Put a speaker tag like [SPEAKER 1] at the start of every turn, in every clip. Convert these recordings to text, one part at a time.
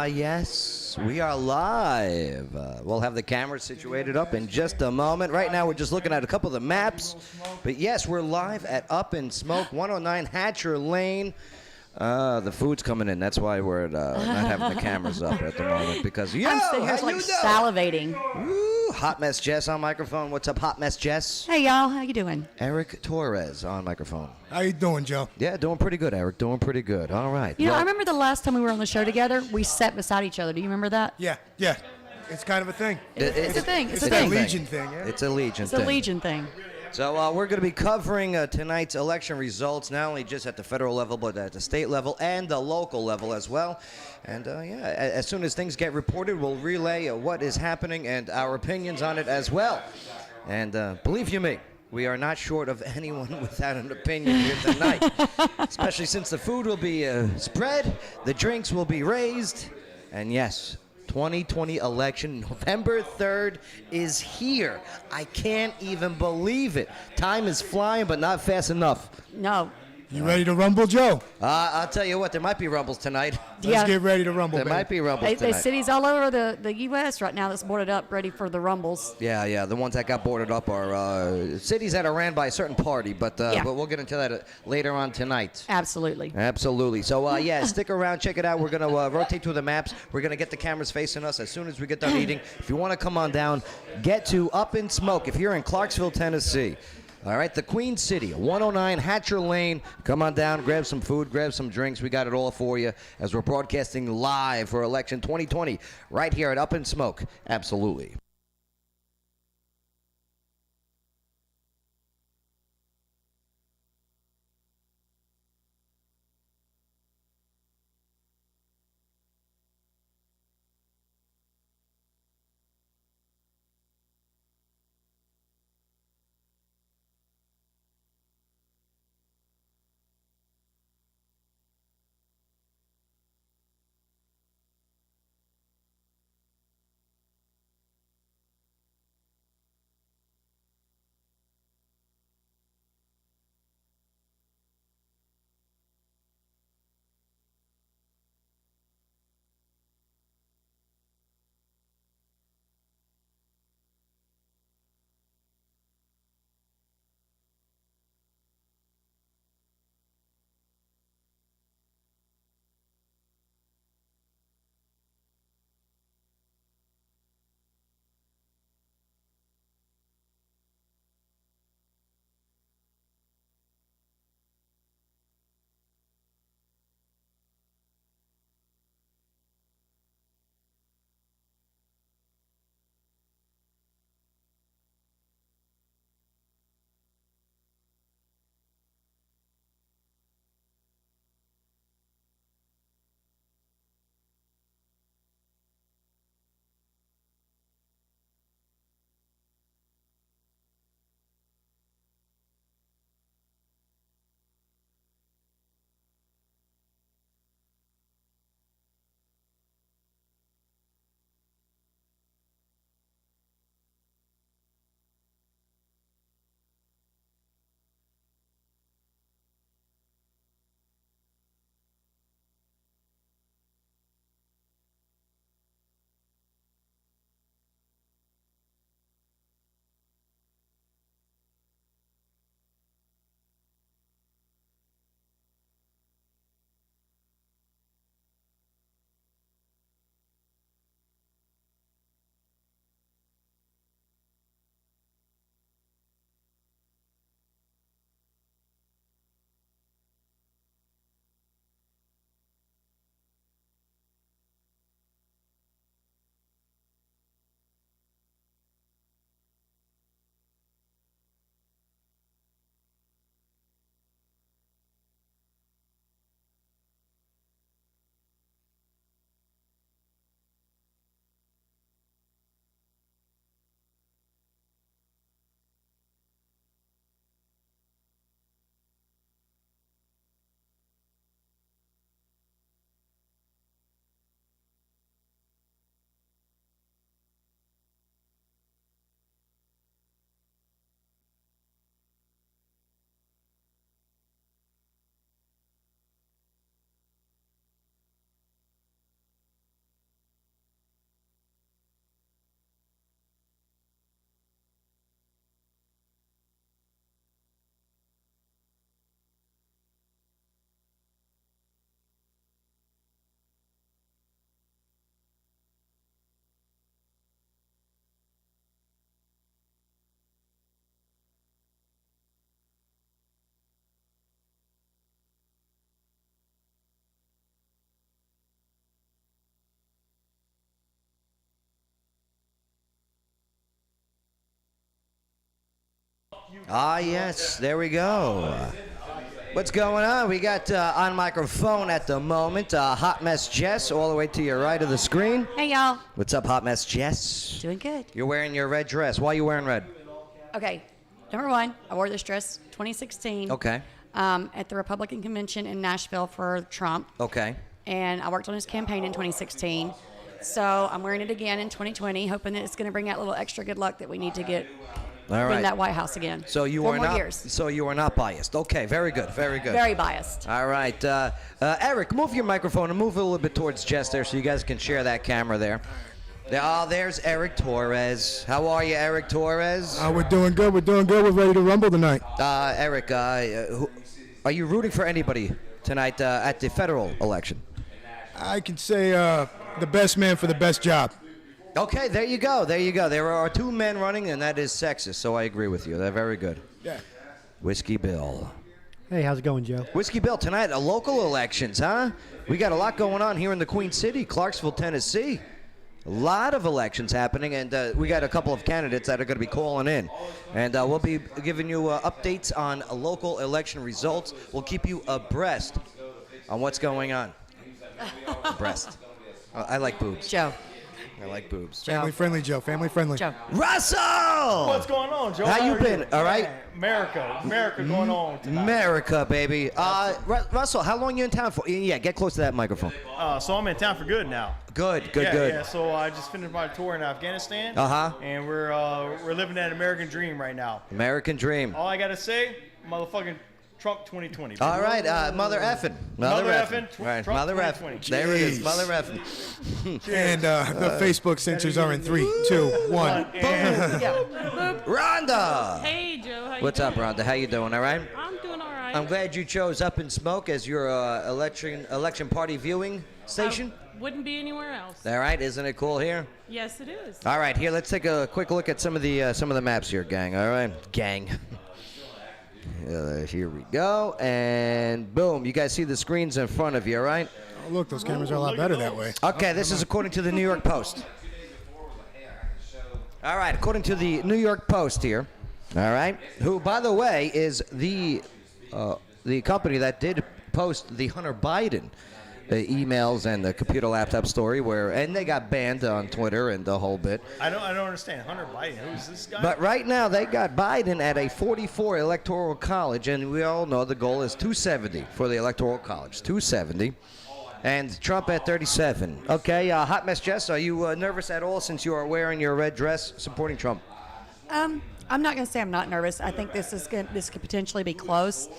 [SPEAKER 1] Yes, we are live. We'll have the cameras situated up in just a moment. Right now, we're just looking at a couple of the maps. But yes, we're live at Up in Smoke, 109 Hatcher Lane. The food's coming in. That's why we're not having the cameras up at the moment. Because, yo,
[SPEAKER 2] I'm sitting here
[SPEAKER 1] how
[SPEAKER 2] like
[SPEAKER 1] you
[SPEAKER 2] salivating.
[SPEAKER 1] Woo, Hot Mess Jess on microphone. What's up, Hot Mess Jess?
[SPEAKER 2] Hey, y'all. How you doing?
[SPEAKER 1] Eric Torres on microphone.
[SPEAKER 3] How you doing, Joe?
[SPEAKER 1] Yeah, doing pretty good, Eric. Doing pretty good. All right.
[SPEAKER 2] You know,
[SPEAKER 1] Well,
[SPEAKER 2] I remember the last time we were on the show together, we sat beside each other. Do you remember that?
[SPEAKER 3] Yeah. It's kind of a thing.
[SPEAKER 2] It's a thing.
[SPEAKER 3] It's
[SPEAKER 2] a
[SPEAKER 3] a
[SPEAKER 2] thing.
[SPEAKER 3] Legion thing, yeah?
[SPEAKER 1] It's a Legion
[SPEAKER 2] It's
[SPEAKER 1] thing.
[SPEAKER 2] a Legion thing.
[SPEAKER 1] So we're going to be covering tonight's election results, not only just at the federal level, but at the state level and the local level as well. And as soon as things get reported, we'll relay what is happening and our opinions on it as well. And believe you me, we are not short of anyone without an opinion here tonight, especially since the food will be spread, the drinks will be raised, and yes, 2020 election, November 3rd, is here. I can't even believe it. Time is flying, but not fast enough.
[SPEAKER 2] No.
[SPEAKER 3] You ready to rumble, Joe?
[SPEAKER 1] I'll tell you what, there might be rumbles tonight.
[SPEAKER 3] Let's get ready to rumble,
[SPEAKER 1] There
[SPEAKER 3] baby.
[SPEAKER 1] might be rumbles
[SPEAKER 2] There's
[SPEAKER 1] tonight.
[SPEAKER 2] cities all over the U.S. right now that's boarded up, ready for the rumbles.
[SPEAKER 1] Yeah, the ones that got boarded up are cities that are ran by a certain party, but we'll get into that later on tonight.
[SPEAKER 2] Absolutely.
[SPEAKER 1] Absolutely. So, stick around, check it out. We're going to rotate through the maps. We're going to get the cameras facing us as soon as we get done eating. If you want to come on down, get to Up in Smoke if you're in Clarksville, Tennessee. All right, the Queen City, 109 Hatcher Lane. Come on down, grab some food, grab some drinks. We got it all for you as we're broadcasting live for election 2020 right here at Up in Smoke. Absolutely. Ah, yes. There we go. What's going on? We got on microphone at the moment Hot Mess Jess, all the way to your right of the screen.
[SPEAKER 2] Hey, y'all.
[SPEAKER 1] What's up, Hot Mess Jess?
[SPEAKER 2] Doing good.
[SPEAKER 1] You're wearing your red dress. Why are you wearing red?
[SPEAKER 2] Okay. Number one, I wore this dress 2016.
[SPEAKER 1] Okay.
[SPEAKER 2] At the Republican convention in Nashville for Trump.
[SPEAKER 1] Okay.
[SPEAKER 2] And I worked on his campaign in 2016. So I'm wearing it again in 2020, hoping that it's going to bring out a little extra good luck that we need to get
[SPEAKER 1] All
[SPEAKER 2] in
[SPEAKER 1] right.
[SPEAKER 2] that White House again.
[SPEAKER 1] So you
[SPEAKER 2] Four
[SPEAKER 1] are
[SPEAKER 2] more
[SPEAKER 1] not.
[SPEAKER 2] years.
[SPEAKER 1] So you are not biased. Okay. Very good. Very good.
[SPEAKER 2] Very biased.
[SPEAKER 1] All right. Eric, move your microphone and move it a little bit towards Jess there, so you guys can share that camera there. Oh, there's Eric Torres. How are you, Eric Torres?
[SPEAKER 3] We're doing good. We're doing good. We're ready to rumble tonight.
[SPEAKER 1] Eric, are you rooting for anybody tonight at the federal election?
[SPEAKER 3] I can say the best man for the best job.
[SPEAKER 1] Okay, there you go. There you go. There are two men running, and that is sexist, so I agree with you. They're very good.
[SPEAKER 3] Yeah.
[SPEAKER 1] Whiskey Bill.
[SPEAKER 4] Hey, how's it going, Joe?
[SPEAKER 1] Whiskey Bill, tonight, local elections, huh? We got a lot going on here in the Queen City, Clarksville, Tennessee. A lot of elections happening, and we got a couple of candidates that are going to be calling in. And we'll be giving you updates on local election results. We'll keep you abreast on what's going on. Abreast. I like boobs.
[SPEAKER 2] Joe.
[SPEAKER 1] I like boobs.
[SPEAKER 3] Family friendly, Joe. Family friendly.
[SPEAKER 2] Joe.
[SPEAKER 1] Russell!
[SPEAKER 5] What's going on, Joe?
[SPEAKER 1] How you
[SPEAKER 5] are
[SPEAKER 1] been? All right?
[SPEAKER 5] America going on tonight.
[SPEAKER 1] America, baby. Russell, how long you in town for? Yeah, get close to that microphone.
[SPEAKER 5] So I'm in town for good now.
[SPEAKER 1] Good.
[SPEAKER 5] Yeah, so I just finished my tour in Afghanistan.
[SPEAKER 1] Uh-huh.
[SPEAKER 5] And we're living that American dream right now.
[SPEAKER 1] American dream.
[SPEAKER 5] All I gotta say, motherfucking Trump 2020.
[SPEAKER 1] All right, mother effing.
[SPEAKER 5] Mother effing,
[SPEAKER 1] Right,
[SPEAKER 5] Trump
[SPEAKER 1] mother
[SPEAKER 5] 2020.
[SPEAKER 1] effing. There it is,
[SPEAKER 3] Jeez.
[SPEAKER 1] mother effing.
[SPEAKER 3] And the Facebook censors are in 3, 2, 1.
[SPEAKER 5] And
[SPEAKER 1] Rhonda!
[SPEAKER 6] Hey, Joe. How you
[SPEAKER 1] What's
[SPEAKER 6] doing?
[SPEAKER 1] up, Rhonda? How you doing, all right?
[SPEAKER 6] I'm doing all right.
[SPEAKER 1] I'm glad you chose Up in Smoke as your election party viewing station.
[SPEAKER 6] Wouldn't be anywhere else.
[SPEAKER 1] All right, isn't it cool here?
[SPEAKER 6] Yes, it is.
[SPEAKER 1] All right, here, let's take a quick look at some of the maps here, gang. All right, gang. Here we go, and boom. You guys see the screens in front of you, all right?
[SPEAKER 3] Oh, look, those cameras are a lot better that way.
[SPEAKER 1] Okay, this is according to the New York Post. All right, according to the New York Post here, all right, who, by the way, is the company that did post the Hunter Biden emails and the computer laptop story, and they got banned on Twitter and the whole bit.
[SPEAKER 5] I don't understand. Hunter Biden, who's this guy?
[SPEAKER 1] But right now, they got Biden at a 44 electoral college, and we all know the goal is 270 for the electoral college, 270. And Trump at 37. Okay, Hot Mess Jess, are you nervous at all since you are wearing your red dress supporting Trump?
[SPEAKER 2] I'm not going to say I'm not nervous. I think this could potentially be close.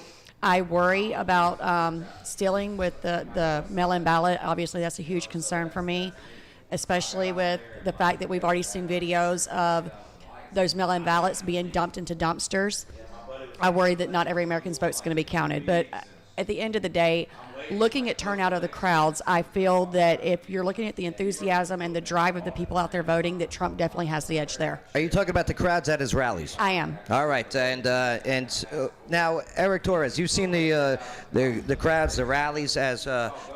[SPEAKER 2] I worry about stealing with the mail-in ballot. Obviously, that's a huge concern for me, especially with the fact that we've already seen videos of those mail-in ballots being dumped into dumpsters. I worry that not every American's vote is going to be counted. But at the end of the day, looking at turnout of the crowds, I feel that if you're looking at the enthusiasm and the drive of the people out there voting, that Trump definitely has the edge there.
[SPEAKER 1] Are you talking about the crowds at his rallies?
[SPEAKER 2] I am.
[SPEAKER 1] All right, and now Eric Torres, you've seen the crowds, the rallies as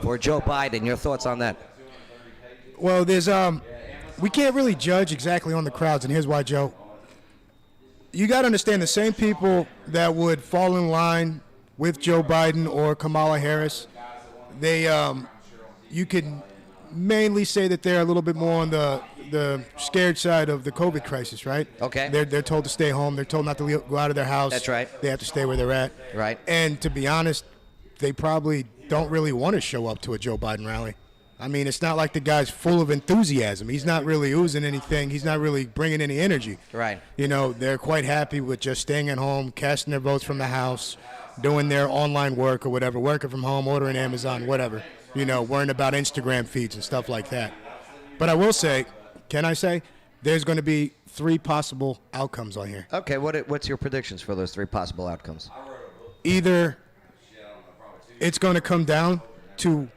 [SPEAKER 1] for Joe Biden. Your thoughts on that?
[SPEAKER 3] Well, we can't really judge exactly on the crowds, and here's why, Joe. You got to understand the same people that would fall in line with Joe Biden or Kamala Harris, you can mainly say that they're a little bit more on the scared side of the COVID crisis, right?
[SPEAKER 1] Okay.
[SPEAKER 3] They're told to stay home. They're told not to go out of their house.
[SPEAKER 1] That's right.
[SPEAKER 3] They have to stay where they're at.
[SPEAKER 1] Right.
[SPEAKER 3] And to be honest, they probably don't really want to show up to a Joe Biden rally. I mean, it's not like the guy's full of enthusiasm. He's not really oozing anything. He's not really bringing any energy.
[SPEAKER 1] Right.
[SPEAKER 3] You know, they're quite happy with just staying at home, casting their votes from the house, doing their online work or whatever, working from home, ordering Amazon, whatever, you know, worrying about Instagram feeds and stuff like that. But I will say, can I say, there's going to be 3 possible outcomes on here.
[SPEAKER 1] Okay, what's your predictions for those 3 possible outcomes?
[SPEAKER 3] Either it's going to come down to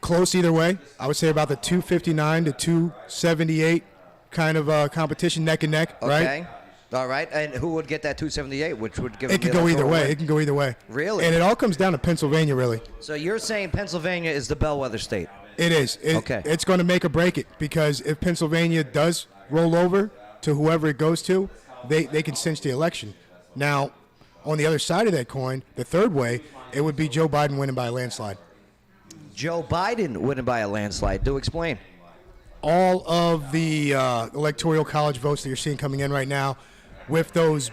[SPEAKER 3] close either way. I would say about the 259 to 278 kind of competition, neck and neck, right?
[SPEAKER 1] Okay. All right, and who would get that 278, which would give
[SPEAKER 3] It could go either way. It can go either way.
[SPEAKER 1] Really?
[SPEAKER 3] And it all comes down to Pennsylvania, really.
[SPEAKER 1] So you're saying Pennsylvania is the bellwether state?
[SPEAKER 3] It is.
[SPEAKER 1] Okay.
[SPEAKER 3] It's going to make or break it, because if Pennsylvania does roll over to whoever it goes to, they can cinch the election. Now, on the other side of that coin, the third way, it would be Joe Biden winning by a landslide.
[SPEAKER 1] Joe Biden winning by a landslide. Do explain.
[SPEAKER 3] All of the electoral college votes that you're seeing coming in right now, with those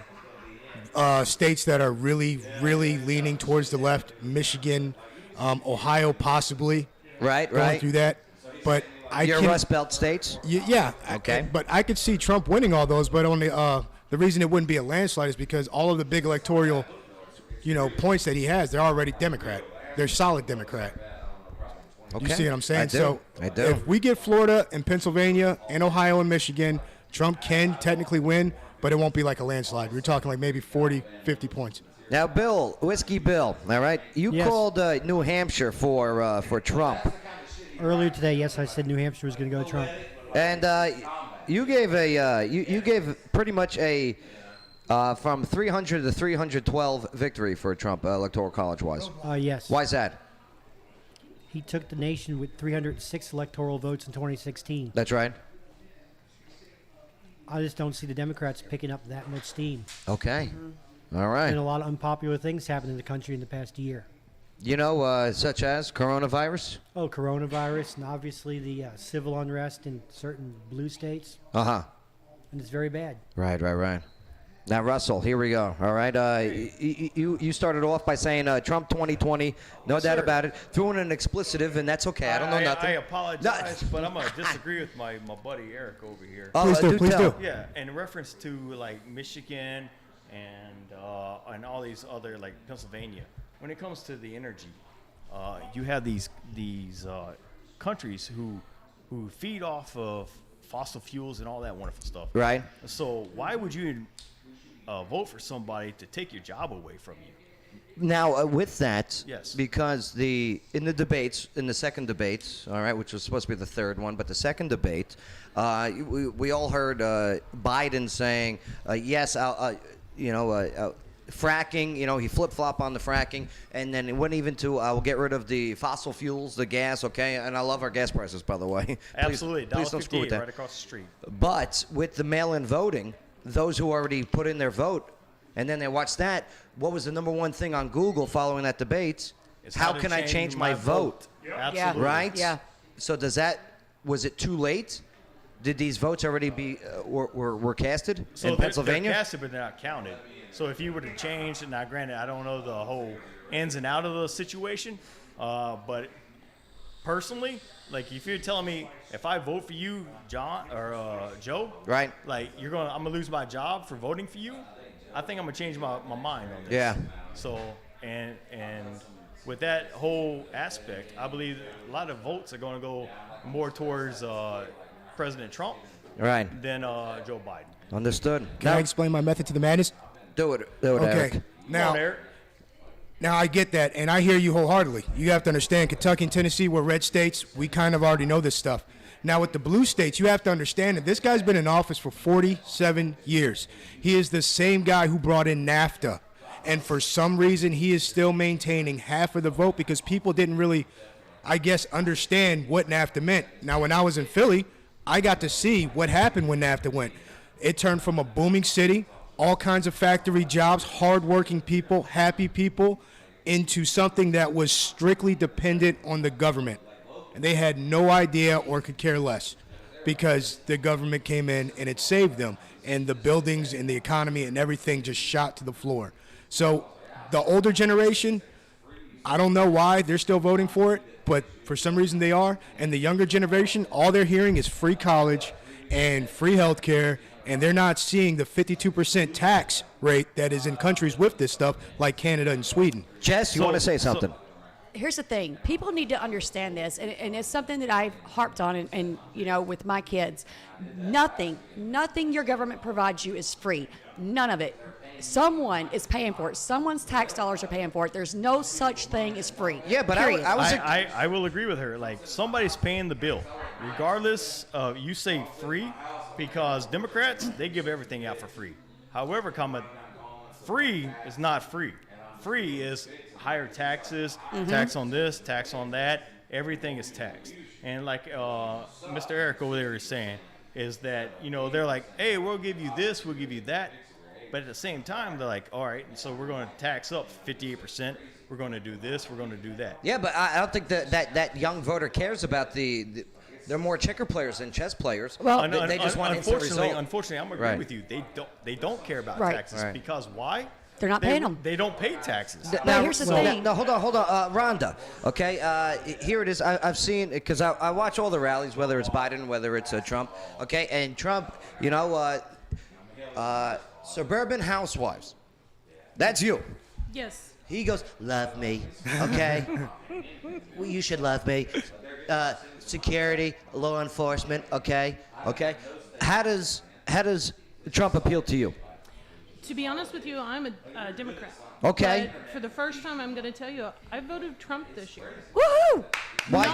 [SPEAKER 3] states that are really, really leaning towards the left, Michigan, Ohio possibly,
[SPEAKER 1] Right,
[SPEAKER 3] going
[SPEAKER 1] right.
[SPEAKER 3] through that. But
[SPEAKER 1] Your Rust Belt states.
[SPEAKER 3] Yeah.
[SPEAKER 1] Okay.
[SPEAKER 3] But I could see Trump winning all those. But on the reason it wouldn't be a landslide is because all of the big electoral, points that he has, they're already Democrat. They're solid Democrat.
[SPEAKER 1] Okay.
[SPEAKER 3] You see what I'm saying?
[SPEAKER 1] I do.
[SPEAKER 3] So
[SPEAKER 1] I do.
[SPEAKER 3] if we get Florida and Pennsylvania and Ohio and Michigan, Trump can technically win, but it won't be like a landslide. We're talking like maybe 40, 50 points.
[SPEAKER 1] Now, Bill, Whiskey Bill, all right? You
[SPEAKER 4] Yes.
[SPEAKER 1] called New Hampshire for Trump.
[SPEAKER 4] Earlier today, yes, I said New Hampshire was going to go Trump.
[SPEAKER 1] And you gave you gave pretty much a from 300 to 312 victory for Trump electoral college wise.
[SPEAKER 4] Yes.
[SPEAKER 1] Why is that?
[SPEAKER 4] He took the nation with 306 electoral votes in 2016.
[SPEAKER 1] That's right.
[SPEAKER 4] I just don't see the Democrats picking up that much steam.
[SPEAKER 1] Okay. All right.
[SPEAKER 4] And a lot of unpopular things happened in the country in the past year.
[SPEAKER 1] Such as coronavirus.
[SPEAKER 4] Oh, coronavirus, and obviously the civil unrest in certain blue states,
[SPEAKER 1] Uh huh.
[SPEAKER 4] and it's very bad.
[SPEAKER 1] Right. Now, Russell, here we go. All right. You started off by saying Trump 2020, no
[SPEAKER 5] Yes,
[SPEAKER 1] doubt
[SPEAKER 5] sir.
[SPEAKER 1] about it. Threw in an explicitive, and that's okay. I don't know nothing.
[SPEAKER 5] I apologize, but I'm gonna disagree with my buddy Eric over here.
[SPEAKER 1] Oh,
[SPEAKER 3] Please
[SPEAKER 1] tell.
[SPEAKER 3] do.
[SPEAKER 5] Yeah, in reference to like Michigan and all these other like Pennsylvania, when it comes to the energy, you have these countries who feed off of fossil fuels and all that wonderful stuff.
[SPEAKER 1] Right.
[SPEAKER 5] So why would you vote for somebody to take your job away from you?
[SPEAKER 1] Now, with that,
[SPEAKER 5] Yes.
[SPEAKER 1] because in the second debate, all right, which was supposed to be the third one, but the second debate, we all heard Biden saying, yes, fracking, he flip-flop on the fracking, and then it went even to, I will get rid of the fossil fuels, the gas, okay, and I love our gas prices, by the way.
[SPEAKER 5] Absolutely,
[SPEAKER 1] please don't screw with
[SPEAKER 5] $1.58
[SPEAKER 1] that.
[SPEAKER 5] right across the street.
[SPEAKER 1] But with the mail-in voting, those who already put in their vote, and then they watch that, what was the number one thing on Google following that debate?
[SPEAKER 5] It's
[SPEAKER 1] How
[SPEAKER 5] to
[SPEAKER 1] can I change my vote?
[SPEAKER 5] Absolutely.
[SPEAKER 1] Right?
[SPEAKER 2] Yeah.
[SPEAKER 1] So was it too late? Did these votes already be were casted
[SPEAKER 5] So
[SPEAKER 1] in Pennsylvania?
[SPEAKER 5] they're casted, but they're not counted. So if you were to change, and now granted, I don't know the whole ins and out of the situation, but personally, like if you're telling me if I vote for you, John or Joe,
[SPEAKER 1] Right.
[SPEAKER 5] Like I'm gonna lose my job for voting for you, I think I'm gonna change my mind on this.
[SPEAKER 1] Yeah.
[SPEAKER 5] So and with that whole aspect, I believe a lot of votes are going to go more towards President Trump
[SPEAKER 1] Right.
[SPEAKER 5] than Joe Biden.
[SPEAKER 1] Understood.
[SPEAKER 3] Can I explain my method to the madness?
[SPEAKER 1] Do it,
[SPEAKER 3] Okay.
[SPEAKER 1] Eric.
[SPEAKER 5] Come
[SPEAKER 3] Now,
[SPEAKER 5] on, Eric.
[SPEAKER 3] Now, I get that, and I hear you wholeheartedly. You have to understand, Kentucky and Tennessee were red states. We kind of already know this stuff. Now, with the blue states, you have to understand that this guy's been in office for 47 years. He is the same guy who brought in NAFTA. And for some reason, he is still maintaining half of the vote because people didn't really, I guess, understand what NAFTA meant. Now, when I was in Philly, I got to see what happened when NAFTA went. It turned from a booming city, all kinds of factory jobs, hardworking people, happy people, into something that was strictly dependent on the government. And they had no idea or could care less because the government came in and it saved them. And the buildings and the economy and everything just shot to the floor. So the older generation, I don't know why they're still voting for it, but for some reason they are. And the younger generation, all they're hearing is free college and free health care, and they're not seeing the 52% tax rate that is in countries with this stuff like Canada and Sweden.
[SPEAKER 1] Jess, you want to say something?
[SPEAKER 2] Here's the thing. People need to understand this, and it's something that I've harped on, and with my kids. Nothing your government provides you is free. None of it. Someone is paying for it. Someone's tax dollars are paying for it. There's no such thing as free.
[SPEAKER 1] Yeah, but
[SPEAKER 2] Period.
[SPEAKER 5] I will agree with her. Like somebody's paying the bill, regardless of you say free, because Democrats they give everything out for free. However, free is not free. Free is higher taxes, tax on this, tax on that. Everything is taxed. And like Mr. Eric over there is saying, is that, you know, they're like, hey, we'll give you this, we'll give you that. But at the same time, they're like, all right, so we're going to tax up 58%. We're going to do this, we're going to do that.
[SPEAKER 1] Yeah, but I don't think that young voter cares about they're more checker players than chess players.
[SPEAKER 2] Well,
[SPEAKER 1] They just want instant result.
[SPEAKER 5] Unfortunately, I'm agree
[SPEAKER 1] Right.
[SPEAKER 5] with you. They don't care about
[SPEAKER 2] Right.
[SPEAKER 5] taxes
[SPEAKER 1] Right.
[SPEAKER 5] because why?
[SPEAKER 2] They're not paying them.
[SPEAKER 5] They don't pay taxes.
[SPEAKER 2] Now, here's the thing.
[SPEAKER 1] No, hold on, Rhonda. Okay, here it is. I've seen because I watch all the rallies, whether it's Biden, whether it's Trump. Okay, and Trump, you know, suburban housewives. That's you.
[SPEAKER 6] Yes.
[SPEAKER 1] He goes, love me, okay? Well, you should love me. Security, law enforcement, okay? Okay? How does Trump appeal to you?
[SPEAKER 6] To be honest with you, I'm a Democrat.
[SPEAKER 1] Okay.
[SPEAKER 6] But for the first time, I'm going to tell you, I voted Trump this year.
[SPEAKER 2] Woohoo!
[SPEAKER 1] Why?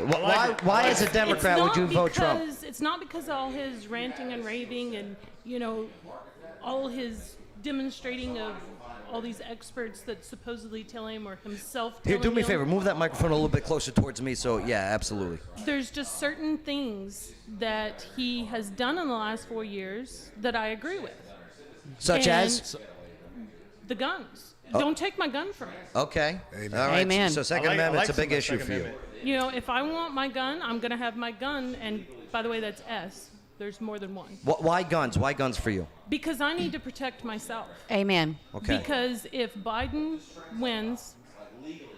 [SPEAKER 6] Not-
[SPEAKER 1] Why as a Democrat would you vote Trump?
[SPEAKER 6] It's not because all his ranting and raving and, you know, all his demonstrating of all these experts that supposedly tell him or himself
[SPEAKER 1] Here,
[SPEAKER 6] telling
[SPEAKER 1] do me a
[SPEAKER 6] him.
[SPEAKER 1] favor. Move that microphone a little bit closer towards me. So, yeah, absolutely.
[SPEAKER 6] There's just certain things that he has done in the last 4 years that I agree with.
[SPEAKER 1] Such
[SPEAKER 6] And
[SPEAKER 1] as?
[SPEAKER 6] the guns.
[SPEAKER 1] Oh.
[SPEAKER 6] Don't take my gun from me.
[SPEAKER 1] Okay.
[SPEAKER 3] Amen.
[SPEAKER 1] All right.
[SPEAKER 2] Amen.
[SPEAKER 1] So, Second
[SPEAKER 5] I
[SPEAKER 1] Amendment's
[SPEAKER 5] like
[SPEAKER 1] a big
[SPEAKER 5] some
[SPEAKER 1] issue
[SPEAKER 5] Second
[SPEAKER 1] for you.
[SPEAKER 5] Amendment.
[SPEAKER 6] You know, if I want my gun, I'm going to have my gun. And by the way, that's S. There's more than one.
[SPEAKER 1] Why guns? Why guns for you?
[SPEAKER 6] Because I need to protect myself.
[SPEAKER 2] Amen.
[SPEAKER 1] Okay.
[SPEAKER 6] Because if Biden wins,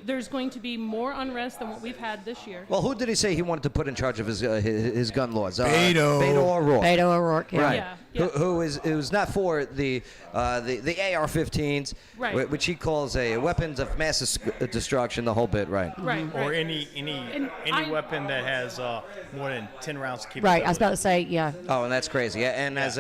[SPEAKER 6] there's going to be more unrest than what we've had this year.
[SPEAKER 1] Well, who did he say he wanted to put in charge of his gun laws?
[SPEAKER 3] Beto.
[SPEAKER 1] Beto O'Rourke.
[SPEAKER 2] Beto O'Rourke. Yeah.
[SPEAKER 1] Right.
[SPEAKER 6] Yeah, yeah.
[SPEAKER 1] Who's not for the AR-15s,
[SPEAKER 6] Right.
[SPEAKER 1] which he calls a weapons of mass destruction, the whole bit, right?
[SPEAKER 6] Right.
[SPEAKER 5] Or
[SPEAKER 6] right.
[SPEAKER 5] any
[SPEAKER 6] I-
[SPEAKER 5] weapon that has more than 10 rounds capability.
[SPEAKER 2] Right. I was about to say, yeah.
[SPEAKER 1] Oh, and that's crazy. Yeah, and as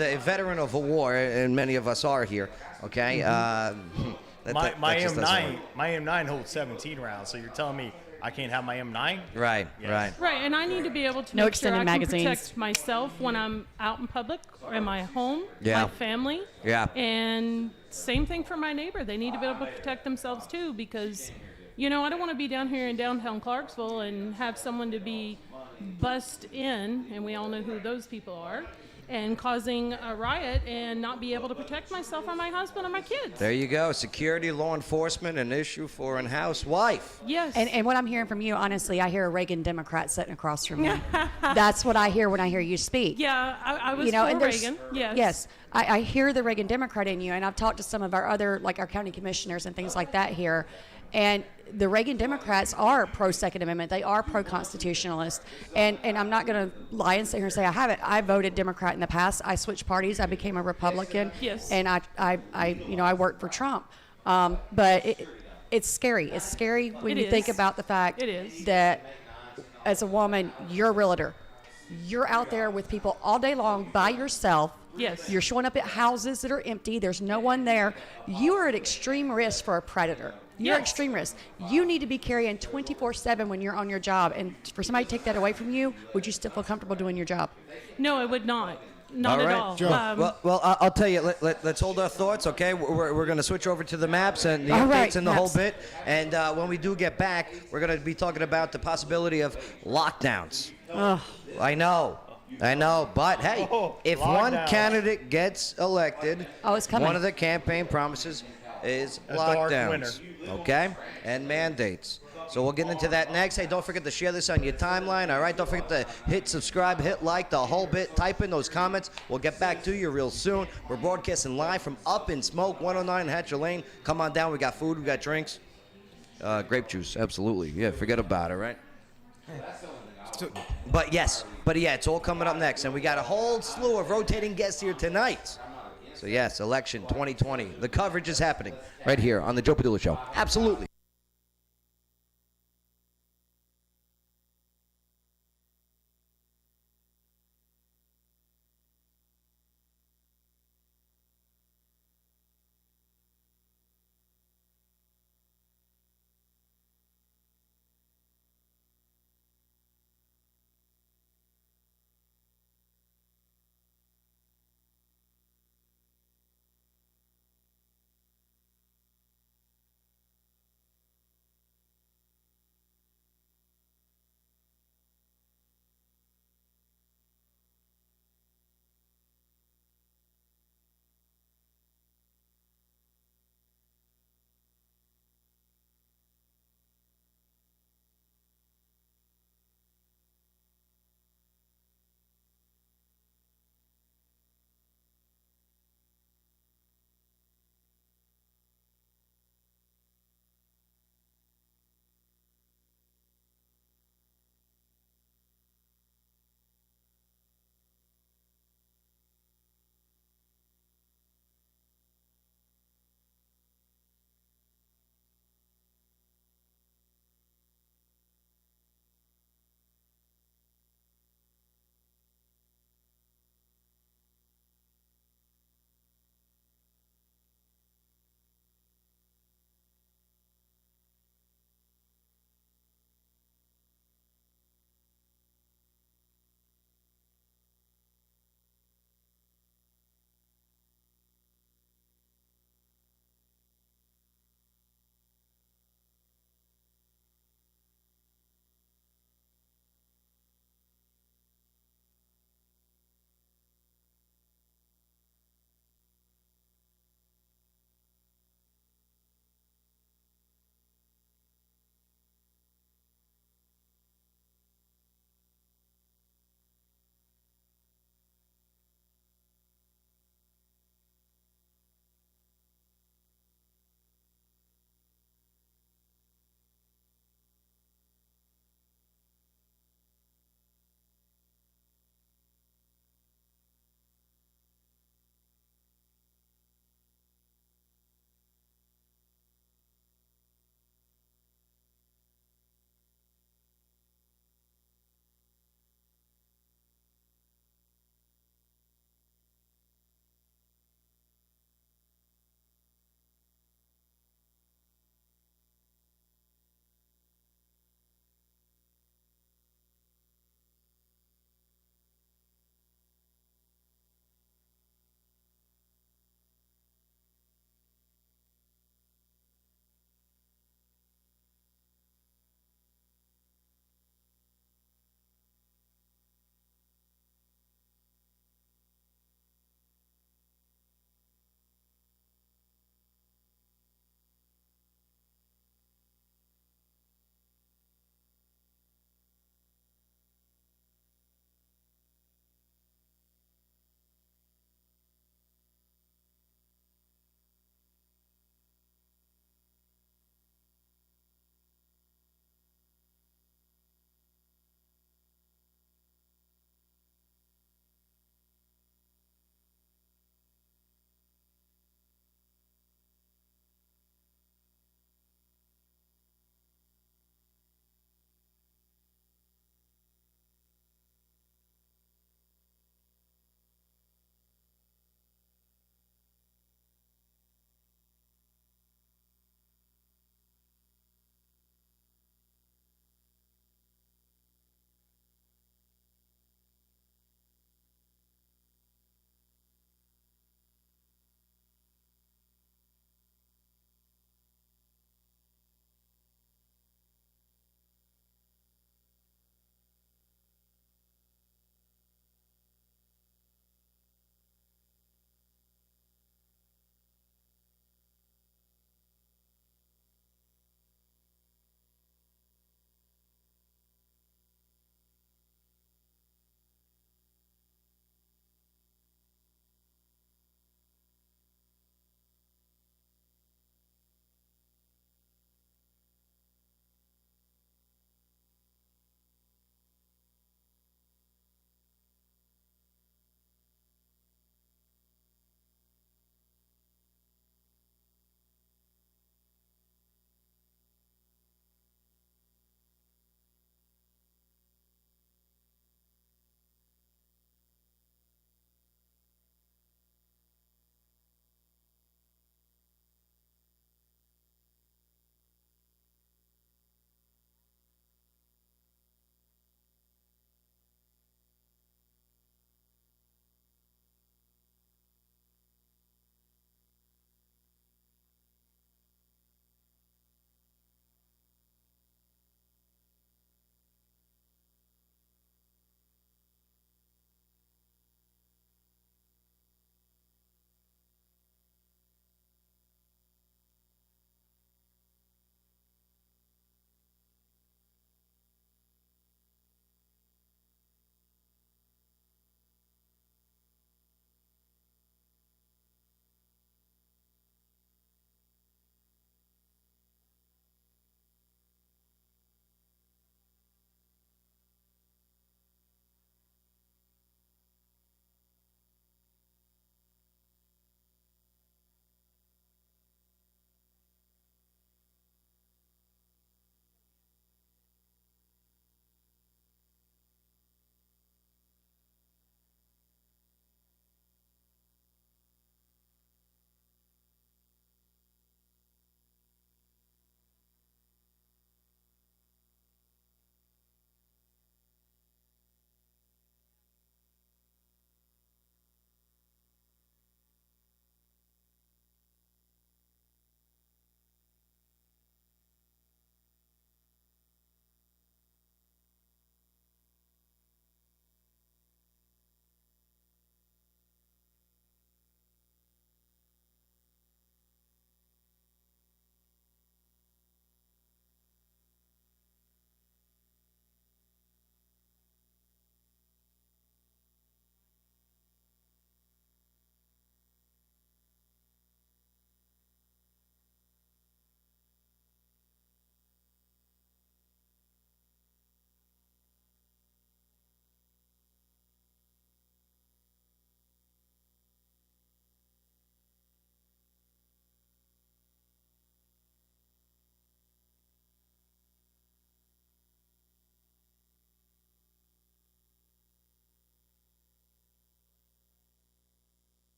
[SPEAKER 1] a veteran of a war, and many of us are here, okay.
[SPEAKER 5] My
[SPEAKER 1] just doesn't
[SPEAKER 5] M9,
[SPEAKER 1] work.
[SPEAKER 5] my M9 holds 17 rounds. So you're telling me I can't have my M9?
[SPEAKER 1] Right.
[SPEAKER 5] Yes.
[SPEAKER 1] Right.
[SPEAKER 6] Right, and I need to be able to
[SPEAKER 2] No
[SPEAKER 6] make sure I
[SPEAKER 2] extended
[SPEAKER 6] can
[SPEAKER 2] magazines.
[SPEAKER 6] protect myself when I'm out in public or in my home,
[SPEAKER 1] Yeah.
[SPEAKER 6] my family.
[SPEAKER 1] Yeah.
[SPEAKER 6] And same thing for my neighbor. They need to be able to protect themselves too because, you know, I don't want to be down here in downtown Clarksville and have someone to be bust in, and we all know who those people are, and causing a riot and not be able to protect myself or my husband or my kids.
[SPEAKER 1] There you go. Security, law enforcement, an issue for a housewife.
[SPEAKER 6] Yes.
[SPEAKER 2] And what I'm hearing from you, honestly, I hear a Reagan Democrat sitting across from me. That's what I hear when I hear you speak.
[SPEAKER 6] yeah, I was
[SPEAKER 2] You know,
[SPEAKER 6] for
[SPEAKER 2] and there's-
[SPEAKER 6] Reagan. Yes.
[SPEAKER 2] Yes. I hear the Reagan Democrat in you, and I've talked to some of our other, like our county commissioners and things like that here. And the Reagan Democrats are pro Second Amendment. They are pro constitutionalist. And I'm not going to lie and sit here and say I haven't. I voted Democrat in the past. I switched parties. I became a Republican.
[SPEAKER 6] Yes.
[SPEAKER 2] And I worked for Trump. But it's scary. It's scary when
[SPEAKER 6] It
[SPEAKER 2] you think
[SPEAKER 6] is.
[SPEAKER 2] about the fact
[SPEAKER 6] It is.
[SPEAKER 2] that as a woman, you're a realtor. You're out there with people all day long by yourself.
[SPEAKER 6] Yes.
[SPEAKER 2] You're showing up at houses that are empty. There's no one there. You are at extreme risk for a predator. You're at
[SPEAKER 6] Yes.
[SPEAKER 2] extreme risk. You need to be carrying 24/7 when you're on your job. And for somebody to take that away from you, would you still feel comfortable doing your job?
[SPEAKER 6] No, I would not. Not
[SPEAKER 1] All
[SPEAKER 6] at
[SPEAKER 1] right.
[SPEAKER 6] all.
[SPEAKER 3] Joe.
[SPEAKER 1] Well, I'll tell you. Let's hold our thoughts, okay? We're going to switch over to the maps and the
[SPEAKER 2] All
[SPEAKER 1] updates
[SPEAKER 2] right,
[SPEAKER 1] and the whole
[SPEAKER 2] maps.
[SPEAKER 1] bit. And when we do get back, we're going to be talking about the possibility of lockdowns. I know. But hey, if one
[SPEAKER 5] lockdown.
[SPEAKER 1] candidate gets elected,
[SPEAKER 2] Oh, it's coming.
[SPEAKER 1] one of the campaign promises is
[SPEAKER 5] A dark
[SPEAKER 1] lockdowns.
[SPEAKER 5] winter.
[SPEAKER 1] Okay? And mandates. So we'll get into that next. Hey, don't forget to share this on your timeline, all right? Don't forget to hit subscribe, hit like, the whole bit. Type in those comments. We'll get back to you real soon. We're broadcasting live from Up in Smoke, 109 Hatcher Lane. Come on down. We got food. We got drinks. Grape juice, absolutely. Yeah, forget about it, right? But yeah, it's all coming up next. And we got a whole slew of rotating guests here tonight. So yes, election 2020. The coverage is happening right here on the Joe Padula Show. Absolutely.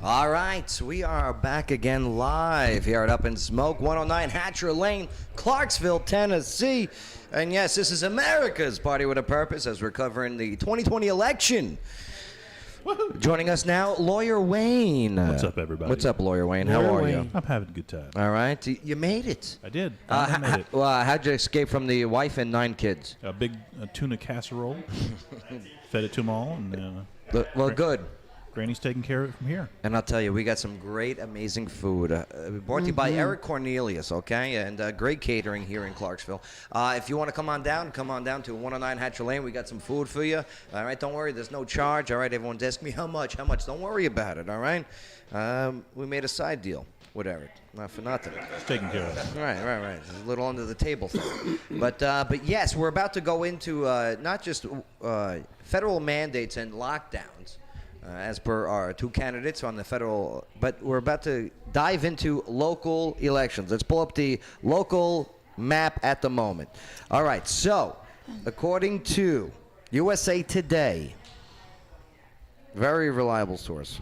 [SPEAKER 1] All right, we are back again live here at Up in Smoke, 109 Hatcher Lane, Clarksville, Tennessee. And yes, this is America's Party with a Purpose as we're covering the 2020 election. Joining us now, Lawyer Wayne.
[SPEAKER 7] What's up, everybody?
[SPEAKER 1] What's up, Lawyer Wayne? How
[SPEAKER 4] Lawyer
[SPEAKER 1] are
[SPEAKER 4] Wayne.
[SPEAKER 1] you?
[SPEAKER 7] I'm having a good time.
[SPEAKER 1] All right, you made it.
[SPEAKER 7] I did. I made it.
[SPEAKER 1] How'd you escape from the wife and 9 kids?
[SPEAKER 7] A big tuna casserole. Fed it to them all, and
[SPEAKER 1] Well, good.
[SPEAKER 7] Granny's taking care of it from here.
[SPEAKER 1] And I'll tell you, we got some great, amazing food. Brought to you by Eric Cornelius, okay? And great catering here in Clarksville. If you want to come on down to 109 Hatcher Lane. We got some food for you. All right, don't worry, there's no charge. All right, everyone's asking me how much. Don't worry about it, all right? We made a side deal with Eric, not for nothing.
[SPEAKER 7] It's taken care of.
[SPEAKER 1] Right. It's a little under the table thing. But yes, we're about to go into not just federal mandates and lockdowns, as per our 2 candidates on the federal, but we're about to dive into local elections. Let's pull up the local map at the moment. All right, so according to USA Today, very reliable source.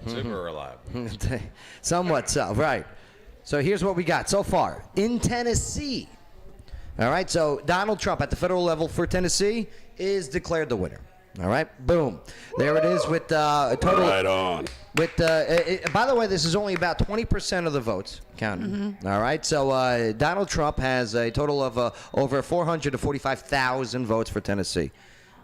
[SPEAKER 8] Super reliable.
[SPEAKER 1] Somewhat so, right. So here's what we got so far. In Tennessee, all right, so Donald Trump at the federal level for Tennessee is declared the winner. All right, boom. There it is with a total.
[SPEAKER 8] Right on.
[SPEAKER 1] With by the way, this is only about 20% of the votes counted. All right, so Donald Trump has a total of over 445,000 votes for Tennessee.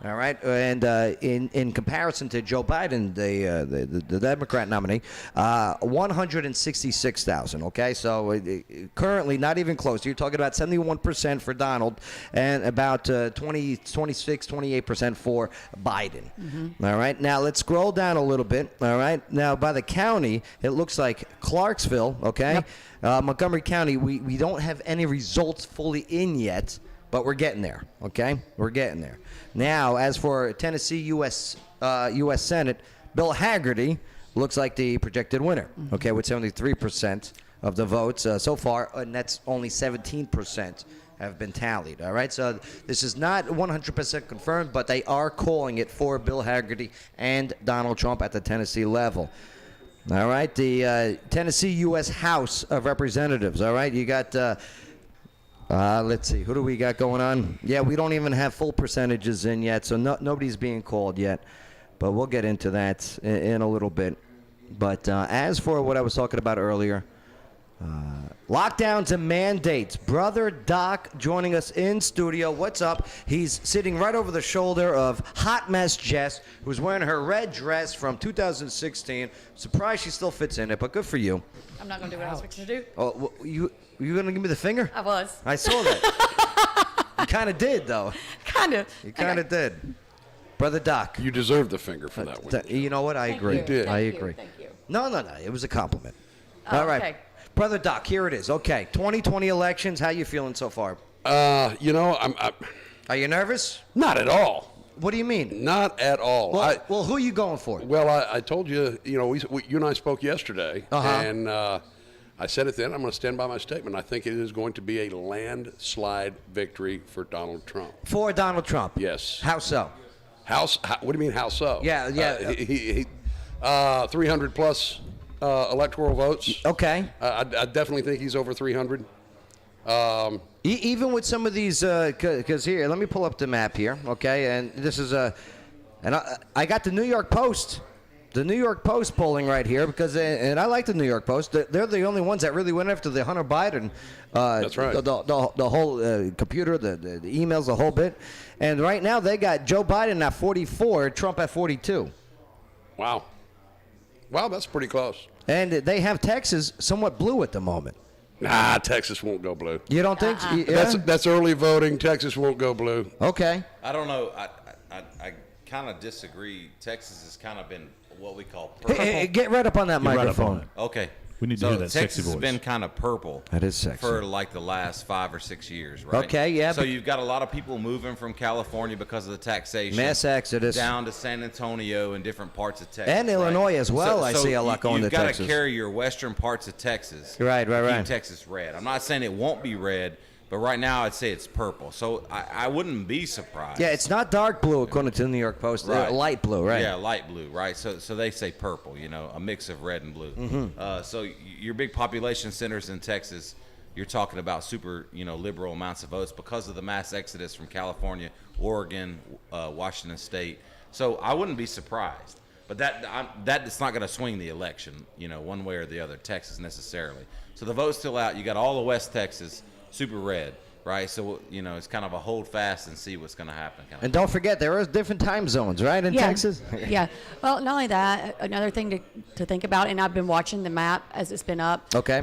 [SPEAKER 1] All right, and in comparison to Joe Biden, the Democrat nominee, 166,000. Okay, so currently not even close. You're talking about 71% for Donald and about 26, 28% for Biden. All right, now let's scroll down a little bit. All right, now by the county, it looks like Clarksville. Okay, Montgomery County, we don't have any results fully in yet. But we're getting there, okay? We're getting there. Now, as for Tennessee U.S. Senate, Bill Hagerty looks like the projected winner, okay, with 73% of the votes so far, and that's only 17% have been tallied, all right? So this is not 100% confirmed, but they are calling it for Bill Hagerty and Donald Trump at the Tennessee level. All right, the Tennessee U.S. House of Representatives, all right? You got... let's see. Who do we got going on? Yeah, we don't even have full percentages in yet, so nobody's being called yet. But we'll get into that in a little bit. But as for what I was talking about earlier, lockdowns and mandates. Brother Doc joining us in studio. What's up? He's sitting right over the shoulder of Hot Mess Jess, who's wearing her red dress from 2016. Surprised she still fits in it, but good for you.
[SPEAKER 2] I'm not going to do what I was fixing to do.
[SPEAKER 1] Oh, you going to give me the finger?
[SPEAKER 2] I was.
[SPEAKER 1] I saw that. You kind of did, though.
[SPEAKER 2] Kind of.
[SPEAKER 1] You kind of did. Brother Doc.
[SPEAKER 8] You deserve the finger for that one.
[SPEAKER 1] You know what? I agree.
[SPEAKER 8] You did.
[SPEAKER 1] I agree.
[SPEAKER 2] Thank you.
[SPEAKER 1] No. It was a compliment.
[SPEAKER 2] Oh,
[SPEAKER 1] All right.
[SPEAKER 2] okay.
[SPEAKER 1] Brother Doc, here it is. Okay, 2020 elections. How you feeling so far?
[SPEAKER 8] I'm
[SPEAKER 1] Are you nervous?
[SPEAKER 8] not at all.
[SPEAKER 1] What do you mean?
[SPEAKER 8] Not at all.
[SPEAKER 1] Well, who are you going for?
[SPEAKER 8] Well, I told you, you and I spoke yesterday, and I said it then. I'm going to stand by my statement. I think it is going to be a landslide victory for Donald Trump.
[SPEAKER 1] For Donald Trump?
[SPEAKER 8] Yes.
[SPEAKER 1] How so?
[SPEAKER 8] What do you mean, how so?
[SPEAKER 1] Yeah.
[SPEAKER 8] He 300 plus electoral votes.
[SPEAKER 1] Okay.
[SPEAKER 8] I definitely think he's over 300.
[SPEAKER 1] Even with some of these, because here, let me pull up the map here, okay? And this is and I got the New York Post. The New York Post polling right here because, and I like the New York Post. They're the only ones that really went after the Hunter Biden.
[SPEAKER 8] That's right.
[SPEAKER 1] The whole computer, the emails, the whole bit. And right now they got Joe Biden at 44, Trump at 42.
[SPEAKER 8] Wow, that's pretty close.
[SPEAKER 1] And they have Texas somewhat blue at the moment.
[SPEAKER 8] Nah, Texas won't go blue.
[SPEAKER 1] You don't think? Yeah?
[SPEAKER 8] That's early voting. Texas won't go blue.
[SPEAKER 1] Okay.
[SPEAKER 9] I don't know. I kind of disagree. Texas has kind of been what we call purple.
[SPEAKER 1] Hey, get right up on that
[SPEAKER 7] Get right up
[SPEAKER 1] microphone.
[SPEAKER 7] on it.
[SPEAKER 9] Okay.
[SPEAKER 7] We need to
[SPEAKER 9] so
[SPEAKER 7] hear that sexy
[SPEAKER 9] Texas
[SPEAKER 7] voice.
[SPEAKER 9] has been kind of purple.
[SPEAKER 1] That is sexy.
[SPEAKER 9] For like the last 5 or 6 years, right?
[SPEAKER 1] Okay, yeah,
[SPEAKER 9] So
[SPEAKER 1] but-
[SPEAKER 9] you've got a lot of people moving from California because of the taxation.
[SPEAKER 1] Mass exodus.
[SPEAKER 9] Down to San Antonio and different parts of Texas.
[SPEAKER 1] And
[SPEAKER 9] right?
[SPEAKER 1] Illinois as well, I see a lot going to
[SPEAKER 9] You've got
[SPEAKER 1] Texas.
[SPEAKER 9] to carry your western parts of Texas.
[SPEAKER 1] Right.
[SPEAKER 9] to Keep Texas red. I'm not saying it won't be red, But right now, I'd say it's purple. So I wouldn't be surprised.
[SPEAKER 1] Yeah, it's not dark blue according to the New York Post.
[SPEAKER 9] Right.
[SPEAKER 1] Light blue, right?
[SPEAKER 9] Yeah, light blue, right? So they say purple, a mix of red and blue. So your big population centers in Texas, you're talking about super, liberal amounts of votes because of the mass exodus from California, Oregon, Washington State. So I wouldn't be surprised. But that's not going to swing the election, one way or the other, Texas necessarily. So the vote's still out. You got all of West Texas, super red, right? So, it's kind of a hold fast and see what's going to happen.
[SPEAKER 1] And don't forget, there are different time zones, right, in Texas?
[SPEAKER 2] Yeah. Well, not only that, another thing to think about, and I've been watching the map as it's been up.
[SPEAKER 1] Okay.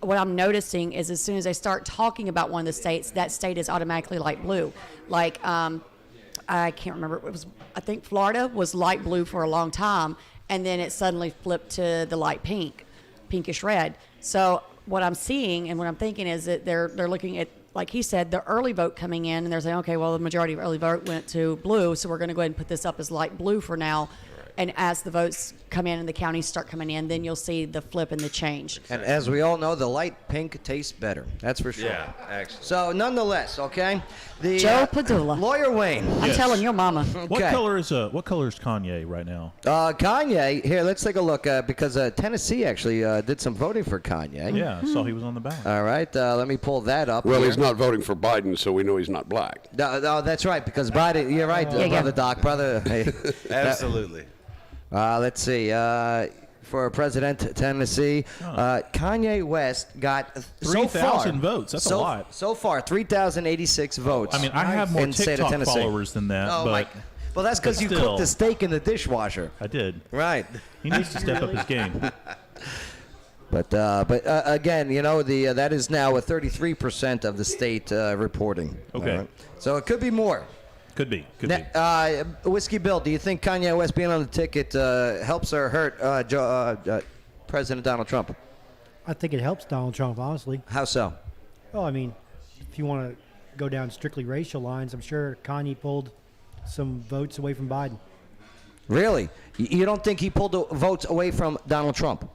[SPEAKER 2] What I'm noticing is as soon as they start talking about one of the states, that state is automatically light blue. Like, I can't remember. I think Florida was light blue for a long time, and then it suddenly flipped to the light pinkish red. So what I'm seeing and what I'm thinking is that they're looking at, like he said, the early vote coming in, and they're saying, okay, well, the majority of early vote went to blue, so we're going to go ahead and put this up as light blue for now. And as the votes come in and the counties start coming in, then you'll see the flip and the change.
[SPEAKER 1] And as we all know, the light pink tastes better. That's for sure.
[SPEAKER 9] Yeah, actually.
[SPEAKER 1] So nonetheless, okay, the
[SPEAKER 2] Joe Padula.
[SPEAKER 1] Lawyer Wayne.
[SPEAKER 2] I'm
[SPEAKER 7] Yes.
[SPEAKER 2] telling your mama.
[SPEAKER 7] What
[SPEAKER 1] Okay.
[SPEAKER 7] color is Kanye right now?
[SPEAKER 1] Kanye. Here, let's take a look because Tennessee actually did some voting for Kanye.
[SPEAKER 7] Yeah, I saw he was on the ballot.
[SPEAKER 1] All right, let me pull that up.
[SPEAKER 8] Well,
[SPEAKER 1] here.
[SPEAKER 8] he's not voting for Biden, so we know he's not black.
[SPEAKER 1] No, that's right because Biden. You're right,
[SPEAKER 2] Yeah,
[SPEAKER 1] brother
[SPEAKER 2] yeah.
[SPEAKER 1] Doc, brother. Hey.
[SPEAKER 9] Absolutely.
[SPEAKER 1] Let's see. For President Tennessee, Kanye West got
[SPEAKER 7] 3,000 votes. That's a lot.
[SPEAKER 1] So far, 3,086 votes.
[SPEAKER 7] I mean, I have more
[SPEAKER 1] in the state of
[SPEAKER 7] TikTok
[SPEAKER 1] Tennessee.
[SPEAKER 7] followers than that,
[SPEAKER 1] Oh,
[SPEAKER 7] but
[SPEAKER 1] my. Well, that's because you
[SPEAKER 7] still.
[SPEAKER 1] cooked the steak in the dishwasher.
[SPEAKER 7] I did.
[SPEAKER 1] Right.
[SPEAKER 7] He needs to step up his game.
[SPEAKER 1] But again, that is now a 33% of the state reporting.
[SPEAKER 7] Okay.
[SPEAKER 1] All right? So it could be more.
[SPEAKER 7] Could be.
[SPEAKER 1] Whiskey Bill, do you think Kanye West being on the ticket helps or hurt President Donald Trump?
[SPEAKER 4] I think it helps Donald Trump, honestly.
[SPEAKER 1] How so?
[SPEAKER 4] Well, I mean, if you want to go down strictly racial lines, I'm sure Kanye pulled some votes away from Biden.
[SPEAKER 1] Really? You don't think he pulled the votes away from Donald Trump?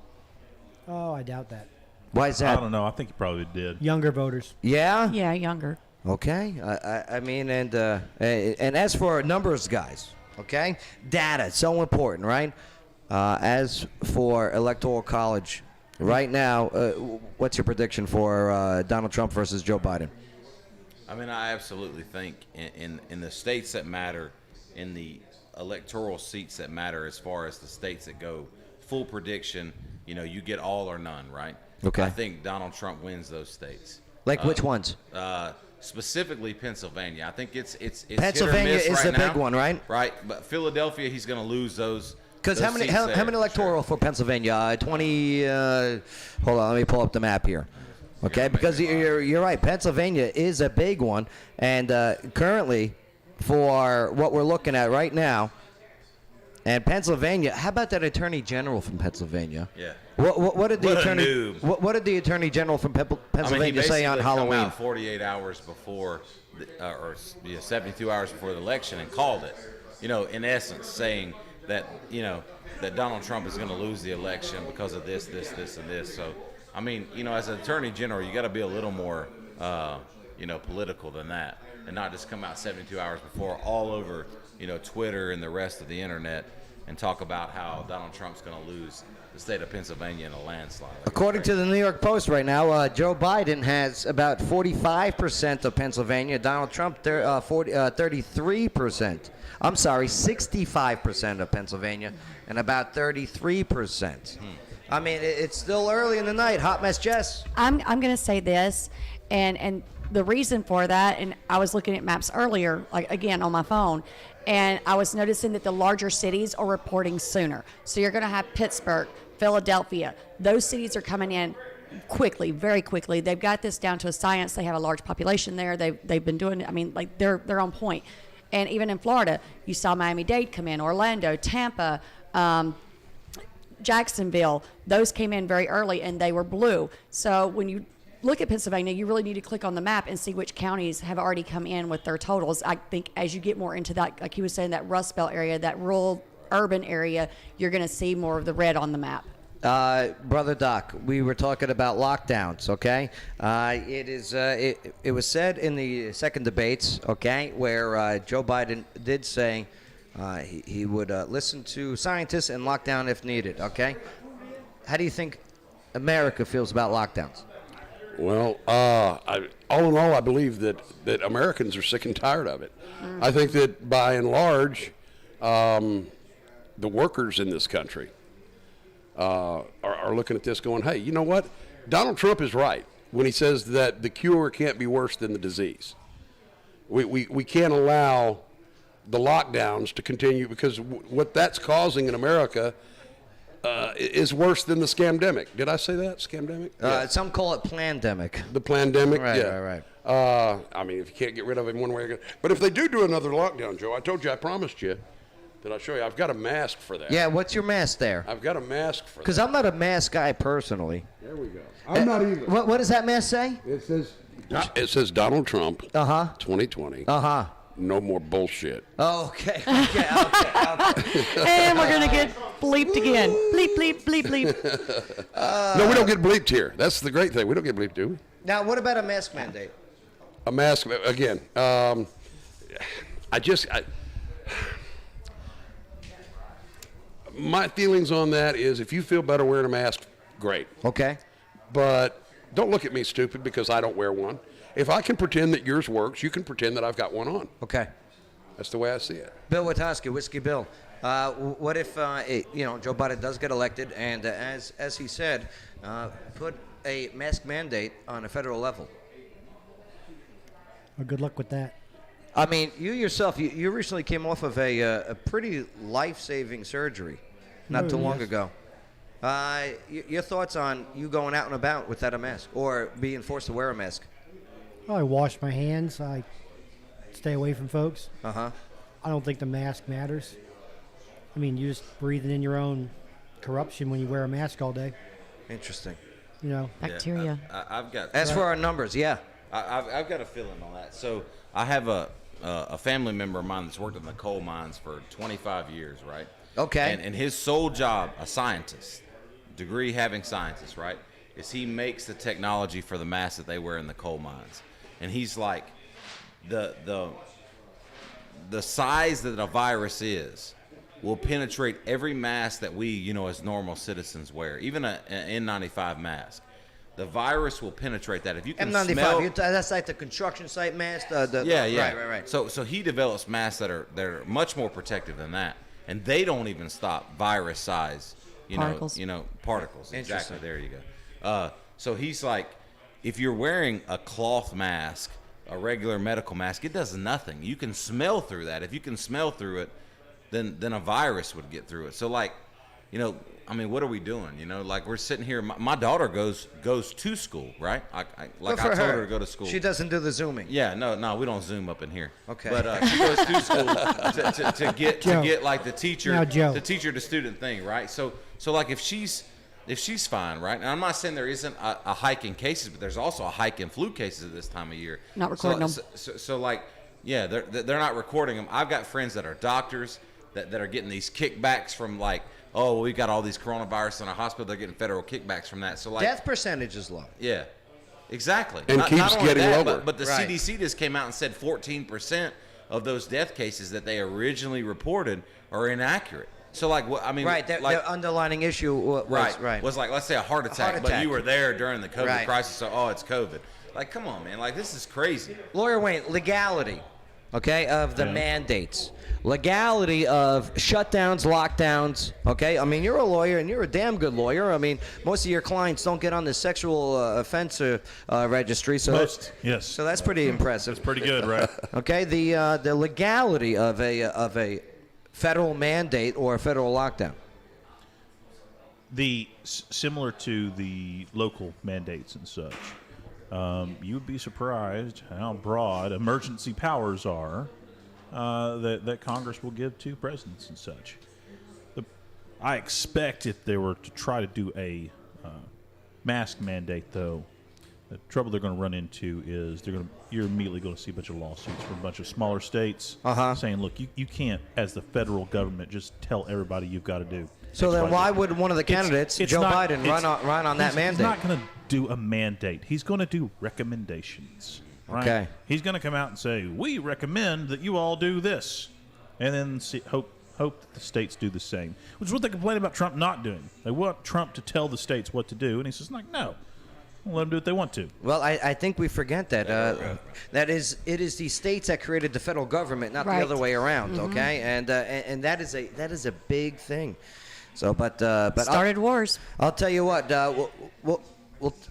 [SPEAKER 4] Oh, I doubt that.
[SPEAKER 1] Why is
[SPEAKER 7] I
[SPEAKER 1] that?
[SPEAKER 7] don't know. I think he probably did.
[SPEAKER 4] Younger voters.
[SPEAKER 1] Yeah?
[SPEAKER 2] Yeah, younger.
[SPEAKER 1] Okay. I mean, and as for numbers, guys, okay? Data, so important, right? As for Electoral College, right now, what's your prediction for Donald Trump versus Joe Biden?
[SPEAKER 9] I mean, I absolutely think in the states that matter, in the electoral seats that matter, as far as the states that go full prediction, you get all or none, right?
[SPEAKER 1] Okay.
[SPEAKER 9] I think Donald Trump wins those states.
[SPEAKER 1] Like which ones?
[SPEAKER 9] Specifically Pennsylvania. I think it's
[SPEAKER 1] Pennsylvania
[SPEAKER 9] hit or miss
[SPEAKER 1] is
[SPEAKER 9] right
[SPEAKER 1] the big
[SPEAKER 9] now.
[SPEAKER 1] one, right?
[SPEAKER 9] Right, but Philadelphia, he's going to lose those.
[SPEAKER 1] Because how many
[SPEAKER 9] seats there,
[SPEAKER 1] electoral for Pennsylvania? 20. Hold on, let me pull up the map here. Okay,
[SPEAKER 9] Yeah,
[SPEAKER 1] because
[SPEAKER 9] make it
[SPEAKER 1] you're right. Pennsylvania is a big one, and currently, for what we're looking at right now, and Pennsylvania. How about that Attorney General from Pennsylvania?
[SPEAKER 9] Yeah.
[SPEAKER 1] What did the
[SPEAKER 9] What a
[SPEAKER 1] attorney?
[SPEAKER 9] noob.
[SPEAKER 1] What did the Attorney General from Pennsylvania
[SPEAKER 9] I mean, he
[SPEAKER 1] say on
[SPEAKER 9] basically come
[SPEAKER 1] Halloween?
[SPEAKER 9] out 48 hours before, 72 hours before the election and called it. In essence, saying that that Donald Trump is going to lose the election because of this, and this. So, I mean, as an Attorney General, you got to be a little more, political than that, and not just come out 72 hours before all over, Twitter and the rest of the internet, and talk about how Donald Trump's going to lose the state of Pennsylvania in a landslide.
[SPEAKER 1] According to the New York Post right now, Joe Biden has about 45% of Pennsylvania. Donald Trump, 33%. I'm sorry, 65% of Pennsylvania, and about 33%. I mean, it's still early in the night. Hot mess, Jess.
[SPEAKER 2] I'm going to say this, and the reason for that, and I was looking at maps earlier, like again on my phone, and I was noticing that the larger cities are reporting sooner. So you're going to have Pittsburgh, Philadelphia. Those cities are coming in quickly, very quickly. They've got this down to a science. They have a large population there. They've been doing it. I mean, like they're on point. And even in Florida, you saw Miami-Dade come in, Orlando, Tampa, Jacksonville. Those came in very early, and they were blue. So when you look at Pennsylvania, you really need to click on the map and see which counties have already come in with their totals. I think as you get more into that, like he was saying, that Rust Belt area, that rural urban area, you're going to see more of the red on the map.
[SPEAKER 1] Brother Doc, we were talking about lockdowns, okay? It was said in the second debates, okay, where Joe Biden did say he would listen to scientists and lock down if needed, okay? How do you think America feels about lockdowns?
[SPEAKER 8] Well, all in all, I believe that Americans are sick and tired of it. I think that by and large, the workers in this country are looking at this going, hey, you know what? Donald Trump is right when he says that the cure can't be worse than the disease. We can't allow the lockdowns to continue because what that's causing in America is worse than the scamdemic. Did I say that? Scamdemic? Yeah.
[SPEAKER 1] Some call it plandemic.
[SPEAKER 8] The plandemic?
[SPEAKER 1] Right,
[SPEAKER 8] yeah.
[SPEAKER 1] right.
[SPEAKER 8] I mean, if you can't get rid of him one way or the other. But if they do another lockdown, Joe, I told you, I promised you that I'll show you. I've got a mask for that.
[SPEAKER 1] Yeah, what's your mask there?
[SPEAKER 8] I've got a mask for that.
[SPEAKER 1] Because I'm not a mask guy personally.
[SPEAKER 8] There we go. I'm not either.
[SPEAKER 1] What does that mask say?
[SPEAKER 8] It says Donald Trump, 2020. No more bullshit.
[SPEAKER 1] Okay.
[SPEAKER 2] And we're going to get bleeped again. Bleep, bleep, bleep, bleep.
[SPEAKER 8] No, we don't get bleeped here. That's the great thing. We don't get bleeped, do we?
[SPEAKER 1] Now, what about a mask mandate?
[SPEAKER 8] A mask, again, my feelings on that is if you feel better wearing a mask, great.
[SPEAKER 1] Okay.
[SPEAKER 8] But don't look at me stupid because I don't wear one. If I can pretend that yours works, you can pretend that I've got one on.
[SPEAKER 1] Okay.
[SPEAKER 8] That's the way I see it.
[SPEAKER 1] Bill Witoski, Whiskey Bill. What if Joe Biden does get elected, and as he said, put a mask mandate on a federal level?
[SPEAKER 4] Well, good luck with that.
[SPEAKER 1] I mean, you yourself, you recently came off of a pretty life-saving surgery not too long ago. Your thoughts on you going out and about without a mask or being forced to wear a mask?
[SPEAKER 4] Well, I wash my hands. I stay away from folks.
[SPEAKER 1] Uh-huh.
[SPEAKER 4] I don't think the mask matters. I mean, you're just breathing in your own corruption when you wear a mask all day.
[SPEAKER 1] Interesting.
[SPEAKER 4] You know,
[SPEAKER 2] Bacteria.
[SPEAKER 9] I've got.
[SPEAKER 1] As for our numbers, yeah.
[SPEAKER 9] I've got a feeling on that. So I have a family member of mine that's worked in the coal mines for 25 years, right?
[SPEAKER 1] Okay.
[SPEAKER 9] And his sole job, a scientist, degree having scientist, right, is he makes the technology for the masks that they wear in the coal mines. And he's like, the size that a virus is will penetrate every mask that we, as normal citizens wear, even an N95 mask. The virus will penetrate that. If you can
[SPEAKER 1] N95,
[SPEAKER 9] smell,
[SPEAKER 1] that's like the construction site mask.
[SPEAKER 9] yeah.
[SPEAKER 1] Right.
[SPEAKER 9] So he develops masks that are much more protective than that, and they don't even stop virus size.
[SPEAKER 2] Particles.
[SPEAKER 9] Particles. Exactly.
[SPEAKER 1] Interesting.
[SPEAKER 9] There you go. So he's like, if you're wearing a cloth mask, a regular medical mask, it does nothing. You can smell through that. If you can smell through it, then a virus would get through it. So what are we doing? Like we're sitting here. My daughter goes to school, right? I told her to go to school.
[SPEAKER 1] She doesn't do the Zooming.
[SPEAKER 9] Yeah, no, we don't Zoom up in here.
[SPEAKER 1] Okay.
[SPEAKER 9] But she goes to school to get like the teacher to student thing, right? So like if she's fine, right? And I'm not saying there isn't a hike in cases, but there's also a hike in flu cases at this time of year.
[SPEAKER 2] Not recording them.
[SPEAKER 9] So like, yeah, they're not recording them. I've got friends that are doctors that are getting these kickbacks from like, oh, well, we've got all these coronavirus in our hospital. They're getting federal kickbacks from that. So like,
[SPEAKER 1] death percentage is low.
[SPEAKER 9] Yeah, exactly.
[SPEAKER 8] And keeps
[SPEAKER 9] only
[SPEAKER 8] getting lower.
[SPEAKER 9] But the
[SPEAKER 1] Right.
[SPEAKER 9] CDC just came out and said 14% of those death cases that they originally reported are inaccurate. So like, what I mean,
[SPEAKER 1] Right. The underlining issue was
[SPEAKER 9] was like, let's say a heart attack, but
[SPEAKER 1] attack.
[SPEAKER 9] you were there during the COVID
[SPEAKER 1] Right.
[SPEAKER 9] crisis, so it's COVID. Like, come on, man. Like, this is crazy.
[SPEAKER 1] Lawyer Wayne, legality, okay, of the mandates. Legality of shutdowns, lockdowns, okay? I mean, you're a lawyer, and you're a damn good lawyer. I mean, most of your clients don't get on the sexual offense registry, so
[SPEAKER 7] Yes.
[SPEAKER 1] so that's pretty impressive.
[SPEAKER 7] Pretty good, right?
[SPEAKER 1] Okay, the legality of a federal mandate or a federal lockdown.
[SPEAKER 7] Similar to the local mandates and such, you would be surprised how broad emergency powers are that Congress will give to presidents and such. I expect if they were to try to do a mask mandate, though, the trouble they're going to run into is you're immediately going to see a bunch of lawsuits from a bunch of smaller states saying, look, you can't, as the federal government, just tell everybody you've got to do.
[SPEAKER 1] So then,
[SPEAKER 7] That's
[SPEAKER 1] why would one of the candidates,
[SPEAKER 7] it's
[SPEAKER 1] Joe
[SPEAKER 7] not-
[SPEAKER 1] Biden,
[SPEAKER 7] it's-
[SPEAKER 1] run on that
[SPEAKER 7] he's
[SPEAKER 1] mandate?
[SPEAKER 7] not going to do a mandate. He's going to do recommendations. Right?
[SPEAKER 1] Okay.
[SPEAKER 7] He's going to come out and say, "We recommend that you all do this," and then hope that the states do the same. Which is what they complain about Trump not doing. They want Trump to tell the states what to do, and he says, "Like, no, we'll let them do what they want to."
[SPEAKER 1] Well, I think we forget that it is the states that created the federal government, not
[SPEAKER 2] Right.
[SPEAKER 1] the other way around. Okay, and that is a big thing. So, but
[SPEAKER 2] Started wars.
[SPEAKER 1] I'll tell you what.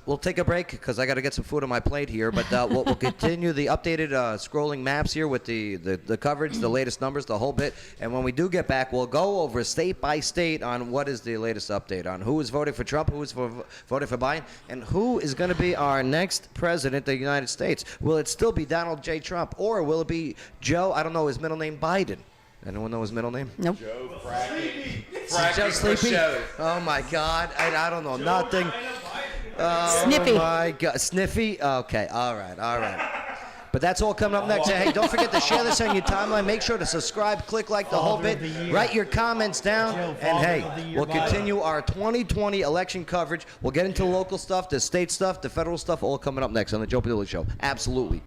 [SPEAKER 1] We'll take a break because I got to get some food on my plate here. But we'll continue the updated scrolling maps here with the coverage, the latest numbers, the whole bit. And when we do get back, we'll go over state by state on what is the latest update on who is voting for Trump, who is voting for Biden, and who is going to be our next president of the United States. Will it still be Donald J. Trump, or will it be Joe? I don't know his middle name, Biden. Anyone know his middle name?
[SPEAKER 2] Nope.
[SPEAKER 1] Joe Sleepy? Oh my God! I don't know nothing.
[SPEAKER 2] Sniffy.
[SPEAKER 1] Oh my God, Sniffy. Okay, all right. But that's all coming up next. Hey, don't forget to share this on your timeline. Make sure to subscribe, click like the whole
[SPEAKER 4] Father
[SPEAKER 1] bit.
[SPEAKER 4] of the Year.
[SPEAKER 1] Write your comments down,
[SPEAKER 4] Joe,
[SPEAKER 1] and
[SPEAKER 4] Father
[SPEAKER 1] hey,
[SPEAKER 4] of the Year
[SPEAKER 1] we'll
[SPEAKER 4] Biden.
[SPEAKER 1] continue our 2020 election coverage. We'll get into local stuff, the state stuff, the federal stuff, all coming up next on the Joe Padula Show. Absolutely.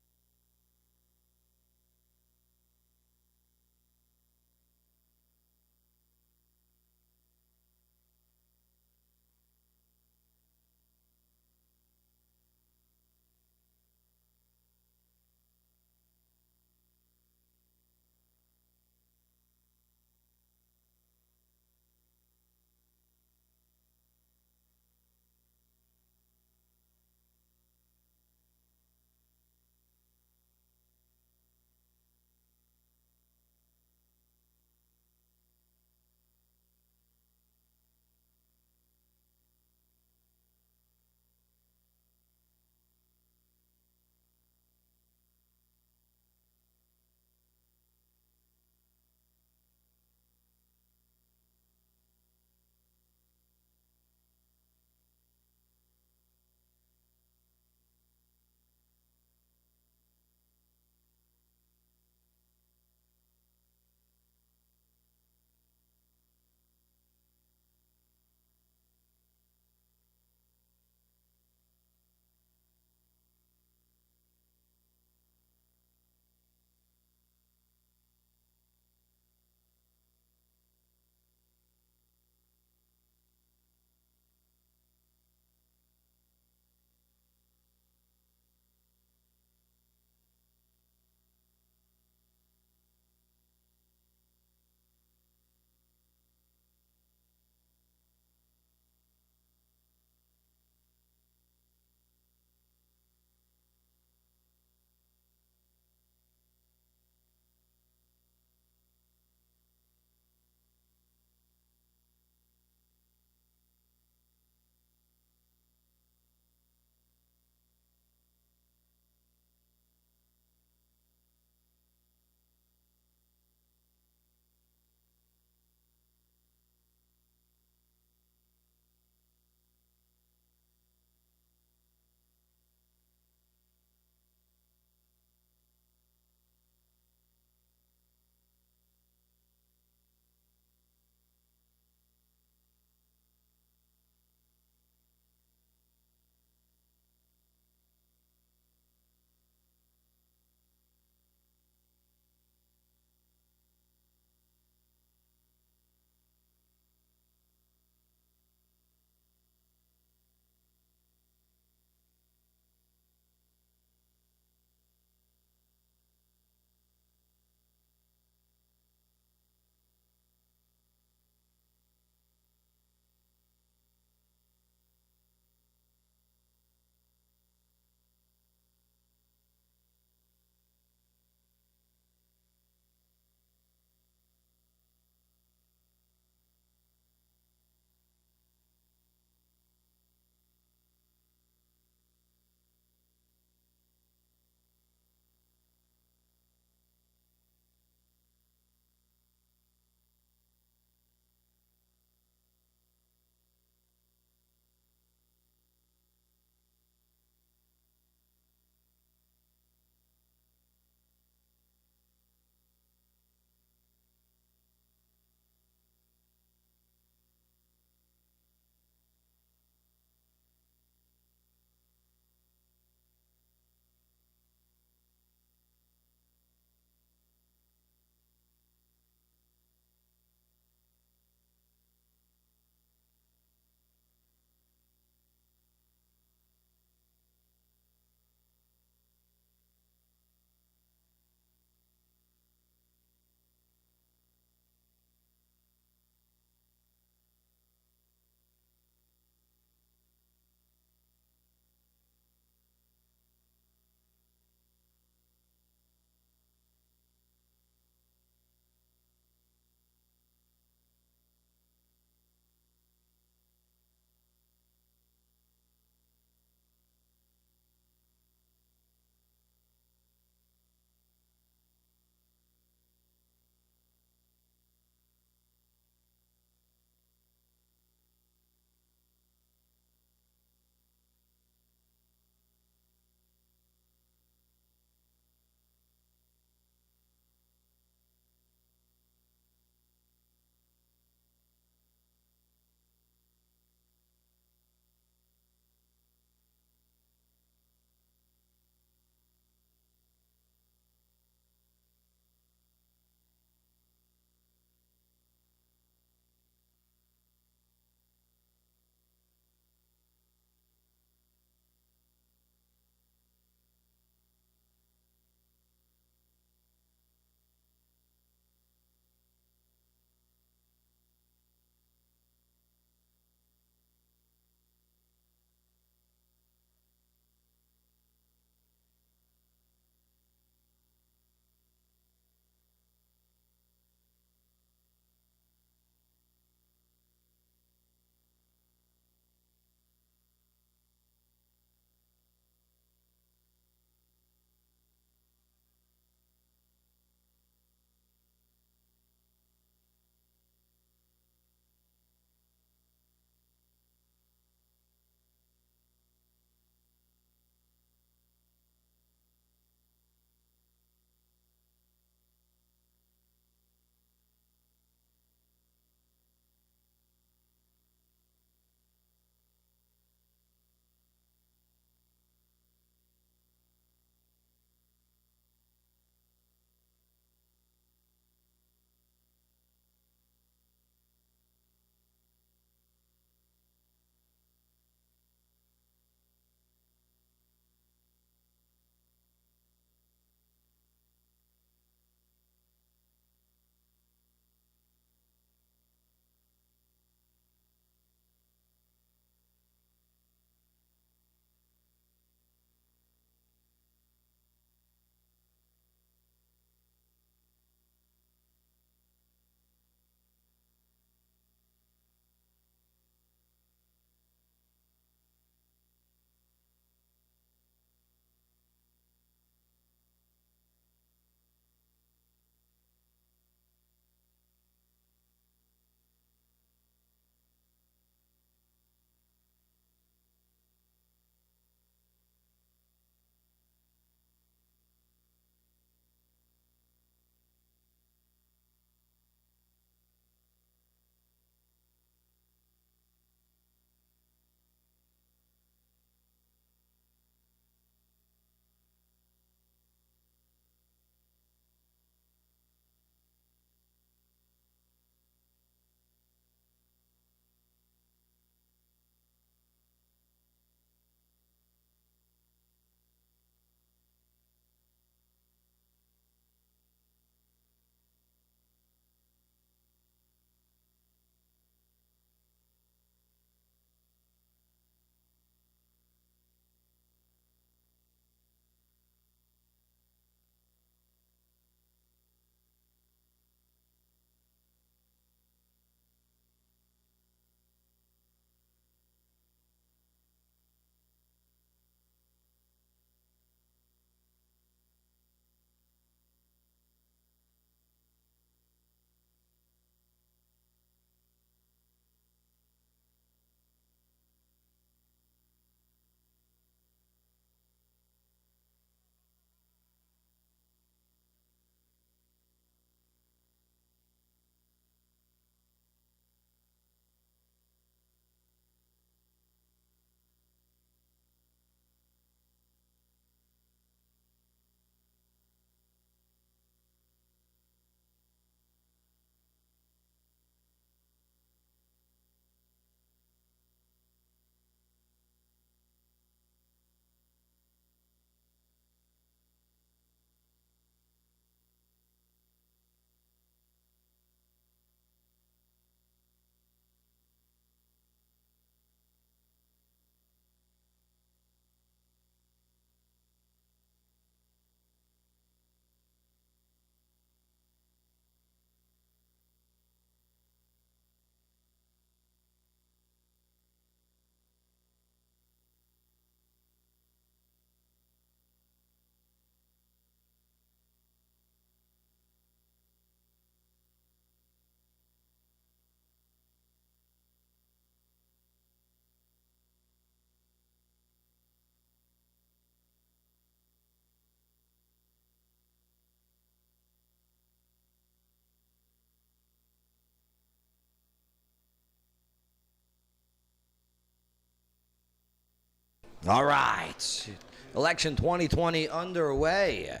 [SPEAKER 1] All right. Election 2020 underway.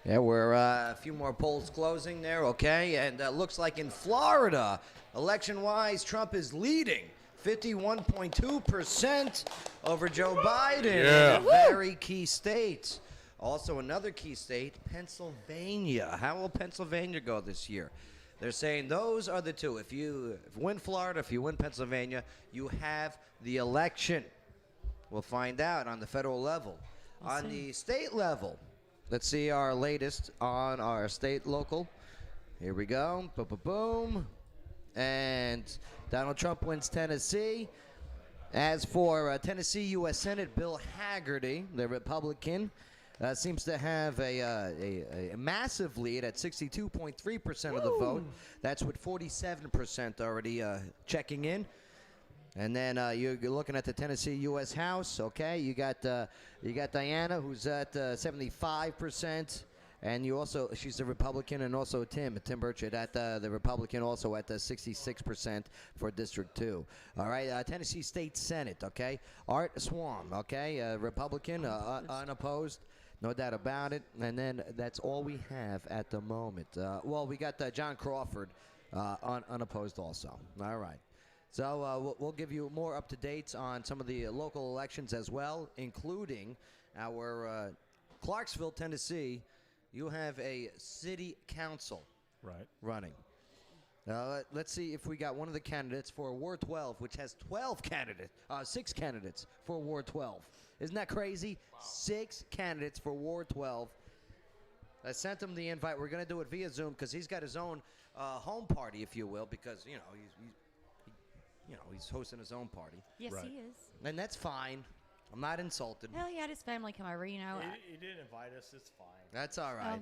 [SPEAKER 1] Yeah, we're a few more polls closing there, okay? And looks like in Florida, election-wise, Trump is leading 51.2% over Joe Biden
[SPEAKER 8] Yeah.
[SPEAKER 1] in a very key state. Also, another key state, Pennsylvania. How will Pennsylvania go this year? They're saying those are the two. If you win Florida, if you win Pennsylvania, you have the election. We'll find out on the federal level. On the state level, let's see our latest on our state local. Here we go. Boom, boom, boom. And Donald Trump wins Tennessee. As for Tennessee U.S. Senate, Bill Haggerty, the Republican, seems to have a massive lead at 62.3% of the vote. That's with 47% already checking in. And then you're looking at the Tennessee U.S. House. Okay, you got Diana, who's at 75%, and she's a Republican, and also Tim Burchett at the Republican, also at 66% for District 2. All right, Tennessee State Senate. Okay, Art Swam. Okay, Republican, unopposed. No doubt about it. And then that's all we have at the moment. Well, we got John Crawford unopposed also. All right. So we'll give you more up-to-dates on some of the local elections as well, including our Clarksville, Tennessee. You have a city council running. Let's see if we got one of the candidates for Ward 12, which has 6 candidates for Ward 12. Isn't that crazy? Wow. 6 candidates for Ward 12. I sent him the invite. We're going to do it via Zoom because he's got his own home party, if you will, because, he's hosting his own party.
[SPEAKER 2] Yes, he is.
[SPEAKER 1] And that's fine. I'm not insulted.
[SPEAKER 2] Hell, he had his family come over,
[SPEAKER 5] He didn't invite us. It's fine.
[SPEAKER 1] That's all right.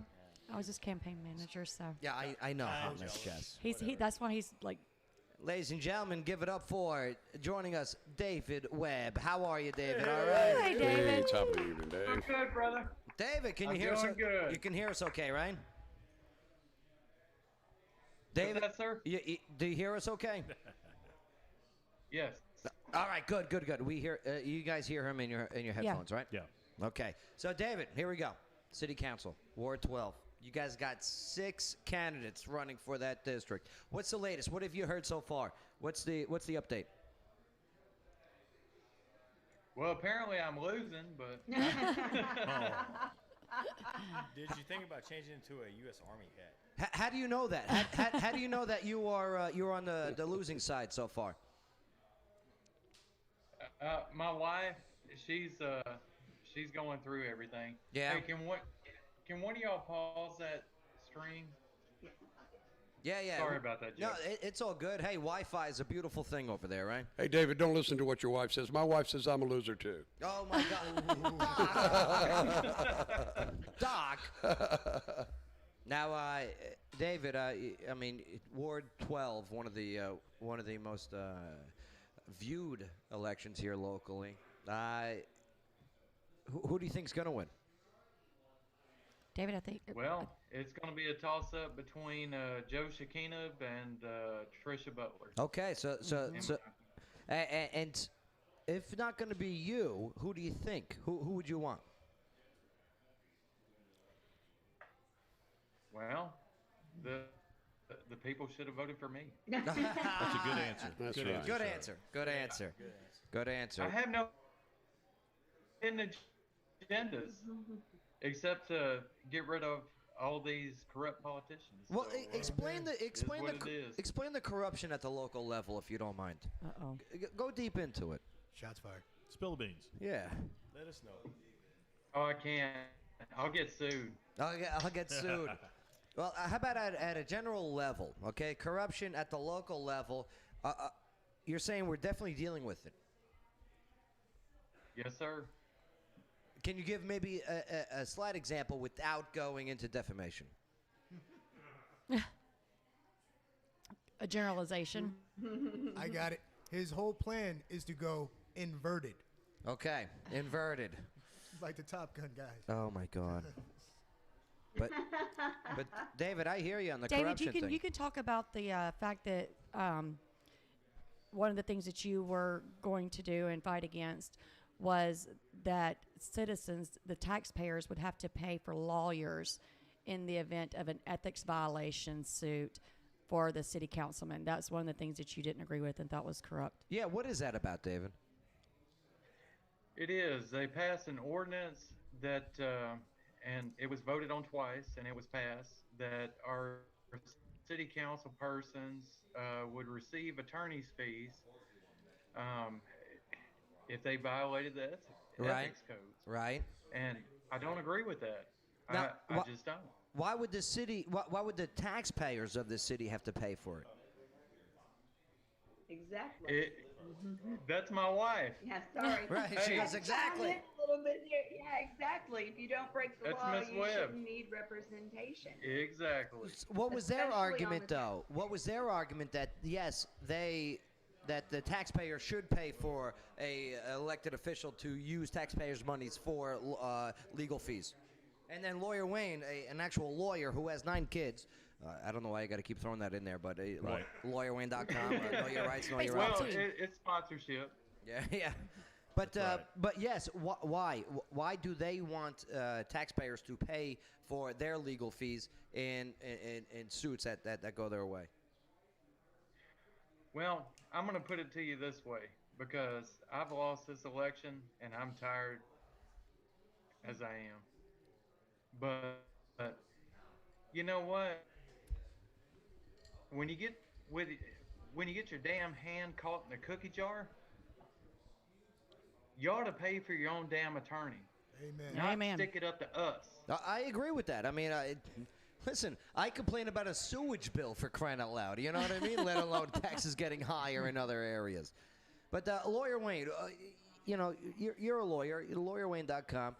[SPEAKER 2] I was his campaign manager, so.
[SPEAKER 1] Yeah, I know, Miss Jess.
[SPEAKER 2] That's why he's like.
[SPEAKER 1] Ladies and gentlemen, give it up for joining us, David Webb. How are you, David? All right.
[SPEAKER 2] Hey, David.
[SPEAKER 8] Hey, top of the evening, Dave.
[SPEAKER 10] I'm good, brother.
[SPEAKER 1] David, can you hear us?
[SPEAKER 10] Good.
[SPEAKER 1] You can hear us okay, right? David,
[SPEAKER 10] that, sir?
[SPEAKER 1] Do you hear us okay?
[SPEAKER 10] Yes.
[SPEAKER 1] All right, good. We hear you guys hear him in your headphones, right?
[SPEAKER 7] Yeah.
[SPEAKER 1] Okay. So, David, here we go. City Council, Ward 12. You guys got 6 candidates running for that district. What's the latest? What have you heard so far? What's the update?
[SPEAKER 10] Well, apparently I'm losing, but
[SPEAKER 5] Did you think about changing it to a U.S. Army hat?
[SPEAKER 1] How do you know that? How do you know that you're on the losing side so far?
[SPEAKER 10] my wife, she's going through everything.
[SPEAKER 1] Yeah.
[SPEAKER 10] Hey, can one of y'all pause that stream?
[SPEAKER 1] Yeah.
[SPEAKER 10] Sorry about that,
[SPEAKER 1] No,
[SPEAKER 10] Jeff.
[SPEAKER 1] it's all good. Hey, Wi-Fi is a beautiful thing over there, right?
[SPEAKER 8] Hey, David, don't listen to what your wife says. My wife says I'm a loser, too.
[SPEAKER 1] Oh, my God. Doc. Now, David, I mean, Ward 12, one of the most viewed elections here locally. Who do you think's going to win?
[SPEAKER 2] David, I think.
[SPEAKER 10] Well, it's going to be a toss-up between Joe Shekinah and Trisha Butler.
[SPEAKER 1] Okay, so and if not going to be you, who do you think? Who would you want?
[SPEAKER 10] Well, the people should have voted for me.
[SPEAKER 7] That's a good answer.
[SPEAKER 8] That's
[SPEAKER 7] good
[SPEAKER 8] right.
[SPEAKER 7] answer.
[SPEAKER 1] Good answer. Good answer. Good answer.
[SPEAKER 10] I have no hidden agendas except to get rid of all these corrupt politicians.
[SPEAKER 1] Well,
[SPEAKER 10] So,
[SPEAKER 1] explain
[SPEAKER 10] what it is.
[SPEAKER 1] the corruption at the local level, if you don't mind.
[SPEAKER 2] Uh-oh.
[SPEAKER 1] Go deep into it.
[SPEAKER 3] Shots fired.
[SPEAKER 7] Spill the beans.
[SPEAKER 1] Yeah.
[SPEAKER 5] Let us know.
[SPEAKER 10] Oh, I can't. I'll get sued.
[SPEAKER 1] I'll get sued. Well, how about at a general level? Okay, corruption at the local level. You're saying we're definitely dealing with it.
[SPEAKER 10] Yes, sir.
[SPEAKER 1] Can you give maybe a slight example without going into defamation?
[SPEAKER 2] A generalization.
[SPEAKER 3] I got it. His whole plan is to go inverted,
[SPEAKER 1] Okay, inverted.
[SPEAKER 3] like the Top Gun guys.
[SPEAKER 1] Oh my God. But David, I hear you on the
[SPEAKER 2] David,
[SPEAKER 1] corruption thing.
[SPEAKER 2] you can talk about the fact that one of the things that you were going to do and fight against was that citizens, the taxpayers, would have to pay for lawyers in the event of an ethics violation suit for the city councilman. That's one of the things that you didn't agree with and thought was corrupt.
[SPEAKER 1] Yeah, what is that about, David?
[SPEAKER 10] It is. They passed an ordinance that, and it was voted on twice, and it was passed, that our city council persons would receive attorney's fees if they violated the ethics codes.
[SPEAKER 1] Right.
[SPEAKER 10] And I don't agree with that.
[SPEAKER 1] Now,
[SPEAKER 10] I just don't.
[SPEAKER 1] Why would the city? Why would the taxpayers of the city have to pay for it?
[SPEAKER 11] Exactly.
[SPEAKER 10] That's my wife.
[SPEAKER 11] Yeah, sorry.
[SPEAKER 1] Right, she goes, exactly.
[SPEAKER 11] A little bit there. Yeah, exactly. If you don't break the
[SPEAKER 10] That's
[SPEAKER 11] law,
[SPEAKER 10] Miss
[SPEAKER 11] you
[SPEAKER 10] Webb.
[SPEAKER 11] shouldn't need representation.
[SPEAKER 10] Exactly.
[SPEAKER 1] What was their
[SPEAKER 11] Especially on
[SPEAKER 1] argument,
[SPEAKER 11] the
[SPEAKER 1] though? What was their argument that yes, that the taxpayer should pay for a elected official to use taxpayers' monies for legal fees? And then Lawyer Wayne, an actual lawyer who has 9 kids. I don't know why I got to keep throwing that in there, but LawyerWayne.com. Know your rights, know your
[SPEAKER 10] Well,
[SPEAKER 1] rights.
[SPEAKER 10] it's sponsorship.
[SPEAKER 1] Yeah, yeah. But but yes, why? Why do they want taxpayers to pay for their legal fees in suits that go their way?
[SPEAKER 10] Well, I'm going to put it to you this way, because I've lost this election and I'm tired as I am. But you know what? When you get your damn hand caught in the cookie jar, you ought to pay for your own damn attorney.
[SPEAKER 3] Amen.
[SPEAKER 10] Not
[SPEAKER 2] Amen.
[SPEAKER 10] stick it up to us.
[SPEAKER 1] I agree with that. I mean, listen, I complain about a sewage bill for crying out loud. You know what I mean? Let alone taxes getting higher in other areas. But Lawyer Wayne, you know, you're a lawyer. LawyerWayne.com.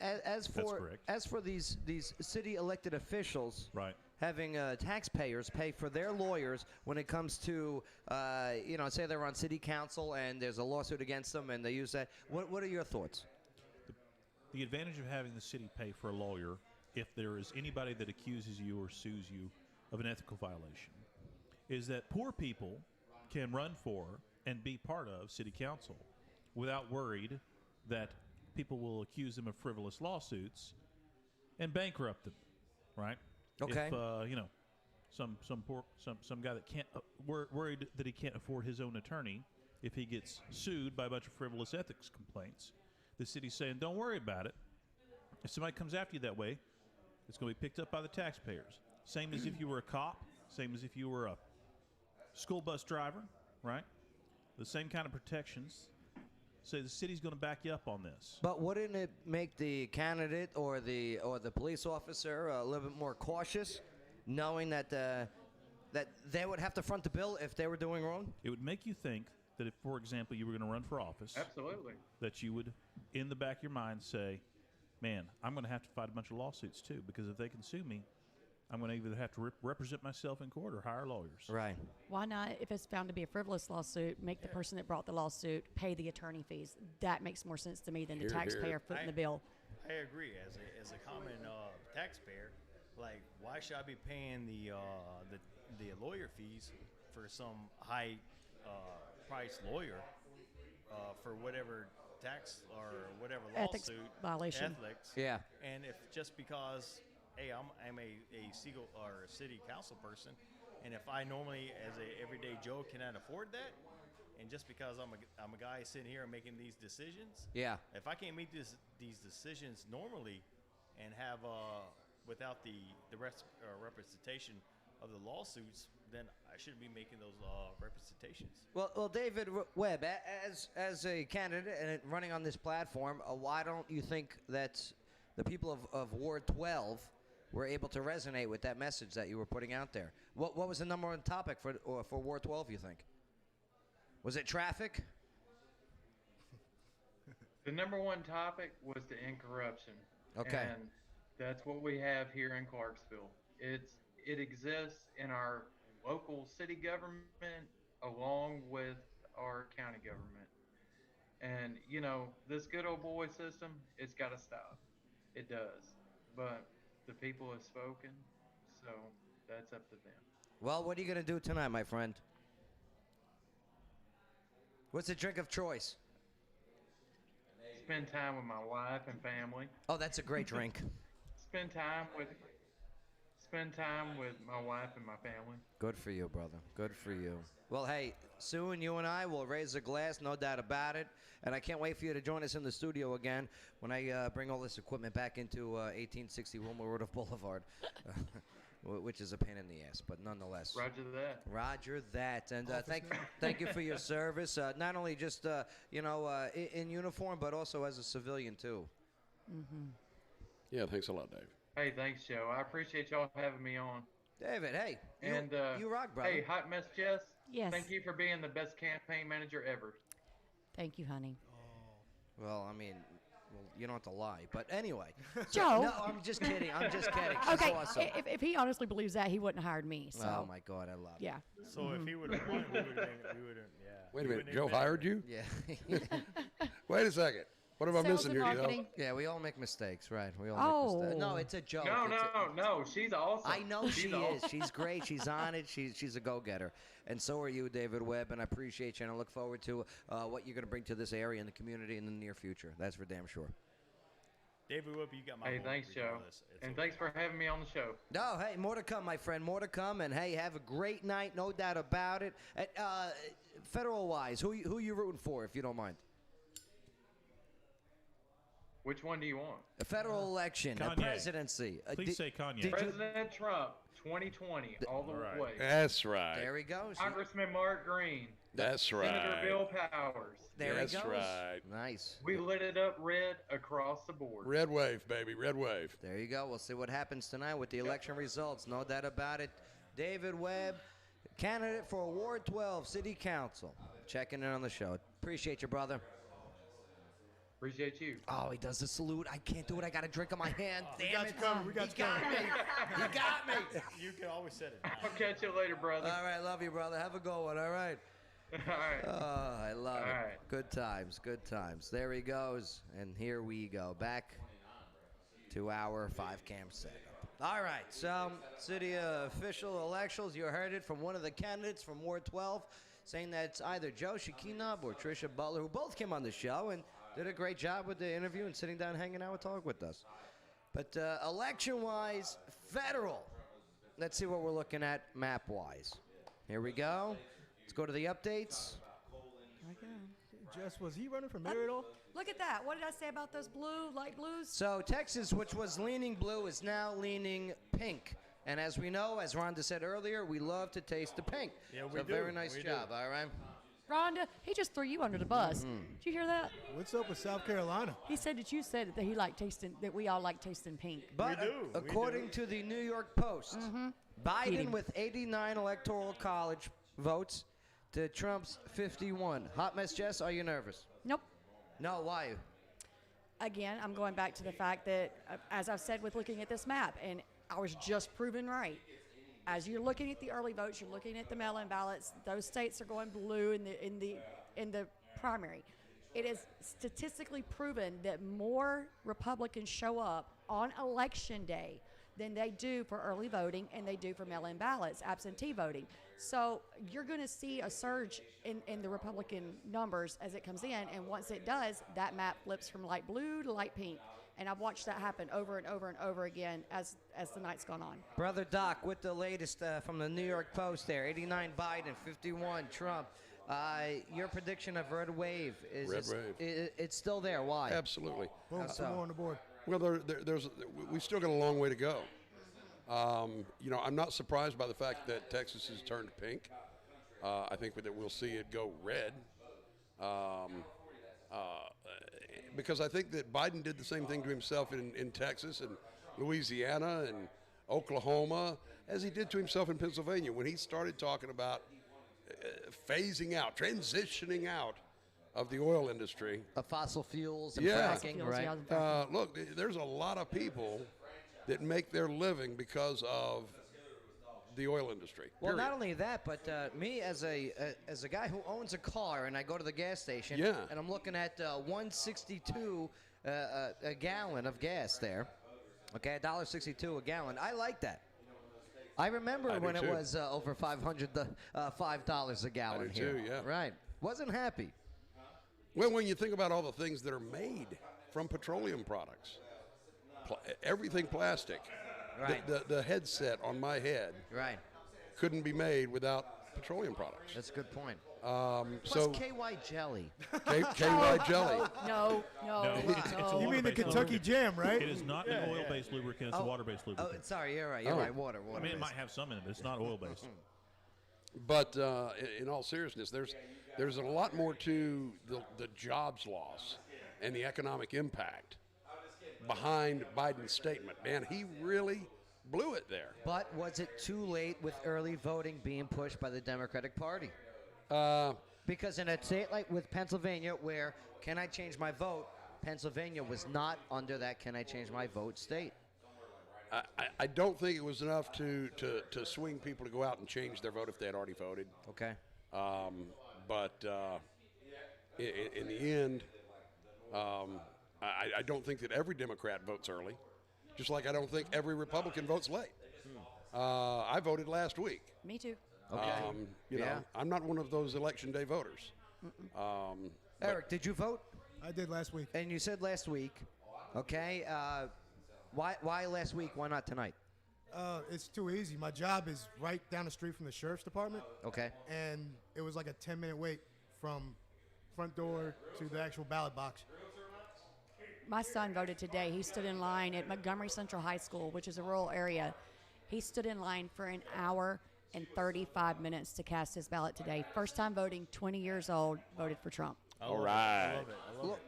[SPEAKER 1] As for these city elected officials,
[SPEAKER 7] Right.
[SPEAKER 1] having taxpayers pay for their lawyers when it comes to, say they're on city council and there's a lawsuit against them and they use that. What are your thoughts?
[SPEAKER 7] The advantage of having the city pay for a lawyer, if there is anybody that accuses you or sues you of an ethical violation, is that poor people can run for and be part of city council without worried that people will accuse them of frivolous lawsuits and bankrupt them, right?
[SPEAKER 1] Okay.
[SPEAKER 7] If some guy that can't worried that he can't afford his own attorney, if he gets sued by a bunch of frivolous ethics complaints, the city's saying, don't worry about it. If somebody comes after you that way, it's going to be picked up by the taxpayers. Same as if you were a cop, same as if you were a school bus driver, right? The same kind of protections. Say the city's going to back you up on this.
[SPEAKER 1] But wouldn't it make the candidate or the police officer a little bit more cautious, knowing that that they would have to front the bill if they were doing wrong?
[SPEAKER 7] It would make you think that if, for example, you were going to run for office,
[SPEAKER 10] Absolutely.
[SPEAKER 7] that you would, in the back of your mind, say, man, I'm going to have to fight a bunch of lawsuits too, because if they can sue me, I'm going to either have to represent myself in court or hire lawyers.
[SPEAKER 1] Right.
[SPEAKER 2] Why not, if it's found to be a frivolous lawsuit, make the person that brought the lawsuit pay the attorney fees? That makes more sense to me than the
[SPEAKER 8] Hear,
[SPEAKER 2] taxpayer
[SPEAKER 8] hear.
[SPEAKER 2] footing the bill.
[SPEAKER 5] I agree. As a common taxpayer, like, why should I be paying the lawyer fees for some high price lawyer for whatever tax or whatever
[SPEAKER 2] Ethics
[SPEAKER 5] lawsuit
[SPEAKER 2] violation.
[SPEAKER 5] ethics?
[SPEAKER 1] Yeah.
[SPEAKER 5] And if just because, hey, I'm a city council person, and if I normally, as a everyday Joe, cannot afford that, and just because I'm a guy sitting here and making these decisions,
[SPEAKER 1] Yeah.
[SPEAKER 5] if I can't make these decisions normally, and have without the representation of the lawsuits, then I shouldn't be making those representations.
[SPEAKER 1] Well, David Webb, as a candidate and running on this platform, why don't you think that the people of Ward 12 were able to resonate with that message that you were putting out there? What was the number one topic for Ward 12, you think? Was it traffic?
[SPEAKER 10] The number one topic was to end corruption.
[SPEAKER 1] Okay.
[SPEAKER 10] And that's what we have here in Clarksville. It exists in our local city government along with our county government. And, you know, this good old boy system, it's got to stop. It does. But the people have spoken, so that's up to them.
[SPEAKER 1] Well, what are you going to do tonight, my friend? What's the drink of choice?
[SPEAKER 10] spend time with my wife and family.
[SPEAKER 1] Oh, that's a great drink.
[SPEAKER 10] Spend time with my wife and my family.
[SPEAKER 1] Good for you, brother. Good for you. Well, hey, soon you and I will raise a glass, no doubt about it. And I can't wait for you to join us in the studio again when I bring all this equipment back into 1860 Wilma Rudolph Boulevard, which is a pain in the ass, but nonetheless.
[SPEAKER 10] Roger that.
[SPEAKER 1] Roger that. And thank you for your service, not only just, in uniform, but also as a civilian, too.
[SPEAKER 8] Yeah, thanks a lot, Dave.
[SPEAKER 10] Hey, thanks, Joe. I appreciate y'all having me on.
[SPEAKER 1] David, hey, you rock, brother.
[SPEAKER 10] Hey, Hot Mess Jess.
[SPEAKER 2] Yes.
[SPEAKER 10] Thank you for being the best campaign manager ever.
[SPEAKER 2] Thank you, honey.
[SPEAKER 1] Well, I mean, you don't have to lie. But anyway.
[SPEAKER 2] Joe.
[SPEAKER 1] No, I'm just kidding. I'm just kidding. She's
[SPEAKER 2] Okay,
[SPEAKER 1] awesome.
[SPEAKER 2] if he honestly believes that, he wouldn't have hired me. So.
[SPEAKER 1] Oh, my God, I love it.
[SPEAKER 2] Yeah.
[SPEAKER 5] So if he would have won, we would have, yeah.
[SPEAKER 8] Wait a minute, Joe hired you?
[SPEAKER 1] Yeah.
[SPEAKER 8] Wait a second. What am I
[SPEAKER 2] Sales
[SPEAKER 8] missing
[SPEAKER 2] and
[SPEAKER 8] here, Joe?
[SPEAKER 2] marketing.
[SPEAKER 1] Yeah, we all make mistakes, right? We all make mistakes. No, it's a joke.
[SPEAKER 10] No. She's awesome.
[SPEAKER 1] I know she
[SPEAKER 10] awesome.
[SPEAKER 1] is. She's great. She's on it. She's a go-getter. And so are you, David Webb, and I appreciate you, and I look forward to what you're going to bring to this area and the community in the near future. That's for damn sure.
[SPEAKER 5] David Whoop, you got my
[SPEAKER 10] Hey,
[SPEAKER 5] vote
[SPEAKER 10] thanks, Joe.
[SPEAKER 5] regardless. It's
[SPEAKER 10] And
[SPEAKER 5] okay.
[SPEAKER 10] thanks for having me on the show.
[SPEAKER 1] No, hey, more to come, my friend. More to come. And, hey, have a great night, no doubt about it. Federal-wise, who you rooting for, if you don't mind?
[SPEAKER 10] Which one do you want?
[SPEAKER 1] A federal election, a
[SPEAKER 7] Kanye.
[SPEAKER 1] presidency.
[SPEAKER 7] Please say Kanye.
[SPEAKER 10] President Trump, 2020, all the
[SPEAKER 5] right.
[SPEAKER 10] way.
[SPEAKER 8] That's right.
[SPEAKER 1] There he goes.
[SPEAKER 10] Congressman Mark Green.
[SPEAKER 8] That's right.
[SPEAKER 10] Senator Bill Powers.
[SPEAKER 1] There
[SPEAKER 8] That's
[SPEAKER 1] he goes.
[SPEAKER 8] right.
[SPEAKER 1] Nice.
[SPEAKER 10] We lit it up red across the board.
[SPEAKER 8] Red wave, baby. Red wave.
[SPEAKER 1] There you go. We'll see what happens tonight with the election results. No doubt about it. David Webb, candidate for Ward 12 City Council, checking in on the show. Appreciate you, brother.
[SPEAKER 10] Appreciate you.
[SPEAKER 1] Oh, he does the salute. I can't do it. I got a drink in my hand. Damn it.
[SPEAKER 3] We got you
[SPEAKER 1] Got me. He got me.
[SPEAKER 5] You can always set it.
[SPEAKER 10] I'll catch you later, brother.
[SPEAKER 1] All right. Love you, brother. Have a good one. All right.
[SPEAKER 10] All right.
[SPEAKER 1] Oh, I love
[SPEAKER 10] All
[SPEAKER 1] it.
[SPEAKER 10] right.
[SPEAKER 1] Good times. Good times. There he goes. And here we go. Back to our 5-cam setup. All right. So, city official elections. You heard it from one of the candidates from Ward 12 saying that it's either Joe Shekinah or Tricia Butler, who both came on the show and did a great job with the interview and sitting down, hanging out, and talk with us. But election-wise, federal. Let's see what we're looking at map-wise. Here we go. Let's go to the updates.
[SPEAKER 3] Jess, was he running for mayor at all?
[SPEAKER 2] Look at that. What did I say about those light blues?
[SPEAKER 1] So Texas, which was leaning blue, is now leaning pink. And as we know, as Rhonda said earlier, we love to taste the pink.
[SPEAKER 5] Yeah, we
[SPEAKER 1] so
[SPEAKER 5] do.
[SPEAKER 1] very nice
[SPEAKER 5] We
[SPEAKER 1] job,
[SPEAKER 5] do.
[SPEAKER 1] all right?
[SPEAKER 2] Rhonda, he just threw you under the bus.
[SPEAKER 1] Mm-hmm.
[SPEAKER 2] Did you hear that?
[SPEAKER 3] What's up with South Carolina?
[SPEAKER 2] He said that you said that he liked tasting, that we all like tasting pink.
[SPEAKER 1] But
[SPEAKER 5] We do.
[SPEAKER 1] according to the New York Post, Biden
[SPEAKER 2] Kidding.
[SPEAKER 1] with 89 electoral college votes to Trump's 51. Hot mess, Jess, are you nervous?
[SPEAKER 2] Nope.
[SPEAKER 1] No, why?
[SPEAKER 2] Again, I'm going back to the fact that, as I've said with looking at this map, and I was just proven right. As you're looking at the early votes, you're looking at the mail-in ballots. Those states are going blue in the primary. It is statistically proven that more Republicans show up on election day than they do for early voting and they do for mail-in ballots, absentee voting. So you're going to see a surge in the Republican numbers as it comes in, and once it does, that map flips from light blue to light pink. And I've watched that happen over and over and over again as the night's gone on.
[SPEAKER 1] Brother Doc, with the latest from the New York Post there, 89 Biden, 51 Trump. Your prediction of red wave is
[SPEAKER 8] Red wave.
[SPEAKER 1] It's still there. Why?
[SPEAKER 8] Absolutely.
[SPEAKER 3] Boom,
[SPEAKER 1] How so?
[SPEAKER 3] some more on the board.
[SPEAKER 8] Well, we still got a long way to go. I'm not surprised by the fact that Texas has turned pink. I think that we'll see it go red. Because I think that Biden did the same thing to himself in Texas and Louisiana and Oklahoma as he did to himself in Pennsylvania when he started talking about phasing out, transitioning out of the oil industry.
[SPEAKER 1] Of fossil fuels and
[SPEAKER 8] Yeah.
[SPEAKER 1] fracking,
[SPEAKER 2] Fuels,
[SPEAKER 1] right?
[SPEAKER 2] yeah.
[SPEAKER 8] Look, there's a lot of people that make their living because of the oil industry.
[SPEAKER 1] Well,
[SPEAKER 8] period.
[SPEAKER 1] not only that, but me as a guy who owns a car and I go to the gas station
[SPEAKER 8] Yeah.
[SPEAKER 1] and I'm looking at 162 a gallon of gas there. Okay, $1.62 a gallon. I like that. I remember
[SPEAKER 8] I do
[SPEAKER 1] when it
[SPEAKER 8] too.
[SPEAKER 1] was over $5 a gallon
[SPEAKER 8] I do
[SPEAKER 1] here.
[SPEAKER 8] too, yeah.
[SPEAKER 1] Right. Wasn't happy.
[SPEAKER 8] Well, when you think about all the things that are made from petroleum products, everything plastic,
[SPEAKER 1] Right.
[SPEAKER 8] the headset on my head
[SPEAKER 1] Right.
[SPEAKER 8] couldn't be made without petroleum products.
[SPEAKER 1] That's a good point.
[SPEAKER 8] So
[SPEAKER 1] Plus KY jelly.
[SPEAKER 8] KY jelly.
[SPEAKER 2] No,
[SPEAKER 7] No, it's a
[SPEAKER 4] You mean the
[SPEAKER 7] water-based
[SPEAKER 4] Kentucky
[SPEAKER 7] lubricant.
[SPEAKER 4] Jam, right?
[SPEAKER 7] It is not an oil-based lubricant. It's a water-based
[SPEAKER 1] Oh,
[SPEAKER 7] lubricant.
[SPEAKER 1] sorry. You're right. You're
[SPEAKER 8] Oh.
[SPEAKER 1] right. Water.
[SPEAKER 7] I mean, it might have some in it, but it's not oil-based.
[SPEAKER 8] But in all seriousness, there's a lot more to the jobs loss and the economic impact behind Biden's statement. Man, he really blew it there.
[SPEAKER 1] But was it too late with early voting being pushed by the Democratic Party? Because in a state like with Pennsylvania, where can I change my vote, Pennsylvania was not under that can I change my vote state.
[SPEAKER 8] I don't think it was enough to swing people to go out and change their vote if they had already voted.
[SPEAKER 1] Okay.
[SPEAKER 8] But in the end, I don't think that every Democrat votes early, just like I don't think every Republican votes late. I voted last week.
[SPEAKER 2] Me too.
[SPEAKER 1] Okay.
[SPEAKER 8] You know,
[SPEAKER 1] Yeah.
[SPEAKER 8] I'm not one of those election day voters.
[SPEAKER 1] Eric, did you vote?
[SPEAKER 4] I did last week.
[SPEAKER 1] And you said last week. Okay. Why last week? Why not tonight?
[SPEAKER 4] It's too easy. My job is right down the street from the sheriff's department,
[SPEAKER 1] Okay.
[SPEAKER 4] and it was like a 10-minute wait from front door to the actual ballot box.
[SPEAKER 2] My son voted today. He stood in line at Montgomery Central High School, which is a rural area. He stood in line for an hour and 35 minutes to cast his ballot today. First time voting, 20 years old, voted for Trump.
[SPEAKER 8] All right.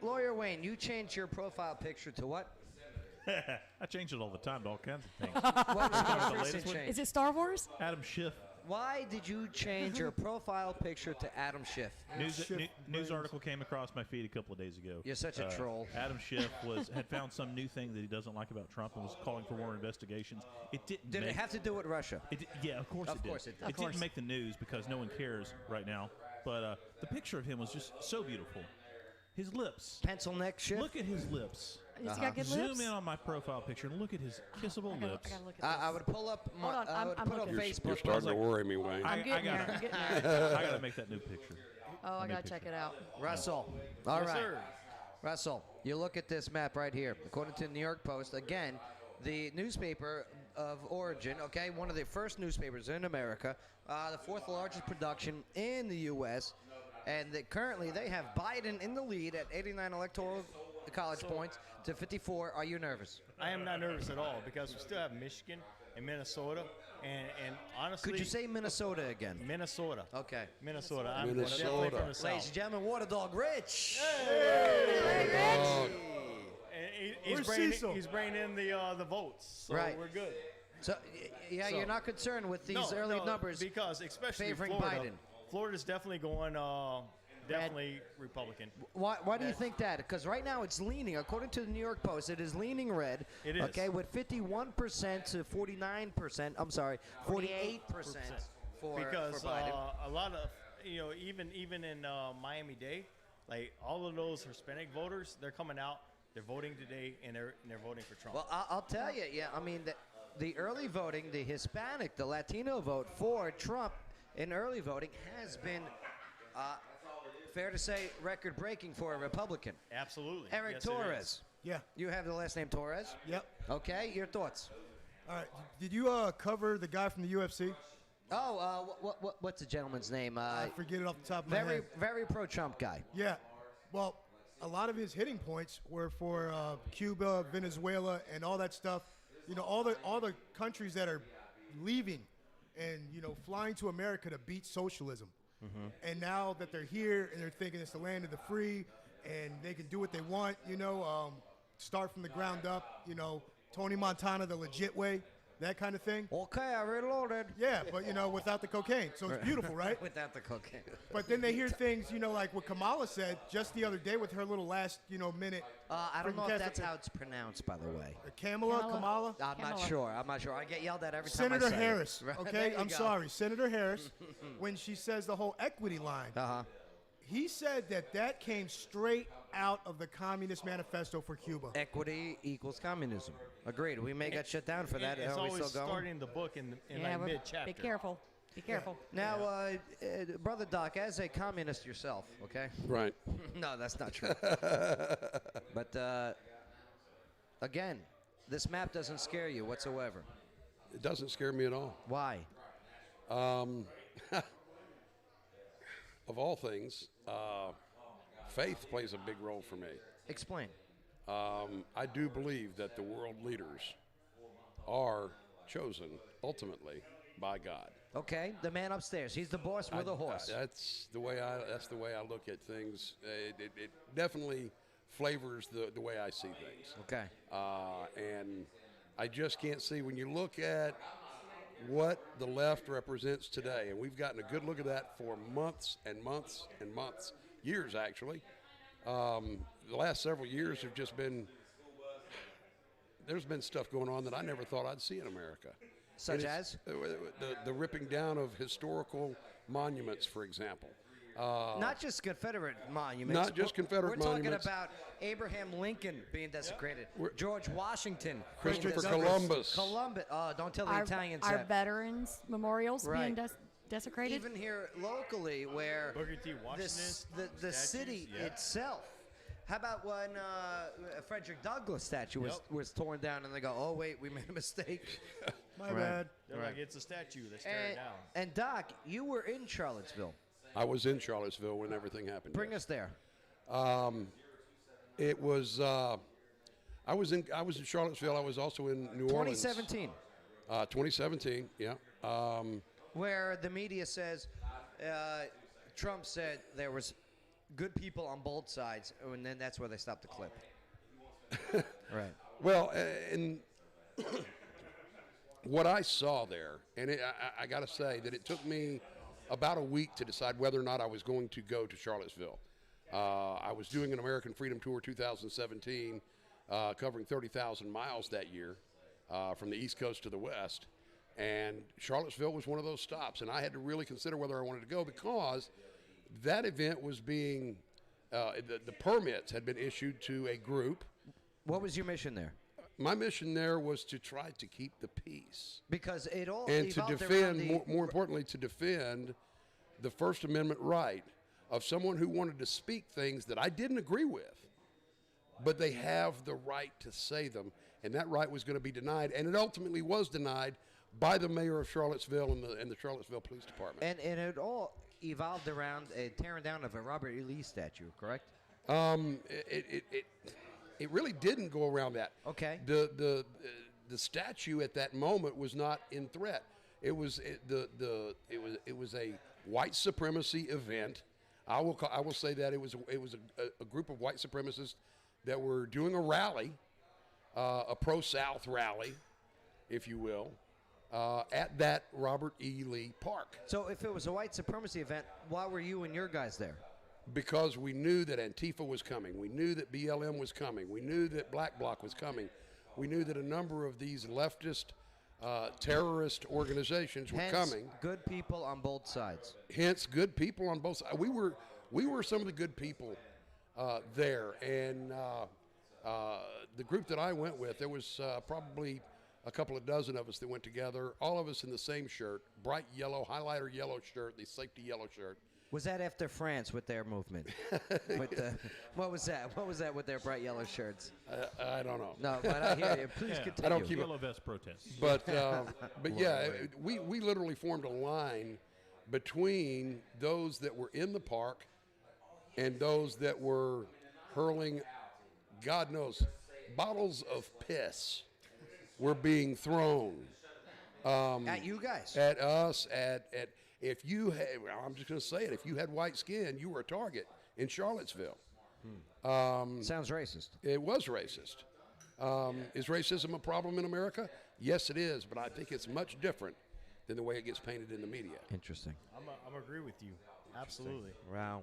[SPEAKER 1] Lawyer Wayne, you changed your profile picture to what?
[SPEAKER 7] I change it all the time to all kinds of things.
[SPEAKER 1] What was the
[SPEAKER 7] the
[SPEAKER 1] recent
[SPEAKER 7] latest one?
[SPEAKER 1] change?
[SPEAKER 2] Is it Star Wars?
[SPEAKER 7] Adam Schiff.
[SPEAKER 1] Why did you change your profile picture to Adam Schiff?
[SPEAKER 7] News article came across my feed a couple of days ago.
[SPEAKER 1] You're such a troll.
[SPEAKER 7] Adam Schiff had found some new thing that he doesn't like about Trump and was calling for more investigations. It didn't.
[SPEAKER 1] Did it have to do with Russia?
[SPEAKER 7] Yeah, of course
[SPEAKER 1] Of
[SPEAKER 7] it did.
[SPEAKER 1] course it did.
[SPEAKER 7] It didn't make the news because no one cares right now. But the picture of him was just so beautiful. His lips.
[SPEAKER 1] Pencil neck Schiff?
[SPEAKER 7] Look at his lips.
[SPEAKER 2] Has he got good
[SPEAKER 7] Zoom
[SPEAKER 2] lips?
[SPEAKER 7] in on my profile picture and look at his kissable lips.
[SPEAKER 2] I gotta look at this.
[SPEAKER 1] I would pull up my,
[SPEAKER 2] Hold on,
[SPEAKER 1] I would
[SPEAKER 2] I'm
[SPEAKER 1] put up
[SPEAKER 2] looking.
[SPEAKER 1] Facebook.
[SPEAKER 8] You're starting to worry me, Wayne.
[SPEAKER 2] I'm getting there. I'm getting there.
[SPEAKER 7] I gotta make that new picture.
[SPEAKER 2] Oh, I
[SPEAKER 7] New
[SPEAKER 2] gotta check
[SPEAKER 7] picture.
[SPEAKER 2] it out.
[SPEAKER 1] Russell. All right.
[SPEAKER 5] sir.
[SPEAKER 1] Russell, you look at this map right here. According to the New York Post, again, the newspaper of origin, okay, one of the first newspapers in America, the fourth largest production in the U.S., and currently they have Biden in the lead at 89 electoral college points to 54. Are you nervous?
[SPEAKER 5] I am not nervous at all because we still have Michigan and Minnesota, and honestly,
[SPEAKER 1] Could you say Minnesota again?
[SPEAKER 5] Minnesota?
[SPEAKER 1] Okay.
[SPEAKER 5] Minnesota. I'm
[SPEAKER 8] Minnesota.
[SPEAKER 5] definitely from the
[SPEAKER 1] Ladies
[SPEAKER 5] south.
[SPEAKER 1] and gentlemen, Water Dog Rich.
[SPEAKER 5] And
[SPEAKER 4] Where's Cecil?
[SPEAKER 5] he's bringing in the votes, so
[SPEAKER 1] Right.
[SPEAKER 5] we're good.
[SPEAKER 1] So, yeah,
[SPEAKER 5] So-
[SPEAKER 1] you're not concerned with these
[SPEAKER 5] No,
[SPEAKER 1] early
[SPEAKER 5] no,
[SPEAKER 1] numbers
[SPEAKER 5] because especially
[SPEAKER 1] favoring
[SPEAKER 5] Florida.
[SPEAKER 1] Biden.
[SPEAKER 5] Florida's definitely going definitely Republican.
[SPEAKER 1] Why do you think that? Because right now it's leaning, according to the New York Post, it is leaning red.
[SPEAKER 5] It is.
[SPEAKER 1] Okay, with 51% to 49%. I'm sorry, 48% for
[SPEAKER 5] Because
[SPEAKER 1] Biden.
[SPEAKER 5] a lot of even in Miami-Dade, like all of those Hispanic voters, they're coming out, they're voting today, and they're voting for Trump.
[SPEAKER 1] Well, I'll tell you, yeah. I mean, the early voting, the Hispanic, the Latino vote for Trump in early voting has been, fair to say, record-breaking for a Republican.
[SPEAKER 5] Absolutely.
[SPEAKER 1] Eric
[SPEAKER 5] Yes, it
[SPEAKER 1] Torres.
[SPEAKER 5] is.
[SPEAKER 4] Yeah.
[SPEAKER 1] You have the last name Torres?
[SPEAKER 4] Yep.
[SPEAKER 1] Okay, your thoughts?
[SPEAKER 4] All right. Did you cover the guy from the UFC?
[SPEAKER 1] Oh, what's the gentleman's name?
[SPEAKER 4] I forget it off the top of my head.
[SPEAKER 1] Very pro-Trump guy.
[SPEAKER 4] Yeah. Well, a lot of his hitting points were for Cuba, Venezuela, and all that stuff. All the countries that are leaving and flying to America to beat socialism.
[SPEAKER 1] Mm-hmm.
[SPEAKER 4] And now that they're here and they're thinking it's the land of the free and they can do what they want, start from the ground up. Tony Montana the legit way. That kind of thing.
[SPEAKER 1] Okay, I reloaded.
[SPEAKER 4] Yeah, but without the cocaine, so it's beautiful, right?
[SPEAKER 1] Without the cocaine.
[SPEAKER 4] But then they hear things, like what Kamala said just the other day with her little last, minute.
[SPEAKER 1] I don't know if
[SPEAKER 4] freaking
[SPEAKER 1] that's
[SPEAKER 4] cast-
[SPEAKER 1] how it's pronounced, by the way.
[SPEAKER 4] Kamala.
[SPEAKER 1] I'm not sure. I get yelled at every time
[SPEAKER 4] Senator
[SPEAKER 1] I say
[SPEAKER 4] Harris.
[SPEAKER 1] it. Right, there
[SPEAKER 4] Okay,
[SPEAKER 1] you
[SPEAKER 4] I'm
[SPEAKER 1] go.
[SPEAKER 4] sorry, Senator Harris. When she says the whole equity line, he said that came straight out of the Communist Manifesto for Cuba.
[SPEAKER 1] Equity equals communism. Agreed. We may get shut down for that.
[SPEAKER 5] It's
[SPEAKER 1] Are we
[SPEAKER 5] always
[SPEAKER 1] still going?
[SPEAKER 5] starting the book in
[SPEAKER 2] Yeah,
[SPEAKER 5] like
[SPEAKER 2] but
[SPEAKER 5] mid-chapter.
[SPEAKER 2] be careful. Be careful.
[SPEAKER 1] Now, Brother Doc, as a communist yourself, okay?
[SPEAKER 8] Right.
[SPEAKER 1] No, that's not true. But, again, this map doesn't scare you whatsoever.
[SPEAKER 8] It doesn't scare me at all.
[SPEAKER 1] Why?
[SPEAKER 8] Of all things, faith plays a big role for me.
[SPEAKER 1] Explain.
[SPEAKER 8] I do believe that the world leaders are chosen ultimately by God.
[SPEAKER 1] Okay, the man upstairs. He's the boss with a horse.
[SPEAKER 8] That's the way I look at things. It definitely flavors the way I see things.
[SPEAKER 1] Okay.
[SPEAKER 8] And I just can't see when you look at what the left represents today, and we've gotten a good look at that for months and months and months, years actually. The last several years have just been, there's been stuff going on that I never thought I'd see in America.
[SPEAKER 1] Such as?
[SPEAKER 8] The ripping down of historical monuments, for example.
[SPEAKER 1] Not just Confederate monuments.
[SPEAKER 8] Not just Confederate monuments.
[SPEAKER 1] We're talking about Abraham Lincoln being desecrated, George Washington,
[SPEAKER 8] Christopher
[SPEAKER 1] being
[SPEAKER 8] Columbus.
[SPEAKER 1] Columbus. Oh, don't tell the Italians
[SPEAKER 2] our
[SPEAKER 1] that.
[SPEAKER 2] veterans memorials
[SPEAKER 1] Right.
[SPEAKER 2] being desecrated.
[SPEAKER 1] Even here locally, where
[SPEAKER 5] Booker T. Washington
[SPEAKER 1] the city itself. How about when Frederick Douglass statue was torn down, and they go, "Oh wait, we made a mistake."
[SPEAKER 4] My bad.
[SPEAKER 5] They're like, it's a statue. Let's tear it down.
[SPEAKER 1] And Doc, you were in Charlottesville.
[SPEAKER 8] I was in Charlottesville when everything happened.
[SPEAKER 1] Bring
[SPEAKER 8] yes.
[SPEAKER 1] us there.
[SPEAKER 8] It was. I was in Charlottesville. I was also in New Orleans.
[SPEAKER 1] 2017.
[SPEAKER 8] 2017. Yeah.
[SPEAKER 1] Where the media says Trump said there was good people on both sides, and then that's where they stopped the clip. Right.
[SPEAKER 8] Well, and what I saw there, and I got to say that it took me about a week to decide whether or not I was going to go to Charlottesville. I was doing an American Freedom Tour 2017, covering 30,000 miles that year from the East Coast to the West. And Charlottesville was one of those stops. And I had to really consider whether I wanted to go because that event was being, the permits had been issued to a group.
[SPEAKER 1] What was your mission there?
[SPEAKER 8] My mission there was to try to keep the peace.
[SPEAKER 1] Because it all
[SPEAKER 8] and to
[SPEAKER 1] evolved around
[SPEAKER 8] defend, more importantly, to defend the First Amendment right of someone who wanted to speak things that I didn't agree with, but they have the right to say them, and that right was going to be denied, and it ultimately was denied by the mayor of Charlottesville and the Charlottesville Police Department.
[SPEAKER 1] And it all evolved around a tearing down of a Robert E. Lee statue, correct?
[SPEAKER 8] It really didn't go around that.
[SPEAKER 1] Okay.
[SPEAKER 8] The statue at that moment was not in threat. It was a white supremacy event. I will say that it was a group of white supremacists that were doing a rally, a pro-South rally, if you will, at that Robert E. Lee Park.
[SPEAKER 1] So if it was a white supremacy event, why were you and your guys there?
[SPEAKER 8] Because we knew that Antifa was coming. We knew that BLM was coming. We knew that Black Bloc was coming. We knew that a number of these leftist terrorist organizations were coming.
[SPEAKER 1] Good people on both sides.
[SPEAKER 8] Hence, good people on both sides. We were some of the good people there. And the group that I went with, there was probably a couple of dozen of us that went together, all of us in the same shirt, bright yellow, highlighter yellow shirt, the safety yellow shirt.
[SPEAKER 1] Was that after France with their movement? What was that? What was that with their bright yellow shirts?
[SPEAKER 8] I don't know.
[SPEAKER 1] No, but I hear you. Please continue.
[SPEAKER 8] I don't keep
[SPEAKER 7] Yellow vest protests.
[SPEAKER 8] But yeah, we literally formed a line between those that were in the park and those that were hurling, God knows, bottles of piss were being thrown.
[SPEAKER 1] At you guys?
[SPEAKER 8] At us, at if you had, well, I'm just going to say it, if you had white skin, you were a target in Charlottesville.
[SPEAKER 1] Sounds racist.
[SPEAKER 8] It was racist. Is racism a problem in America? Yes, it is, but I think it's much different than the way it gets painted in the media.
[SPEAKER 1] Interesting.
[SPEAKER 5] I'm agree with you. Absolutely.
[SPEAKER 1] Wow.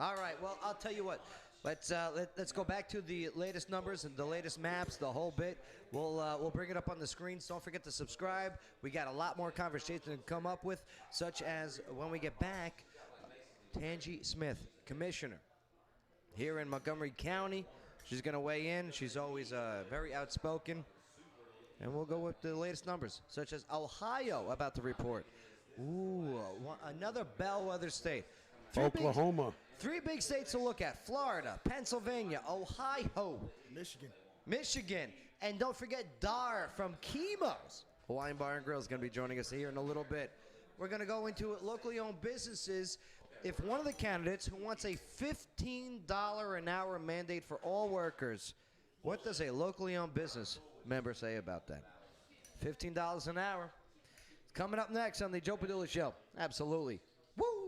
[SPEAKER 1] All right. Well, I'll tell you what. Let's go back to the latest numbers and the latest maps, the whole bit. We'll bring it up on the screens. Don't forget to subscribe. We got a lot more conversation to come up with, such as when we get back, Tangi Smith, commissioner here in Montgomery County. She's going to weigh in. She's always very outspoken. And we'll go with the latest numbers, such as Ohio about to report Ooh, another bellwether state.
[SPEAKER 8] Oklahoma.
[SPEAKER 1] Three big states to look at: Florida, Pennsylvania, Ohio, Michigan, and don't forget Dar from Chemo's Hawaiian Bar and Grill is going to be joining us here in a little bit. We're going to go into locally owned businesses. If one of the candidates who wants a $15 an hour mandate for all workers, what does a locally owned business member say about that? $15 an hour. It's coming up next on the Joe Padula Show. Absolutely. Woo!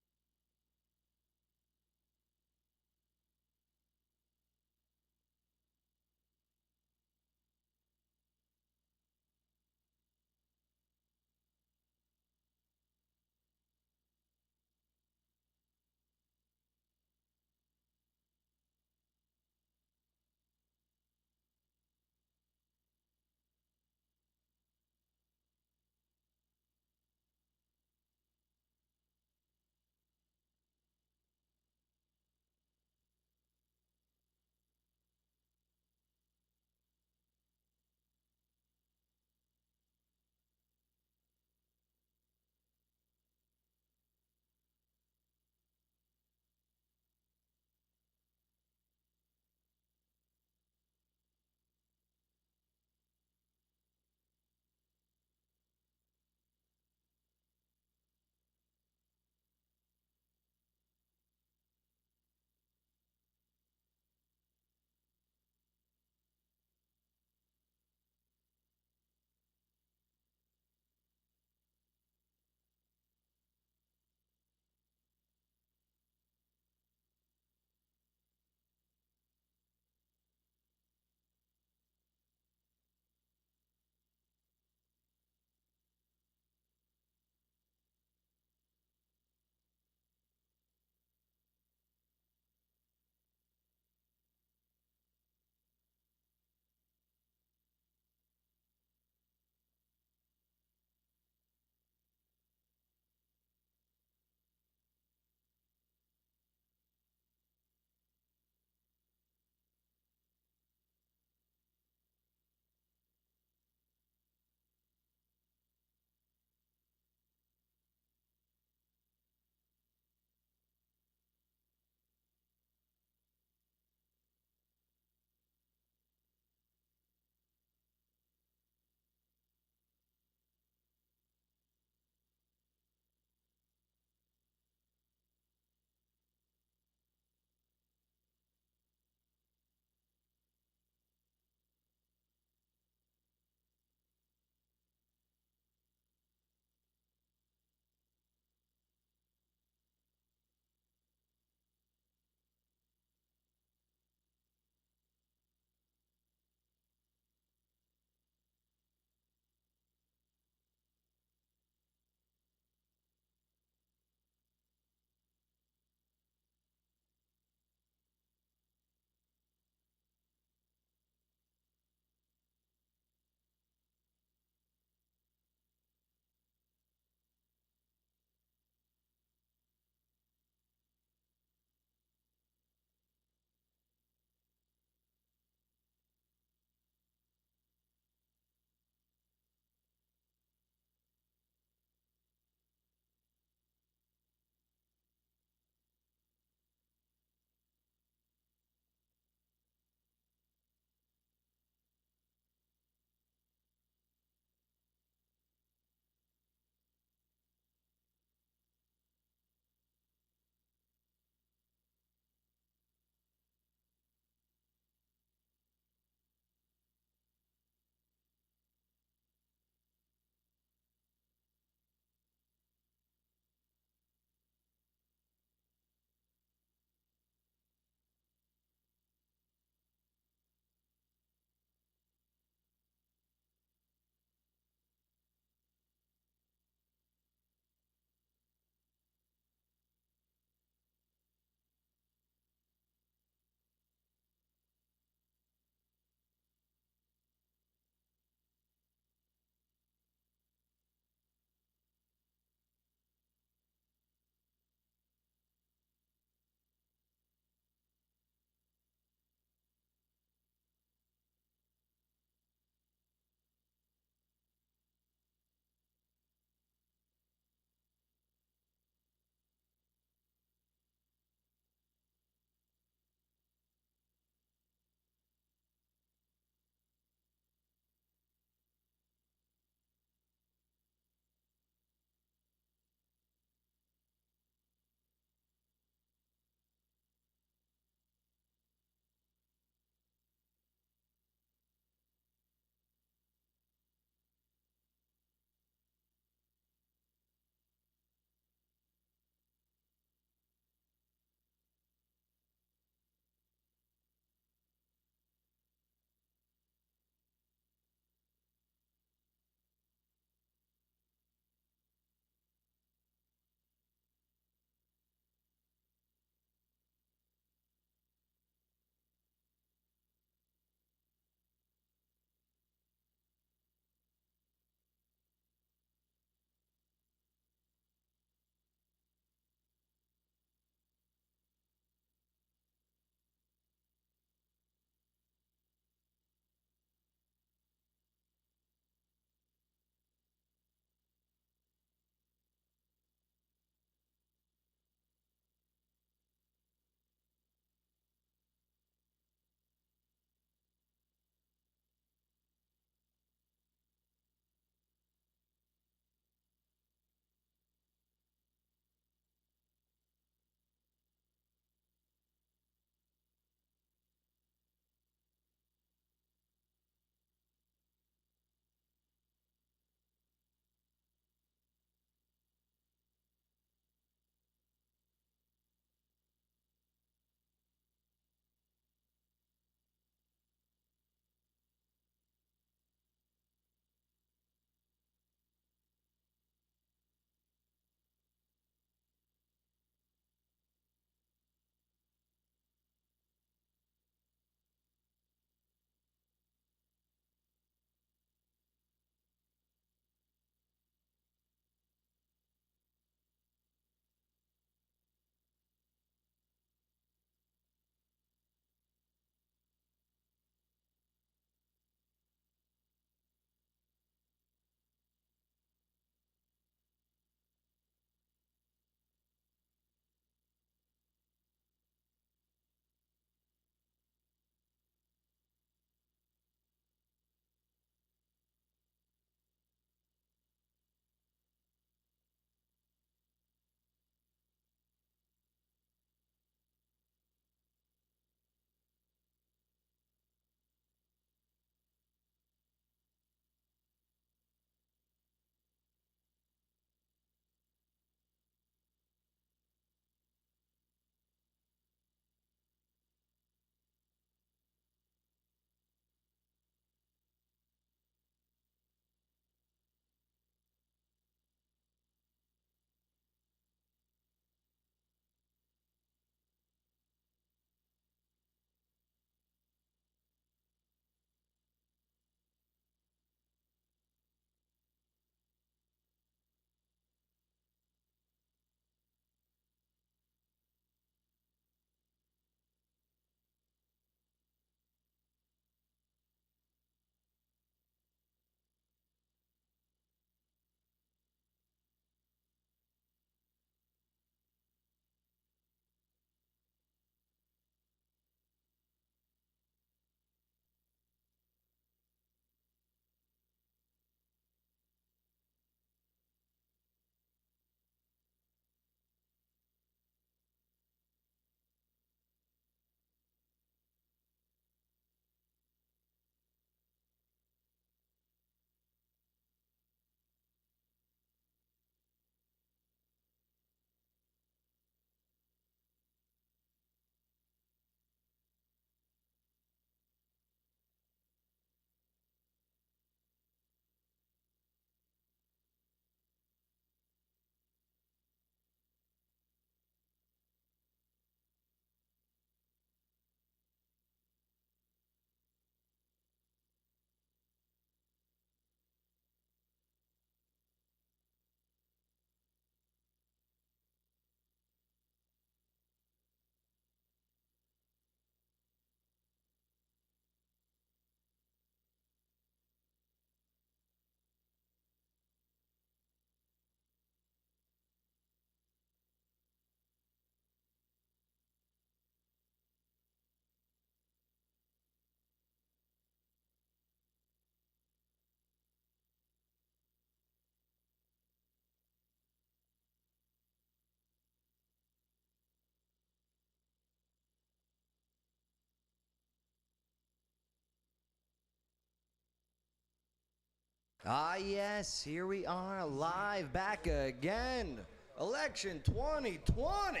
[SPEAKER 1] Ah, yes, here we are live back again. Election 2020.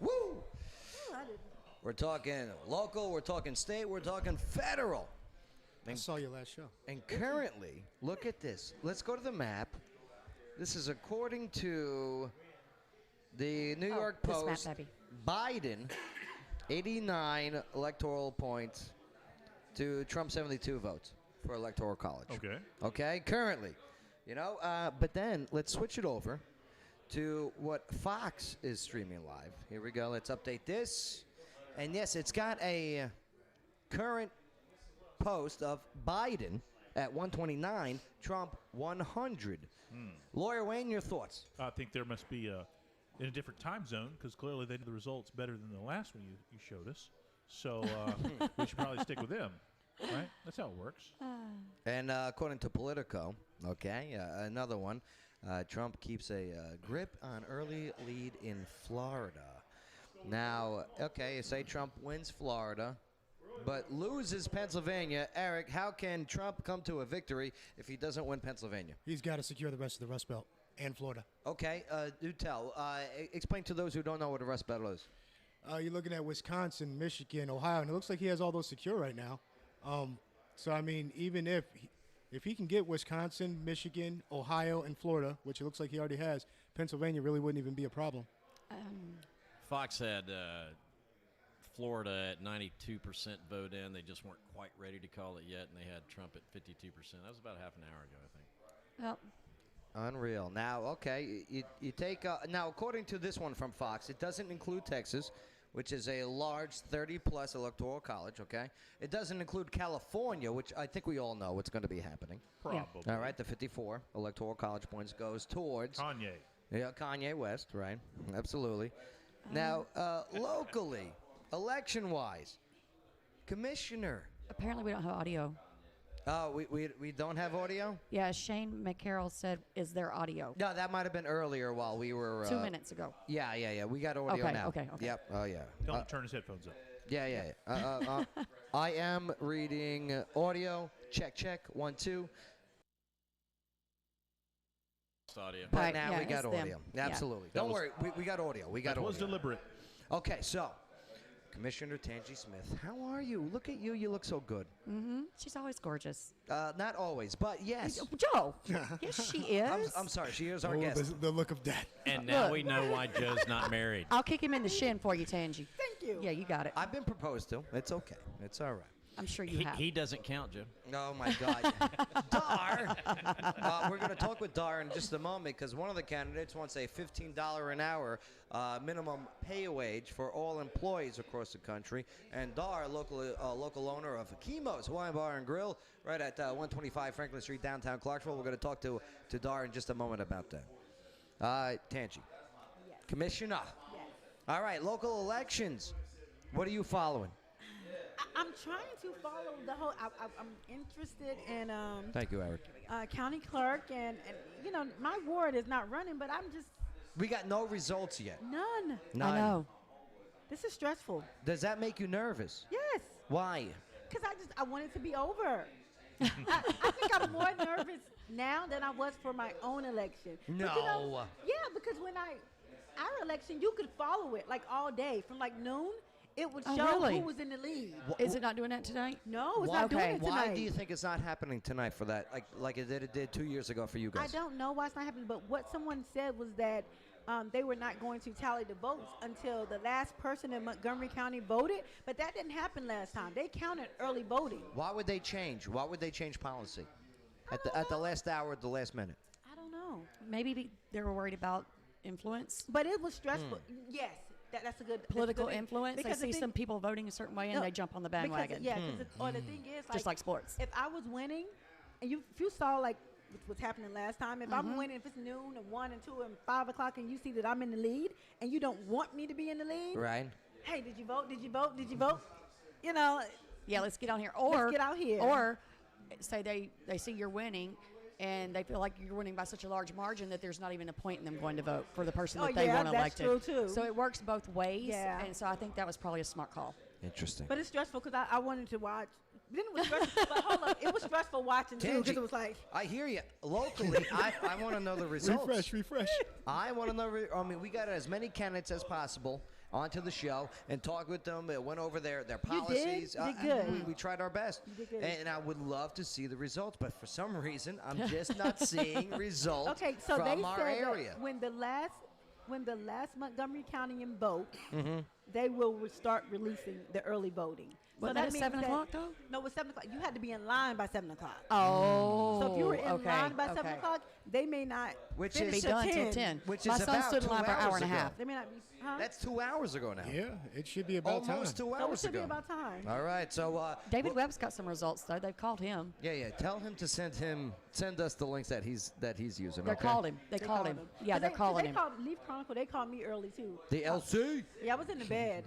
[SPEAKER 1] Woo! We're talking local, we're talking state, we're talking federal.
[SPEAKER 3] I saw your last show.
[SPEAKER 1] And currently, look at this. Let's go to the map. This is according to the New York
[SPEAKER 2] this map,
[SPEAKER 1] Post.
[SPEAKER 2] baby.
[SPEAKER 1] Biden, 89 electoral points to Trump 72 votes for Electoral College.
[SPEAKER 7] Okay.
[SPEAKER 1] Okay, currently. But then let's switch it over to what Fox is streaming live. Here we go. Let's update this. And yes, it's got a current post of Biden at 129, Trump 100. Lawyer Wayne, your thoughts?
[SPEAKER 7] I think there must be in a different time zone because clearly they did the results better than the last one you showed us. So we should probably stick with them, right? That's how it works.
[SPEAKER 1] And according to Politico, okay, another one, Trump keeps a grip on early lead in Florida. Now, okay, say Trump wins Florida, but loses Pennsylvania. Eric, how can Trump come to a victory if he doesn't win Pennsylvania?
[SPEAKER 3] He's got to secure the rest of the Rust Belt and Florida.
[SPEAKER 1] Okay, do tell. Explain to those who don't know what a Rust Belt is.
[SPEAKER 3] You're looking at Wisconsin, Michigan, Ohio, and it looks like he has all those secure right now. So, I mean, even if he can get Wisconsin, Michigan, Ohio, and Florida, which it looks like he already has, Pennsylvania really wouldn't even be a problem.
[SPEAKER 12] Fox had Florida at 92% vote in. They just weren't quite ready to call it yet, and they had Trump at 52%. That was about half an hour ago, I think.
[SPEAKER 2] Well,
[SPEAKER 1] Unreal. Now, okay, you take now according to this one from Fox, it doesn't include Texas, which is a large 30-plus electoral college. Okay, it doesn't include California, which I think we all know what's going to be happening.
[SPEAKER 7] Probably.
[SPEAKER 1] All right, the 54 electoral college points goes towards
[SPEAKER 7] Kanye.
[SPEAKER 1] Yeah, Kanye West, right? Absolutely. Now, locally, election-wise, commissioner.
[SPEAKER 2] apparently we don't have audio.
[SPEAKER 1] Oh, we don't have audio?
[SPEAKER 2] Yeah, Shane McCarroll said, is there audio?
[SPEAKER 1] No, that might have been earlier while we were...
[SPEAKER 2] 2 minutes ago.
[SPEAKER 1] Yeah. We got audio
[SPEAKER 2] Okay,
[SPEAKER 1] now.
[SPEAKER 2] okay.
[SPEAKER 1] Yep. Oh, yeah.
[SPEAKER 7] Tell him to turn his headphones up.
[SPEAKER 1] Yeah. I am reading audio. Check. 1, 2.
[SPEAKER 12] Audio.
[SPEAKER 1] But
[SPEAKER 2] Right,
[SPEAKER 1] now
[SPEAKER 2] yeah,
[SPEAKER 1] we got
[SPEAKER 2] it's them.
[SPEAKER 1] audio.
[SPEAKER 2] Yeah.
[SPEAKER 1] Absolutely.
[SPEAKER 7] That
[SPEAKER 1] Don't
[SPEAKER 7] was-
[SPEAKER 1] worry. We got audio. We got
[SPEAKER 7] That
[SPEAKER 1] audio.
[SPEAKER 7] was deliberate.
[SPEAKER 1] Okay, so Commissioner Tangi Smith, how are you? Look at you. You look so good.
[SPEAKER 2] She's always gorgeous.
[SPEAKER 1] Not always, but yes.
[SPEAKER 2] Joe. Yes, she is.
[SPEAKER 1] I'm sorry. She is our
[SPEAKER 3] Oh,
[SPEAKER 1] guest.
[SPEAKER 3] the look of death.
[SPEAKER 12] And now
[SPEAKER 2] Look.
[SPEAKER 12] we know why Joe's not married.
[SPEAKER 2] I'll kick him in the shin for you, Tangi.
[SPEAKER 13] Thank you.
[SPEAKER 2] Yeah, you got it.
[SPEAKER 1] I've been proposed to. It's okay. It's all right.
[SPEAKER 2] I'm sure you have.
[SPEAKER 12] He doesn't count, Joe.
[SPEAKER 1] Oh my God, Dar! We're going to talk with Dar in just a moment because one of the candidates wants a $15 an hour minimum pay wage for all employees across the country. And Dar, local owner of Chemo's Hawaiian Bar and Grill, right at 125 Franklin Street, downtown Clarksville. We're going to talk to Dar in just a moment about that. Tangi,
[SPEAKER 13] Yes.
[SPEAKER 1] Commissioner.
[SPEAKER 13] Yes.
[SPEAKER 1] All right, local elections. What are you following?
[SPEAKER 13] I'm trying to follow the whole. I'm interested in
[SPEAKER 1] Thank you, Eric.
[SPEAKER 13] county clerk and you know my ward is not running, but I'm just
[SPEAKER 1] We got no results yet.
[SPEAKER 13] none.
[SPEAKER 2] I know.
[SPEAKER 13] This is stressful.
[SPEAKER 1] Does that make you nervous?
[SPEAKER 13] Yes,
[SPEAKER 1] Why?
[SPEAKER 13] because I want it to be over. I think I'm more nervous now than I was for my own election. But, you know,
[SPEAKER 1] No.
[SPEAKER 13] yeah, because when our election, you could follow it like all day from like noon. It would
[SPEAKER 2] Oh,
[SPEAKER 13] show
[SPEAKER 2] really?
[SPEAKER 13] who was in the lead.
[SPEAKER 2] Is it not doing that tonight?
[SPEAKER 13] No, it's
[SPEAKER 1] Why,
[SPEAKER 13] not doing it tonight.
[SPEAKER 1] why do you think it's not happening tonight for that? Like it did 2 years ago for you
[SPEAKER 13] I
[SPEAKER 1] guys.
[SPEAKER 13] don't know why it's not happening, but what someone said was that they were not going to tally the votes until the last person in Montgomery County voted, but that didn't happen last time. They counted early voting.
[SPEAKER 1] Why would they change? Why would they change policy at the last hour, at the last minute?
[SPEAKER 13] I don't know.
[SPEAKER 2] Maybe they were worried about influence,
[SPEAKER 13] But it was stressful. Yes, that's a good
[SPEAKER 2] political
[SPEAKER 13] that's a good thing.
[SPEAKER 2] influence. They
[SPEAKER 13] Because the
[SPEAKER 2] see
[SPEAKER 13] thing-
[SPEAKER 2] some people voting a certain way and
[SPEAKER 13] No,
[SPEAKER 2] they jump on the
[SPEAKER 13] because-
[SPEAKER 2] bandwagon.
[SPEAKER 13] Yeah, or the thing is,
[SPEAKER 2] Just like sports.
[SPEAKER 13] If I was winning, and if you saw like what's happening last time, if
[SPEAKER 2] Mm-hmm.
[SPEAKER 13] I'm winning, if it's noon and 1 and 2 and 5 o'clock, and you see that I'm in the lead, and you don't want me to be in the lead,
[SPEAKER 1] Right.
[SPEAKER 13] hey, did you vote? Did you vote? Did you vote? You know,
[SPEAKER 2] Yeah, let's get out here. Or
[SPEAKER 13] get out here.
[SPEAKER 2] Or say they see you're winning and they feel like you're winning by such a large margin that there's not even a point in them going to vote for the person
[SPEAKER 13] Oh,
[SPEAKER 2] that they
[SPEAKER 13] yeah,
[SPEAKER 2] want
[SPEAKER 13] that's
[SPEAKER 2] elected.
[SPEAKER 13] true, too.
[SPEAKER 2] So it works both ways.
[SPEAKER 13] Yeah.
[SPEAKER 2] And so I think that was probably a smart call.
[SPEAKER 1] Interesting.
[SPEAKER 13] But it's stressful because I wanted to watch. Then it was stressful. But hold up, it was stressful watching too because
[SPEAKER 1] Tangi,
[SPEAKER 13] it was like.
[SPEAKER 1] I hear you. Locally, I want to know the results.
[SPEAKER 3] Refresh.
[SPEAKER 1] I want to know. I mean, we got as many candidates as possible onto the show and talk with them. It went over their policies.
[SPEAKER 13] You did good.
[SPEAKER 1] We tried our best.
[SPEAKER 13] You did good.
[SPEAKER 1] And I would love to see the results, but for some reason, I'm just not seeing results
[SPEAKER 13] Okay, so
[SPEAKER 1] from
[SPEAKER 13] they
[SPEAKER 1] our
[SPEAKER 13] said
[SPEAKER 1] area.
[SPEAKER 13] that when the last Montgomery County vote,
[SPEAKER 1] Mm-hmm.
[SPEAKER 13] they will start releasing the early voting.
[SPEAKER 2] Wasn't
[SPEAKER 13] that
[SPEAKER 2] that at
[SPEAKER 13] means
[SPEAKER 2] 7 o'clock, though?
[SPEAKER 13] No, it was 7 o'clock. You had to be in line by 7 o'clock.
[SPEAKER 2] Oh,
[SPEAKER 13] So if you were in
[SPEAKER 2] okay,
[SPEAKER 13] line by 7
[SPEAKER 2] okay.
[SPEAKER 13] o'clock, they may not
[SPEAKER 1] Which
[SPEAKER 13] finish
[SPEAKER 1] is-
[SPEAKER 2] Be
[SPEAKER 13] at
[SPEAKER 2] done
[SPEAKER 13] 10.
[SPEAKER 2] till 10.
[SPEAKER 1] Which
[SPEAKER 2] My
[SPEAKER 1] is
[SPEAKER 2] son
[SPEAKER 1] about
[SPEAKER 2] stood in
[SPEAKER 1] 2
[SPEAKER 2] line for an hour and a
[SPEAKER 1] hours ago.
[SPEAKER 2] half.
[SPEAKER 13] They may not be. Huh?
[SPEAKER 1] That's 2 hours ago now.
[SPEAKER 3] Yeah, it should be about
[SPEAKER 1] Almost
[SPEAKER 3] time.
[SPEAKER 1] 2
[SPEAKER 13] So it
[SPEAKER 1] hours
[SPEAKER 13] should be
[SPEAKER 1] ago.
[SPEAKER 13] about time.
[SPEAKER 1] All right, so
[SPEAKER 2] David
[SPEAKER 1] well,
[SPEAKER 2] Webb's got some results though. They've called him.
[SPEAKER 1] Yeah. Tell him to send us the links that he's using.
[SPEAKER 2] They
[SPEAKER 1] okay?
[SPEAKER 2] called him. They called him. Yeah, they're calling him.
[SPEAKER 13] Leaf Chronicle, they called me early too.
[SPEAKER 1] The LC.
[SPEAKER 13] Yeah, I was in the bed.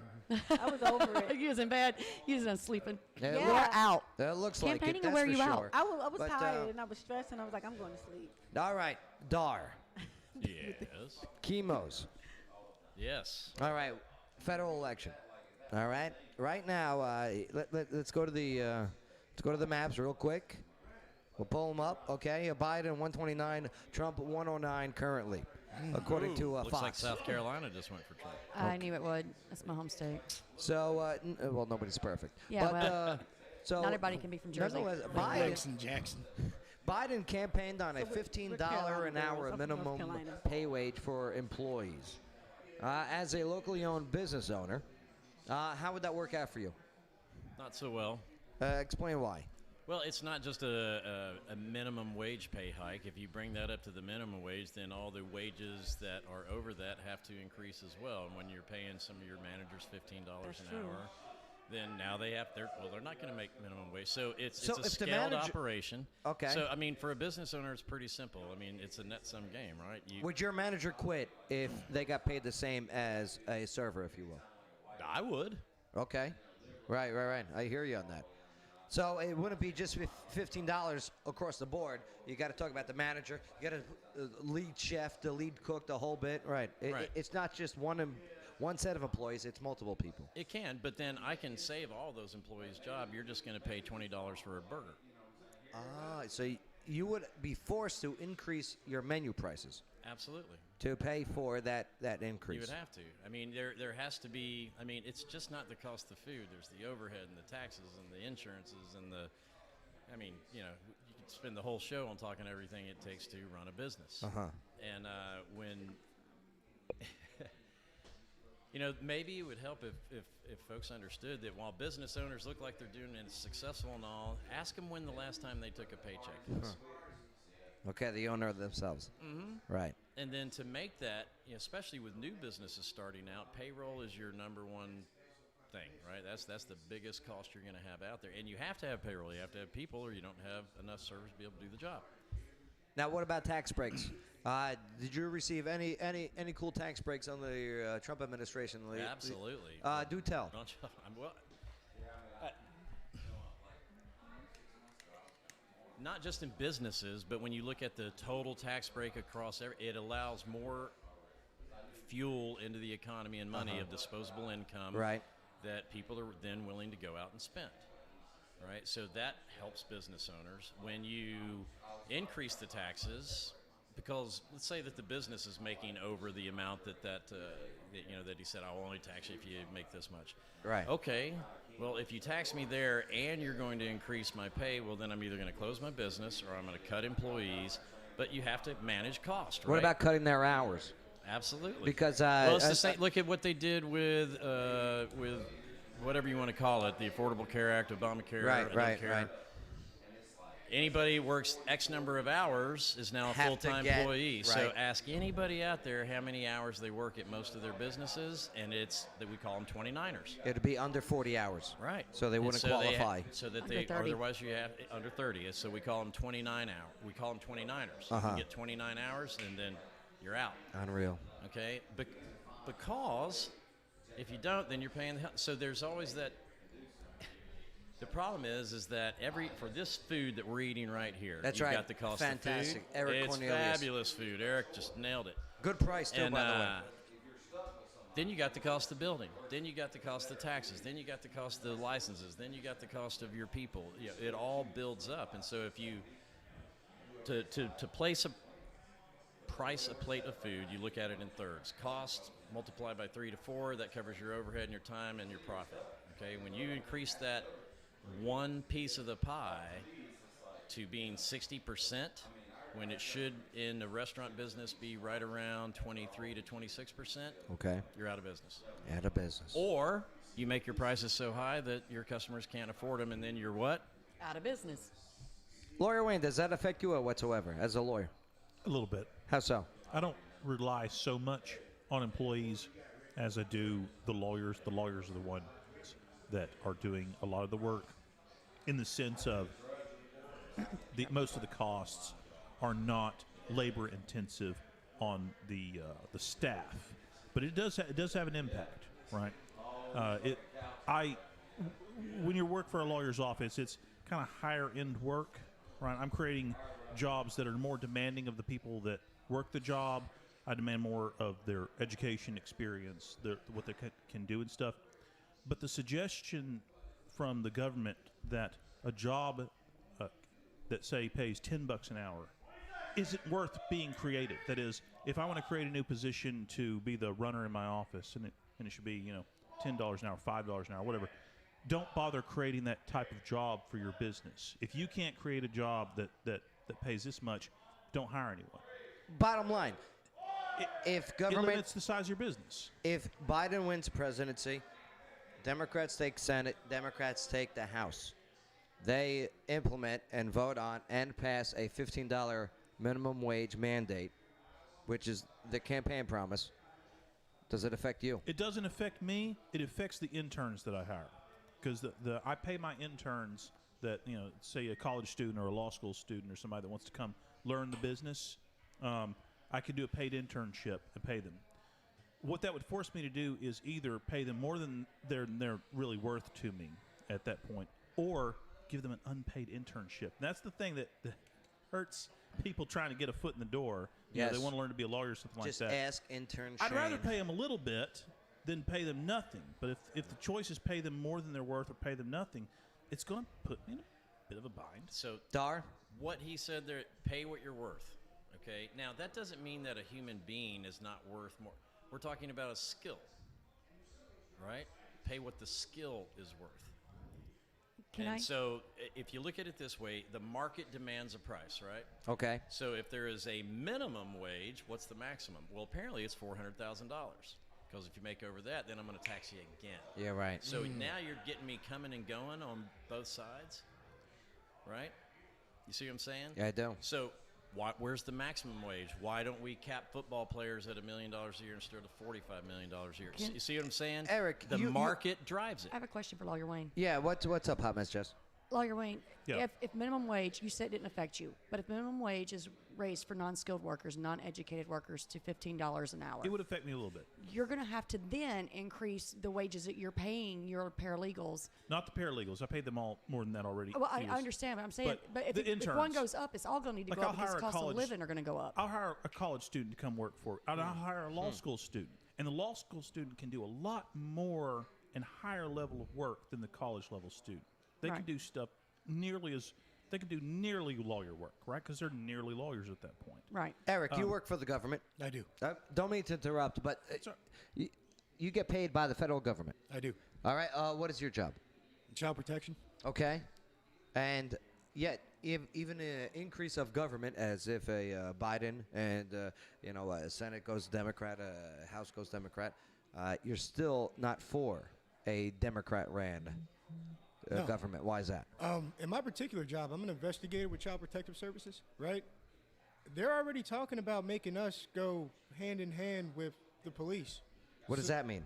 [SPEAKER 13] I was over it.
[SPEAKER 2] He was in bed. He was sleeping.
[SPEAKER 1] Yeah,
[SPEAKER 13] Yeah.
[SPEAKER 2] We're out.
[SPEAKER 1] That looks like it.
[SPEAKER 2] Campaigning
[SPEAKER 1] That's
[SPEAKER 2] will wear
[SPEAKER 1] for
[SPEAKER 2] you
[SPEAKER 1] sure.
[SPEAKER 2] out.
[SPEAKER 13] I was
[SPEAKER 1] But,
[SPEAKER 13] tired and I was stressed and I was like, I'm going to sleep.
[SPEAKER 1] All right, Dar,
[SPEAKER 12] Yes.
[SPEAKER 1] chemos.
[SPEAKER 12] Yes.
[SPEAKER 1] All right, federal election. All right, right now, let's go to the maps real quick. We'll pull them up. Okay, Biden 129, Trump 109 currently, according to
[SPEAKER 12] Looks
[SPEAKER 1] Fox.
[SPEAKER 12] like South Carolina just went for Trump.
[SPEAKER 2] I knew it would. That's my home state.
[SPEAKER 1] So, well, nobody's perfect.
[SPEAKER 2] Yeah,
[SPEAKER 1] but,
[SPEAKER 2] well,
[SPEAKER 1] so
[SPEAKER 2] not everybody can be from Jersey.
[SPEAKER 1] nonetheless,
[SPEAKER 3] Nixon, Jackson.
[SPEAKER 1] Biden campaigned on a $15 an hour
[SPEAKER 13] North
[SPEAKER 1] minimum
[SPEAKER 13] Carolina.
[SPEAKER 1] pay wage for employees. As a locally owned business owner, how would that work out for you?
[SPEAKER 12] Not so well.
[SPEAKER 1] Explain why.
[SPEAKER 12] Well, it's not just a minimum wage pay hike. If you bring that up to the minimum wage, then all the wages that are over that have to increase as well. And when you're paying some of your managers $15 an hour, then now they're not going to make minimum wage. So it's
[SPEAKER 1] So
[SPEAKER 12] a
[SPEAKER 1] if the
[SPEAKER 12] scaled
[SPEAKER 1] manager-
[SPEAKER 12] operation.
[SPEAKER 1] Okay.
[SPEAKER 12] So I mean, for a business owner, it's pretty simple. I mean, it's a net sum game, right?
[SPEAKER 1] Would your manager quit if they got paid the same as a server, if you will?
[SPEAKER 12] I would.
[SPEAKER 1] Okay. Right. I hear you on that. So it wouldn't be just $15 across the board. You got to talk about the manager. You got to lead chef, the lead cook, the whole bit. Right.
[SPEAKER 12] Right.
[SPEAKER 1] It's not just one set of employees. It's multiple people.
[SPEAKER 12] It can, but then I can save all those employees' job. You're just going to pay $20 for a burger.
[SPEAKER 1] So you would be forced to increase your menu prices
[SPEAKER 12] Absolutely.
[SPEAKER 1] to pay for that increase.
[SPEAKER 12] You would have to. I mean, there has to be. I mean, it's just not the cost of food. There's the overhead and the taxes and the insurances and the. I mean, you could spend the whole show on talking everything it takes to run a business.
[SPEAKER 1] Uh-huh.
[SPEAKER 12] And when. Maybe it would help if folks understood that while business owners look like they're doing it successful and all, ask them when the last time they took a paycheck is.
[SPEAKER 1] Okay, the owner themselves.
[SPEAKER 12] Mm-hmm.
[SPEAKER 1] Right.
[SPEAKER 12] And then to make that, especially with new businesses starting out, payroll is your number one thing, right? That's the biggest cost you're going to have out there. And you have to have payroll. You have to have people, or you don't have enough servers to be able to do the job.
[SPEAKER 1] Now, what about tax breaks? Did you receive any cool tax breaks under the Trump administration?
[SPEAKER 12] Absolutely.
[SPEAKER 1] Do tell.
[SPEAKER 12] Don't you? Not just in businesses, but when you look at the total tax break across it allows more fuel into the economy and money of disposable income
[SPEAKER 1] Right.
[SPEAKER 12] that people are then willing to go out and spend. Right? So that helps business owners. When you increase the taxes, because let's say that the business is making over the amount that he said, I will only tax you if you make this much.
[SPEAKER 1] Right.
[SPEAKER 12] Okay. Well, if you tax me there and you're going to increase my pay, well, then I'm either going to close my business or I'm going to cut employees. But you have to manage cost, right?
[SPEAKER 1] What about cutting their hours?
[SPEAKER 12] Absolutely.
[SPEAKER 1] Because
[SPEAKER 12] well, it's the same. Look at what they did with whatever you want to call it, the Affordable Care Act, Obamacare,
[SPEAKER 1] Right.
[SPEAKER 12] Anybody who works X number of hours is now a
[SPEAKER 1] Have to
[SPEAKER 12] full-time
[SPEAKER 1] get-
[SPEAKER 12] employee. So
[SPEAKER 1] right.
[SPEAKER 12] ask anybody out there how many hours they work at most of their businesses, and it's that we call them 29ers.
[SPEAKER 1] It'd be under 40 hours.
[SPEAKER 12] Right.
[SPEAKER 1] So they
[SPEAKER 12] And
[SPEAKER 1] wouldn't
[SPEAKER 12] so
[SPEAKER 1] qualify.
[SPEAKER 12] so that
[SPEAKER 2] Under
[SPEAKER 12] they
[SPEAKER 2] 30.
[SPEAKER 12] otherwise you have under 30. So we call them 29 hours. We call them 29ers.
[SPEAKER 1] Uh-huh.
[SPEAKER 12] You get 29 hours, and then you're out.
[SPEAKER 1] Unreal.
[SPEAKER 12] Okay, because if you don't, then you're paying the. So there's always that. The problem is that for this food that we're eating right here,
[SPEAKER 1] That's
[SPEAKER 12] you've
[SPEAKER 1] right.
[SPEAKER 12] got the cost
[SPEAKER 1] Fantastic.
[SPEAKER 12] of food.
[SPEAKER 1] Eric
[SPEAKER 12] it's
[SPEAKER 1] Cornelius.
[SPEAKER 12] fabulous food. Eric just nailed it.
[SPEAKER 1] Good price too,
[SPEAKER 12] And
[SPEAKER 1] by the way.
[SPEAKER 12] Then you got the cost of building. Then you got the cost of taxes. Then you got the cost of the licenses. Then you got the cost of your people. You know, it all builds up. And so if you to price a plate of food, you look at it in thirds. Cost multiplied by 3 to 4, that covers your overhead and your time and your profit. Okay, when you increase that one piece of the pie to being 60%, when it should in the restaurant business be right around 23 to 26%,
[SPEAKER 1] Okay.
[SPEAKER 12] you're out of business.
[SPEAKER 1] Out of business.
[SPEAKER 12] Or you make your prices so high that your customers can't afford them, and then you're what?
[SPEAKER 2] Out of business.
[SPEAKER 1] Lawyer Wayne, does that affect you whatsoever as a lawyer?
[SPEAKER 7] A little bit.
[SPEAKER 1] How so?
[SPEAKER 7] I don't rely so much on employees as I do the lawyers. The lawyers are the ones that are doing a lot of the work, in the sense of most of the costs are not labor intensive on the staff, but it does have an impact, right? When you work for a lawyer's office, it's kind of higher end work, right? I'm creating jobs that are more demanding of the people that work the job. I demand more of their education, experience, what they can do and stuff. But the suggestion from the government that a job that, say, pays $10 an hour isn't worth being created. That is, if I want to create a new position to be the runner in my office, and it should be, $10 an hour, $5 an hour, whatever, don't bother creating that type of job for your business. If you can't create a job that pays this much, don't hire anyone.
[SPEAKER 1] Bottom line, if
[SPEAKER 7] It
[SPEAKER 1] government,
[SPEAKER 7] limits the size of your business.
[SPEAKER 1] if Biden wins presidency, Democrats take Senate, Democrats take the House. They implement and vote on and pass a $15 minimum wage mandate, which is the campaign promise. Does it affect you?
[SPEAKER 7] It doesn't affect me. It affects the interns that I hire, because I pay my interns that, say a college student or a law school student or somebody that wants to come learn the business. I could do a paid internship and pay them. What that would force me to do is either pay them more than they're really worth to me at that point, or give them an unpaid internship. And that's the thing that hurts people trying to get a foot in the door.
[SPEAKER 1] Yes.
[SPEAKER 7] They want to learn to be a lawyer or something
[SPEAKER 1] Just
[SPEAKER 7] like that.
[SPEAKER 1] ask intern
[SPEAKER 7] I'd rather
[SPEAKER 1] Shane.
[SPEAKER 7] pay them a little bit than pay them nothing. But if the choice is pay them more than they're worth or pay them nothing, it's going to put me in a bit of a bind.
[SPEAKER 12] So
[SPEAKER 1] Dar?
[SPEAKER 12] what he said there, pay what you're worth. Okay, now that doesn't mean that a human being is not worth more. We're talking about a skill, right? Pay what the skill is worth. So if you look at it this way, the market demands a price, right?
[SPEAKER 1] Okay.
[SPEAKER 12] So if there is a minimum wage, what's the maximum? Well, apparently it's $400,000. Because if you make over that, then I'm going to tax you again.
[SPEAKER 1] Yeah, right.
[SPEAKER 12] So now you're getting me coming and going on both sides, right? You see what I'm saying?
[SPEAKER 1] Yeah, I do.
[SPEAKER 12] So where's the maximum wage? Why don't we cap football players at $1 million a year instead of $45 million a year? You see what I'm saying?
[SPEAKER 1] Eric,
[SPEAKER 12] the
[SPEAKER 1] you-
[SPEAKER 12] market drives it.
[SPEAKER 2] I have a question for Lawyer Wayne.
[SPEAKER 1] Yeah, what's up, Hot Mess Jess?
[SPEAKER 2] Lawyer Wayne,
[SPEAKER 7] Yeah.
[SPEAKER 2] if minimum wage, you said it didn't affect you, but if minimum wage is raised for non-skilled workers, non-educated workers to $15 an hour,
[SPEAKER 7] It would affect me a little bit.
[SPEAKER 2] you're going to have to then increase the wages that you're paying your paralegals.
[SPEAKER 7] Not the paralegals. I paid them all more than that already.
[SPEAKER 2] Well, I
[SPEAKER 7] He was-
[SPEAKER 2] understand, but I'm saying, but if,
[SPEAKER 7] the
[SPEAKER 2] if one
[SPEAKER 7] interns.
[SPEAKER 2] goes up, it's all going to need to
[SPEAKER 7] Like,
[SPEAKER 2] go
[SPEAKER 7] I'll
[SPEAKER 2] up because
[SPEAKER 7] hire a
[SPEAKER 2] cost of
[SPEAKER 7] college-
[SPEAKER 2] living are going to go up.
[SPEAKER 7] I'll hire a college student to come work for it. I'll hire a law school student. And the law school student can do a lot more and higher level of work than the college level student. They can
[SPEAKER 2] Right.
[SPEAKER 7] do stuff they can do nearly lawyer work, right? Because they're nearly lawyers at that point.
[SPEAKER 2] Right.
[SPEAKER 1] Eric, you work for the government.
[SPEAKER 4] I do.
[SPEAKER 1] Don't mean to interrupt, but you get paid by the federal government.
[SPEAKER 4] I do.
[SPEAKER 1] All right. What is your job?
[SPEAKER 4] Child protection.
[SPEAKER 1] Okay. And yet, even an increase of government, as if a Biden and a Senate goes Democrat, a House goes Democrat, you're still not for a Democrat-ran
[SPEAKER 4] No.
[SPEAKER 1] government. Why is that?
[SPEAKER 4] In my particular job, I'm an investigator with Child Protective Services, right? They're already talking about making us go hand in hand with the police.
[SPEAKER 1] What does that mean?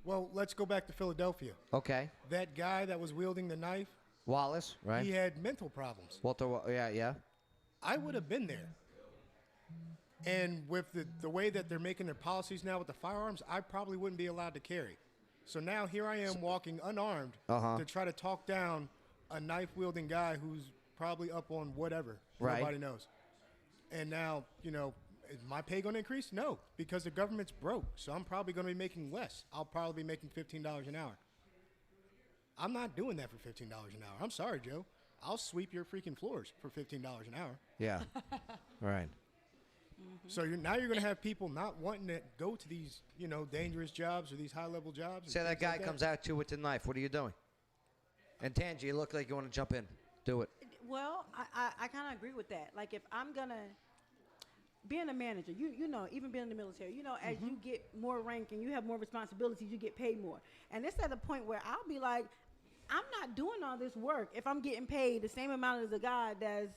[SPEAKER 4] Well, let's go back to Philadelphia.
[SPEAKER 1] Okay.
[SPEAKER 4] That guy that was wielding the knife,
[SPEAKER 1] Wallace, right?
[SPEAKER 4] he had mental problems.
[SPEAKER 1] Yeah.
[SPEAKER 4] I would have been there. And with the way that they're making their policies now with the firearms, I probably wouldn't be allowed to carry. So now here I am walking unarmed to try to talk down a knife-wielding guy who's probably up on whatever.
[SPEAKER 1] Right.
[SPEAKER 4] Nobody knows. And now, is my pay going to increase? No, because the government's broke. So I'm probably going to be making less. I'll probably be making $15 an hour. I'm not doing that for $15 an hour. I'm sorry, Joe. I'll sweep your freaking floors for $15 an hour.
[SPEAKER 1] Yeah. Right.
[SPEAKER 4] So now you're going to have people not wanting to go to these, dangerous jobs or these high-level jobs. and
[SPEAKER 1] Say that
[SPEAKER 4] things
[SPEAKER 1] guy
[SPEAKER 4] like
[SPEAKER 1] comes at you with the knife. What are you doing? And Tangi, you look like you want to jump in. Do it.
[SPEAKER 13] Well, I kind of agree with that. Like, if I'm going to, being a manager, even being in the military, as you get more rank and you have more responsibilities, you get paid more. And it's at a point where I'll be like, I'm not doing all this work if I'm getting paid the same amount as a guy that's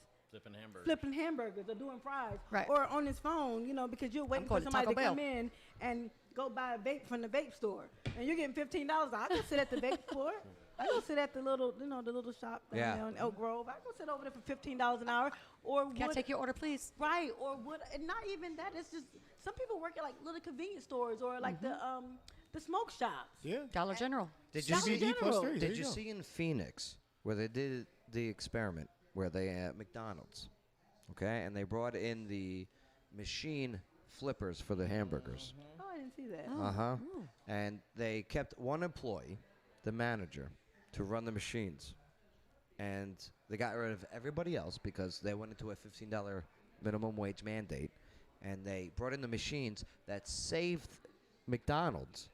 [SPEAKER 13] flipping hamburgers or doing fries,
[SPEAKER 2] Right.
[SPEAKER 13] or on his phone, because you're waiting for
[SPEAKER 2] going to
[SPEAKER 13] somebody to
[SPEAKER 2] Taco
[SPEAKER 13] come
[SPEAKER 2] Bell.
[SPEAKER 13] in and go buy a vape from the vape store, and you're getting $15. I go sit at the vape store. I go sit at the little, the little shop down
[SPEAKER 1] Yeah.
[SPEAKER 13] there in Elk Grove. I go sit over there for $15 an hour. Or
[SPEAKER 2] Can I take your order, please?
[SPEAKER 13] Right, or would, and not even that. It's just some people work at like little convenience stores or like the smoke shops.
[SPEAKER 4] Yeah.
[SPEAKER 2] Dollar General.
[SPEAKER 1] Did you
[SPEAKER 13] Dollar
[SPEAKER 1] see?
[SPEAKER 13] General.
[SPEAKER 4] There
[SPEAKER 1] Did
[SPEAKER 4] you
[SPEAKER 1] you
[SPEAKER 4] go.
[SPEAKER 1] see in Phoenix where they did the experiment where they at McDonald's, okay, and they brought in the machine flippers for the hamburgers.
[SPEAKER 13] Oh, I didn't see that.
[SPEAKER 1] And they kept one employee, the manager, to run the machines, and they got rid of everybody else because they went into a $15 minimum wage mandate, and they brought in the machines that saved McDonald's.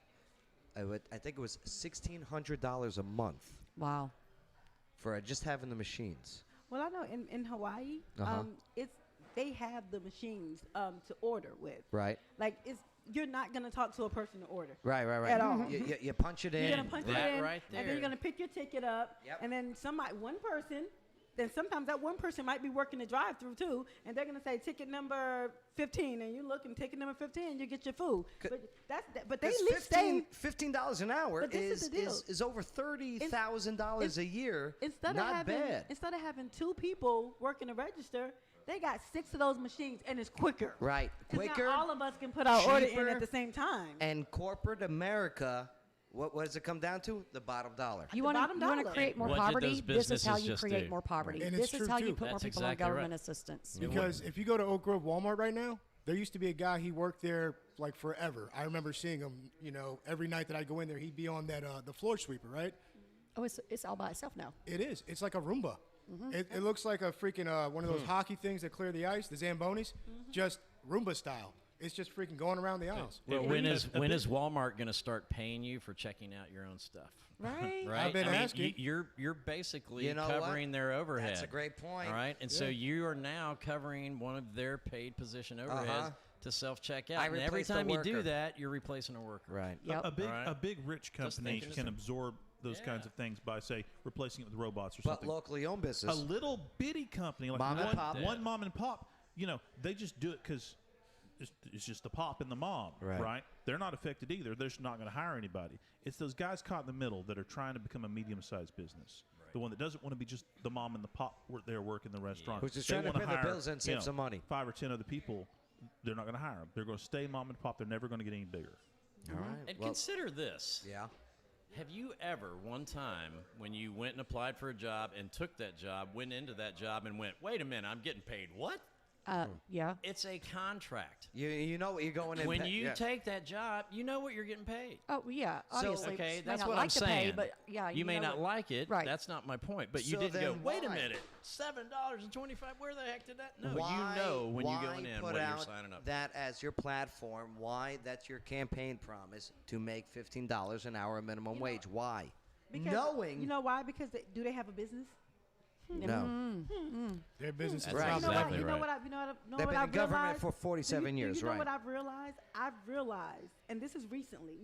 [SPEAKER 1] I think it was $1,600 a month
[SPEAKER 2] Wow.
[SPEAKER 1] for just having the machines.
[SPEAKER 13] Well, I know in Hawaii, they have the machines to order with.
[SPEAKER 1] Right.
[SPEAKER 13] Like you're not gonna talk to a person to order.
[SPEAKER 1] Right.
[SPEAKER 13] At all.
[SPEAKER 1] You punch it in.
[SPEAKER 13] You're gonna punch
[SPEAKER 12] That
[SPEAKER 13] it in,
[SPEAKER 12] right
[SPEAKER 13] and then
[SPEAKER 12] there.
[SPEAKER 13] you're gonna pick your ticket up,
[SPEAKER 1] Yep.
[SPEAKER 13] and then one person. Then sometimes that one person might be working the drive-through too, and they're gonna say ticket number 15, and you look and ticket number 15, you get your food. But they at least say
[SPEAKER 1] $15 an hour
[SPEAKER 13] But this is the deal.
[SPEAKER 1] is over $30,000 a year.
[SPEAKER 13] instead
[SPEAKER 1] Not bad.
[SPEAKER 13] of having two people working the register, they got 6 of those machines, and it's quicker.
[SPEAKER 1] Right.
[SPEAKER 13] 'Cause now
[SPEAKER 1] Quicker.
[SPEAKER 13] all of us can put our order in
[SPEAKER 1] cheaper,
[SPEAKER 13] at the same time.
[SPEAKER 1] And corporate America, what does it come down to? The bottom dollar.
[SPEAKER 2] You
[SPEAKER 13] The
[SPEAKER 2] want
[SPEAKER 13] bottom
[SPEAKER 2] to
[SPEAKER 13] dollar.
[SPEAKER 2] create more
[SPEAKER 12] What did
[SPEAKER 2] poverty?
[SPEAKER 12] those
[SPEAKER 2] This is how
[SPEAKER 12] businesses
[SPEAKER 2] you
[SPEAKER 12] just
[SPEAKER 2] create
[SPEAKER 12] do?
[SPEAKER 2] more poverty.
[SPEAKER 4] And it's
[SPEAKER 2] This is
[SPEAKER 4] true,
[SPEAKER 2] how you
[SPEAKER 4] too.
[SPEAKER 2] put more
[SPEAKER 12] That's
[SPEAKER 2] people
[SPEAKER 12] exactly
[SPEAKER 2] on government
[SPEAKER 12] right.
[SPEAKER 2] assistance.
[SPEAKER 4] Because if you go to Oak Grove Walmart right now, there used to be a guy, he worked there like forever. I remember seeing him, every night that I go in there, he'd be on that the floor sweeper, right?
[SPEAKER 2] Oh, it's all by itself now.
[SPEAKER 4] It is. It's like a Roomba. It looks like a freaking one of those hockey things that clear the ice, the Zambonis, just Roomba style. It's just freaking going around the aisles.
[SPEAKER 12] Well, when is Walmart going to start paying you for checking out your own stuff?
[SPEAKER 2] Right.
[SPEAKER 12] Right.
[SPEAKER 4] I've been asking.
[SPEAKER 12] You're basically
[SPEAKER 1] You know
[SPEAKER 12] covering
[SPEAKER 1] what?
[SPEAKER 12] their overhead.
[SPEAKER 1] That's a great point.
[SPEAKER 12] All right, and so you are now covering one of their paid position overheads to self-check out.
[SPEAKER 1] I
[SPEAKER 12] And every
[SPEAKER 1] replace the
[SPEAKER 12] time you do
[SPEAKER 1] worker.
[SPEAKER 12] that, you're replacing a worker.
[SPEAKER 1] Right.
[SPEAKER 2] Yep.
[SPEAKER 7] A big
[SPEAKER 12] Right.
[SPEAKER 7] a big rich company
[SPEAKER 12] thinking
[SPEAKER 7] can
[SPEAKER 12] of-
[SPEAKER 7] absorb those kinds of things by, say, replacing it with robots or
[SPEAKER 1] But
[SPEAKER 7] something.
[SPEAKER 1] locally owned
[SPEAKER 7] A
[SPEAKER 1] business.
[SPEAKER 7] little bitty company like
[SPEAKER 1] Mom and pop.
[SPEAKER 7] one mom and pop, they just do it because it's just the pop and the mom,
[SPEAKER 1] Right.
[SPEAKER 7] They're not affected either. They're just not going to hire anybody. It's those guys caught in the middle that are trying to become a medium-sized business. The one that doesn't want to be just the mom and the pop there working the restaurant.
[SPEAKER 1] Who's just
[SPEAKER 7] They
[SPEAKER 1] trying to
[SPEAKER 7] wanna
[SPEAKER 1] pay their
[SPEAKER 7] hire,
[SPEAKER 1] bills and save some money.
[SPEAKER 7] 5 or 10 other people. They're not going to hire them. They're going to stay mom and pop. They're never going to get any bigger.
[SPEAKER 1] All right.
[SPEAKER 12] And
[SPEAKER 1] Well,
[SPEAKER 12] consider this.
[SPEAKER 1] yeah.
[SPEAKER 12] Have you ever, one time, when you went and applied for a job and took that job, went into that job and went, wait a minute, I'm getting paid what?
[SPEAKER 2] Yeah.
[SPEAKER 12] It's a contract.
[SPEAKER 1] You know what you're going in.
[SPEAKER 12] When you
[SPEAKER 1] yeah.
[SPEAKER 12] take that job, you know what you're getting paid.
[SPEAKER 2] Oh, yeah. Obviously,
[SPEAKER 12] Okay,
[SPEAKER 2] you may
[SPEAKER 12] that's
[SPEAKER 2] not
[SPEAKER 12] what
[SPEAKER 2] like
[SPEAKER 12] I'm
[SPEAKER 2] to
[SPEAKER 12] saying.
[SPEAKER 2] pay, but yeah,
[SPEAKER 12] you may
[SPEAKER 2] know
[SPEAKER 12] not
[SPEAKER 2] what-
[SPEAKER 12] like it.
[SPEAKER 2] Right.
[SPEAKER 12] That's not my point. But you
[SPEAKER 1] So
[SPEAKER 12] didn't go.
[SPEAKER 1] then
[SPEAKER 12] Wait a
[SPEAKER 1] why?
[SPEAKER 12] minute, $7.25. Where the heck did that? No,
[SPEAKER 1] Why-
[SPEAKER 12] you know when you're
[SPEAKER 1] why
[SPEAKER 12] going in
[SPEAKER 1] put
[SPEAKER 12] what you're
[SPEAKER 1] out
[SPEAKER 12] signing up.
[SPEAKER 1] that as your platform? Why that's your campaign promise to make $15 an hour minimum wage? Why?
[SPEAKER 13] Because,
[SPEAKER 1] Knowing
[SPEAKER 13] you know why? Because do they have a business?
[SPEAKER 1] no,
[SPEAKER 4] Their business is
[SPEAKER 12] That's
[SPEAKER 1] Right.
[SPEAKER 12] exactly
[SPEAKER 13] You know
[SPEAKER 12] right.
[SPEAKER 13] what? You know what?
[SPEAKER 1] They've been in
[SPEAKER 13] I've
[SPEAKER 1] government
[SPEAKER 13] realized?
[SPEAKER 1] for 47 years,
[SPEAKER 13] You know
[SPEAKER 1] right?
[SPEAKER 13] what I've realized? I've realized, and this is recently.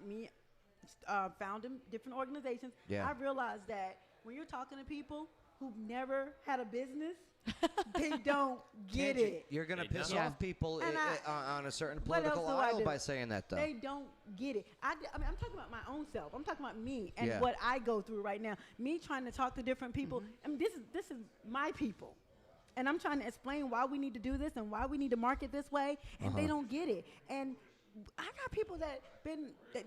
[SPEAKER 13] Me founding different organizations.
[SPEAKER 1] Yeah.
[SPEAKER 13] I've realized that when you're talking to people who've never had a business, they don't get
[SPEAKER 1] Can't you-
[SPEAKER 13] it.
[SPEAKER 1] You're going to
[SPEAKER 12] They
[SPEAKER 1] piss
[SPEAKER 12] don't.
[SPEAKER 1] off people
[SPEAKER 13] And
[SPEAKER 1] on a certain
[SPEAKER 13] What else
[SPEAKER 1] political
[SPEAKER 13] do I
[SPEAKER 1] aisle
[SPEAKER 13] do?
[SPEAKER 1] by saying that, though.
[SPEAKER 13] They don't get it. I mean, I'm talking about my own self. I'm talking about me and
[SPEAKER 1] Yeah.
[SPEAKER 13] what I go through right now. Me trying to talk to different people.
[SPEAKER 1] Mm-hmm.
[SPEAKER 13] I mean, this is my people. And I'm trying to explain why we need to do this and why we need to market this way, and
[SPEAKER 1] Uh-huh.
[SPEAKER 13] they don't get it. And I got people that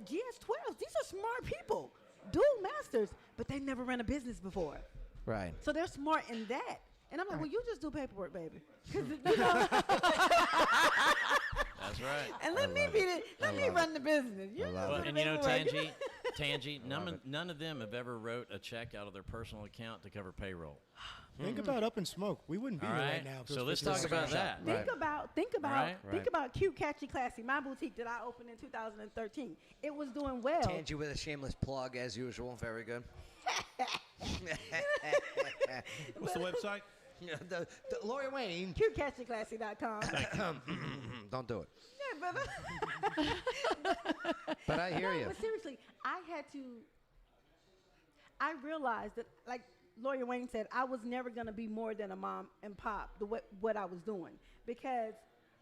[SPEAKER 13] GS12s. These are smart people, dual masters, but they never ran a business before.
[SPEAKER 1] Right.
[SPEAKER 13] So they're smart in that. And I'm like, well, you just do paperwork, baby. 'Cause, you know,
[SPEAKER 12] That's right.
[SPEAKER 13] and let me run the business. You
[SPEAKER 12] Well,
[SPEAKER 13] just do
[SPEAKER 12] and
[SPEAKER 13] the
[SPEAKER 12] you know,
[SPEAKER 13] paperwork.
[SPEAKER 12] Tangi, none of them have ever wrote a check out of their personal account to cover payroll.
[SPEAKER 3] Think about Up in Smoke. We wouldn't be
[SPEAKER 12] All
[SPEAKER 3] here right
[SPEAKER 12] right.
[SPEAKER 3] now. if it
[SPEAKER 12] So
[SPEAKER 3] was
[SPEAKER 12] let's
[SPEAKER 3] for
[SPEAKER 12] talk
[SPEAKER 3] this
[SPEAKER 12] about
[SPEAKER 3] shop.
[SPEAKER 12] that.
[SPEAKER 13] Think
[SPEAKER 12] Right.
[SPEAKER 13] about Cute, Catchy, Classy, my boutique that I opened in 2013. It was doing well.
[SPEAKER 1] Tangy with a shameless plug as usual. Very good.
[SPEAKER 7] What's the website?
[SPEAKER 1] the Lawyer Wayne.
[SPEAKER 13] CuteCatchyClassy.com.
[SPEAKER 1] Don't do it.
[SPEAKER 13] Yeah, but
[SPEAKER 1] But I hear you.
[SPEAKER 13] But seriously, I realized that, like Lawyer Wayne said, I was never going to be more than a mom and pop, what I was doing. Because,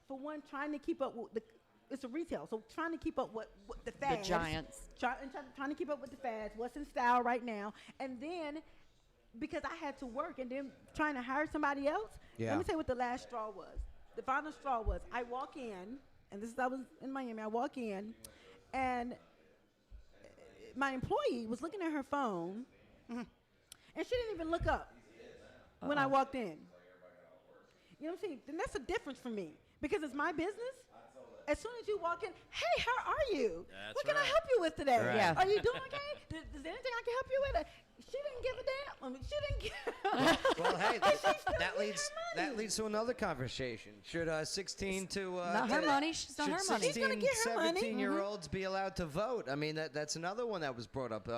[SPEAKER 13] for one, trying to keep up with it's a retail, so trying to keep up with the fads.
[SPEAKER 2] giants.
[SPEAKER 13] Trying to keep up with the fads, what's in style right now. And then, because I had to work and then trying to hire somebody else,
[SPEAKER 1] Yeah.
[SPEAKER 13] let me tell you what the last straw was. The final straw was I walk in, and I was in Miami, I walk in, and my employee was looking at her phone, and she didn't even look up when I walked in. You know what I'm saying? Then that's a difference for me because it's my business. As soon as you walk in, hey, how are you?
[SPEAKER 12] That's
[SPEAKER 13] what can I
[SPEAKER 12] right.
[SPEAKER 13] help you with today?
[SPEAKER 12] Right.
[SPEAKER 2] Yeah.
[SPEAKER 13] Are you doing okay? Is there anything I can help you with? She didn't give a damn. I mean, she didn't give.
[SPEAKER 1] Well, hey,
[SPEAKER 13] And she's still
[SPEAKER 1] that
[SPEAKER 13] getting
[SPEAKER 1] leads
[SPEAKER 13] her money.
[SPEAKER 1] that leads to another conversation. Should 16 to
[SPEAKER 2] Not her money. She's not
[SPEAKER 1] should
[SPEAKER 2] her money.
[SPEAKER 1] 16,
[SPEAKER 13] She's gonna get her money.
[SPEAKER 1] 17-year-olds be allowed to vote? I mean, that's another one that was brought up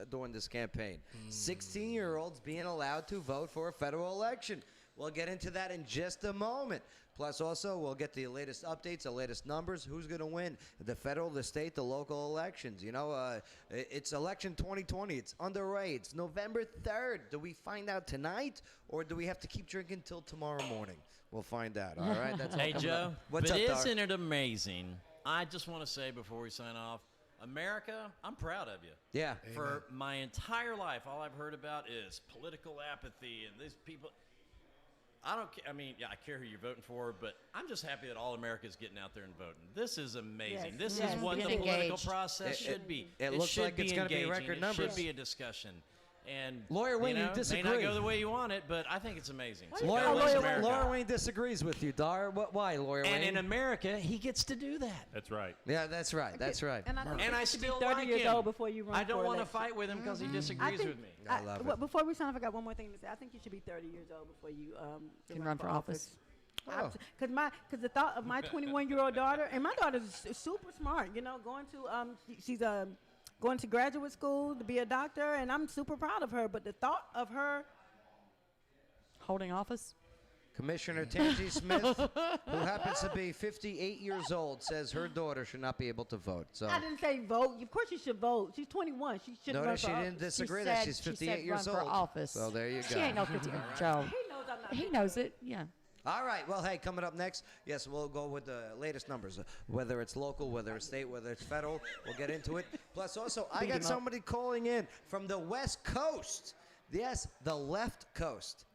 [SPEAKER 1] during this campaign. 16-year-olds being allowed to vote for a federal election. We'll get into that in just a moment. Plus, also, we'll get the latest updates, the latest numbers. Who's going to win? The federal, the state, the local elections. You know, it's election 2020. It's underway. It's November 3rd. Do we find out tonight, or do we have to keep drinking till tomorrow morning? We'll find out. All right. That's all
[SPEAKER 12] Hey,
[SPEAKER 1] coming
[SPEAKER 12] Joe,
[SPEAKER 1] up. What's
[SPEAKER 12] but
[SPEAKER 1] up, Dar?
[SPEAKER 12] isn't it amazing? I just want to say before we sign off, America, I'm proud of you.
[SPEAKER 1] Yeah.
[SPEAKER 12] For my entire life, all I've heard about is political apathy and these people. I don't care. I mean, yeah, I care who you're voting for, but I'm just happy that all America's getting out there and voting. This is amazing.
[SPEAKER 13] Yes.
[SPEAKER 12] This
[SPEAKER 2] Yes.
[SPEAKER 12] is what
[SPEAKER 2] Get
[SPEAKER 12] the political
[SPEAKER 2] engaged.
[SPEAKER 12] process should be.
[SPEAKER 1] it looks
[SPEAKER 12] should
[SPEAKER 1] like it's gonna be
[SPEAKER 12] engaging.
[SPEAKER 1] record
[SPEAKER 12] It
[SPEAKER 1] numbers.
[SPEAKER 12] should be a discussion. And
[SPEAKER 1] Lawyer Wayne, you
[SPEAKER 12] know, may
[SPEAKER 1] disagree.
[SPEAKER 12] not go the way you want it, but I think it's amazing. So
[SPEAKER 1] Lawyer,
[SPEAKER 12] God bless
[SPEAKER 1] Wayne,
[SPEAKER 12] America.
[SPEAKER 1] Lawyer Wayne disagrees with you, Dar. Why, Lawyer
[SPEAKER 12] And
[SPEAKER 1] Wayne?
[SPEAKER 12] in America, he gets to do that.
[SPEAKER 7] That's right.
[SPEAKER 1] Yeah, that's right. That's right.
[SPEAKER 13] And I, think
[SPEAKER 12] And
[SPEAKER 13] you
[SPEAKER 12] I
[SPEAKER 13] should be
[SPEAKER 12] still
[SPEAKER 13] 30
[SPEAKER 12] like
[SPEAKER 13] years
[SPEAKER 12] him.
[SPEAKER 13] old before you run
[SPEAKER 12] I don't
[SPEAKER 13] for
[SPEAKER 12] want to
[SPEAKER 13] election.
[SPEAKER 12] fight with him because he
[SPEAKER 13] I
[SPEAKER 12] disagrees
[SPEAKER 13] think,
[SPEAKER 12] with me.
[SPEAKER 1] I love it.
[SPEAKER 13] well, before we sign off, I got one more thing to say. I think you should be 30 years old before you
[SPEAKER 2] Can run for office.
[SPEAKER 1] Oh.
[SPEAKER 13] Because the thought of my 21-year-old daughter, and my daughter's super smart, you know, going to she's going to graduate school to be a doctor, and I'm super proud of her. But the thought of her,
[SPEAKER 2] Holding office.
[SPEAKER 1] Commissioner Tangi Smith, who happens to be 58 years old, says her daughter should not be able to vote. So
[SPEAKER 13] I didn't say vote. Of course, she should vote. She's 21. She shouldn't run
[SPEAKER 1] notice
[SPEAKER 13] for
[SPEAKER 1] she
[SPEAKER 13] office.
[SPEAKER 1] didn't disagree that she's
[SPEAKER 2] She
[SPEAKER 1] 58
[SPEAKER 2] said
[SPEAKER 1] years
[SPEAKER 2] run
[SPEAKER 1] old.
[SPEAKER 2] for office.
[SPEAKER 1] So there you
[SPEAKER 2] She
[SPEAKER 1] go.
[SPEAKER 2] ain't no 50. Joe.
[SPEAKER 13] He knows I'm not.
[SPEAKER 2] He knows it. Yeah.
[SPEAKER 1] All right. Well, hey, coming up next, yes, we'll go with the latest numbers, whether it's local, whether it's state, whether it's federal. We'll get into it. Plus, also, I
[SPEAKER 2] Beat
[SPEAKER 1] got
[SPEAKER 2] him up.
[SPEAKER 1] somebody calling in from the West Coast. Yes, the left coast.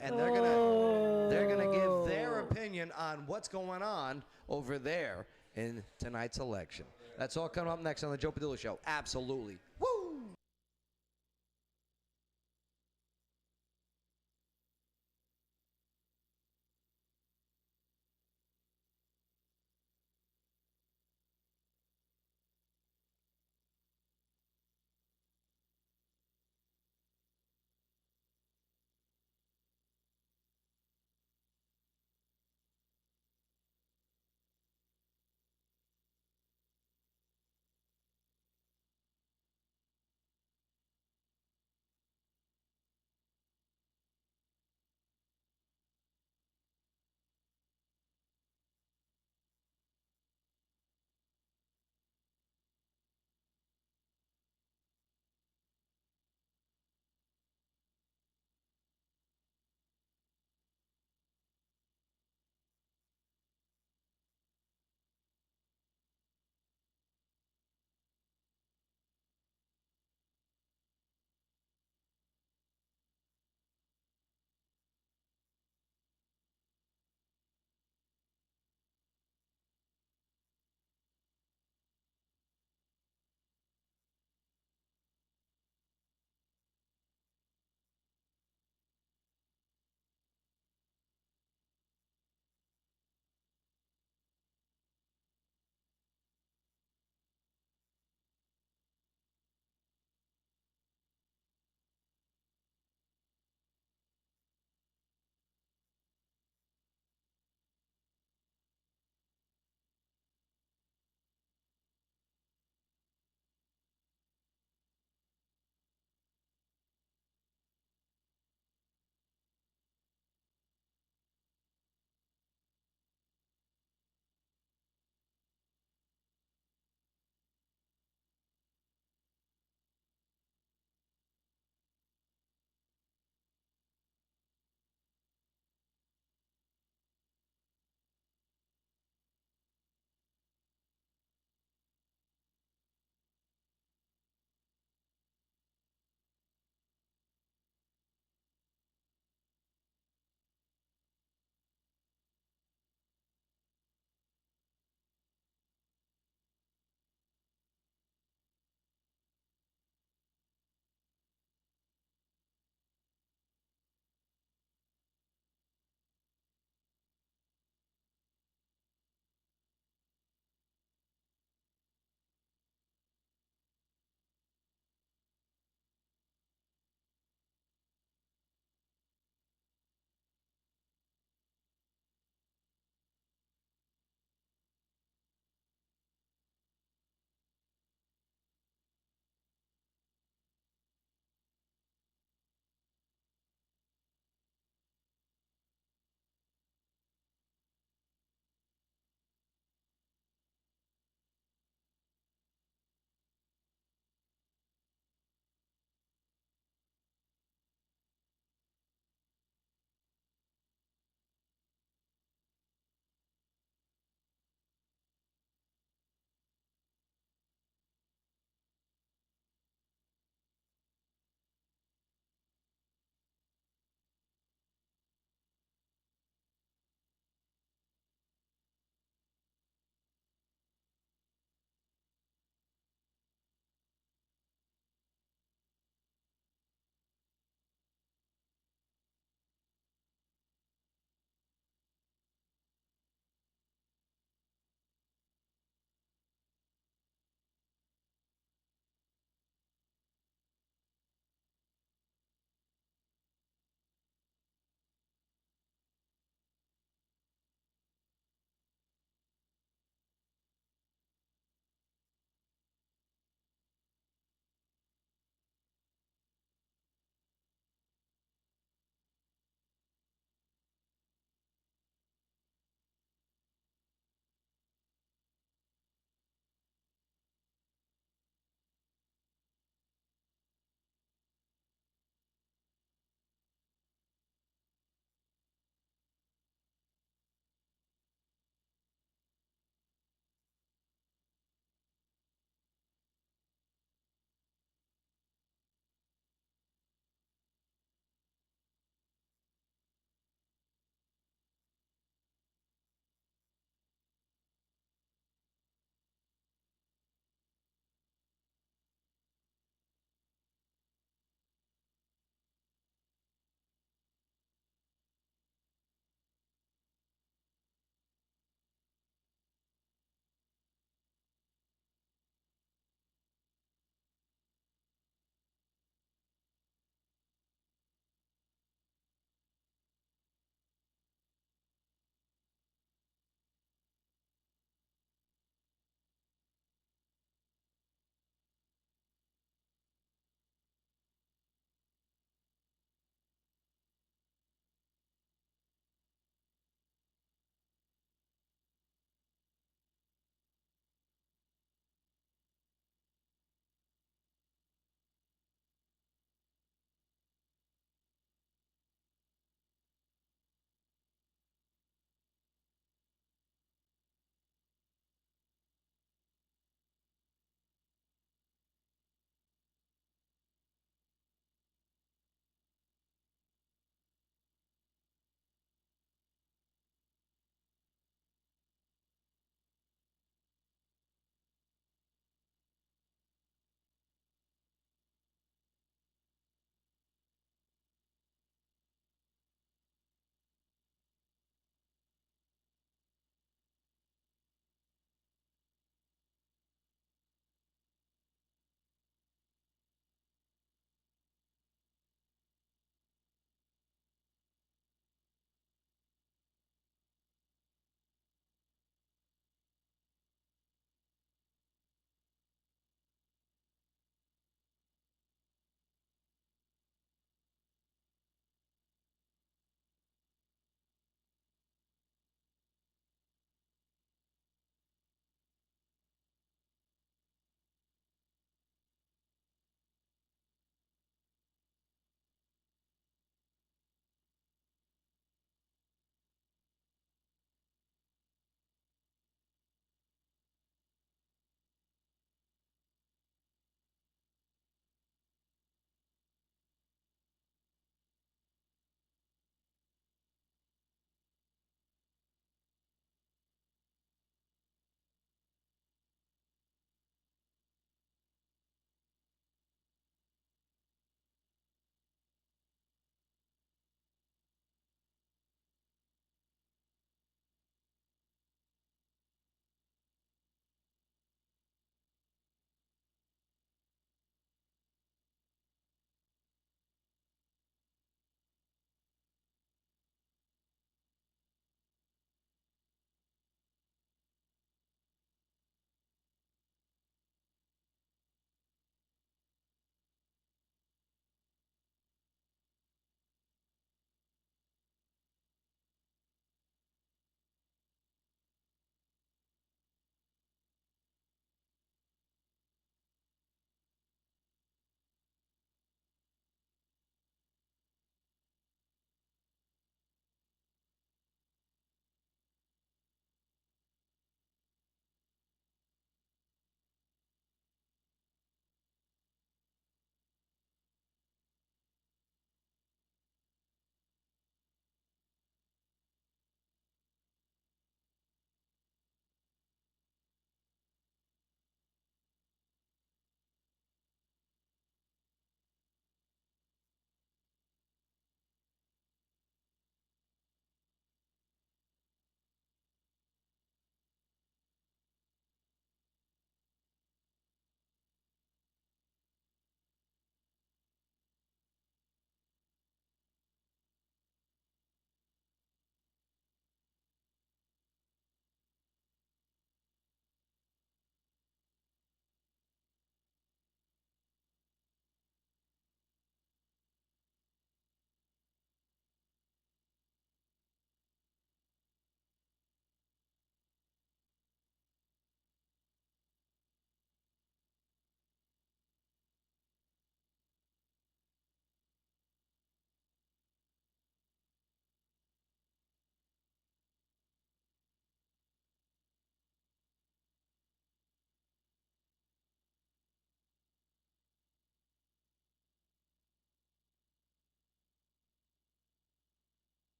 [SPEAKER 1] And they're gonna give their opinion on what's going on over there in tonight's election. That's all coming up next on the Joe Padula Show. Absolutely. Woo!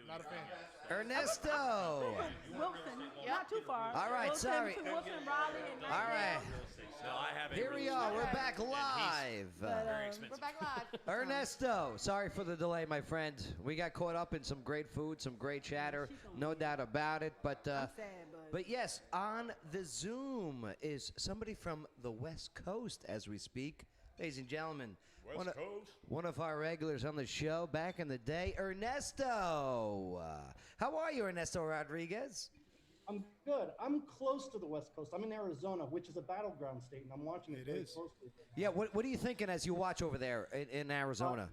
[SPEAKER 3] Not a fan.
[SPEAKER 1] Ernesto.
[SPEAKER 13] Wilson, not too far.
[SPEAKER 1] All right,
[SPEAKER 13] Wilson,
[SPEAKER 1] sorry.
[SPEAKER 13] between Wilson and Raleigh and
[SPEAKER 1] All right.
[SPEAKER 12] No, I have a
[SPEAKER 1] Here we are. We're back live.
[SPEAKER 12] Very expensive.
[SPEAKER 2] We're back live.
[SPEAKER 1] Ernesto, sorry for the delay, my friend. We got caught up in some great food, some great chatter, no doubt about it. But
[SPEAKER 13] sad,
[SPEAKER 1] but yes, on the Zoom is somebody from the West Coast as we speak. Ladies and gentlemen, one of our regulars on the show back in the day, Ernesto. How are you, Ernesto Rodriguez?
[SPEAKER 14] I'm good. I'm close to the West Coast. I'm in Arizona, which is a battleground state, and I'm watching it very closely.
[SPEAKER 1] Yeah, what are you thinking as you watch over there in Arizona?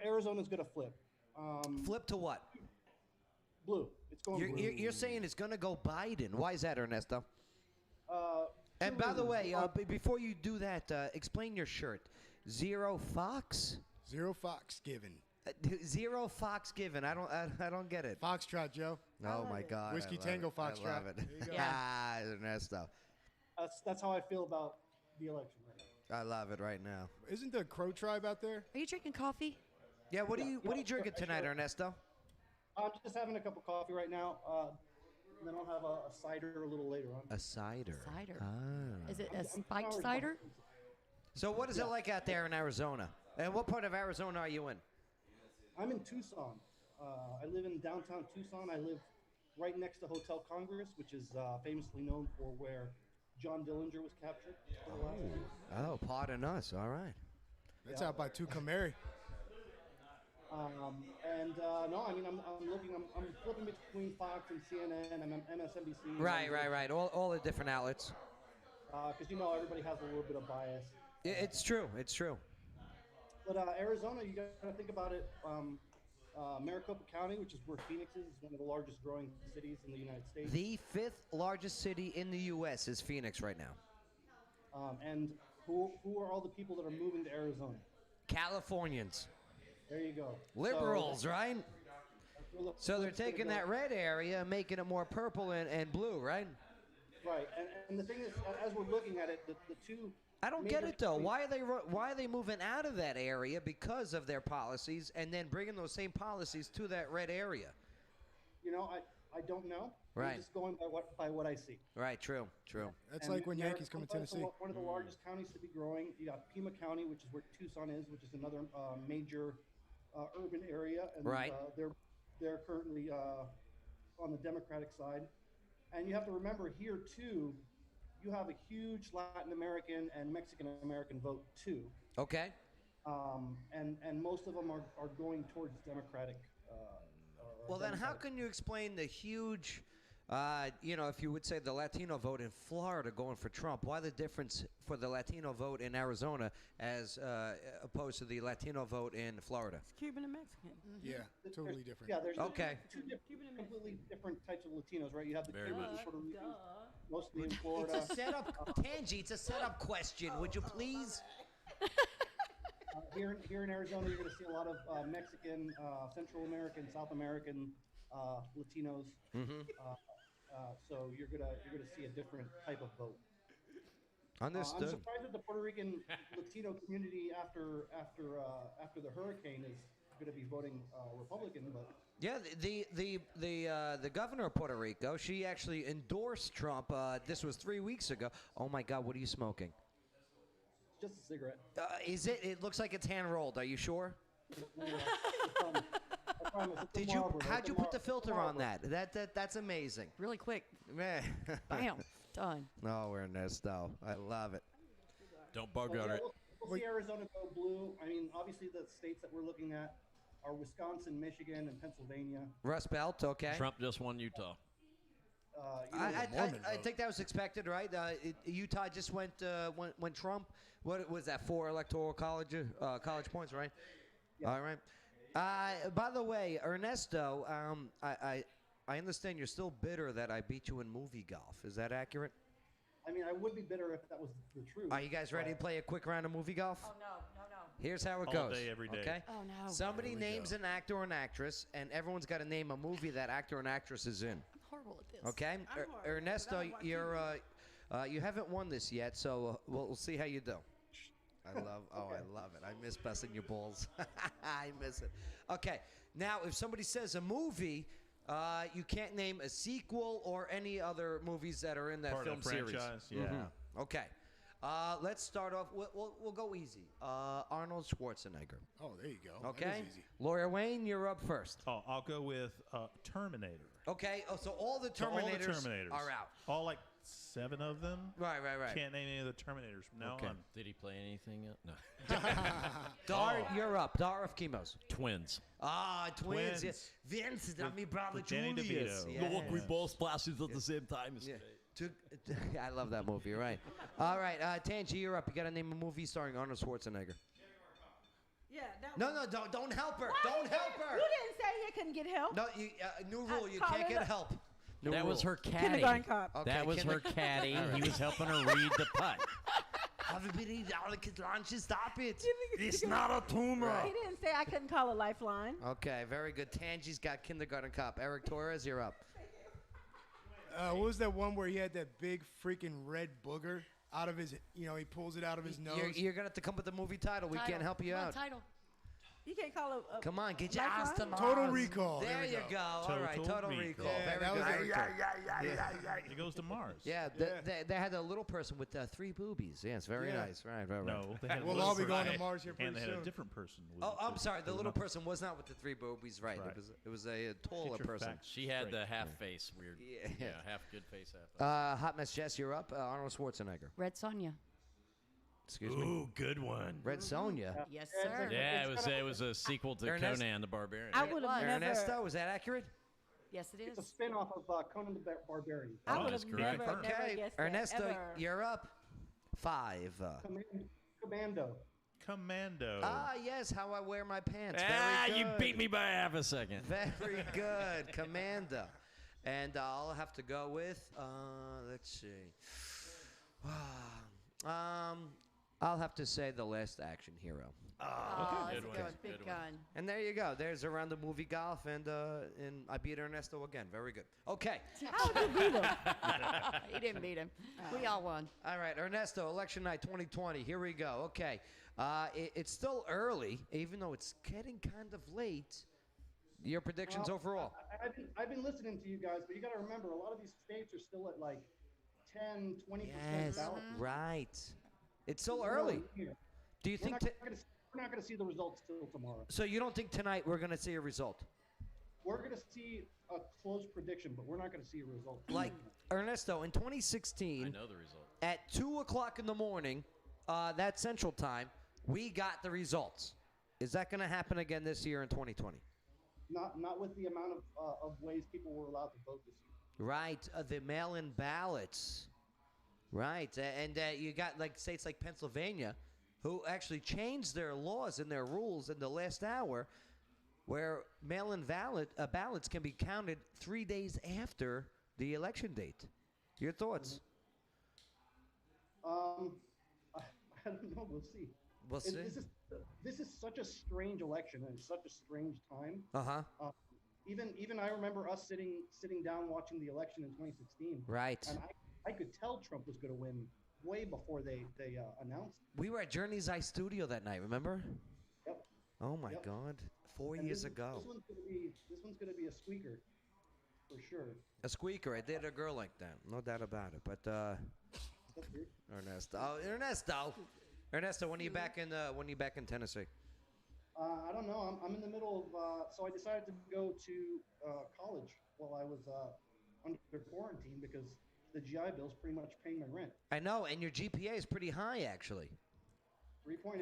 [SPEAKER 14] Arizona's going to flip.
[SPEAKER 1] Flip to what?
[SPEAKER 14] Blue. It's going blue.
[SPEAKER 1] You're saying it's going to go Biden. Why is that, Ernesto? And
[SPEAKER 14] Two
[SPEAKER 1] by the way,
[SPEAKER 14] reasons.
[SPEAKER 1] before you do that, explain your shirt. Zero Fox?
[SPEAKER 3] Zero Fox given.
[SPEAKER 1] Zero Fox given. I don't get it.
[SPEAKER 3] Foxtrot, Joe.
[SPEAKER 1] Oh my God.
[SPEAKER 3] Whiskey
[SPEAKER 1] I love
[SPEAKER 3] Tango
[SPEAKER 1] it. I
[SPEAKER 3] Foxtrot.
[SPEAKER 1] love it.
[SPEAKER 3] There you go.
[SPEAKER 1] Ah, Ernesto.
[SPEAKER 14] That's how I feel about the election right now.
[SPEAKER 1] I love it right now.
[SPEAKER 3] Isn't the Crow tribe out there?
[SPEAKER 2] Are you drinking coffee?
[SPEAKER 1] Yeah. What are you drinking tonight, Ernesto?
[SPEAKER 14] I'm just having a cup of coffee right now. And then I'll have a cider a little later on.
[SPEAKER 1] A cider.
[SPEAKER 2] Cider.
[SPEAKER 1] Ah.
[SPEAKER 2] Is it a spiked cider?
[SPEAKER 1] So what is it like out there in Arizona? And what part of Arizona are you in?
[SPEAKER 14] I'm in Tucson. I live in downtown Tucson. I live right next to Hotel Congress, which is famously known for where John Dillinger was captured.
[SPEAKER 1] Oh, pardon us. All right.
[SPEAKER 3] That's out by Tucumcari.
[SPEAKER 14] No, I mean, I'm flipping between Fox and CNN and MSNBC.
[SPEAKER 1] Right. All the different outlets.
[SPEAKER 14] Because everybody has a little bit of bias.
[SPEAKER 1] It's true. It's true.
[SPEAKER 14] But Arizona, you got to think about it. Maricopa County, which is where Phoenix is one of the largest growing cities in the United States.
[SPEAKER 1] The 5th largest city in the U.S. is Phoenix right now.
[SPEAKER 14] And who are all the people that are moving to Arizona?
[SPEAKER 1] Californians.
[SPEAKER 14] There you go.
[SPEAKER 1] Liberals, right? So they're
[SPEAKER 14] Flip's gonna
[SPEAKER 1] taking
[SPEAKER 14] go-
[SPEAKER 1] that red area and making it more purple and blue, right?
[SPEAKER 14] Right, and the thing is, as we're looking at it, the two.
[SPEAKER 1] I don't get
[SPEAKER 14] major
[SPEAKER 1] it though.
[SPEAKER 14] counties-
[SPEAKER 1] Why are they moving out of that area because of their policies and then bringing those same policies to that red area?
[SPEAKER 14] I don't know.
[SPEAKER 1] Right.
[SPEAKER 14] I'm just going by what I see.
[SPEAKER 1] Right. True.
[SPEAKER 3] That's
[SPEAKER 14] And
[SPEAKER 3] like when Yankees come to
[SPEAKER 14] Maricopa's
[SPEAKER 3] Tennessee.
[SPEAKER 14] One of the largest counties to be growing. You got Pima County, which is where Tucson is, which is another major urban area, and
[SPEAKER 1] Right.
[SPEAKER 14] They're currently on the Democratic side. And you have to remember here too, you have a huge Latin American and Mexican American vote too,
[SPEAKER 1] Okay.
[SPEAKER 14] and most of them are going towards Democratic.
[SPEAKER 1] Well, then how can you explain the huge, if you would say the Latino vote in Florida going for Trump? Why the difference for the Latino vote in Arizona as opposed to the Latino vote in Florida?
[SPEAKER 13] It's Cuban and Mexican.
[SPEAKER 3] Yeah, totally different.
[SPEAKER 14] Yeah, there's
[SPEAKER 1] Okay.
[SPEAKER 14] two completely different types of Latinos, right? You have the
[SPEAKER 12] Very
[SPEAKER 14] Cubans,
[SPEAKER 12] much.
[SPEAKER 14] Puerto Ricans, mostly in
[SPEAKER 1] It's
[SPEAKER 14] Florida.
[SPEAKER 1] a setup, Tangi. It's a setup question. Would you please?
[SPEAKER 14] Here in Arizona, you're going to see a lot of Mexican, Central American, South American Latinos. So you're gonna see a different type of vote. I'm
[SPEAKER 1] Understood.
[SPEAKER 14] surprised that the Puerto Rican Latino community after the hurricane is going to be voting Republican, but
[SPEAKER 1] Yeah, the governor of Puerto Rico, she actually endorsed Trump. This was 3 weeks ago. Oh my God, what are you smoking?
[SPEAKER 14] it's just a cigarette.
[SPEAKER 1] Is it? It looks like it's hand rolled. Are you sure?
[SPEAKER 14] I promise, it's a
[SPEAKER 1] Did you?
[SPEAKER 14] Marlboro.
[SPEAKER 1] How'd
[SPEAKER 14] It's
[SPEAKER 1] you
[SPEAKER 14] a
[SPEAKER 1] put the
[SPEAKER 14] Mar-
[SPEAKER 1] filter on that? That's amazing.
[SPEAKER 2] Really quick.
[SPEAKER 1] Man.
[SPEAKER 2] Bam. Done.
[SPEAKER 1] No, Ernesto. I love it.
[SPEAKER 12] Don't bug
[SPEAKER 14] Well,
[SPEAKER 12] out
[SPEAKER 14] yeah,
[SPEAKER 12] it.
[SPEAKER 14] we'll see Arizona go blue. I mean, obviously the states that we're looking at are Wisconsin, Michigan, and Pennsylvania.
[SPEAKER 1] Rust Belt, okay.
[SPEAKER 12] Trump just won Utah.
[SPEAKER 1] I think that was expected, right? Utah just went when Trump. What was that? 4 electoral college points, right?
[SPEAKER 14] Yeah.
[SPEAKER 1] All right. By the way, Ernesto, I understand you're still bitter that I beat you in movie golf. Is that accurate?
[SPEAKER 14] I mean, I would be bitter if that was the truth.
[SPEAKER 1] Are you guys ready to play a quick round of movie golf?
[SPEAKER 2] Oh no.
[SPEAKER 1] Here's how it
[SPEAKER 7] All
[SPEAKER 1] goes.
[SPEAKER 7] day, every day.
[SPEAKER 1] Okay.
[SPEAKER 2] Oh, no.
[SPEAKER 1] Somebody
[SPEAKER 7] Here we
[SPEAKER 1] names
[SPEAKER 7] go.
[SPEAKER 1] an actor or an actress, and everyone's got to name a movie that actor and actress is in.
[SPEAKER 2] I'm horrible at this.
[SPEAKER 1] Okay.
[SPEAKER 13] I'm horrible,
[SPEAKER 1] Ernesto,
[SPEAKER 13] but I don't watch
[SPEAKER 1] you haven't won this yet, so we'll see how you do. I love it. I miss busting your balls. I miss it. Okay, now if somebody says a movie, you can't name a sequel or any other movies that are in that
[SPEAKER 7] Part
[SPEAKER 1] film
[SPEAKER 7] of the franchise,
[SPEAKER 1] series.
[SPEAKER 7] yeah.
[SPEAKER 1] Okay. Let's start off. We'll go easy. Arnold Schwarzenegger.
[SPEAKER 3] Oh, there you go.
[SPEAKER 1] Okay.
[SPEAKER 3] That is easy.
[SPEAKER 1] Lawyer Wayne, you're up first.
[SPEAKER 7] Oh, I'll go with Terminator.
[SPEAKER 1] Okay. Oh, so all the
[SPEAKER 7] So all the
[SPEAKER 1] Terminators are out.
[SPEAKER 7] All like 7 of them.
[SPEAKER 1] Right.
[SPEAKER 7] Can't name any of the Terminators from now
[SPEAKER 1] Okay.
[SPEAKER 7] on.
[SPEAKER 12] Did he play anything else? No.
[SPEAKER 1] Dar, you're up. Dar of Chemos.
[SPEAKER 12] Twins.
[SPEAKER 1] Twins.
[SPEAKER 7] Twins.
[SPEAKER 1] Yes. Vince, that's my brother
[SPEAKER 7] with Danny
[SPEAKER 1] Julius.
[SPEAKER 7] DeVito.
[SPEAKER 1] Yeah.
[SPEAKER 12] Look, we both splashed at the same time.
[SPEAKER 1] Yeah. I love that movie. You're right. All right, Tangi, you're up. You got to name a movie starring Arnold Schwarzenegger.
[SPEAKER 13] Yeah. That
[SPEAKER 1] No,
[SPEAKER 13] one.
[SPEAKER 1] don't help her.
[SPEAKER 13] Why
[SPEAKER 1] Don't
[SPEAKER 13] you
[SPEAKER 1] help
[SPEAKER 13] didn't-
[SPEAKER 1] her.
[SPEAKER 13] You didn't say you couldn't get help.
[SPEAKER 1] No, new rule. You
[SPEAKER 13] call
[SPEAKER 1] can't
[SPEAKER 13] it
[SPEAKER 1] get
[SPEAKER 13] a-
[SPEAKER 1] help. New
[SPEAKER 12] That was
[SPEAKER 1] rule.
[SPEAKER 12] her caddy.
[SPEAKER 13] Kindergarten cop.
[SPEAKER 1] Okay,
[SPEAKER 12] That was her caddy. He was helping her read the putt.
[SPEAKER 1] Everybody, launches, stop it.
[SPEAKER 12] It's not a tumor.
[SPEAKER 13] He didn't say I couldn't call a lifeline.
[SPEAKER 1] Okay, very good. Tangi's got Kindergarten Cop. Eric Torres, you're up.
[SPEAKER 4] What was that one where he had that big freaking red booger out of his, he pulls it out of his nose?
[SPEAKER 1] You're going to have to come up with the movie title. We can't help you out.
[SPEAKER 2] Title.
[SPEAKER 13] You can't call a
[SPEAKER 1] Come on, get your ass to Mars.
[SPEAKER 4] Total Recall.
[SPEAKER 1] There
[SPEAKER 4] There we
[SPEAKER 1] you
[SPEAKER 4] go.
[SPEAKER 1] go. All right, Total Recall.
[SPEAKER 4] Yeah,
[SPEAKER 1] Very
[SPEAKER 4] that
[SPEAKER 1] good.
[SPEAKER 4] was Eric.
[SPEAKER 7] He goes to Mars.
[SPEAKER 1] Yeah, they had a little person with 3 boobies. Yes, very
[SPEAKER 4] Yeah.
[SPEAKER 1] nice. Right.
[SPEAKER 7] No, they had a
[SPEAKER 4] We'll
[SPEAKER 7] little
[SPEAKER 4] all be going to
[SPEAKER 7] person.
[SPEAKER 4] Mars here
[SPEAKER 7] And
[SPEAKER 4] pretty
[SPEAKER 7] they had a
[SPEAKER 4] soon.
[SPEAKER 7] different person. with
[SPEAKER 1] Oh,
[SPEAKER 7] it,
[SPEAKER 1] I'm
[SPEAKER 7] too.
[SPEAKER 1] sorry. The
[SPEAKER 7] There was
[SPEAKER 1] little
[SPEAKER 7] nothing-
[SPEAKER 1] person was not with the 3 boobies. Right.
[SPEAKER 7] Right.
[SPEAKER 1] It was a taller
[SPEAKER 7] Get your
[SPEAKER 1] person.
[SPEAKER 7] facts
[SPEAKER 12] She had
[SPEAKER 7] straight.
[SPEAKER 12] the half face weird.
[SPEAKER 1] Yeah.
[SPEAKER 12] Half good face, half.
[SPEAKER 1] Hot Mess Jess, you're up. Arnold Schwarzenegger.
[SPEAKER 2] Red Sonja.
[SPEAKER 1] Excuse me.
[SPEAKER 12] Ooh, good one.
[SPEAKER 1] Red Sonja.
[SPEAKER 2] Yes, sir.
[SPEAKER 12] Yeah, it was a sequel to
[SPEAKER 1] Ernest-
[SPEAKER 12] Conan the Barbarian.
[SPEAKER 13] I would have never.
[SPEAKER 1] Ernesto, is that accurate?
[SPEAKER 2] Yes, it
[SPEAKER 14] It's a
[SPEAKER 2] is.
[SPEAKER 14] spin-off of Conan the Barbarian.
[SPEAKER 13] I
[SPEAKER 12] Oh,
[SPEAKER 13] would
[SPEAKER 12] that's
[SPEAKER 13] have
[SPEAKER 12] correct.
[SPEAKER 13] never
[SPEAKER 1] Okay.
[SPEAKER 13] guessed that,
[SPEAKER 1] Ernesto,
[SPEAKER 13] ever.
[SPEAKER 1] you're up. 5.
[SPEAKER 14] Commando.
[SPEAKER 7] Commando.
[SPEAKER 1] Yes, How I Wear My Pants.
[SPEAKER 12] Ah,
[SPEAKER 1] Very
[SPEAKER 12] you
[SPEAKER 1] good.
[SPEAKER 12] beat me by half a second.
[SPEAKER 1] Very good. Commando. And I'll have to go with, let's see. I'll have to say The Last Action Hero.
[SPEAKER 2] Oh,
[SPEAKER 12] Good
[SPEAKER 2] that's
[SPEAKER 12] one.
[SPEAKER 2] good. Big
[SPEAKER 12] Good one.
[SPEAKER 2] gun.
[SPEAKER 1] And there you go. There's around the movie golf, and I beat Ernesto again. Very good. Okay.
[SPEAKER 13] How would you beat him?
[SPEAKER 2] He didn't beat him. We all won.
[SPEAKER 1] All right, Ernesto, election night 2020. Here we go. Okay. It's still early, even though it's getting kind of late. Your predictions overall?
[SPEAKER 14] I've been listening to you guys, but you got to remember, a lot of these states are still at like 10, 20%
[SPEAKER 1] Yes,
[SPEAKER 14] ballot.
[SPEAKER 1] right. It's still early. Do you think?
[SPEAKER 14] We're not going to see the results till tomorrow.
[SPEAKER 1] So you don't think tonight we're going to see a result?
[SPEAKER 14] We're going to see a close prediction, but we're not going to see a result.
[SPEAKER 1] Like Ernesto in
[SPEAKER 12] I
[SPEAKER 1] 2016
[SPEAKER 12] know the result.
[SPEAKER 1] at 2:00 in the morning, that Central Time, we got the results. Is that going to happen again this year in 2020?
[SPEAKER 14] Not with the amount of ways people were allowed to vote this year.
[SPEAKER 1] Right, the mail-in ballots. Right, and you got like states like Pennsylvania, who actually changed their laws and their rules in the last hour, where mail-in ballots can be counted 3 days after the election date. Your thoughts?
[SPEAKER 14] I don't know. We'll see.
[SPEAKER 1] We'll see.
[SPEAKER 14] This is such a strange election, and it's such a strange time.
[SPEAKER 1] Uh-huh.
[SPEAKER 14] Even I remember us sitting down watching the election in 2016.
[SPEAKER 1] Right.
[SPEAKER 14] And I could tell Trump was going to win way before they announced.
[SPEAKER 1] We were at Journey's Eye Studio that night, remember?
[SPEAKER 14] Yep.
[SPEAKER 1] Oh, my
[SPEAKER 14] Yep.
[SPEAKER 1] God. 4
[SPEAKER 14] And
[SPEAKER 1] years
[SPEAKER 14] this
[SPEAKER 1] ago.
[SPEAKER 14] one's going to be a squeaker, for sure.
[SPEAKER 1] A squeaker. I dated a girl like that. No doubt about it. But,
[SPEAKER 14] That's weird.
[SPEAKER 1] Ernesto. Oh, Ernesto. Ernesto, when are you back in Tennessee?
[SPEAKER 14] I don't know. I'm in the middle of. So I decided to go to college while I was under quarantine because the GI Bill's pretty much paying my rent.
[SPEAKER 1] I know, and your GPA is pretty high, actually.
[SPEAKER 14] 3.8.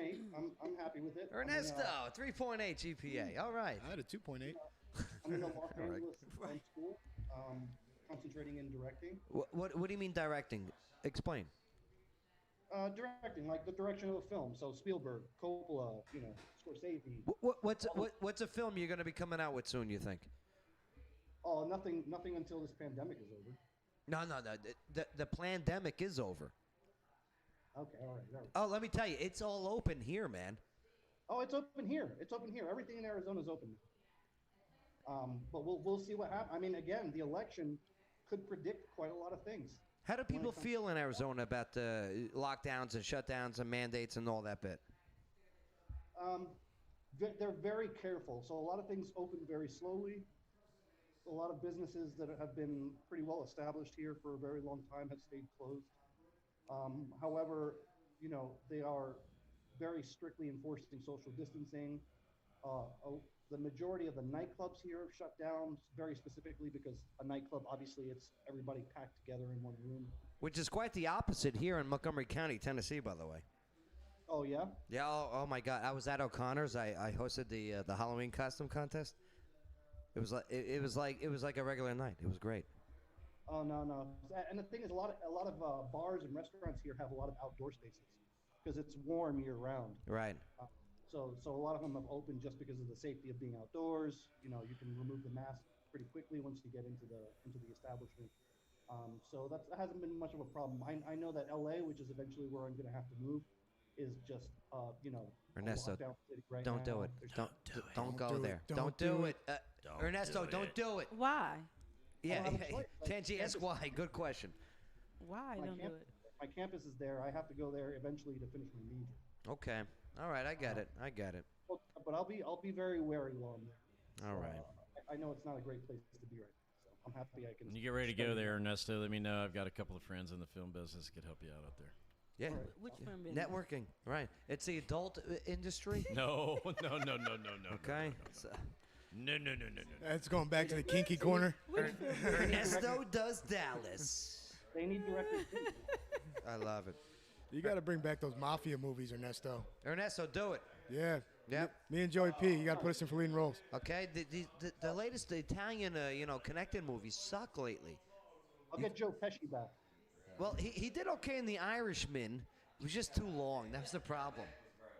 [SPEAKER 14] I'm happy with it.
[SPEAKER 1] Ernesto, 3.8 GPA. All right.
[SPEAKER 3] I had a 2.8.
[SPEAKER 14] I'm in the Los
[SPEAKER 1] All right.
[SPEAKER 14] Angeles Film School, concentrating in directing.
[SPEAKER 1] What do you mean directing? Explain.
[SPEAKER 14] Directing, like the direction of a film. So Spielberg, Coppola, Scorsese.
[SPEAKER 1] What's a film you're going to be coming out with soon, you think?
[SPEAKER 14] Oh, nothing until this pandemic is over.
[SPEAKER 1] No. The pandemic is over.
[SPEAKER 14] Okay, all right.
[SPEAKER 1] Oh, let me tell you, it's all open here, man.
[SPEAKER 14] Oh, it's open here. It's open here. Everything in Arizona is open. But we'll see what happens. I mean, again, the election could predict quite a lot of things.
[SPEAKER 1] How do people feel in Arizona about the lockdowns and shutdowns and mandates and all that bit?
[SPEAKER 14] They're very careful. So a lot of things open very slowly. A lot of businesses that have been pretty well established here for a very long time have stayed closed. However, they are very strictly enforcing social distancing. The majority of the nightclubs here have shut down very specifically because a nightclub, obviously, it's everybody packed together in one room.
[SPEAKER 1] Which is quite the opposite here in Montgomery County, Tennessee, by the way.
[SPEAKER 14] Oh, yeah?
[SPEAKER 1] Yeah, oh my God. I was at O'Connor's. I hosted the Halloween costume contest. It was like a regular night. It was great.
[SPEAKER 14] Oh, no. And the thing is, a lot of bars and restaurants here have a lot of outdoor spaces because it's warm year round.
[SPEAKER 1] Right.
[SPEAKER 14] So a lot of them have opened just because of the safety of being outdoors. You can remove the mask pretty quickly once you get into the establishment. So that hasn't been much of a problem. I know that LA, which is eventually where I'm going to have to move, is just
[SPEAKER 1] Ernesto,
[SPEAKER 14] a lockdown city right
[SPEAKER 1] don't
[SPEAKER 14] now.
[SPEAKER 1] do it.
[SPEAKER 14] There's-
[SPEAKER 1] Don't go there.
[SPEAKER 3] Don't
[SPEAKER 1] do
[SPEAKER 3] do
[SPEAKER 1] it. Ernesto, don't do it.
[SPEAKER 13] Why?
[SPEAKER 1] Yeah,
[SPEAKER 14] have a choice.
[SPEAKER 1] Tangi, ask why. Good question.
[SPEAKER 13] Why
[SPEAKER 14] my
[SPEAKER 13] don't do
[SPEAKER 14] camp-
[SPEAKER 13] it?
[SPEAKER 14] My campus is there. I have to go there eventually to finish my major.
[SPEAKER 1] Okay. All right, I get it.
[SPEAKER 14] But I'll be very wary while I'm there.
[SPEAKER 1] All right.
[SPEAKER 14] I know it's not a great place to be right now, so I'm happy I can.
[SPEAKER 12] When you get ready to go
[SPEAKER 14] spend-
[SPEAKER 12] there, Ernesto, let me know. I've got a couple of friends in the film business that could help you out there.
[SPEAKER 1] Yeah.
[SPEAKER 13] Which film business?
[SPEAKER 1] Networking. Right. It's the adult industry.
[SPEAKER 12] No.
[SPEAKER 1] Okay.
[SPEAKER 12] No.
[SPEAKER 3] That's going back to the kinky corner.
[SPEAKER 1] Ernesto does Dallas.
[SPEAKER 14] They need directors. too.
[SPEAKER 1] I love it.
[SPEAKER 3] You got to bring back those mafia movies, Ernesto.
[SPEAKER 1] Ernesto, do it.
[SPEAKER 3] Yeah.
[SPEAKER 1] Yep.
[SPEAKER 3] Me and Joey P. You got to put us in for leading roles.
[SPEAKER 1] Okay. The latest Italian connected movies suck lately.
[SPEAKER 14] I'll get Joe Pesci back.
[SPEAKER 1] Well, he did okay in The Irishman. It was just too long. That's the problem.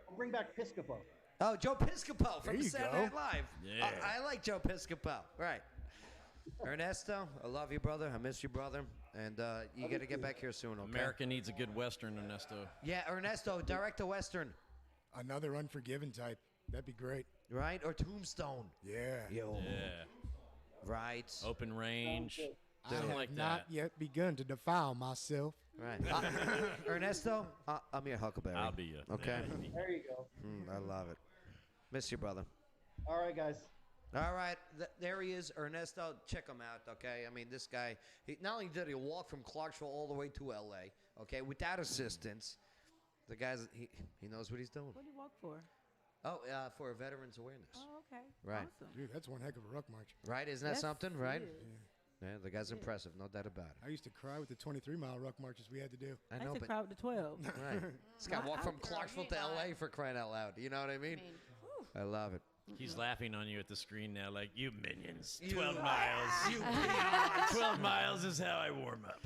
[SPEAKER 14] I'll bring back Piscopo.
[SPEAKER 1] Oh, Joe Piscopo from
[SPEAKER 3] There you
[SPEAKER 1] Saturday
[SPEAKER 3] go.
[SPEAKER 1] Night Live.
[SPEAKER 12] Yeah.
[SPEAKER 1] I like Joe Piscopo. Right. Ernesto, I love you, brother. I miss you, brother. And you got to get back here soon, okay?
[SPEAKER 12] America needs a good Western, Ernesto.
[SPEAKER 1] Yeah, Ernesto, direct a Western.
[SPEAKER 3] Another Unforgiven type. That'd be great.
[SPEAKER 1] Right? Or Tombstone.
[SPEAKER 3] Yeah.
[SPEAKER 1] Yo.
[SPEAKER 12] Yeah.
[SPEAKER 1] Right.
[SPEAKER 12] Open range.
[SPEAKER 3] I
[SPEAKER 12] Something
[SPEAKER 3] have
[SPEAKER 12] like
[SPEAKER 3] not
[SPEAKER 12] that.
[SPEAKER 3] yet begun to defile myself.
[SPEAKER 1] Right. Ernesto, I'm your Huckleberry.
[SPEAKER 12] I'll be you.
[SPEAKER 1] Okay?
[SPEAKER 12] Yeah.
[SPEAKER 14] There you go.
[SPEAKER 1] I love it. Miss you, brother.
[SPEAKER 14] All right, guys.
[SPEAKER 1] All right, there he is, Ernesto. Check him out, okay? I mean, this guy, not only did he walk from Clarksville all the way to L.A., okay, without assistance, the guy's, he knows what he's doing.
[SPEAKER 13] What do you walk for?
[SPEAKER 1] Oh, for Veterans Awareness.
[SPEAKER 13] Oh, okay.
[SPEAKER 1] Right.
[SPEAKER 13] Awesome.
[SPEAKER 3] Dude, that's one heck of a ruck march.
[SPEAKER 1] Right? Isn't that
[SPEAKER 13] Yes,
[SPEAKER 1] something,
[SPEAKER 13] it
[SPEAKER 1] right?
[SPEAKER 13] is.
[SPEAKER 1] Yeah, the guy's impressive, no doubt about it.
[SPEAKER 3] I used to cry with the 23-mile ruck marches we had to do.
[SPEAKER 1] I
[SPEAKER 13] I
[SPEAKER 1] know,
[SPEAKER 13] used to
[SPEAKER 1] but
[SPEAKER 13] cry with the 12.
[SPEAKER 1] right. This guy walked from Clarksville to L.A. for crying out loud. You know what I mean? I love it.
[SPEAKER 12] He's laughing on you at the screen now, like, you minions.
[SPEAKER 1] You-
[SPEAKER 12] 12 miles.
[SPEAKER 1] You
[SPEAKER 12] 12 miles is how I warm up.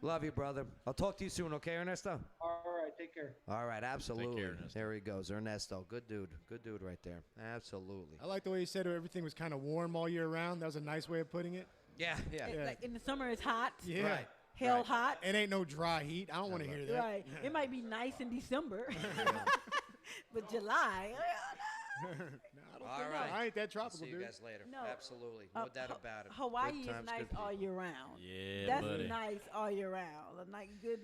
[SPEAKER 1] Love you, brother. I'll talk to you soon, okay, Ernesto?
[SPEAKER 14] All right, take care.
[SPEAKER 1] All right, absolutely.
[SPEAKER 12] Ernesto.
[SPEAKER 1] There he goes, Ernesto. Good dude right there. Absolutely.
[SPEAKER 3] I like the way you said everything was kind of warm all year round. That was a nice way of putting it.
[SPEAKER 1] Yeah.
[SPEAKER 13] Like in the summer, it's hot.
[SPEAKER 3] Yeah.
[SPEAKER 1] Right.
[SPEAKER 13] Hell hot.
[SPEAKER 3] It ain't no dry heat. I don't want to hear that.
[SPEAKER 13] Right. It might be nice in December, but July.
[SPEAKER 3] No, I don't think
[SPEAKER 1] All
[SPEAKER 3] so.
[SPEAKER 1] right.
[SPEAKER 3] I ain't that
[SPEAKER 1] I'll
[SPEAKER 3] tropical,
[SPEAKER 1] see you
[SPEAKER 3] dude.
[SPEAKER 1] guys later.
[SPEAKER 13] No.
[SPEAKER 1] Absolutely. No doubt about it.
[SPEAKER 13] Hawaii
[SPEAKER 1] Good
[SPEAKER 13] is
[SPEAKER 1] times,
[SPEAKER 13] nice
[SPEAKER 1] good people.
[SPEAKER 13] all year round.
[SPEAKER 12] Yeah,
[SPEAKER 13] That's
[SPEAKER 12] buddy.
[SPEAKER 13] nice all year round. A nice, good,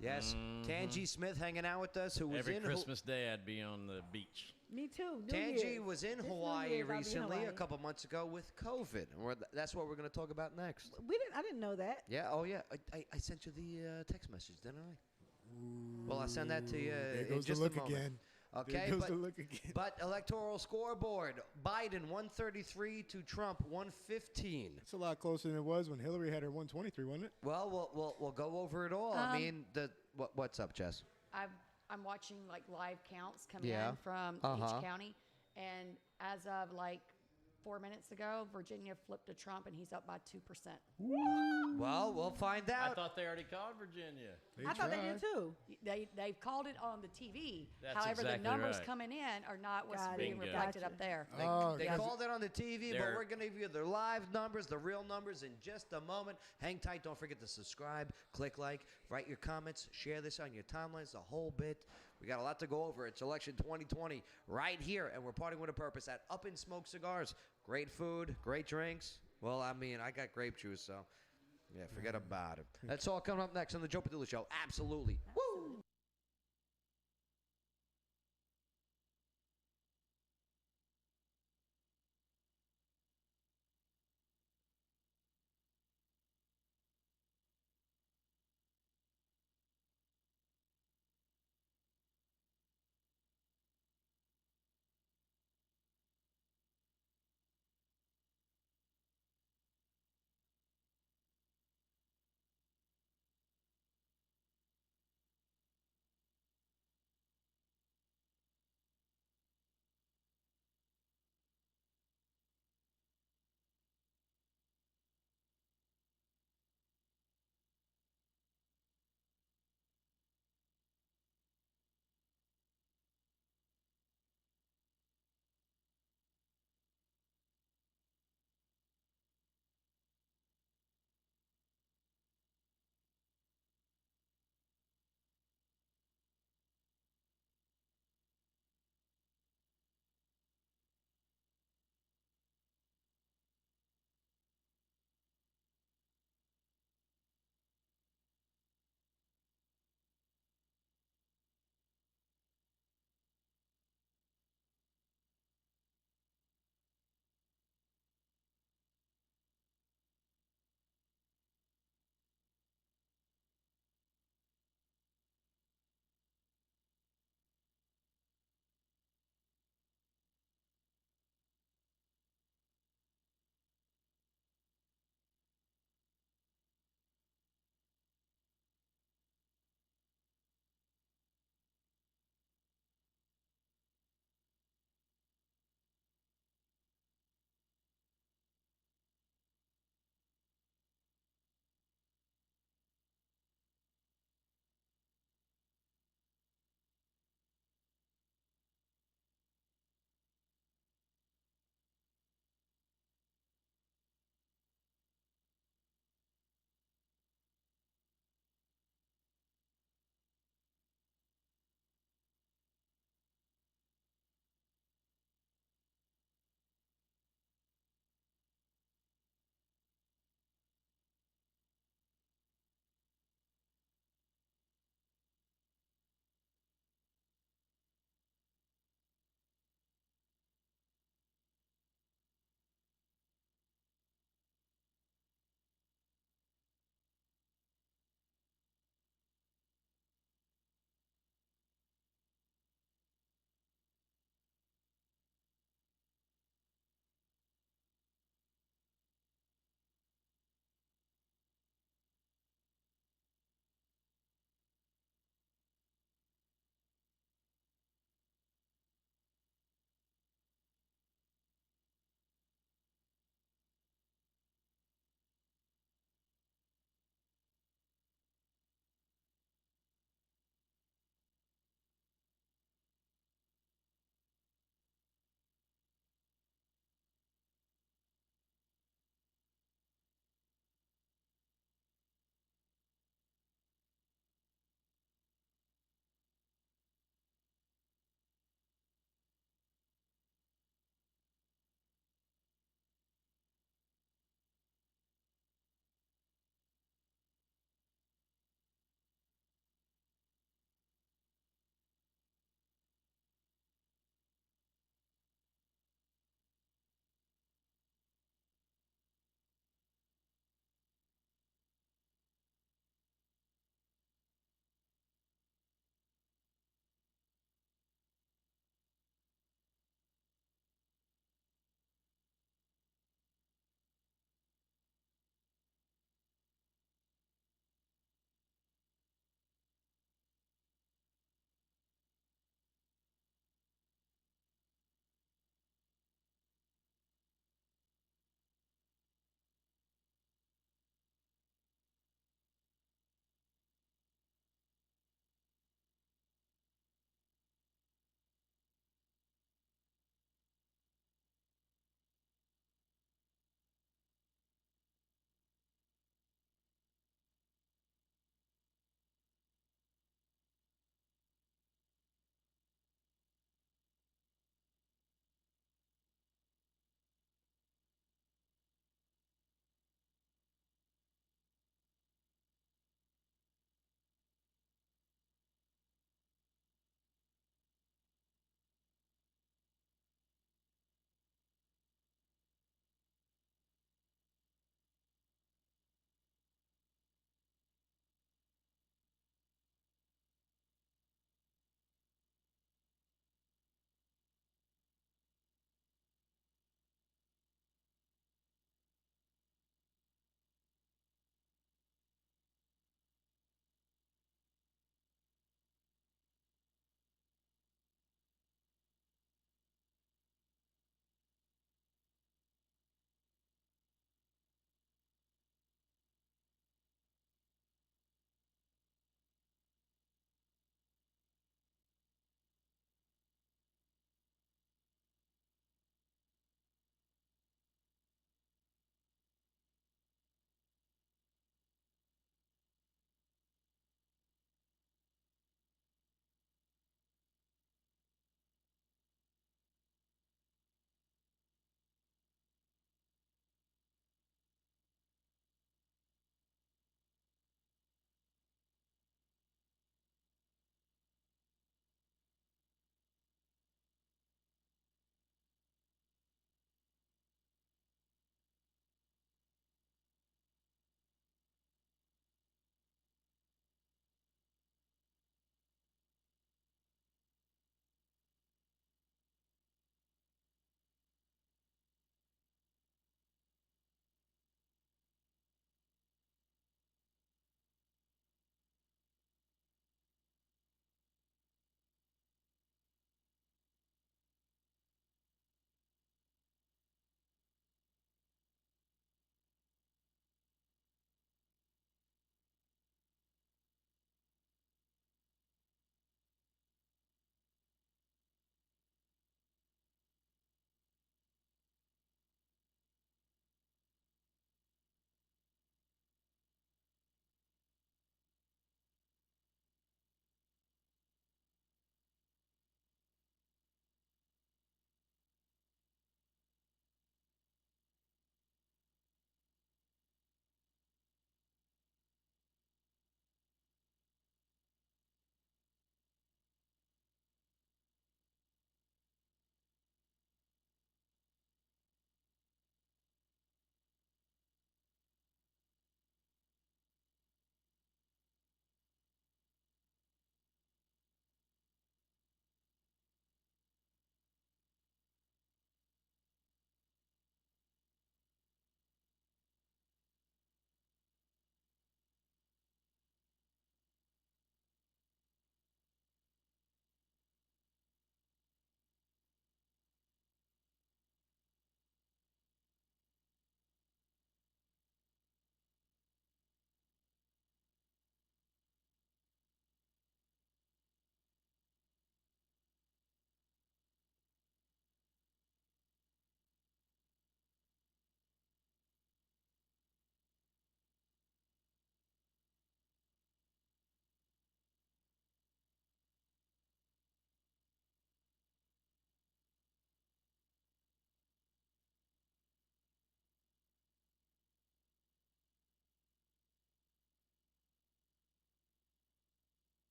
[SPEAKER 1] Yes. Tangi Smith hanging out with us, who was
[SPEAKER 12] Every
[SPEAKER 1] in
[SPEAKER 12] Christmas Day, I'd be on the beach.
[SPEAKER 13] Me too. New
[SPEAKER 1] Tangi
[SPEAKER 13] Year's.
[SPEAKER 1] was in
[SPEAKER 13] This New
[SPEAKER 1] Hawaii
[SPEAKER 13] Year's, I'll be in
[SPEAKER 1] recently, a
[SPEAKER 13] Hawaii.
[SPEAKER 1] couple months ago, with COVID. And that's what we're going to talk about next.
[SPEAKER 13] I didn't know that.
[SPEAKER 1] Yeah. Oh, yeah. I sent you the text message, didn't I? Well, I'll send that to you
[SPEAKER 3] There
[SPEAKER 1] in
[SPEAKER 3] goes the
[SPEAKER 1] just
[SPEAKER 3] look
[SPEAKER 1] a moment.
[SPEAKER 3] again.
[SPEAKER 1] Okay,
[SPEAKER 3] There goes
[SPEAKER 1] but,
[SPEAKER 3] the look again.
[SPEAKER 1] but electoral scoreboard: Biden 133 to Trump 115.
[SPEAKER 3] It's a lot closer than it was when Hillary had her 123, wasn't it?
[SPEAKER 1] Well, we'll go over it all. I mean, what's up, Jess?
[SPEAKER 2] I'm watching like live counts coming
[SPEAKER 1] Yeah.
[SPEAKER 2] in from
[SPEAKER 1] Uh-huh.
[SPEAKER 2] each county, and as of like 4 minutes ago, Virginia flipped to Trump, and he's up by 2%.
[SPEAKER 1] Well, we'll find
[SPEAKER 12] I
[SPEAKER 1] out.
[SPEAKER 12] thought they already called Virginia.
[SPEAKER 13] I thought they did too.
[SPEAKER 2] They've called it on the TV.
[SPEAKER 12] That's
[SPEAKER 2] However,
[SPEAKER 12] exactly
[SPEAKER 2] the numbers
[SPEAKER 12] right.
[SPEAKER 2] coming in are not what's
[SPEAKER 13] Got
[SPEAKER 2] being
[SPEAKER 12] it.
[SPEAKER 2] reflected
[SPEAKER 13] Gotcha.
[SPEAKER 2] up there.
[SPEAKER 1] They
[SPEAKER 3] Oh,
[SPEAKER 1] called it on the TV, but
[SPEAKER 12] They're-
[SPEAKER 1] we're going to give you the live numbers, the real numbers in just a moment. Hang tight. Don't forget to subscribe, click like, write your comments, share this on your timelines, the whole bit. We got a lot to go over. It's election 2020 right here, and we're partying with a purpose at Up in Smoke Cigars. Great food, great drinks. Well, I mean, I got grape juice, so Yeah, forget about it. That's all coming up next on the Joe Padula Show. Absolutely. Woo!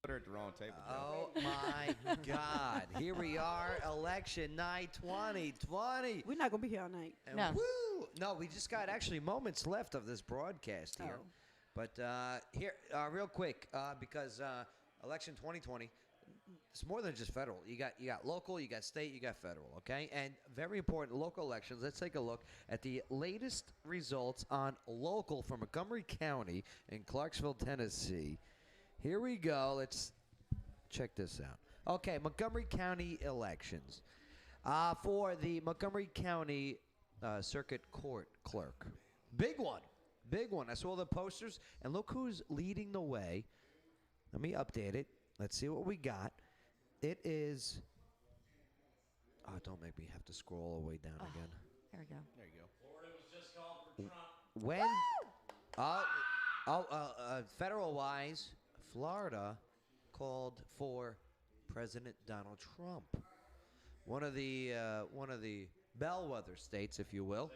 [SPEAKER 15] Put her at the wrong table.
[SPEAKER 1] Oh my God! Here we are, election night 2020.
[SPEAKER 13] We're not gonna be here all night.
[SPEAKER 1] And woo! No, we just got actually moments left of this broadcast here.
[SPEAKER 13] Oh.
[SPEAKER 1] But here, real quick, because election 2020, it's more than just federal. You got local, you got state, you got federal. Okay, and very important local elections. Let's take a look at the latest results on local for Montgomery County in Clarksville, Tennessee. Here we go. Let's check this out. Okay, Montgomery County elections. For the Montgomery County Circuit Court clerk. Big one. Big one. I saw the posters, and look who's leading the way. Let me update it. Let's see what we got. It is... Oh, don't make me have to scroll all the way down again.
[SPEAKER 2] There we go.
[SPEAKER 15] There you go.
[SPEAKER 12] Florida was just called for Trump.
[SPEAKER 1] When... federal-wise, Florida called for President Donald Trump. One of the bellwether states, if you will.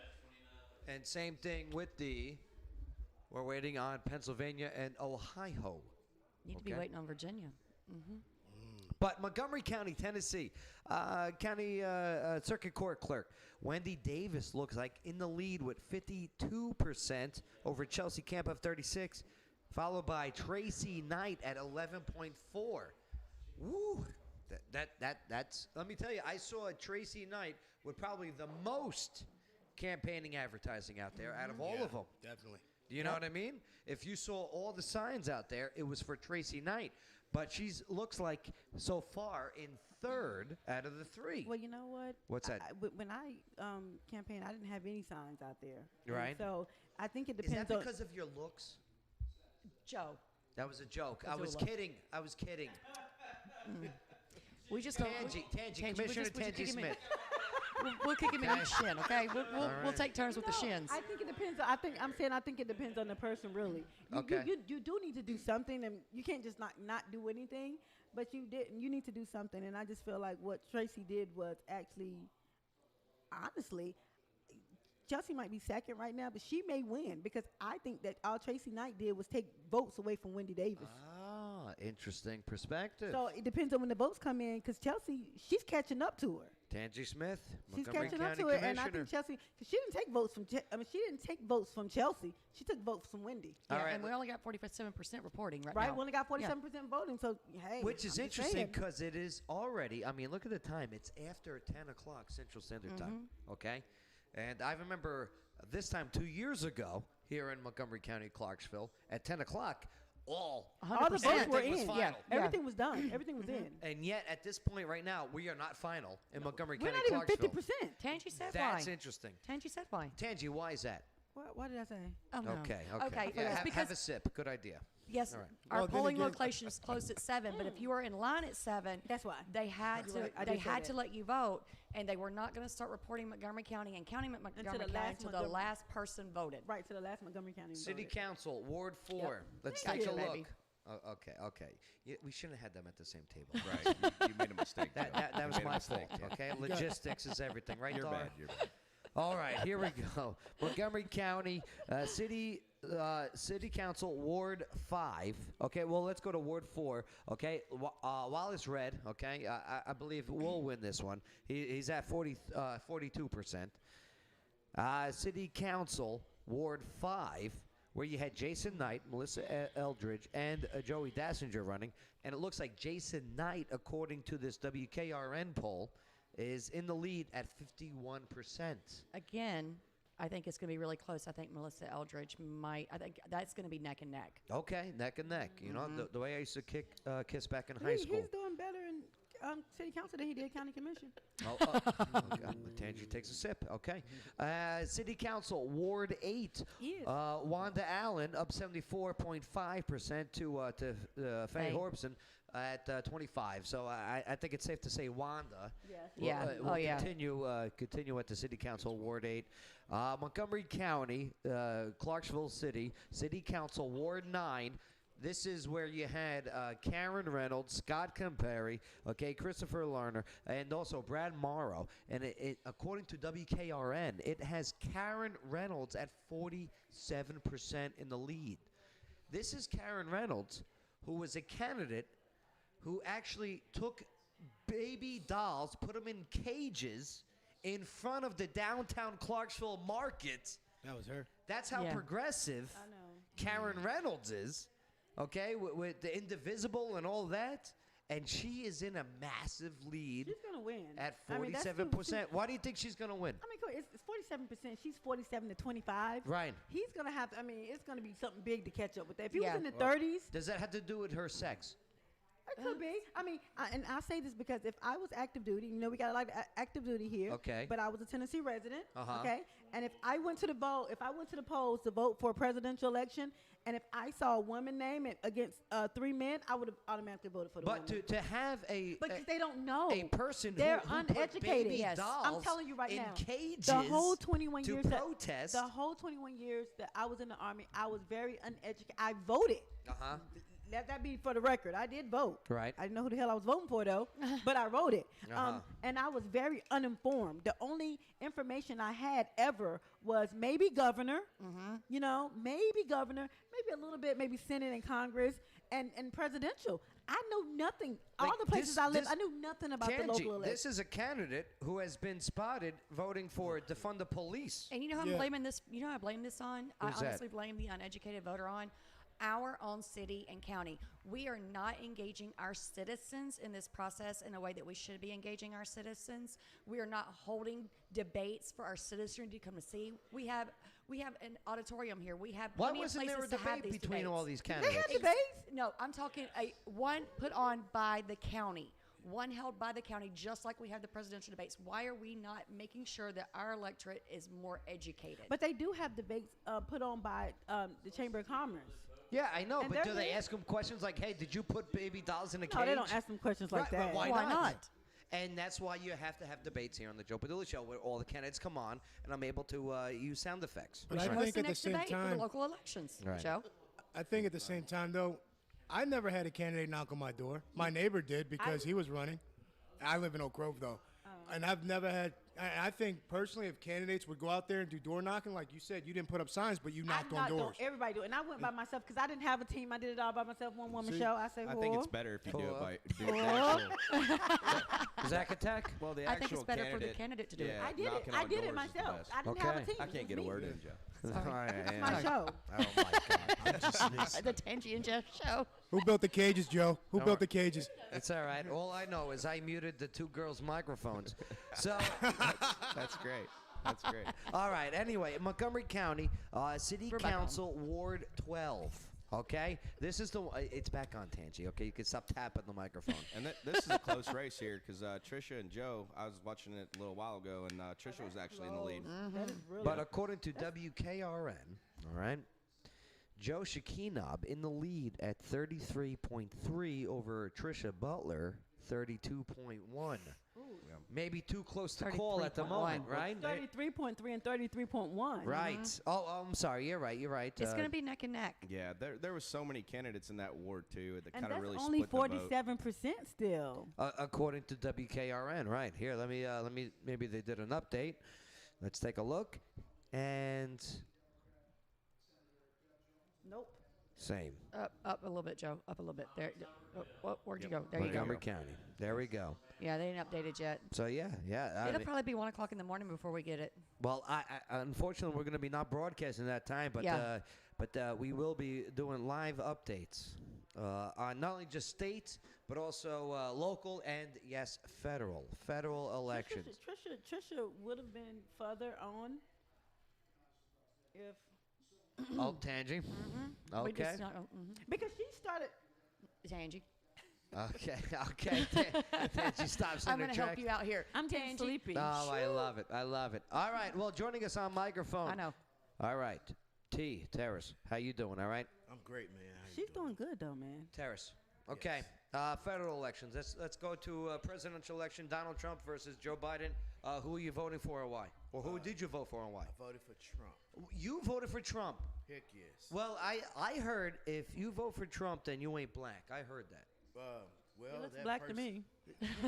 [SPEAKER 1] And same thing with we're waiting on Pennsylvania and Ohio.
[SPEAKER 2] Need to be waiting on Virginia. Mm-hmm.
[SPEAKER 1] But Montgomery County, Tennessee, County Circuit Court Clerk Wendy Davis looks like in the lead with 52% over Chelsea Camp of 36, followed by Tracy Knight at 11.4. Woo! That's. Let me tell you, I saw Tracy Knight with probably the most campaigning advertising out there out of all of them.
[SPEAKER 3] Definitely.
[SPEAKER 1] Do you know what I mean? If you saw all the signs out there, it was for Tracy Knight. But she looks like, so far, in third out of the three.
[SPEAKER 13] Well, you know what?
[SPEAKER 1] What's that?
[SPEAKER 13] When I campaigned, I didn't have any signs out there.
[SPEAKER 1] Right.
[SPEAKER 13] And so I think it
[SPEAKER 1] Is
[SPEAKER 13] depends
[SPEAKER 1] that because of your looks?
[SPEAKER 2] Joe.
[SPEAKER 1] That was a joke. I
[SPEAKER 2] That's
[SPEAKER 1] was
[SPEAKER 2] a look.
[SPEAKER 1] kidding. I was kidding.
[SPEAKER 2] We just
[SPEAKER 1] Tangi, Commissioner Tangi Smith.
[SPEAKER 2] We'll kick him in each shin, okay? We'll
[SPEAKER 1] right.
[SPEAKER 2] take turns with the shins.
[SPEAKER 13] I think it depends. I think it depends on the person, really. You do need to do something, and you can't just not do anything. But you need to do something, and I just feel like what Tracy did was actually, honestly, Chelsea might be second right now, but she may win because I think that all Tracy Knight did was take votes away from Wendy Davis.
[SPEAKER 1] Ah, interesting perspective.
[SPEAKER 13] So it depends on when the votes come in, because Chelsea, she's catching up to her.
[SPEAKER 1] Tangi Smith,
[SPEAKER 13] She's
[SPEAKER 1] Montgomery
[SPEAKER 13] catching
[SPEAKER 1] County
[SPEAKER 13] up to it, and I
[SPEAKER 1] Commissioner.
[SPEAKER 13] think Chelsea, because she didn't take votes from. She didn't take votes from Chelsea. She took votes from Wendy.
[SPEAKER 2] Yeah,
[SPEAKER 1] All right,
[SPEAKER 2] and we only got 47% reporting right
[SPEAKER 13] Right,
[SPEAKER 2] now.
[SPEAKER 13] we only got 47% voting. So hey,
[SPEAKER 1] Which is
[SPEAKER 13] I'm just
[SPEAKER 1] interesting
[SPEAKER 13] saying.
[SPEAKER 1] because it is already, I mean, look at the time. It's after 10 o'clock Central Standard Time, okay? And I remember this time 2 years ago here in Montgomery County, Clarksville, at 10 o'clock, all
[SPEAKER 13] All the votes were
[SPEAKER 1] everything was
[SPEAKER 13] in.
[SPEAKER 1] final.
[SPEAKER 13] Yeah, everything was done. Everything was in.
[SPEAKER 1] And yet, at this point right now, we are not final in Montgomery
[SPEAKER 13] We're
[SPEAKER 1] County,
[SPEAKER 13] not even
[SPEAKER 1] Clarksville.
[SPEAKER 13] 50%.
[SPEAKER 2] Tangi said
[SPEAKER 1] That's
[SPEAKER 2] why.
[SPEAKER 1] interesting.
[SPEAKER 2] Tangi said why.
[SPEAKER 1] Tangi, why is that?
[SPEAKER 13] What did I say?
[SPEAKER 2] Oh, no.
[SPEAKER 1] Okay.
[SPEAKER 2] Okay,
[SPEAKER 1] Yeah,
[SPEAKER 2] it's
[SPEAKER 1] have
[SPEAKER 2] because
[SPEAKER 1] a sip. Good idea.
[SPEAKER 2] yes,
[SPEAKER 1] All right.
[SPEAKER 2] our
[SPEAKER 3] Well, then
[SPEAKER 2] polling
[SPEAKER 3] again-
[SPEAKER 2] locations closed at 7, but if you were in line at 7,
[SPEAKER 13] That's why.
[SPEAKER 2] they had
[SPEAKER 13] You're
[SPEAKER 2] to
[SPEAKER 13] right. I
[SPEAKER 2] they
[SPEAKER 13] did say
[SPEAKER 2] had to
[SPEAKER 13] that.
[SPEAKER 2] let you vote, and they were not going to start reporting Montgomery County and counting Montgomery
[SPEAKER 13] the
[SPEAKER 2] County
[SPEAKER 13] last
[SPEAKER 2] until the
[SPEAKER 13] Montgomery-
[SPEAKER 2] last person voted.
[SPEAKER 13] Right to the last Montgomery County.
[SPEAKER 1] City
[SPEAKER 13] voted.
[SPEAKER 1] Council, Ward 4. Let's
[SPEAKER 2] Thank
[SPEAKER 1] take a
[SPEAKER 2] you,
[SPEAKER 1] look.
[SPEAKER 2] baby.
[SPEAKER 1] Oh, okay. Yeah, we shouldn't have had them at the same table.
[SPEAKER 15] Right. You made a mistake.
[SPEAKER 1] That
[SPEAKER 15] Joe. You
[SPEAKER 1] was
[SPEAKER 15] made a
[SPEAKER 1] my
[SPEAKER 15] mistake,
[SPEAKER 1] fault.
[SPEAKER 15] yeah.
[SPEAKER 1] Okay, logistics is everything, right?
[SPEAKER 15] You're
[SPEAKER 1] Dar?
[SPEAKER 15] bad. You're bad.
[SPEAKER 1] All right, here we go. Montgomery County City Council Ward 5. Okay, well let's go to Ward 4. Okay, Wallace Red. Okay, I believe we'll win this one. He's at 42%. City Council Ward 5. Where you had Jason Knight, Melissa Eldridge, and Joey Dassinger running. And it looks like Jason Knight, according to this WKRN poll, is in the lead at 51%.
[SPEAKER 2] Again, I think it's going to be really close. I think Melissa Eldridge might. I think that's going to be neck and neck.
[SPEAKER 1] Okay, neck and neck. You know, the way I used to kiss back in high
[SPEAKER 13] He's
[SPEAKER 1] school.
[SPEAKER 13] doing better in city council than he did county commission.
[SPEAKER 1] Oh, God. Tangi takes a sip. Okay. City Council, Ward 8.
[SPEAKER 13] Yes.
[SPEAKER 1] Wanda Allen up 74.5% to Faye
[SPEAKER 2] Faye.
[SPEAKER 1] Horpson at 25. So I think it's safe to say Wanda.
[SPEAKER 13] Yes.
[SPEAKER 2] Yeah.
[SPEAKER 1] Will
[SPEAKER 2] Yeah.
[SPEAKER 1] continue at the City Council, Ward 8. Montgomery County, Clarksville City, City Council, Ward 9. This is where you had Karen Reynolds, Scott Campari, okay, Christopher Lerner, and also Brad Morrow. And it according to WKRN, it has Karen Reynolds at 47% in the lead. This is Karen Reynolds, who was a candidate who actually took baby dolls, put them in cages in front of the downtown Clarksville market.
[SPEAKER 3] That was her.
[SPEAKER 1] That's how
[SPEAKER 2] Yeah.
[SPEAKER 1] progressive
[SPEAKER 13] I know.
[SPEAKER 1] Karen Reynolds is, okay, with the Indivisible and all that. And she is in a massive lead
[SPEAKER 13] She's gonna win.
[SPEAKER 1] at
[SPEAKER 13] I mean, that's
[SPEAKER 1] 47%. Why do you think she's going to win?
[SPEAKER 13] I mean, cool. It's 47%. She's 47 to 25.
[SPEAKER 1] Right.
[SPEAKER 13] He's gonna have. I mean, it's gonna be something big to catch up with that. If he
[SPEAKER 2] Yeah.
[SPEAKER 13] was in the 30s,
[SPEAKER 1] Does that have to do with her sex?
[SPEAKER 13] it could be. I mean, and I'll say this because if I was active duty, we got a lot of active duty here.
[SPEAKER 1] Okay.
[SPEAKER 13] But I was a Tennessee resident.
[SPEAKER 1] Uh-huh.
[SPEAKER 13] Okay. And if I went to the polls to vote for a presidential election, and if I saw a woman name against 3 men, I would have automatically voted for the woman.
[SPEAKER 1] But to have
[SPEAKER 13] Because they don't know.
[SPEAKER 1] a person
[SPEAKER 13] They're
[SPEAKER 1] who put
[SPEAKER 13] uneducated.
[SPEAKER 1] baby dolls
[SPEAKER 13] I'm telling you right
[SPEAKER 1] in
[SPEAKER 13] now.
[SPEAKER 1] cages
[SPEAKER 13] the whole 21
[SPEAKER 1] to
[SPEAKER 13] years
[SPEAKER 1] protest.
[SPEAKER 13] the whole 21 years that I was in the Army, I was very uneducated. I voted.
[SPEAKER 1] Uh-huh.
[SPEAKER 13] Let that be for the record. I did vote.
[SPEAKER 1] Right.
[SPEAKER 13] I didn't know who the hell I was voting for though, but I wrote it.
[SPEAKER 1] Uh-huh.
[SPEAKER 13] And I was very uninformed. The only information I had ever was maybe governor. Maybe governor, maybe a little bit, maybe Senate and Congress, and presidential. I know nothing. All
[SPEAKER 1] Like
[SPEAKER 13] the places
[SPEAKER 1] this-
[SPEAKER 13] I lived,
[SPEAKER 1] this-
[SPEAKER 13] I knew nothing about the
[SPEAKER 1] Tangi,
[SPEAKER 13] local election.
[SPEAKER 1] this is a candidate who has been spotted voting for defund the police.
[SPEAKER 2] And you know how I'm blaming this? You know how I blame this on? I
[SPEAKER 1] Who's that?
[SPEAKER 2] honestly blame the uneducated voter on our own city and county. We are not engaging our citizens in this process in a way that we should be engaging our citizens. We are not holding debates for our citizens to come to see. We have an auditorium here. We have
[SPEAKER 1] Why
[SPEAKER 2] plenty
[SPEAKER 1] wasn't
[SPEAKER 2] of
[SPEAKER 1] there a
[SPEAKER 2] places to have
[SPEAKER 1] debate
[SPEAKER 2] these
[SPEAKER 1] between
[SPEAKER 2] debates.
[SPEAKER 1] all these
[SPEAKER 13] They
[SPEAKER 1] candidates?
[SPEAKER 13] had debates.
[SPEAKER 2] No, I'm talking one put on by the county. One held by the county, just like we have the presidential debates. Why are we not making sure that our electorate is more educated?
[SPEAKER 13] But they do have debates put on by the Chamber of Commerce.
[SPEAKER 1] Yeah, I know,
[SPEAKER 13] And
[SPEAKER 1] but do
[SPEAKER 13] they're
[SPEAKER 1] they
[SPEAKER 13] there.
[SPEAKER 1] ask them questions like, hey, did you put baby dolls in a cage?
[SPEAKER 13] No, they don't ask them questions like
[SPEAKER 1] Right, but
[SPEAKER 13] that.
[SPEAKER 1] why
[SPEAKER 2] Why
[SPEAKER 1] not?
[SPEAKER 2] not?
[SPEAKER 1] And that's why you have to have debates here on the Joe Padula Show where all the candidates come on and I'm able to use sound effects.
[SPEAKER 3] But
[SPEAKER 2] we should
[SPEAKER 3] I
[SPEAKER 2] host
[SPEAKER 3] think
[SPEAKER 2] the
[SPEAKER 3] at the
[SPEAKER 2] next
[SPEAKER 3] same
[SPEAKER 2] debate for the
[SPEAKER 3] time,
[SPEAKER 2] local elections,
[SPEAKER 1] Right.
[SPEAKER 2] Joe.
[SPEAKER 3] I think at the same time though, I never had a candidate knock on my door. My neighbor did because he was running. I live in Oak Grove though, and I've never had. I think personally, if candidates would go out there and do door knocking, like you said, you didn't put up signs, but you knocked on doors.
[SPEAKER 13] Everybody do it. And I went by myself because I didn't have a team. I did it all by myself, one woman
[SPEAKER 3] See,
[SPEAKER 13] show. I say,
[SPEAKER 15] I think it's better if you do it by do the actual,
[SPEAKER 1] Zach Attack?
[SPEAKER 15] well, the
[SPEAKER 2] I
[SPEAKER 15] actual
[SPEAKER 2] think it's better for the candidate to do it.
[SPEAKER 15] yeah,
[SPEAKER 13] I did it.
[SPEAKER 15] knocking
[SPEAKER 13] I
[SPEAKER 15] on
[SPEAKER 13] did it
[SPEAKER 15] doors is the
[SPEAKER 13] myself.
[SPEAKER 15] best.
[SPEAKER 13] I didn't have a
[SPEAKER 1] Okay.
[SPEAKER 13] team.
[SPEAKER 15] I
[SPEAKER 13] It
[SPEAKER 15] can't
[SPEAKER 13] was
[SPEAKER 15] get a
[SPEAKER 13] me.
[SPEAKER 15] word in, Joe.
[SPEAKER 13] It's my show.
[SPEAKER 1] Oh my God.
[SPEAKER 2] The Tangi and Jeff show.
[SPEAKER 3] Who built the cages, Joe? Who built the cages?
[SPEAKER 1] It's all right. All I know is I muted the two girls' microphones. So,
[SPEAKER 15] That's great. That's great.
[SPEAKER 1] all right. Anyway, Montgomery County, City
[SPEAKER 2] We're back on.
[SPEAKER 1] Council, Ward 12. Okay? This is the. It's back on, Tangi. Okay? You can stop tapping the microphone.
[SPEAKER 15] And this is a close race here because Trisha and Joe, I was watching it a little while ago, and Trisha was actually in the lead.
[SPEAKER 13] That is really
[SPEAKER 1] But according to WKRN, all right, Joe Shekinab in the lead at 33.3 over Trisha Butler, 32.1. Maybe too close to call at the
[SPEAKER 2] 33.1.
[SPEAKER 1] moment, right?
[SPEAKER 13] 33.3 and 33.1.
[SPEAKER 1] Right. Oh, I'm sorry. You're right. You're right.
[SPEAKER 2] It's going to be neck and neck.
[SPEAKER 15] Yeah, there was so many candidates in that ward too that
[SPEAKER 13] And
[SPEAKER 15] kind of
[SPEAKER 13] that's
[SPEAKER 15] really
[SPEAKER 13] only
[SPEAKER 15] split the vote.
[SPEAKER 13] 47% still.
[SPEAKER 1] According to WKRN, right here. Let me. Maybe they did an update. Let's take a look. And
[SPEAKER 13] Nope.
[SPEAKER 2] Same. Up a little bit, Joe. Up a little bit. There. Where'd you go? There you
[SPEAKER 1] Montgomery
[SPEAKER 2] go.
[SPEAKER 1] County. There we go.
[SPEAKER 2] Yeah, they didn't update it yet.
[SPEAKER 1] So yeah.
[SPEAKER 2] It'll probably be 1 o'clock in the morning before we get it.
[SPEAKER 1] Well, I unfortunately we're going to be not broadcasting that time, but
[SPEAKER 2] Yeah.
[SPEAKER 1] we will be doing live updates on not only just state but also local and yes, federal elections.
[SPEAKER 13] Trisha would have been further on if
[SPEAKER 1] Oh, Tangi.
[SPEAKER 2] We
[SPEAKER 1] Okay.
[SPEAKER 2] just not,
[SPEAKER 13] because she started.
[SPEAKER 2] Tangi.
[SPEAKER 1] Okay. Tangi stops in
[SPEAKER 2] I'm
[SPEAKER 1] her
[SPEAKER 2] going to help
[SPEAKER 1] tracks.
[SPEAKER 2] you out here.
[SPEAKER 13] I'm getting
[SPEAKER 2] Tangi.
[SPEAKER 13] sleepy.
[SPEAKER 1] Oh, I love it. All right. Well, joining us on microphone.
[SPEAKER 2] I know.
[SPEAKER 1] All right. T. Terrace. How you doing? All right.
[SPEAKER 16] I'm great, man. How you
[SPEAKER 13] She's doing good though, man.
[SPEAKER 1] Terrace. Okay. Federal elections. Let's go to presidential election. Donald Trump versus Joe Biden. Who are you voting for and why? Or who did you vote for and why?
[SPEAKER 16] I voted for Trump.
[SPEAKER 1] You voted for Trump.
[SPEAKER 16] Heck yes.
[SPEAKER 1] Well, I heard if you vote for Trump, then you ain't black. I heard that.
[SPEAKER 16] Well,
[SPEAKER 13] He looks
[SPEAKER 16] that
[SPEAKER 13] black to me.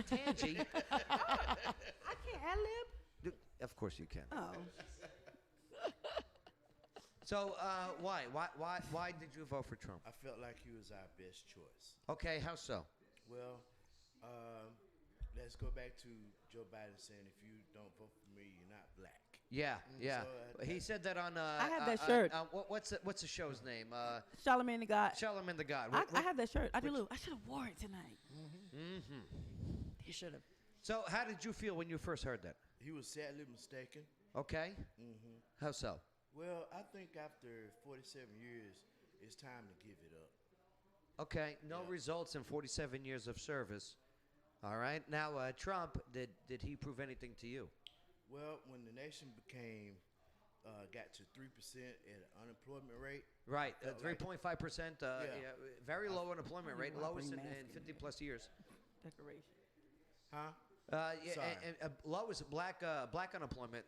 [SPEAKER 1] Tangi.
[SPEAKER 13] I can't ad lib.
[SPEAKER 1] Of course you can.
[SPEAKER 13] Oh.
[SPEAKER 1] So why did you vote for Trump?
[SPEAKER 16] I felt like he was our best choice.
[SPEAKER 1] Okay, how so?
[SPEAKER 16] Well, let's go back to Joe Biden saying, if you don't vote for me, you're not black.
[SPEAKER 1] Yeah, yeah.
[SPEAKER 16] So,
[SPEAKER 1] He said that on.
[SPEAKER 13] I have that shirt.
[SPEAKER 1] What's the show's name?
[SPEAKER 13] Charlamagne the God.
[SPEAKER 1] Charlamagne the God.
[SPEAKER 13] I have that shirt. I should have wore it tonight.
[SPEAKER 2] You should have.
[SPEAKER 1] So, how did you feel when you first heard that?
[SPEAKER 16] He was sadly mistaken.
[SPEAKER 1] Okay. How so?
[SPEAKER 16] Well, I think after 47 years, it's time to give it up.
[SPEAKER 1] Okay. No results in 47 years of service. All right. Now, Trump, did he prove anything to you?
[SPEAKER 16] Well, when the nation got to 3% at unemployment rate.
[SPEAKER 1] Right.
[SPEAKER 16] I felt
[SPEAKER 1] 3.5%.
[SPEAKER 16] Yeah.
[SPEAKER 1] Very low unemployment rate.
[SPEAKER 13] Why
[SPEAKER 1] Lowest
[SPEAKER 13] bring
[SPEAKER 1] in
[SPEAKER 13] masks
[SPEAKER 1] 50 plus years.
[SPEAKER 13] Decoration.
[SPEAKER 16] Huh?
[SPEAKER 1] Yeah,
[SPEAKER 16] Sorry.
[SPEAKER 1] and lowest black unemployment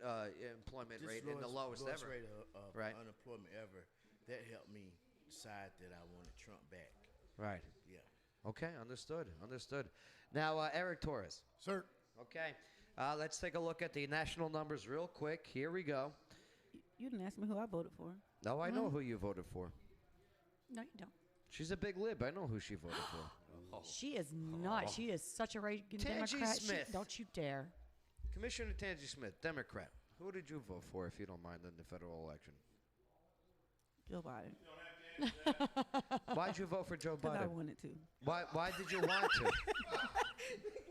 [SPEAKER 1] employment
[SPEAKER 16] Just
[SPEAKER 1] rate and the lowest ever.
[SPEAKER 16] rate of
[SPEAKER 1] Right.
[SPEAKER 16] unemployment ever. That helped me decide that I wanted Trump back.
[SPEAKER 1] Right.
[SPEAKER 16] Yeah.
[SPEAKER 1] Okay, understood. Now, Eric Torres.
[SPEAKER 4] Sir.
[SPEAKER 1] Okay, let's take a look at the national numbers real quick. Here we go.
[SPEAKER 13] You didn't ask me who I voted for.
[SPEAKER 1] No, I know who you voted for.
[SPEAKER 2] No, you don't.
[SPEAKER 1] She's a big lib. I know who she voted for.
[SPEAKER 2] She is not. She is such a raging
[SPEAKER 1] Tangi
[SPEAKER 2] Democrat.
[SPEAKER 1] Smith.
[SPEAKER 2] Don't you dare.
[SPEAKER 1] Commissioner Tangi Smith, Democrat. Who did you vote for, if you don't mind, in the federal election?
[SPEAKER 13] Joe Biden.
[SPEAKER 1] Why'd you vote for Joe
[SPEAKER 13] Because I
[SPEAKER 1] Biden?
[SPEAKER 13] wanted to.
[SPEAKER 1] Why did you want to?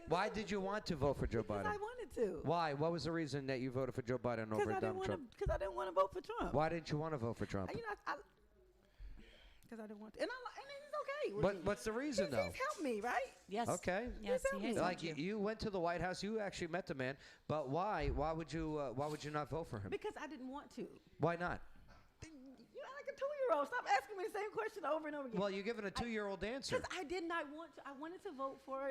[SPEAKER 1] Why did you want to vote for Joe
[SPEAKER 13] Because I
[SPEAKER 1] Biden?
[SPEAKER 13] wanted to.
[SPEAKER 1] Why? What was the reason that you voted for Joe Biden over Donald Trump?
[SPEAKER 13] Because I didn't want to vote for Trump.
[SPEAKER 1] Why didn't you want to vote for Trump?
[SPEAKER 13] You know, because I didn't want to. And it's okay. with me.
[SPEAKER 1] What's the reason, though?
[SPEAKER 13] He's helped me, right?
[SPEAKER 2] Yes.
[SPEAKER 1] Okay.
[SPEAKER 2] Yes, he has.
[SPEAKER 1] Like you went to the White House, you actually met the man, but why? Why would you not vote for him?
[SPEAKER 13] Because I didn't want to.
[SPEAKER 1] Why not?
[SPEAKER 13] You're like a 2-year-old. Stop asking me the same question over and over again.
[SPEAKER 1] Well, you're giving a 2-year-old answer.
[SPEAKER 13] Because I did not want to. I wanted to vote for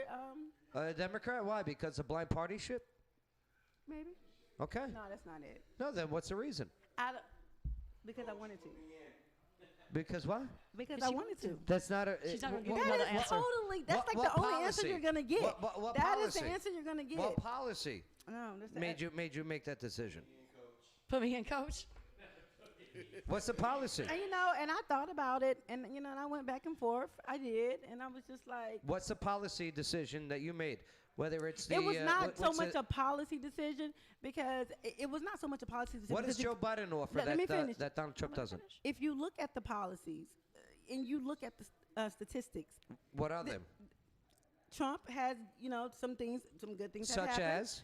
[SPEAKER 1] A Democrat? Why? Because of blind partyship?
[SPEAKER 13] maybe.
[SPEAKER 1] Okay.
[SPEAKER 13] No, that's not it.
[SPEAKER 1] No, then what's the reason?
[SPEAKER 13] Because I wanted to.
[SPEAKER 1] Because what?
[SPEAKER 13] Because I wanted to.
[SPEAKER 1] That's not a.
[SPEAKER 2] She's not gonna give
[SPEAKER 1] what-
[SPEAKER 2] you another
[SPEAKER 13] That is
[SPEAKER 2] answer.
[SPEAKER 13] totally. That's like
[SPEAKER 1] what
[SPEAKER 13] the only answer
[SPEAKER 1] policy?
[SPEAKER 13] you're gonna get.
[SPEAKER 1] What
[SPEAKER 13] That is the
[SPEAKER 1] policy?
[SPEAKER 13] answer you're gonna get.
[SPEAKER 1] What policy
[SPEAKER 13] No, that's the
[SPEAKER 1] made you make that decision?
[SPEAKER 2] Put me in, coach.
[SPEAKER 1] What's the policy?
[SPEAKER 13] And and I thought about it, and and I went back and forth. I did, and I was just like,
[SPEAKER 1] What's the policy decision that you made? Whether it's the
[SPEAKER 13] it was not so
[SPEAKER 1] what's
[SPEAKER 13] much
[SPEAKER 1] the-
[SPEAKER 13] a policy decision because it was not so much a policy decision.
[SPEAKER 1] What does
[SPEAKER 13] because
[SPEAKER 1] Joe Biden offer
[SPEAKER 13] Let me finish.
[SPEAKER 1] that Donald Trump doesn't?
[SPEAKER 13] If you look at the policies and you look at the statistics,
[SPEAKER 1] What are them?
[SPEAKER 13] Trump has some things, some good things. have
[SPEAKER 1] Such
[SPEAKER 13] happened.
[SPEAKER 1] as?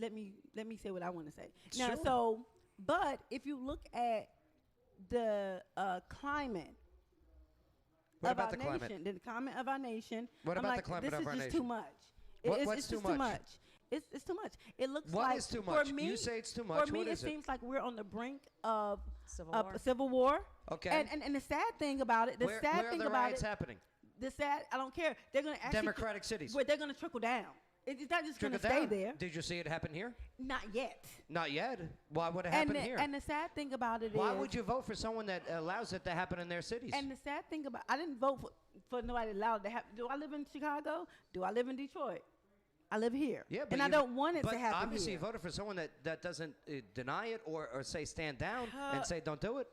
[SPEAKER 13] Let me say what I want to say now.
[SPEAKER 1] Sure.
[SPEAKER 13] But if you look at the climate
[SPEAKER 1] What
[SPEAKER 13] of
[SPEAKER 1] about
[SPEAKER 13] our
[SPEAKER 1] the climate?
[SPEAKER 13] nation, the climate of our nation,
[SPEAKER 1] What
[SPEAKER 13] I'm
[SPEAKER 1] about the
[SPEAKER 13] like,
[SPEAKER 1] climate
[SPEAKER 13] this
[SPEAKER 1] of our
[SPEAKER 13] is just
[SPEAKER 1] nation?
[SPEAKER 13] too much.
[SPEAKER 1] What's
[SPEAKER 13] It's
[SPEAKER 1] too
[SPEAKER 13] just too
[SPEAKER 1] much?
[SPEAKER 13] much. It's too much. It looks
[SPEAKER 1] What
[SPEAKER 13] like
[SPEAKER 1] is too
[SPEAKER 13] for
[SPEAKER 1] much?
[SPEAKER 13] me.
[SPEAKER 1] You say it's too much.
[SPEAKER 13] For me,
[SPEAKER 1] What
[SPEAKER 13] it
[SPEAKER 1] is it?
[SPEAKER 13] seems like we're on the brink of
[SPEAKER 2] Civil war.
[SPEAKER 13] Civil war.
[SPEAKER 1] Okay.
[SPEAKER 13] And the sad thing about it,
[SPEAKER 1] Where are the riots happening?
[SPEAKER 13] I don't care. They're going to actually
[SPEAKER 1] Democratic cities.
[SPEAKER 13] Where they're going to trickle down. It's not just going to
[SPEAKER 1] Trickle
[SPEAKER 13] stay
[SPEAKER 1] down.
[SPEAKER 13] there.
[SPEAKER 1] Did you see it happen here?
[SPEAKER 13] Not yet.
[SPEAKER 1] Not yet. Why would it
[SPEAKER 13] And
[SPEAKER 1] happen
[SPEAKER 13] the,
[SPEAKER 1] here?
[SPEAKER 13] and the sad thing about it is.
[SPEAKER 1] Why would you vote for someone that allows it to happen in their cities?
[SPEAKER 13] And the sad thing about I didn't vote for nobody allowed to happen. Do I live in Chicago? Do I live in Detroit? I live here.
[SPEAKER 1] Yeah, but
[SPEAKER 13] and I don't want it
[SPEAKER 1] but
[SPEAKER 13] to happen
[SPEAKER 1] obviously
[SPEAKER 13] here.
[SPEAKER 1] you voted for someone that doesn't deny it or say stand down and say don't do it.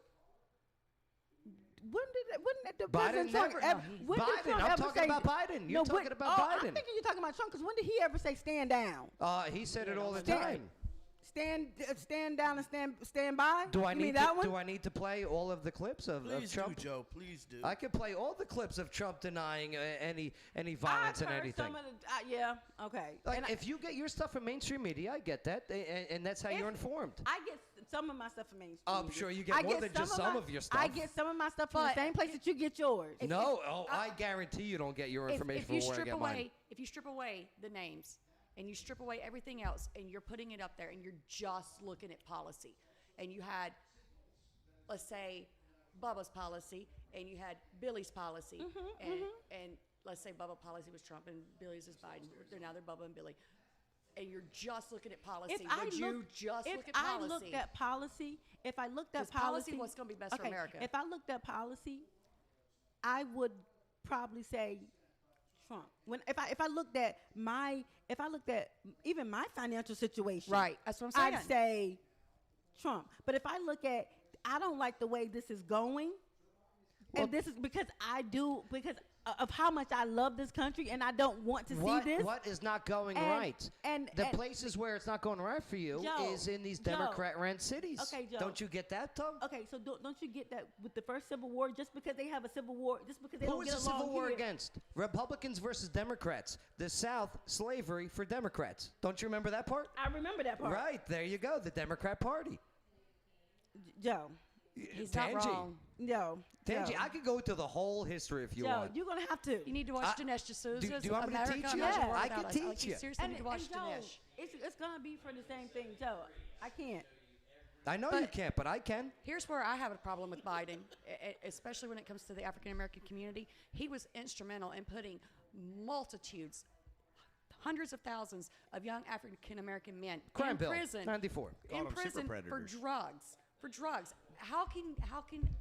[SPEAKER 13] When did the
[SPEAKER 1] Biden
[SPEAKER 13] President Trump
[SPEAKER 1] never.
[SPEAKER 13] ever,
[SPEAKER 1] No,
[SPEAKER 13] when did
[SPEAKER 1] Biden.
[SPEAKER 13] Trump
[SPEAKER 1] I'm
[SPEAKER 13] ever
[SPEAKER 1] talking
[SPEAKER 13] say,
[SPEAKER 1] about Biden. You're talking about
[SPEAKER 13] I'm
[SPEAKER 1] Biden.
[SPEAKER 13] thinking you're talking about Trump because when did he ever say stand down?
[SPEAKER 1] He said it all the
[SPEAKER 13] Stand-
[SPEAKER 1] time.
[SPEAKER 13] Stand down and stand by.
[SPEAKER 1] Do I
[SPEAKER 13] You mean
[SPEAKER 1] need
[SPEAKER 13] that
[SPEAKER 1] to,
[SPEAKER 13] one?
[SPEAKER 1] do I need to play all of the clips of
[SPEAKER 16] Please
[SPEAKER 1] Trump?
[SPEAKER 16] do, Joe. Please do.
[SPEAKER 1] I can play all the clips of Trump denying any violence
[SPEAKER 13] I've
[SPEAKER 1] and
[SPEAKER 13] heard
[SPEAKER 1] anything.
[SPEAKER 13] some of the, yeah, okay.
[SPEAKER 1] Like,
[SPEAKER 13] And
[SPEAKER 1] if you get your stuff from mainstream media, I get that, and that's how you're informed.
[SPEAKER 13] I get some of my stuff from mainstream.
[SPEAKER 1] I'm
[SPEAKER 13] media.
[SPEAKER 1] sure you get
[SPEAKER 13] I
[SPEAKER 1] more than just some of your stuff.
[SPEAKER 13] I get some of my stuff from the same place that you get yours.
[SPEAKER 1] No, I guarantee you don't get your information
[SPEAKER 2] if you
[SPEAKER 1] from where I
[SPEAKER 2] strip
[SPEAKER 1] get
[SPEAKER 2] away,
[SPEAKER 1] mine.
[SPEAKER 2] if you strip away the names and you strip away everything else and you're putting it up there and you're just looking at policy and you had, let's say, Bubba's policy and you had Billy's policy and let's say Bubba policy was Trump and Billy's is Biden. They're Bubba and Billy. And you're just looking at policy. Would you just look at policy?
[SPEAKER 13] If I looked at policy, if I looked at
[SPEAKER 2] 'Cause policy what's gonna be best for America.
[SPEAKER 13] If I looked at policy, I would probably say Trump. If I looked at even my financial situation,
[SPEAKER 2] Right, that's what I'm saying.
[SPEAKER 13] I'd say Trump. But if I look at, I don't like the way this is going. And this is because of how much I love this country, and I don't want to see this.
[SPEAKER 1] What is not going
[SPEAKER 13] And-
[SPEAKER 1] right?
[SPEAKER 13] and-
[SPEAKER 1] the
[SPEAKER 13] and-
[SPEAKER 1] places where it's not going right for you
[SPEAKER 13] Joe,
[SPEAKER 1] is in these
[SPEAKER 13] Joe.
[SPEAKER 1] Democrat-ran cities.
[SPEAKER 13] Okay, Joe.
[SPEAKER 1] Don't you get that, though?
[SPEAKER 13] Okay, so don't you get that with the first Civil War, just because they have a Civil War, just because they
[SPEAKER 1] Who
[SPEAKER 13] don't
[SPEAKER 1] is
[SPEAKER 13] get
[SPEAKER 1] the
[SPEAKER 13] along
[SPEAKER 1] Civil War
[SPEAKER 13] here-
[SPEAKER 1] against? Republicans versus Democrats. The South, slavery for Democrats. Don't you remember that part?
[SPEAKER 13] I remember that part.
[SPEAKER 1] Right, there you go, the Democrat Party.
[SPEAKER 13] Joe.
[SPEAKER 2] He's
[SPEAKER 1] Tangi.
[SPEAKER 2] not wrong.
[SPEAKER 13] No.
[SPEAKER 1] Tangi,
[SPEAKER 13] Joe.
[SPEAKER 1] I could go through the whole history if you
[SPEAKER 13] Joe,
[SPEAKER 1] want.
[SPEAKER 13] you're gonna have to.
[SPEAKER 2] You need to watch Dinesh D'Souza's
[SPEAKER 1] do you want me to
[SPEAKER 2] America.
[SPEAKER 1] teach you?
[SPEAKER 2] Imagine
[SPEAKER 1] Yeah.
[SPEAKER 2] World
[SPEAKER 1] I
[SPEAKER 2] Without
[SPEAKER 1] can
[SPEAKER 2] Us.
[SPEAKER 1] teach
[SPEAKER 2] Like,
[SPEAKER 1] you.
[SPEAKER 2] seriously need to watch
[SPEAKER 13] Joe,
[SPEAKER 2] Dinesh.
[SPEAKER 13] it's gonna be for the same thing, Joe. I can't.
[SPEAKER 1] I know you can't, but I can.
[SPEAKER 2] Here's where I have a problem with Biden, especially when it comes to the African American community. He was instrumental in putting multitudes, hundreds of thousands of young African American men
[SPEAKER 1] Crime
[SPEAKER 2] in
[SPEAKER 1] bill,
[SPEAKER 2] prison.
[SPEAKER 1] 94.
[SPEAKER 2] In
[SPEAKER 1] Called them super
[SPEAKER 2] prison for
[SPEAKER 1] predators.
[SPEAKER 2] drugs. For drugs. How can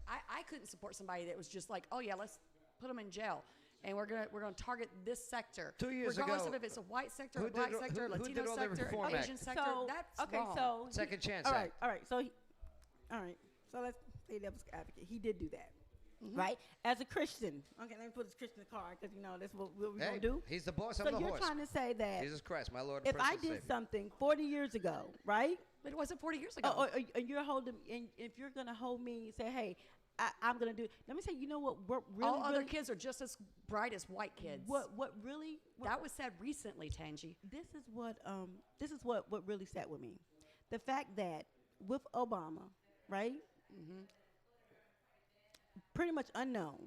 [SPEAKER 2] I couldn't support somebody that was just like, oh yeah, let's put them in jail. And we're gonna target this sector,
[SPEAKER 1] 2 years
[SPEAKER 2] regardless
[SPEAKER 1] ago,
[SPEAKER 2] of if it's a white sector,
[SPEAKER 1] who
[SPEAKER 2] a black
[SPEAKER 1] did-
[SPEAKER 2] sector,
[SPEAKER 1] who
[SPEAKER 2] Latino
[SPEAKER 1] did all the
[SPEAKER 2] sector,
[SPEAKER 1] Reform
[SPEAKER 2] an
[SPEAKER 1] Act?
[SPEAKER 2] Asian sector.
[SPEAKER 13] So,
[SPEAKER 2] That's
[SPEAKER 13] okay,
[SPEAKER 2] wrong.
[SPEAKER 13] so
[SPEAKER 1] Second Chance
[SPEAKER 13] All right,
[SPEAKER 1] Act.
[SPEAKER 13] all right. So let's play devil's advocate. He did do that,
[SPEAKER 2] Mm-hmm.
[SPEAKER 13] right? As a Christian, okay. Let me put this Christian card because that's what we're
[SPEAKER 1] Hey,
[SPEAKER 13] gonna do.
[SPEAKER 1] he's the boss, I'm
[SPEAKER 13] So
[SPEAKER 1] the
[SPEAKER 13] you're
[SPEAKER 1] horse.
[SPEAKER 13] trying to say that
[SPEAKER 1] Jesus Christ, my Lord and
[SPEAKER 13] if I
[SPEAKER 1] personal
[SPEAKER 13] did
[SPEAKER 1] Savior.
[SPEAKER 13] something 40 years ago, right?
[SPEAKER 2] But it wasn't 40 years ago.
[SPEAKER 13] And you're holding, and if you're gonna hold me and say, hey, I'm gonna do it. Let me say, you know what? We're really,
[SPEAKER 2] All other
[SPEAKER 13] really-
[SPEAKER 2] kids are just as bright as white kids.
[SPEAKER 13] What really?
[SPEAKER 2] That was said recently, Tangi.
[SPEAKER 13] This is what really sat with me. The fact that with Obama, right?
[SPEAKER 2] Mm-hmm.
[SPEAKER 13] Pretty much unknown.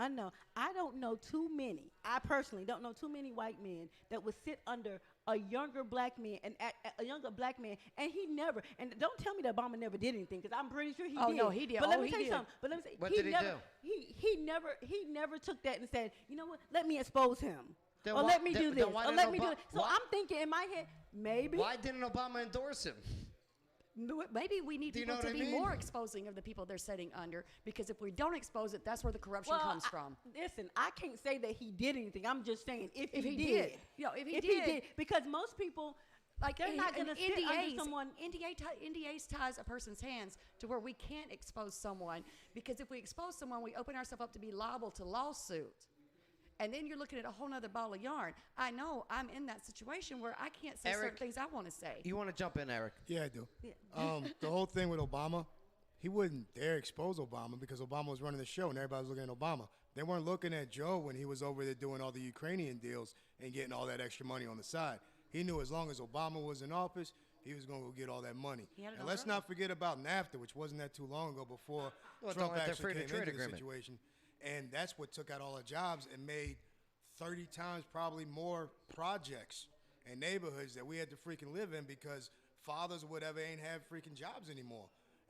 [SPEAKER 13] I don't know too many. I personally don't know too many white men that would sit under a younger black man and he never. And don't tell me that Obama never did anything, because I'm pretty sure he
[SPEAKER 2] Oh,
[SPEAKER 13] did.
[SPEAKER 2] no, he did.
[SPEAKER 13] But let
[SPEAKER 2] Oh,
[SPEAKER 13] me
[SPEAKER 2] he
[SPEAKER 13] tell you
[SPEAKER 2] did.
[SPEAKER 13] something. But let me say,
[SPEAKER 1] What did he
[SPEAKER 13] never,
[SPEAKER 1] do?
[SPEAKER 13] He never took that and said, you know what? Let me expose him.
[SPEAKER 1] Then
[SPEAKER 13] Or
[SPEAKER 1] why-
[SPEAKER 13] let me
[SPEAKER 1] then-
[SPEAKER 13] do
[SPEAKER 1] then
[SPEAKER 13] this.
[SPEAKER 1] why
[SPEAKER 13] Or
[SPEAKER 1] didn't
[SPEAKER 13] let me do
[SPEAKER 1] Obama-
[SPEAKER 13] it. So
[SPEAKER 1] why-
[SPEAKER 13] I'm thinking in my head, maybe.
[SPEAKER 1] Why didn't Obama endorse him?
[SPEAKER 2] Maybe we need
[SPEAKER 1] Do you
[SPEAKER 2] people
[SPEAKER 1] know
[SPEAKER 2] to
[SPEAKER 1] what I
[SPEAKER 2] be
[SPEAKER 1] mean?
[SPEAKER 2] more exposing of the people they're sitting under, because if we don't expose it, that's where the corruption
[SPEAKER 13] Well,
[SPEAKER 2] comes from.
[SPEAKER 13] Listen, I can't say that he did anything. I'm just saying if
[SPEAKER 2] If
[SPEAKER 13] he
[SPEAKER 2] he
[SPEAKER 13] did.
[SPEAKER 2] did. You know, if he
[SPEAKER 13] He
[SPEAKER 2] did.
[SPEAKER 13] did. Because most people,
[SPEAKER 2] Like
[SPEAKER 13] they're not going to sit under someone.
[SPEAKER 2] NDAs ties a person's hands to where we can't expose someone, because if we expose someone, we open ourselves up to be liable to lawsuit. And then you're looking at a whole nother ball of yarn. I know I'm in that situation where I can't say
[SPEAKER 1] Eric,
[SPEAKER 2] certain things I want to say.
[SPEAKER 1] You want to jump in, Eric?
[SPEAKER 3] Yeah, I do. The whole thing with Obama, he wouldn't dare expose Obama because Obama was running the show and everybody was looking at Obama. They weren't looking at Joe when he was over there doing all the Ukrainian deals and getting all that extra money on the side. He knew as long as Obama was in office, he was going to go get all that money.
[SPEAKER 2] He had it
[SPEAKER 3] And
[SPEAKER 2] on
[SPEAKER 3] let's
[SPEAKER 2] purpose.
[SPEAKER 3] not forget about NAFTA, which wasn't that too long ago before
[SPEAKER 1] Well,
[SPEAKER 3] Trump
[SPEAKER 1] don't let that
[SPEAKER 3] actually
[SPEAKER 1] free
[SPEAKER 3] came
[SPEAKER 1] trade
[SPEAKER 3] into the
[SPEAKER 1] agreement.
[SPEAKER 3] situation. And that's what took out all the jobs and made 30 times probably more projects and neighborhoods that we had to freaking live in because fathers or whatever ain't have freaking jobs anymore.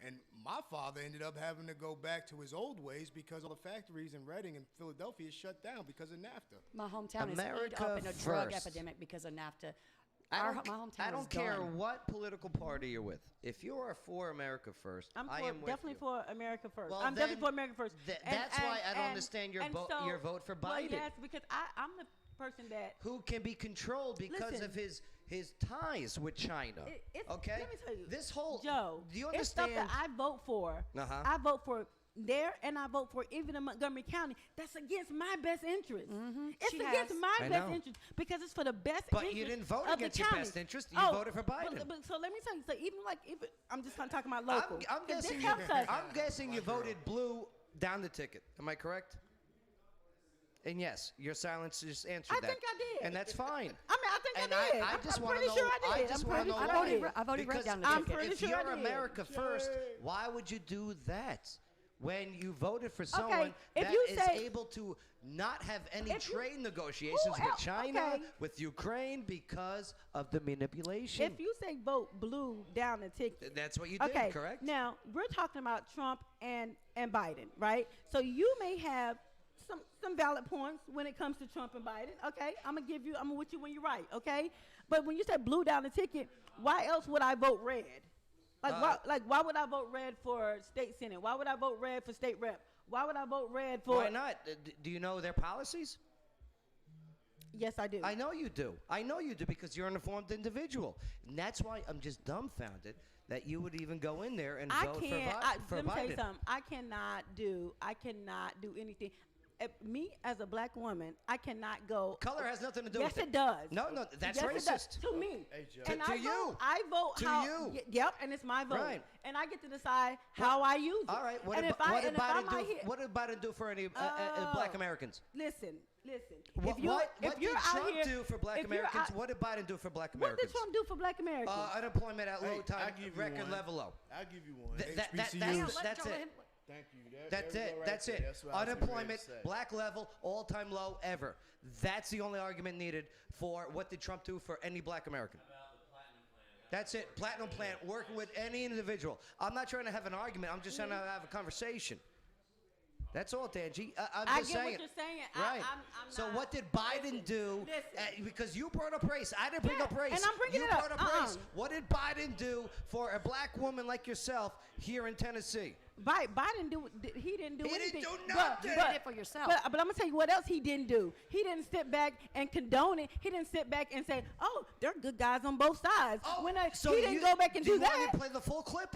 [SPEAKER 3] And my father ended up having to go back to his old ways because all the factories in Reading and Philadelphia shut down because of NAFTA.
[SPEAKER 2] My hometown is eaten
[SPEAKER 1] America
[SPEAKER 2] up in a drug
[SPEAKER 1] first.
[SPEAKER 2] epidemic because of NAFTA.
[SPEAKER 1] I
[SPEAKER 2] My
[SPEAKER 1] don't,
[SPEAKER 2] hometown
[SPEAKER 1] I don't
[SPEAKER 2] is
[SPEAKER 1] care
[SPEAKER 2] done.
[SPEAKER 1] what political party you're with. If you are for America first,
[SPEAKER 13] I'm
[SPEAKER 1] I
[SPEAKER 13] for,
[SPEAKER 1] am with
[SPEAKER 13] definitely
[SPEAKER 1] you.
[SPEAKER 13] for America first.
[SPEAKER 1] Well,
[SPEAKER 13] I'm
[SPEAKER 1] then,
[SPEAKER 13] definitely for America first.
[SPEAKER 1] that's why I don't understand your vote for Biden.
[SPEAKER 13] Well, yes, because I'm the person that.
[SPEAKER 1] Who can be controlled because
[SPEAKER 13] Listen.
[SPEAKER 1] of his ties with China. Okay?
[SPEAKER 13] Let me tell you.
[SPEAKER 1] This whole
[SPEAKER 13] Joe,
[SPEAKER 1] do you
[SPEAKER 13] it's stuff
[SPEAKER 1] understand?
[SPEAKER 13] that I vote for.
[SPEAKER 1] Uh-huh.
[SPEAKER 13] I vote for there, and I vote for even in Montgomery County. That's against my best interest. It's
[SPEAKER 2] She
[SPEAKER 13] against
[SPEAKER 2] has.
[SPEAKER 13] my
[SPEAKER 1] I
[SPEAKER 13] best
[SPEAKER 1] know.
[SPEAKER 13] interest because it's for the best
[SPEAKER 1] But
[SPEAKER 13] interest
[SPEAKER 1] you didn't vote
[SPEAKER 13] of
[SPEAKER 1] against
[SPEAKER 13] the
[SPEAKER 1] your
[SPEAKER 13] county.
[SPEAKER 1] best interest. You
[SPEAKER 13] Oh,
[SPEAKER 1] voted for Biden.
[SPEAKER 13] But so let me tell you. So even like if I'm just kind of talking about local.
[SPEAKER 1] I'm
[SPEAKER 13] This
[SPEAKER 1] guessing
[SPEAKER 13] helps us.
[SPEAKER 1] I'm guessing you voted blue down the ticket. Am I correct? And yes, your silence just answered
[SPEAKER 13] I
[SPEAKER 1] that.
[SPEAKER 13] think I did.
[SPEAKER 1] And that's fine.
[SPEAKER 13] I mean, I think
[SPEAKER 1] And
[SPEAKER 13] I did.
[SPEAKER 1] I just
[SPEAKER 13] I'm
[SPEAKER 1] want to
[SPEAKER 13] pretty
[SPEAKER 1] know.
[SPEAKER 13] sure I
[SPEAKER 1] I
[SPEAKER 13] did.
[SPEAKER 1] just
[SPEAKER 13] I'm
[SPEAKER 1] want to
[SPEAKER 13] pretty
[SPEAKER 1] know
[SPEAKER 13] sure I
[SPEAKER 1] why.
[SPEAKER 13] did.
[SPEAKER 2] I've already read
[SPEAKER 1] Because
[SPEAKER 2] down the
[SPEAKER 1] if-
[SPEAKER 13] I'm
[SPEAKER 2] ticket.
[SPEAKER 13] pretty
[SPEAKER 1] if
[SPEAKER 13] sure I
[SPEAKER 1] you're
[SPEAKER 13] did.
[SPEAKER 1] America first, why would you do that? When you voted for someone
[SPEAKER 13] if
[SPEAKER 1] that
[SPEAKER 13] you
[SPEAKER 1] is
[SPEAKER 13] say-
[SPEAKER 1] able to not have any
[SPEAKER 13] If you-
[SPEAKER 1] trade negotiations
[SPEAKER 13] Who
[SPEAKER 1] with
[SPEAKER 13] else?
[SPEAKER 1] China,
[SPEAKER 13] Okay.
[SPEAKER 1] with Ukraine, because of the manipulation.
[SPEAKER 13] If you say vote blue down the ticket.
[SPEAKER 1] That's what you did,
[SPEAKER 13] Okay,
[SPEAKER 1] correct?
[SPEAKER 13] now we're talking about Trump and Biden, right? So you may have some valid points when it comes to Trump and Biden. Okay, I'm with you when you're right. Okay, but when you say blue down the ticket, why else would I vote red? Why would I vote red for state senate? Why would I vote red for state rep? Why would I vote red for?
[SPEAKER 1] Why not? Do you know their policies?
[SPEAKER 13] Yes, I do.
[SPEAKER 1] I know you do. I know you do because you're an informed individual. And that's why I'm just dumbfounded that you would even go in there and
[SPEAKER 13] I
[SPEAKER 1] vote
[SPEAKER 13] can't.
[SPEAKER 1] for
[SPEAKER 13] Let me tell you
[SPEAKER 1] Biden.
[SPEAKER 13] something. I cannot do anything. Me as a black woman, I cannot go.
[SPEAKER 1] Color has nothing to do
[SPEAKER 13] yes,
[SPEAKER 1] with it.
[SPEAKER 13] Yes, it does.
[SPEAKER 1] No, that's
[SPEAKER 13] yes, It does.
[SPEAKER 1] racist.
[SPEAKER 13] To me.
[SPEAKER 16] Hey, Joe.
[SPEAKER 13] And
[SPEAKER 1] To
[SPEAKER 13] I
[SPEAKER 1] you.
[SPEAKER 13] vote, I vote
[SPEAKER 1] To
[SPEAKER 13] how.
[SPEAKER 1] you.
[SPEAKER 13] Yep, and it's my vote.
[SPEAKER 1] Right.
[SPEAKER 13] And I get to decide how I use it.
[SPEAKER 1] All right. What
[SPEAKER 13] and
[SPEAKER 1] did
[SPEAKER 13] if I-
[SPEAKER 1] what did
[SPEAKER 13] and if I'm out
[SPEAKER 1] Biden do?
[SPEAKER 13] here-
[SPEAKER 1] What did Biden do for any black Americans?
[SPEAKER 13] Listen.
[SPEAKER 1] What,
[SPEAKER 13] If you're,
[SPEAKER 1] what
[SPEAKER 13] if
[SPEAKER 1] did
[SPEAKER 13] you're out
[SPEAKER 1] Trump
[SPEAKER 13] here,
[SPEAKER 1] do for black
[SPEAKER 13] if you're
[SPEAKER 1] Americans?
[SPEAKER 13] out-
[SPEAKER 1] What did Biden do for black
[SPEAKER 13] What
[SPEAKER 1] Americans?
[SPEAKER 13] did Trump do for black Americans?
[SPEAKER 1] Unemployment at low
[SPEAKER 16] Hey,
[SPEAKER 1] time,
[SPEAKER 16] I'll give you
[SPEAKER 1] record
[SPEAKER 16] one.
[SPEAKER 1] level low.
[SPEAKER 16] I'll give you one.
[SPEAKER 1] That's it.
[SPEAKER 16] Thank you.
[SPEAKER 1] That's
[SPEAKER 16] There we
[SPEAKER 1] it.
[SPEAKER 16] go right
[SPEAKER 1] That's
[SPEAKER 16] there.
[SPEAKER 1] it.
[SPEAKER 16] That's what I was getting ready to
[SPEAKER 1] Unemployment,
[SPEAKER 16] say.
[SPEAKER 1] black level, all-time low ever. That's the only argument needed for what did Trump do for any black American. That's it. Platinum plan, working with any individual. I'm not trying to have an argument. I'm just trying to have a conversation. That's all, Tangi. I'm
[SPEAKER 13] I
[SPEAKER 1] just
[SPEAKER 13] get
[SPEAKER 1] saying.
[SPEAKER 13] what you're saying.
[SPEAKER 1] Right.
[SPEAKER 13] I'm
[SPEAKER 1] so
[SPEAKER 13] not-
[SPEAKER 1] what did Biden do? Because you brought up race. I didn't bring
[SPEAKER 13] Yeah,
[SPEAKER 1] up race.
[SPEAKER 13] and I'm bringing
[SPEAKER 1] you
[SPEAKER 13] it up.
[SPEAKER 1] brought up race. What did Biden do for a black woman like yourself here in Tennessee?
[SPEAKER 13] Biden he didn't do
[SPEAKER 1] He
[SPEAKER 13] anything.
[SPEAKER 1] didn't do nothing.
[SPEAKER 2] You did it for yourself.
[SPEAKER 13] But I'm gonna tell you what else he didn't do. He didn't sit back and condone it. He didn't sit back and say, "Oh, there are good guys on both sides."
[SPEAKER 1] So
[SPEAKER 13] he didn't go back and do
[SPEAKER 1] you want
[SPEAKER 13] that.
[SPEAKER 1] me to play the full clip?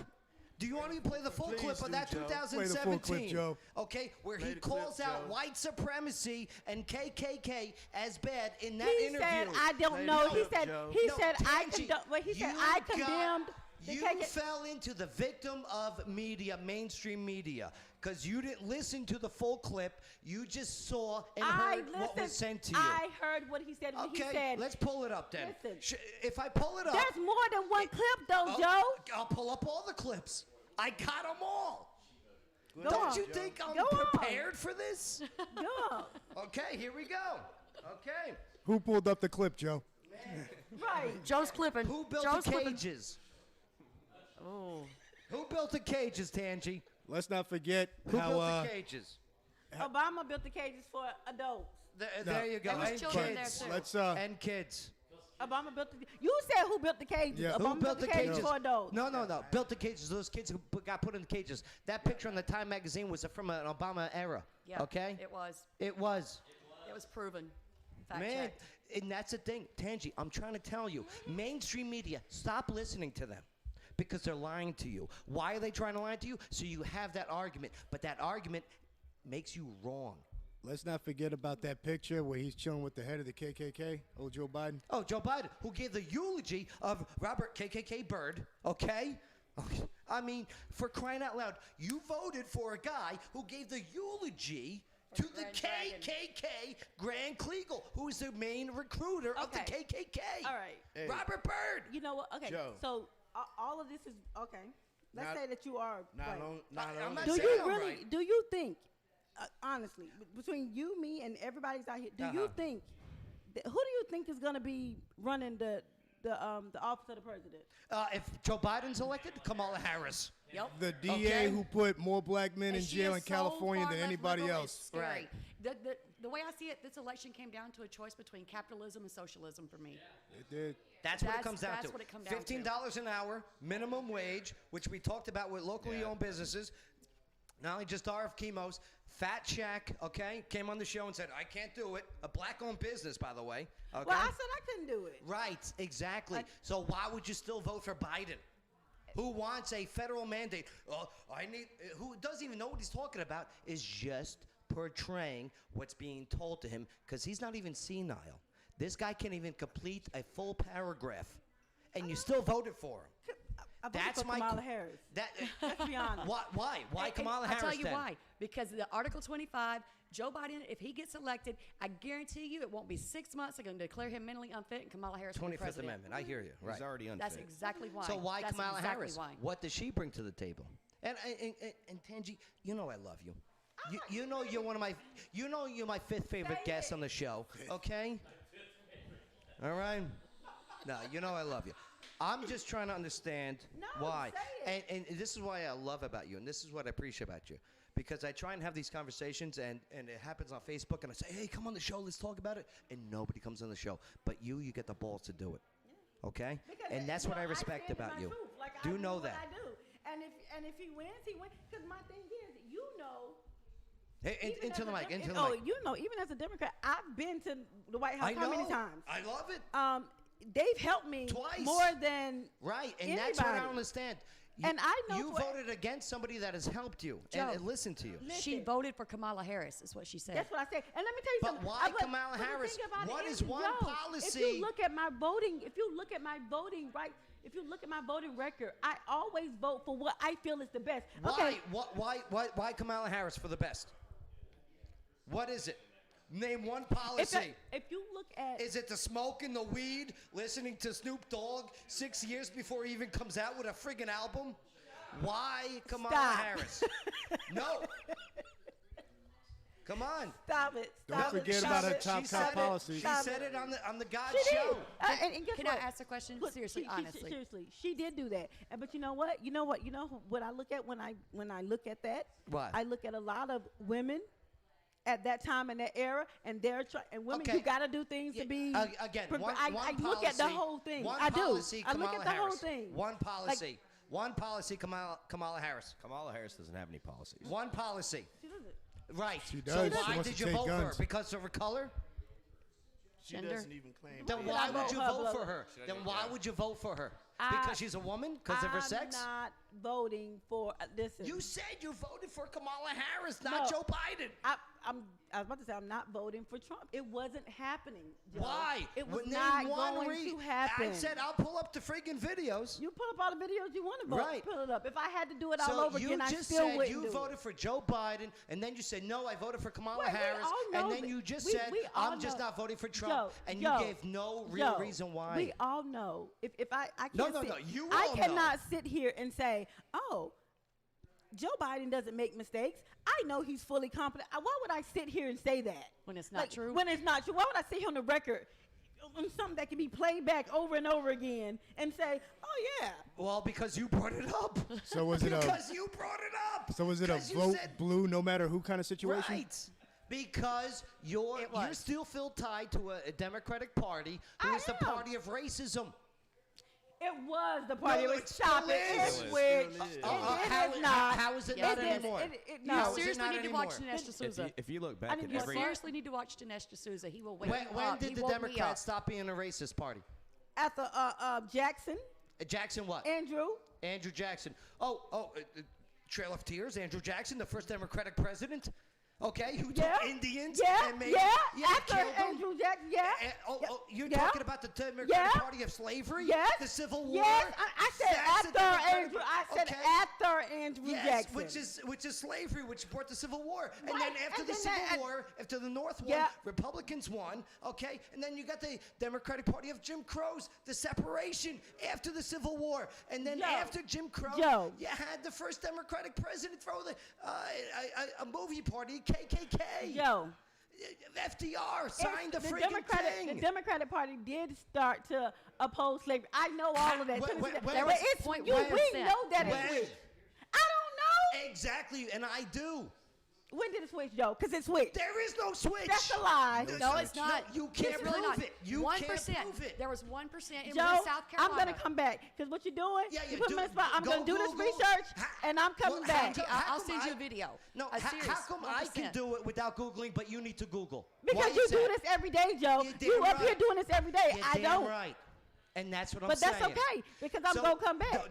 [SPEAKER 1] Do you want me to play the full
[SPEAKER 16] Please
[SPEAKER 1] clip of
[SPEAKER 16] do,
[SPEAKER 1] that
[SPEAKER 16] Joe.
[SPEAKER 1] 2017?
[SPEAKER 16] Play the full clip, Joe.
[SPEAKER 1] Okay, where
[SPEAKER 16] Play
[SPEAKER 1] he
[SPEAKER 16] the
[SPEAKER 1] calls
[SPEAKER 16] clip,
[SPEAKER 1] out
[SPEAKER 16] Joe.
[SPEAKER 1] white supremacy and KKK as bad in that
[SPEAKER 13] He
[SPEAKER 1] interview.
[SPEAKER 13] said, "I don't
[SPEAKER 16] Play
[SPEAKER 13] know."
[SPEAKER 16] the
[SPEAKER 13] He
[SPEAKER 16] clip,
[SPEAKER 13] said,
[SPEAKER 16] Joe.
[SPEAKER 13] "He
[SPEAKER 1] No,
[SPEAKER 13] said I
[SPEAKER 1] Tangi,
[SPEAKER 13] condone." Well, he said,
[SPEAKER 1] you
[SPEAKER 13] "I
[SPEAKER 1] got-
[SPEAKER 13] condemned." the
[SPEAKER 1] You
[SPEAKER 13] KKK.
[SPEAKER 1] fell into the victim of media, mainstream media, because you didn't listen to the full clip. You just saw and heard what was sent to you.
[SPEAKER 13] I heard what he said when he
[SPEAKER 1] Okay,
[SPEAKER 13] said.
[SPEAKER 1] let's pull it up then.
[SPEAKER 13] Listen.
[SPEAKER 1] If I pull it up,
[SPEAKER 13] There's more than one clip, though, Joe.
[SPEAKER 1] I'll pull up all the clips. I got them all.
[SPEAKER 13] Go
[SPEAKER 1] Don't
[SPEAKER 13] on.
[SPEAKER 1] you think I'm
[SPEAKER 13] Go on.
[SPEAKER 1] prepared for this?
[SPEAKER 13] Yeah.
[SPEAKER 1] Okay, here we go. Okay.
[SPEAKER 4] Who pulled up the clip, Joe?
[SPEAKER 13] Right.
[SPEAKER 2] Joe's clipping.
[SPEAKER 1] Who built
[SPEAKER 2] Joe's
[SPEAKER 1] the
[SPEAKER 2] clipping.
[SPEAKER 1] cages?
[SPEAKER 2] Oh.
[SPEAKER 1] Who built the cages, Tangi?
[SPEAKER 4] Let's not forget
[SPEAKER 1] Who
[SPEAKER 4] how
[SPEAKER 1] built the cages?
[SPEAKER 13] Obama built the cages for adults.
[SPEAKER 1] There you go.
[SPEAKER 2] There was
[SPEAKER 1] And
[SPEAKER 2] children
[SPEAKER 1] kids.
[SPEAKER 2] there, too.
[SPEAKER 4] let's
[SPEAKER 1] And kids.
[SPEAKER 13] Obama built the. You said who built the cages?
[SPEAKER 4] Yeah.
[SPEAKER 13] Obama
[SPEAKER 1] Who built the cages?
[SPEAKER 13] for adults.
[SPEAKER 1] No. Built the cages. Those kids who got put in the cages. That picture on the Time magazine was from an Obama era.
[SPEAKER 2] Yeah.
[SPEAKER 1] Okay?
[SPEAKER 2] It was.
[SPEAKER 1] It was.
[SPEAKER 2] It was proven. Fact
[SPEAKER 1] Man,
[SPEAKER 2] checked.
[SPEAKER 1] and that's the thing, Tangi, I'm trying to tell you, mainstream media, stop listening to them because they're lying to you. Why are they trying to lie to you? So you have that argument, but that argument makes you wrong.
[SPEAKER 3] Let's not forget about that picture where he's chilling with the head of the KKK, old Joe Biden.
[SPEAKER 1] Oh, Joe Biden, who gave the eulogy of Robert KKK Byrd, okay? I mean, for crying out loud, you voted for a guy who gave the eulogy to the
[SPEAKER 2] Grand Dragon.
[SPEAKER 1] KKK, Grand Kliegel, who is the main recruiter of the
[SPEAKER 13] Okay.
[SPEAKER 1] KKK.
[SPEAKER 13] All right.
[SPEAKER 16] Hey.
[SPEAKER 1] Robert Byrd.
[SPEAKER 13] You know what? Okay.
[SPEAKER 16] Joe.
[SPEAKER 13] So all of this is okay. Let's
[SPEAKER 16] Not-
[SPEAKER 13] say that you are
[SPEAKER 16] Not
[SPEAKER 13] right.
[SPEAKER 16] on, not
[SPEAKER 1] I'm
[SPEAKER 16] on.
[SPEAKER 1] not
[SPEAKER 13] Do
[SPEAKER 1] saying
[SPEAKER 13] you
[SPEAKER 1] I'm
[SPEAKER 13] really?
[SPEAKER 1] right.
[SPEAKER 13] Do you think, honestly, between you, me, and everybody's out here, do you think? Who do you think is going to be running the office of the president?
[SPEAKER 1] If Joe Biden's elected, Kamala Harris.
[SPEAKER 2] Yep.
[SPEAKER 3] The DA
[SPEAKER 1] Okay.
[SPEAKER 3] who put more black men in
[SPEAKER 2] And she
[SPEAKER 3] jail
[SPEAKER 2] is
[SPEAKER 3] in California
[SPEAKER 2] so far
[SPEAKER 3] than
[SPEAKER 2] left
[SPEAKER 3] anybody
[SPEAKER 2] liberal,
[SPEAKER 3] else.
[SPEAKER 2] it's scary.
[SPEAKER 1] Right.
[SPEAKER 2] The way I see it, this election came down to a choice between capitalism and socialism for me.
[SPEAKER 3] It did.
[SPEAKER 1] That's what it
[SPEAKER 2] That's-
[SPEAKER 1] comes down
[SPEAKER 2] that's
[SPEAKER 1] to.
[SPEAKER 2] what it come down to.
[SPEAKER 1] $15 an hour, minimum wage, which we talked about with locally owned businesses. Not only just RF Chemos, Fat Shack, okay, came on the show and said, I can't do it. A black-owned business, by the way. Okay?
[SPEAKER 13] Well, I said I couldn't do it.
[SPEAKER 1] Right, exactly. So why would you still vote for Biden? Who wants a federal mandate? Who doesn't even know what he's talking about is just portraying what's being told to him because he's not even senile. This guy can't even complete a full paragraph, and you still voted for him.
[SPEAKER 13] I voted for Kamala Harris. Let's be honest.
[SPEAKER 1] Why? Why Kamala Harris?
[SPEAKER 2] I'll tell you
[SPEAKER 1] then?
[SPEAKER 2] why. Because the Article 25, Joe Biden, if he gets elected, I guarantee you it won't be 6 months. They're going to declare him mentally unfit, and Kamala Harris will be
[SPEAKER 1] 25th
[SPEAKER 2] president.
[SPEAKER 1] Amendment. I hear you. Right.
[SPEAKER 15] He's already unfit.
[SPEAKER 2] That's exactly why.
[SPEAKER 1] So why
[SPEAKER 2] That's
[SPEAKER 1] Kamala
[SPEAKER 2] exactly
[SPEAKER 1] Harris?
[SPEAKER 2] Why.
[SPEAKER 1] What does she bring to the table? And Tangi, you know I love you. You know you're one of my. You know you're my fifth favorite guest on the show. Okay. All right. No, you know I love you. I'm just trying to understand why. And this is why I love about you, and this is what I appreciate about you. Because I try and have these conversations, and it happens on Facebook, and I say, hey, come on the show, let's talk about it. And nobody comes on the show. But you get the balls to do it. Okay? And that's what I respect
[SPEAKER 13] stand in
[SPEAKER 1] about
[SPEAKER 13] my
[SPEAKER 1] you.
[SPEAKER 13] truth. Like, I
[SPEAKER 1] Do know
[SPEAKER 13] what
[SPEAKER 1] that.
[SPEAKER 13] I do. And if he wins, he wins. Because my thing is, you know.
[SPEAKER 1] Hey,
[SPEAKER 13] even
[SPEAKER 1] into
[SPEAKER 13] as
[SPEAKER 1] the
[SPEAKER 13] a
[SPEAKER 1] mic,
[SPEAKER 13] Dem-
[SPEAKER 1] into the
[SPEAKER 13] oh,
[SPEAKER 1] mic.
[SPEAKER 13] you know, even as a Democrat, I've been to the White House
[SPEAKER 1] I
[SPEAKER 13] how many
[SPEAKER 1] know.
[SPEAKER 13] times?
[SPEAKER 1] I love it.
[SPEAKER 13] they've helped me
[SPEAKER 1] Twice.
[SPEAKER 13] more than
[SPEAKER 1] Right, and
[SPEAKER 13] anybody.
[SPEAKER 1] that's what I don't understand.
[SPEAKER 13] And I know
[SPEAKER 1] you
[SPEAKER 13] for-
[SPEAKER 1] voted against somebody that has helped you and listened to you.
[SPEAKER 2] She voted for Kamala Harris, is what she said.
[SPEAKER 13] That's what I said. And let me tell you
[SPEAKER 1] But
[SPEAKER 13] something.
[SPEAKER 1] why
[SPEAKER 13] but
[SPEAKER 1] Kamala
[SPEAKER 13] the
[SPEAKER 1] Harris?
[SPEAKER 13] thing about
[SPEAKER 1] What
[SPEAKER 13] it
[SPEAKER 1] is one
[SPEAKER 13] Joe,
[SPEAKER 1] policy-
[SPEAKER 13] If you look at my voting, if you look at my voting record, I always vote for what I feel is the best. Okay.
[SPEAKER 1] Why Kamala Harris for the best? What is it? Name one policy.
[SPEAKER 13] If you look at,
[SPEAKER 1] Is it the smoke and the weed, listening to Snoop Dogg 6 years before he even comes out with a friggin' album? Why Kamala
[SPEAKER 13] Stop.
[SPEAKER 1] Harris? No. Come on.
[SPEAKER 13] Stop it.
[SPEAKER 3] Don't
[SPEAKER 13] Stop
[SPEAKER 3] forget
[SPEAKER 13] it.
[SPEAKER 3] about her
[SPEAKER 13] Stop
[SPEAKER 3] top
[SPEAKER 13] it.
[SPEAKER 3] cop policy.
[SPEAKER 1] She
[SPEAKER 13] Stop
[SPEAKER 1] said
[SPEAKER 13] it.
[SPEAKER 1] it on the God
[SPEAKER 13] She
[SPEAKER 1] show.
[SPEAKER 13] did. And guess
[SPEAKER 2] Can
[SPEAKER 13] what?
[SPEAKER 2] I ask a question?
[SPEAKER 13] Look,
[SPEAKER 2] Seriously, honestly.
[SPEAKER 13] seriously, she did do that. But you know what? You know what I look at when I look at that?
[SPEAKER 1] What?
[SPEAKER 13] I look at a lot of women at that time in that era, and and women,
[SPEAKER 1] Okay.
[SPEAKER 13] you got to do things to be.
[SPEAKER 1] Again,
[SPEAKER 13] I look at the whole thing.
[SPEAKER 1] One
[SPEAKER 13] I do.
[SPEAKER 1] policy,
[SPEAKER 13] I look
[SPEAKER 1] Kamala
[SPEAKER 13] at the whole
[SPEAKER 1] Harris.
[SPEAKER 13] thing.
[SPEAKER 1] One policy. One policy, Kamala Harris.
[SPEAKER 15] Kamala Harris doesn't have any policies.
[SPEAKER 1] One policy.
[SPEAKER 13] She doesn't.
[SPEAKER 1] Right.
[SPEAKER 3] She does.
[SPEAKER 1] So
[SPEAKER 3] She
[SPEAKER 1] why
[SPEAKER 3] wants
[SPEAKER 1] did
[SPEAKER 3] to
[SPEAKER 1] you
[SPEAKER 3] take
[SPEAKER 1] vote for
[SPEAKER 3] guns.
[SPEAKER 1] her? Because of her color?
[SPEAKER 16] She
[SPEAKER 2] Gender?
[SPEAKER 16] doesn't even claim.
[SPEAKER 1] Then
[SPEAKER 16] to
[SPEAKER 1] why
[SPEAKER 16] be
[SPEAKER 1] would you
[SPEAKER 13] her
[SPEAKER 1] vote
[SPEAKER 13] brother.
[SPEAKER 1] for her? Then why would you vote for her?
[SPEAKER 13] I-
[SPEAKER 1] Because she's a woman? Because of her sex?
[SPEAKER 13] I'm not voting for. Listen.
[SPEAKER 1] You said you voted for Kamala Harris, not
[SPEAKER 13] No.
[SPEAKER 1] Joe Biden.
[SPEAKER 13] I was about to say I'm not voting for Trump. It wasn't happening. Joe.
[SPEAKER 1] Why?
[SPEAKER 13] It was
[SPEAKER 1] Name
[SPEAKER 13] not
[SPEAKER 1] one
[SPEAKER 13] going to happen.
[SPEAKER 1] I said I'll pull up the friggin' videos.
[SPEAKER 13] You pull up all the videos you want to vote.
[SPEAKER 1] Right.
[SPEAKER 13] Pull it up. If I had to do it all
[SPEAKER 1] So
[SPEAKER 13] over
[SPEAKER 1] you
[SPEAKER 13] again, I
[SPEAKER 1] just
[SPEAKER 13] still
[SPEAKER 1] said
[SPEAKER 13] wouldn't
[SPEAKER 1] you
[SPEAKER 13] do
[SPEAKER 1] voted
[SPEAKER 13] it.
[SPEAKER 1] for Joe Biden, and then you said no, I voted for Kamala
[SPEAKER 13] Wait, we
[SPEAKER 1] Harris,
[SPEAKER 13] all know
[SPEAKER 1] and then
[SPEAKER 13] that-
[SPEAKER 1] you just
[SPEAKER 13] we-
[SPEAKER 1] said
[SPEAKER 13] we all
[SPEAKER 1] I'm just
[SPEAKER 13] know-
[SPEAKER 1] not voting for Trump,
[SPEAKER 13] Joe,
[SPEAKER 1] and
[SPEAKER 13] Joe,
[SPEAKER 1] you gave no real
[SPEAKER 13] Joe,
[SPEAKER 1] reason why.
[SPEAKER 13] We all know. If I can't
[SPEAKER 1] No,
[SPEAKER 13] sit,
[SPEAKER 1] you
[SPEAKER 13] I
[SPEAKER 1] all
[SPEAKER 13] cannot sit here and say, oh, Joe Biden doesn't make mistakes. I know he's fully competent. Why would I sit here and say that?
[SPEAKER 2] When it's not true?
[SPEAKER 13] When it's not true. Why would I sit here on the record on something that can be played back over and over again and say, oh, yeah.
[SPEAKER 1] Well, because you brought it up.
[SPEAKER 3] So was it a?
[SPEAKER 1] Because you brought it up.
[SPEAKER 3] So was it a
[SPEAKER 1] 'Cause you
[SPEAKER 3] vote
[SPEAKER 1] said-
[SPEAKER 3] blue no matter who kind of situation?
[SPEAKER 1] Right. Because you're still feel tied to a Democratic Party who
[SPEAKER 13] I
[SPEAKER 1] is the
[SPEAKER 13] am.
[SPEAKER 1] party of racism.
[SPEAKER 13] It was the party.
[SPEAKER 1] No,
[SPEAKER 13] it
[SPEAKER 1] it
[SPEAKER 13] was
[SPEAKER 1] still
[SPEAKER 13] stop it.
[SPEAKER 1] is.
[SPEAKER 13] It
[SPEAKER 1] It
[SPEAKER 13] switched.
[SPEAKER 1] still is.
[SPEAKER 13] It
[SPEAKER 1] How-
[SPEAKER 13] is not.
[SPEAKER 1] how is it
[SPEAKER 2] Yes,
[SPEAKER 1] not
[SPEAKER 2] it is.
[SPEAKER 1] anymore?
[SPEAKER 13] No.
[SPEAKER 1] How
[SPEAKER 2] You
[SPEAKER 1] is it
[SPEAKER 2] seriously
[SPEAKER 1] not
[SPEAKER 2] need to watch
[SPEAKER 1] anymore?
[SPEAKER 2] Dinesh D'Souza.
[SPEAKER 15] If you look back
[SPEAKER 13] I
[SPEAKER 15] at
[SPEAKER 13] didn't
[SPEAKER 2] You
[SPEAKER 15] every
[SPEAKER 2] seriously need to watch Dinesh D'Souza. He will wake
[SPEAKER 1] When,
[SPEAKER 2] you
[SPEAKER 1] when
[SPEAKER 2] up.
[SPEAKER 1] did
[SPEAKER 2] He
[SPEAKER 1] the
[SPEAKER 2] woke me up.
[SPEAKER 1] Democrats stop being a racist party?
[SPEAKER 13] After Jackson,
[SPEAKER 1] Jackson what?
[SPEAKER 13] Andrew.
[SPEAKER 1] Andrew Jackson. Trail of Tears, Andrew Jackson, the first Democratic president. Okay, who
[SPEAKER 13] Yeah.
[SPEAKER 1] took Indians
[SPEAKER 13] Yeah.
[SPEAKER 1] and made
[SPEAKER 13] After
[SPEAKER 1] killed them.
[SPEAKER 13] Andrew Jackson. Yeah.
[SPEAKER 1] You're
[SPEAKER 13] Yeah.
[SPEAKER 1] talking about the Democratic
[SPEAKER 13] Yeah.
[SPEAKER 1] Party of slavery?
[SPEAKER 13] Yes.
[SPEAKER 1] The Civil War?
[SPEAKER 13] Yes. I said
[SPEAKER 1] That's the
[SPEAKER 13] after
[SPEAKER 1] Democratic
[SPEAKER 13] Andrew. I
[SPEAKER 1] Party.
[SPEAKER 13] said
[SPEAKER 1] Okay.
[SPEAKER 13] after Andrew
[SPEAKER 1] Yes,
[SPEAKER 13] Jackson.
[SPEAKER 1] which is slavery, which brought the Civil War. And
[SPEAKER 13] Right,
[SPEAKER 1] then after
[SPEAKER 13] and
[SPEAKER 1] the
[SPEAKER 13] then
[SPEAKER 1] Civil
[SPEAKER 13] that-
[SPEAKER 1] War, after the North won,
[SPEAKER 13] Yeah.
[SPEAKER 1] Republicans won, okay? And then you got the Democratic Party of Jim Crow's, the separation after the Civil War. And then
[SPEAKER 13] Joe.
[SPEAKER 1] after Jim Crow,
[SPEAKER 13] Joe.
[SPEAKER 1] you had the first Democratic president throw a movie party, KKK.
[SPEAKER 13] Joe.
[SPEAKER 1] FDR signed the
[SPEAKER 13] The
[SPEAKER 1] freaking thing.
[SPEAKER 13] The Democratic Party did start to oppose slavery. I know all of that.
[SPEAKER 1] When-
[SPEAKER 13] Tennessee-
[SPEAKER 1] when-
[SPEAKER 13] But
[SPEAKER 1] when-
[SPEAKER 13] it's,
[SPEAKER 2] point
[SPEAKER 13] you,
[SPEAKER 2] one
[SPEAKER 13] we
[SPEAKER 2] percent.
[SPEAKER 13] know that
[SPEAKER 1] When?
[SPEAKER 13] it switched. I don't know.
[SPEAKER 1] Exactly, and I do.
[SPEAKER 13] When did it switch, Joe? Because it switched.
[SPEAKER 1] There is no switch.
[SPEAKER 13] That's a lie.
[SPEAKER 2] No, it's not.
[SPEAKER 1] No, you can't
[SPEAKER 2] It's really
[SPEAKER 1] prove
[SPEAKER 2] not.
[SPEAKER 1] it. You
[SPEAKER 2] 1%.
[SPEAKER 1] can't prove it.
[SPEAKER 2] There was 1% in
[SPEAKER 13] Joe,
[SPEAKER 2] South
[SPEAKER 13] I'm
[SPEAKER 2] Carolina.
[SPEAKER 13] going to come back. Because what you're doing,
[SPEAKER 1] Yeah,
[SPEAKER 13] you put me
[SPEAKER 1] do-
[SPEAKER 13] in a spot. I'm
[SPEAKER 1] go
[SPEAKER 13] going to do this
[SPEAKER 1] Google.
[SPEAKER 13] research, and I'm coming
[SPEAKER 1] Well,
[SPEAKER 13] back.
[SPEAKER 1] how
[SPEAKER 2] I'll
[SPEAKER 1] come
[SPEAKER 2] send you
[SPEAKER 1] I-
[SPEAKER 2] a video.
[SPEAKER 1] No,
[SPEAKER 2] A
[SPEAKER 1] how
[SPEAKER 2] serious
[SPEAKER 1] come I can
[SPEAKER 2] 1%.
[SPEAKER 1] do it without Googling, but you need to Google?
[SPEAKER 13] Because
[SPEAKER 1] Why
[SPEAKER 13] you
[SPEAKER 1] is
[SPEAKER 13] do
[SPEAKER 1] that?
[SPEAKER 13] this every day, Joe.
[SPEAKER 1] You're
[SPEAKER 13] You
[SPEAKER 1] damn
[SPEAKER 13] up here
[SPEAKER 1] right.
[SPEAKER 13] doing this every day.
[SPEAKER 1] You're
[SPEAKER 13] I
[SPEAKER 1] damn
[SPEAKER 13] don't.
[SPEAKER 1] right. And that's what I'm
[SPEAKER 13] But
[SPEAKER 1] saying.
[SPEAKER 13] that's okay, because I'm gonna come back.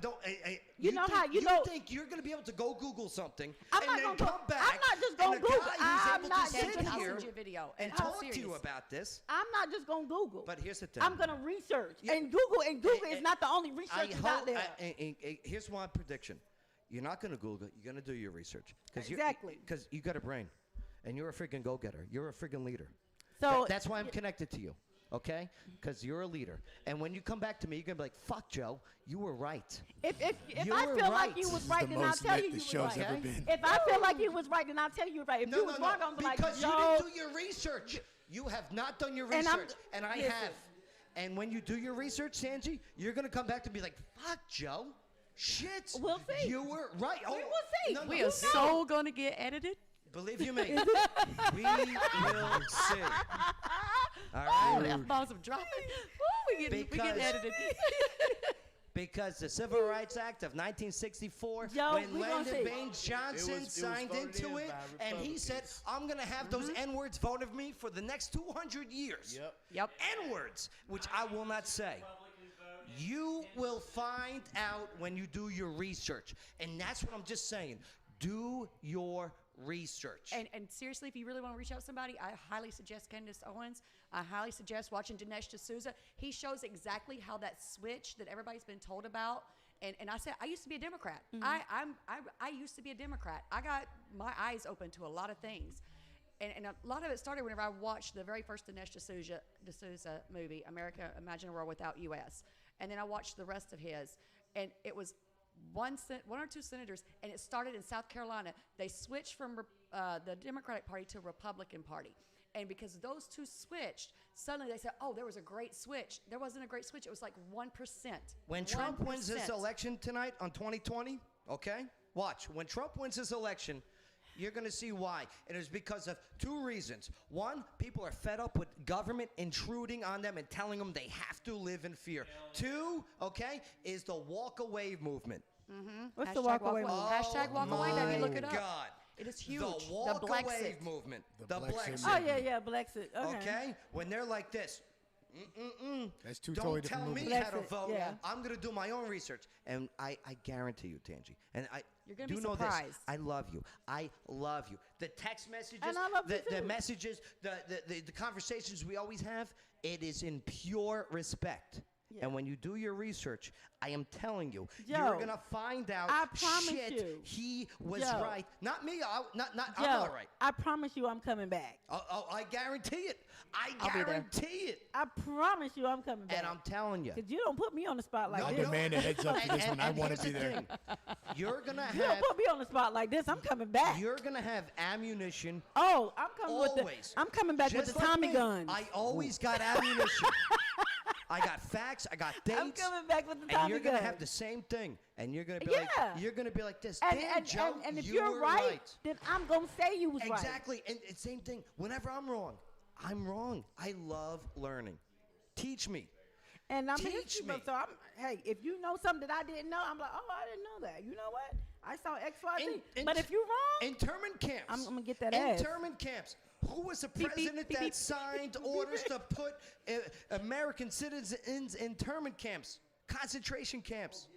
[SPEAKER 13] You know
[SPEAKER 1] think,
[SPEAKER 13] how- you know-
[SPEAKER 1] think you're going to be able to go Google something
[SPEAKER 13] I'm
[SPEAKER 1] and
[SPEAKER 13] not
[SPEAKER 1] then
[SPEAKER 13] gonna go-
[SPEAKER 1] come back?
[SPEAKER 13] I'm not just
[SPEAKER 1] and
[SPEAKER 13] gonna
[SPEAKER 1] a
[SPEAKER 13] Google.
[SPEAKER 1] guy who's
[SPEAKER 13] I'm
[SPEAKER 1] able
[SPEAKER 13] not
[SPEAKER 1] to sit
[SPEAKER 13] just gonna-
[SPEAKER 2] I'll
[SPEAKER 1] here
[SPEAKER 2] send you a video.
[SPEAKER 1] and
[SPEAKER 2] I'm
[SPEAKER 1] talk to you
[SPEAKER 2] serious.
[SPEAKER 1] about this.
[SPEAKER 13] I'm not just going to Google.
[SPEAKER 1] But here's the thing.
[SPEAKER 13] I'm going to research.
[SPEAKER 1] Yeah.
[SPEAKER 13] And Google is not the only research that's out there.
[SPEAKER 1] Here's one prediction. You're not going to Google it. You're going to do your research.
[SPEAKER 13] Exactly.
[SPEAKER 1] Because you got a brain. And you're a friggin' go-getter. You're a friggin' leader.
[SPEAKER 13] So
[SPEAKER 1] That's why I'm connected to you. Okay? Because you're a leader. And when you come back to me, you're going to be like, fuck, Joe, you were right.
[SPEAKER 13] If
[SPEAKER 1] You
[SPEAKER 13] I
[SPEAKER 1] were
[SPEAKER 13] feel like
[SPEAKER 1] right.
[SPEAKER 13] you was
[SPEAKER 3] This is
[SPEAKER 13] right,
[SPEAKER 3] the
[SPEAKER 13] then I'll
[SPEAKER 3] most
[SPEAKER 13] tell
[SPEAKER 3] lit
[SPEAKER 13] you
[SPEAKER 3] the
[SPEAKER 13] you was
[SPEAKER 3] show's
[SPEAKER 13] right.
[SPEAKER 3] ever been.
[SPEAKER 13] If I feel like you was right, then I'll tell you right. If you was wrong, I'm like,
[SPEAKER 1] because you
[SPEAKER 13] Joe.
[SPEAKER 1] didn't do your research. You have not done your
[SPEAKER 13] And I'm-
[SPEAKER 1] research. And I
[SPEAKER 13] listen.
[SPEAKER 1] have. And when you do your research, Sanji, you're going to come back to be like, fuck, Joe. Shit.
[SPEAKER 13] We'll see.
[SPEAKER 1] You were right.
[SPEAKER 13] We will see.
[SPEAKER 1] No, no,
[SPEAKER 2] We
[SPEAKER 1] no.
[SPEAKER 2] are so going to get edited.
[SPEAKER 1] Believe you me. We will see. All
[SPEAKER 2] Oh,
[SPEAKER 1] right?
[SPEAKER 2] F-bombs are dropping. Ooh, we get
[SPEAKER 1] Because-
[SPEAKER 2] edited.
[SPEAKER 1] Because the Civil Rights Act of 1964,
[SPEAKER 13] Joe,
[SPEAKER 1] when
[SPEAKER 13] we gonna
[SPEAKER 1] Lyndon
[SPEAKER 13] see.
[SPEAKER 1] Baines Johnson
[SPEAKER 16] It was
[SPEAKER 1] signed
[SPEAKER 16] voted
[SPEAKER 1] into
[SPEAKER 16] in
[SPEAKER 1] it,
[SPEAKER 16] by
[SPEAKER 1] and he said,
[SPEAKER 16] Republicans.
[SPEAKER 1] I'm going to have those N-words voted of me for the next 200 years.
[SPEAKER 16] Yep.
[SPEAKER 1] N-words, which I will not say. You will find out when you do your research. And that's what I'm just saying. Do your research.
[SPEAKER 2] And seriously, if you really want to reach out to somebody, I highly suggest Candace Owens. I highly suggest watching Dinesh D'Souza. He shows exactly how that switch that everybody's been told about. And I said, I used to be a Democrat. I used to be a Democrat. I got my eyes open to a lot of things. And a lot of it started whenever I watched the very first Dinesh D'Souza movie, America Imagine a World Without U.S. And then I watched the rest of his. And it was one or two senators, and it started in South Carolina. They switched from the Democratic Party to Republican Party. And because those two switched, suddenly they said, oh, there was a great switch. There wasn't a great switch. It was like 1%.
[SPEAKER 1] When Trump wins this
[SPEAKER 2] 1%.
[SPEAKER 1] election tonight on 2020, okay? Watch. When Trump wins this election, you're going to see why. And it's because of two reasons. One, people are fed up with government intruding on them and telling them they have to live in fear. Two, okay, is the walk away movement.
[SPEAKER 13] What's the walk away movement?
[SPEAKER 2] Hashtag walk away,
[SPEAKER 1] my
[SPEAKER 2] baby. Look it up.
[SPEAKER 1] God.
[SPEAKER 2] It is huge.
[SPEAKER 1] The walk away movement. The Blexit.
[SPEAKER 13] Oh yeah, Blexit. Okay.
[SPEAKER 1] Okay? When they're like this,
[SPEAKER 3] That's two
[SPEAKER 1] don't
[SPEAKER 3] totally
[SPEAKER 1] tell
[SPEAKER 3] different
[SPEAKER 1] me
[SPEAKER 3] movements.
[SPEAKER 1] how to
[SPEAKER 13] Blexit,
[SPEAKER 1] vote.
[SPEAKER 13] yeah.
[SPEAKER 1] I'm going to do my own research. And I guarantee you, Tangi, and
[SPEAKER 2] You're gonna
[SPEAKER 1] do
[SPEAKER 2] be
[SPEAKER 1] know
[SPEAKER 2] surprised.
[SPEAKER 1] this. I love you. I love you. The text messages,
[SPEAKER 13] And I love you
[SPEAKER 1] the
[SPEAKER 13] too.
[SPEAKER 1] messages, the conversations we always have, it is in pure respect.
[SPEAKER 13] Yeah.
[SPEAKER 1] And when you do your research, I am telling you,
[SPEAKER 13] Joe,
[SPEAKER 1] you're gonna find out.
[SPEAKER 13] I promise
[SPEAKER 1] shit,
[SPEAKER 13] you.
[SPEAKER 1] he was
[SPEAKER 13] Joe.
[SPEAKER 1] right. Not me. I'm
[SPEAKER 13] Joe,
[SPEAKER 1] not right.
[SPEAKER 13] I promise you, I'm coming back.
[SPEAKER 1] I guarantee it. I
[SPEAKER 2] I'll be there.
[SPEAKER 1] guarantee it.
[SPEAKER 13] I promise you, I'm coming back.
[SPEAKER 1] And I'm telling you.
[SPEAKER 13] Cause you don't put me on the spot like
[SPEAKER 3] I
[SPEAKER 13] this.
[SPEAKER 3] demand a heads up for this one. I want to be
[SPEAKER 1] here's the
[SPEAKER 3] there.
[SPEAKER 1] thing. You're gonna
[SPEAKER 13] You don't
[SPEAKER 1] have.
[SPEAKER 13] put me on the spot like this. I'm coming back.
[SPEAKER 1] You're gonna have ammunition.
[SPEAKER 13] Oh, I'm coming with
[SPEAKER 1] Always.
[SPEAKER 13] the. I'm coming back with
[SPEAKER 1] Just
[SPEAKER 13] the
[SPEAKER 1] like
[SPEAKER 13] Tommy
[SPEAKER 1] me.
[SPEAKER 13] guns.
[SPEAKER 1] I always got ammunition. I got facts. I got dates.
[SPEAKER 13] I'm coming back with the
[SPEAKER 1] and
[SPEAKER 13] Tommy
[SPEAKER 1] you're gonna
[SPEAKER 13] guns.
[SPEAKER 1] have the same thing. And you're gonna be
[SPEAKER 13] Yeah.
[SPEAKER 1] like, you're gonna be like this.
[SPEAKER 13] and,
[SPEAKER 1] Damn,
[SPEAKER 13] and,
[SPEAKER 1] Joe,
[SPEAKER 13] and if
[SPEAKER 1] you
[SPEAKER 13] you're
[SPEAKER 1] were
[SPEAKER 13] right, then I'm gonna say you was right.
[SPEAKER 1] Exactly. And it's same thing. Whenever I'm wrong, I'm wrong. I love learning. Teach me.
[SPEAKER 13] And I'm
[SPEAKER 1] Teach
[SPEAKER 13] history
[SPEAKER 1] me.
[SPEAKER 13] buff, so hey, if you know something that I didn't know, I'm like, oh, I didn't know that. You know what? I saw X, Y, Z. But if you're wrong,
[SPEAKER 1] internment camps.
[SPEAKER 13] I'm gonna get that ass.
[SPEAKER 1] Internment camps. Who was the
[SPEAKER 2] beep,
[SPEAKER 1] president
[SPEAKER 2] beep,
[SPEAKER 1] that
[SPEAKER 2] beep.
[SPEAKER 1] signed orders to put American citizens in internment camps, concentration camps?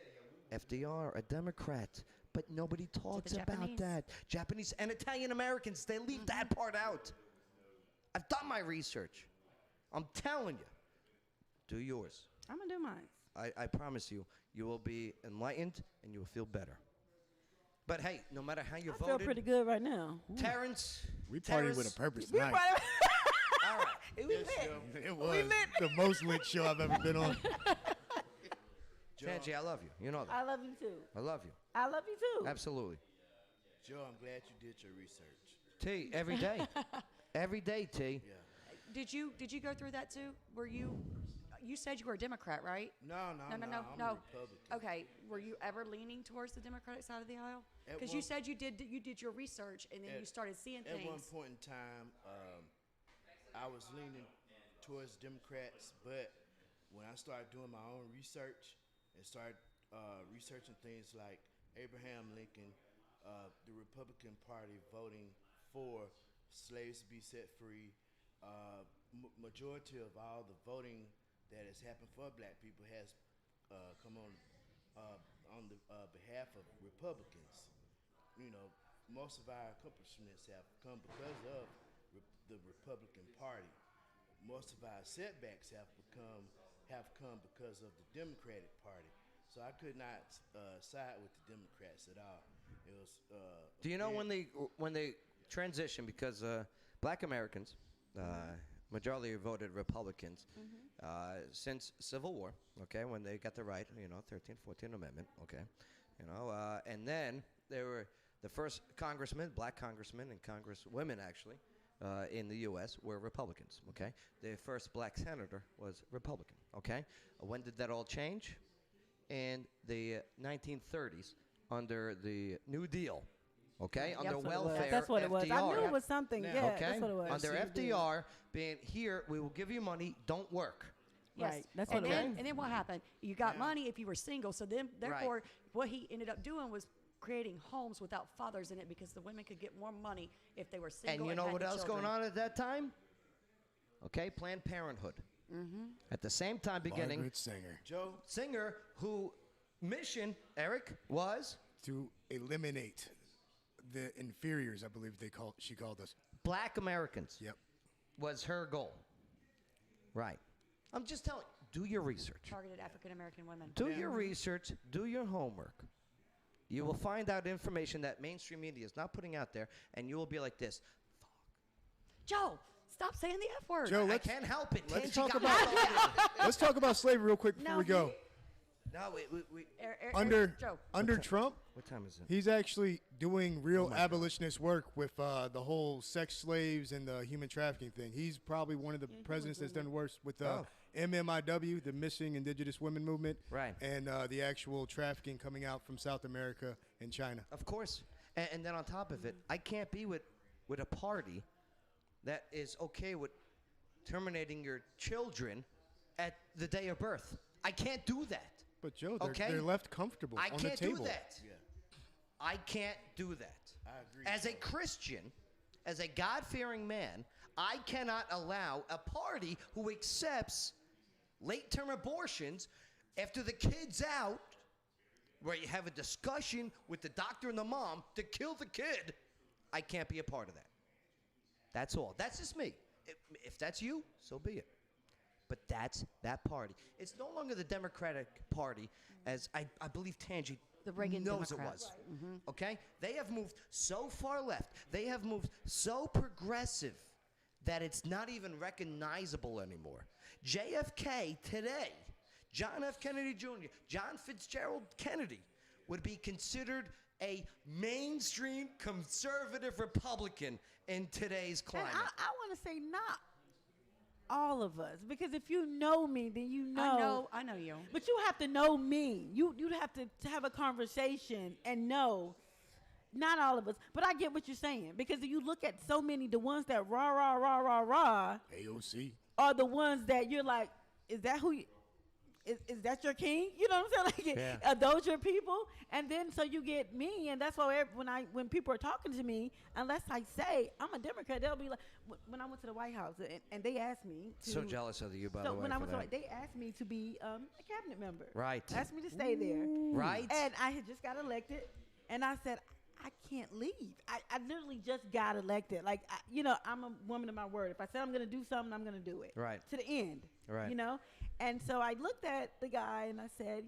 [SPEAKER 1] FDR, a Democrat. But nobody talks
[SPEAKER 2] the
[SPEAKER 1] about
[SPEAKER 2] Japanese.
[SPEAKER 1] that. Japanese and Italian Americans, they leave that part out. I've done my research. I'm telling you. Do yours.
[SPEAKER 13] I'm gonna do mine.
[SPEAKER 1] I promise you, you will be enlightened and you will feel better. But hey, no matter how you
[SPEAKER 13] I
[SPEAKER 1] voted,
[SPEAKER 13] feel pretty good right now.
[SPEAKER 1] Terrence.
[SPEAKER 3] We partied
[SPEAKER 1] Terrence,
[SPEAKER 3] with a purpose
[SPEAKER 13] We
[SPEAKER 3] tonight.
[SPEAKER 1] All right.
[SPEAKER 13] It was
[SPEAKER 16] Yes,
[SPEAKER 13] lit.
[SPEAKER 16] Joe.
[SPEAKER 3] It was the most lit show I've ever been on.
[SPEAKER 1] Tangi, I love you. You know that.
[SPEAKER 13] I love you too.
[SPEAKER 1] I love you.
[SPEAKER 13] I love you too.
[SPEAKER 1] Absolutely.
[SPEAKER 16] Joe, I'm glad you did your research.
[SPEAKER 1] T, every day. Every day, T.
[SPEAKER 16] Yeah.
[SPEAKER 2] Did you go through that too? Were you said you were a Democrat, right?
[SPEAKER 16] No,
[SPEAKER 2] I'm a
[SPEAKER 16] Republican.
[SPEAKER 2] Okay. Were you ever leaning towards the Democratic side of the aisle?
[SPEAKER 16] At
[SPEAKER 2] Because you
[SPEAKER 16] one-
[SPEAKER 2] said you did your research and then you started seeing
[SPEAKER 16] At one
[SPEAKER 2] things.
[SPEAKER 16] point in time, I was leaning towards Democrats, but when I started doing my own research and started researching things like Abraham Lincoln, the Republican Party voting for slaves to be set free, majority of all the voting that has happened for black people has come on the behalf of Republicans. You know, most of our accomplishments have come because of the Republican Party. Most of our setbacks have come because of the Democratic Party. So I could not side with the Democrats at all. It was.
[SPEAKER 1] Do you know when they transition, because black Americans, majority voted Republicans since Civil War, okay, when they got the right, 13th, 14th Amendment, okay, and then they were the first congressmen, black congressmen and congresswomen actually, in the U.S. were Republicans, okay? The first black senator was Republican, okay? When did that all change? In the 1930s under the New Deal, okay? Under
[SPEAKER 13] That's what it was.
[SPEAKER 1] welfare,
[SPEAKER 13] That's what it was. I
[SPEAKER 1] FDR.
[SPEAKER 13] knew it was something. Yeah,
[SPEAKER 1] Okay?
[SPEAKER 13] that's what it was.
[SPEAKER 1] Under FDR, being here, we will give you money, don't work.
[SPEAKER 2] Yes.
[SPEAKER 13] Right, that's
[SPEAKER 2] and
[SPEAKER 13] what it
[SPEAKER 2] then,
[SPEAKER 13] was.
[SPEAKER 2] And then what happened? You got money if you were single. So then, therefore,
[SPEAKER 1] Right.
[SPEAKER 2] what he ended up doing was creating homes without fathers in it because the women could get more money if they were single.
[SPEAKER 1] And you know
[SPEAKER 2] had
[SPEAKER 1] what
[SPEAKER 2] the
[SPEAKER 1] else
[SPEAKER 2] children.
[SPEAKER 1] going on at that time? Okay, Planned Parenthood.
[SPEAKER 2] Mm-hmm.
[SPEAKER 1] At the same time beginning.
[SPEAKER 3] Margaret Singer.
[SPEAKER 16] Joe,
[SPEAKER 1] Singer, who mission, Eric, was
[SPEAKER 3] To eliminate the inferiors, I believe she called us.
[SPEAKER 1] black Americans.
[SPEAKER 3] Yep.
[SPEAKER 1] Was her goal. Right. I'm just telling you, do your research.
[SPEAKER 2] Targeted African American women.
[SPEAKER 1] Do your research, do your homework. You will find out information that mainstream media is not putting out there, and you will be like this.
[SPEAKER 2] Joe, stop saying the F word.
[SPEAKER 3] Joe,
[SPEAKER 1] I
[SPEAKER 3] let's,
[SPEAKER 1] can't help it.
[SPEAKER 3] let's
[SPEAKER 1] Tangi
[SPEAKER 3] talk
[SPEAKER 1] got
[SPEAKER 3] about
[SPEAKER 1] me.
[SPEAKER 3] let's talk about slavery real quick before
[SPEAKER 2] No,
[SPEAKER 3] we go.
[SPEAKER 1] No, we
[SPEAKER 2] Joe.
[SPEAKER 3] Under Trump,
[SPEAKER 1] what time is it?
[SPEAKER 3] he's actually doing real abolitionist work with the whole sex slaves and the human trafficking thing. He's probably one of the presidents that's done worse with MMIW, the Missing Indigenous Women Movement,
[SPEAKER 1] Right.
[SPEAKER 3] and the actual trafficking coming out from South America and China.
[SPEAKER 1] Of course. And then on top of it, I can't be with a party that is okay with terminating your children at the day of birth. I can't do that.
[SPEAKER 3] But Joe,
[SPEAKER 1] Okay?
[SPEAKER 3] they're left comfortable
[SPEAKER 1] I
[SPEAKER 3] on
[SPEAKER 1] can't
[SPEAKER 3] the table.
[SPEAKER 1] do that. I can't do that.
[SPEAKER 16] I agree.
[SPEAKER 1] As a Christian, as a God-fearing man, I cannot allow a party who accepts late-term abortions after the kid's out, where you have a discussion with the doctor and the mom to kill the kid. I can't be a part of that. That's all. That's just me. If that's you, so be it. But that's that party. It's no longer the Democratic Party, as I believe Tangi
[SPEAKER 2] The Reagan
[SPEAKER 1] knows
[SPEAKER 2] Democrats.
[SPEAKER 1] it was. Okay? They have moved so far left. They have moved so progressive that it's not even recognizable anymore. JFK today, John F. Kennedy Jr., John Fitzgerald Kennedy, would be considered a mainstream conservative Republican in today's
[SPEAKER 13] And
[SPEAKER 1] climate.
[SPEAKER 13] I want to say not all of us, because if you know me, then you know.
[SPEAKER 2] I know you.
[SPEAKER 13] But you have to know me. You'd have to have a conversation and know. Not all of us, but I get what you're saying, because if you look at so many, the ones that rah
[SPEAKER 3] AOC.
[SPEAKER 13] are the ones that you're like, is that who you, is that your king? You know what I'm saying? Like,
[SPEAKER 1] Yeah.
[SPEAKER 13] are those your people? And then so you get me, and that's why when people are talking to me, unless I say I'm a Democrat, they'll be like, when I went to the White House and they asked me to.
[SPEAKER 1] So jealous of you, by the way.
[SPEAKER 13] When I
[SPEAKER 1] for
[SPEAKER 13] went to
[SPEAKER 1] that.
[SPEAKER 13] they asked me to be a cabinet member.
[SPEAKER 1] Right.
[SPEAKER 13] Asked me to stay there.
[SPEAKER 1] Right.
[SPEAKER 13] And I had just got elected, and I said, I can't leave. I literally just got elected. Like, I'm a woman of my word. If I said I'm going to do something, I'm going to do it.
[SPEAKER 1] Right.
[SPEAKER 13] To the end.
[SPEAKER 1] Right.
[SPEAKER 13] You know? And so I looked at the guy and I said,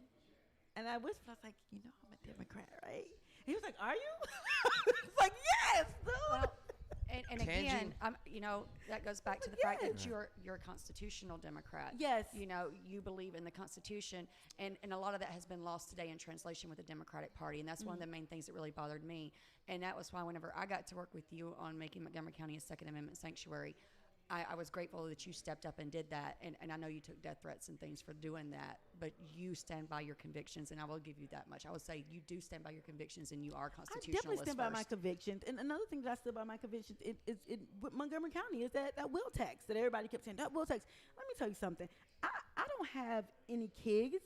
[SPEAKER 13] and I whispered, I was like, I'm a Democrat, right? And he was like, are you? It's like, yes, dude.
[SPEAKER 2] Well, and again,
[SPEAKER 1] Tangi.
[SPEAKER 2] that goes back to the fact that you're a constitutional Democrat.
[SPEAKER 13] Yes.
[SPEAKER 2] You believe in the Constitution, and a lot of that has been lost today in translation with the Democratic Party, and that's one of the main things that really bothered me. And that was why whenever I got to work with you on making Montgomery County a Second Amendment sanctuary, I was grateful that you stepped up and did that, and I know you took death threats and things for doing that, but you stand by your convictions, and I will give you that much. I will say you do stand by your convictions, and you are
[SPEAKER 13] I
[SPEAKER 2] constitutionalist
[SPEAKER 13] definitely stand by my
[SPEAKER 2] first.
[SPEAKER 13] convictions. And another thing that I stood by my convictions with Montgomery County is that will tax that everybody kept saying, that will tax. Let me tell you something. I don't have any kids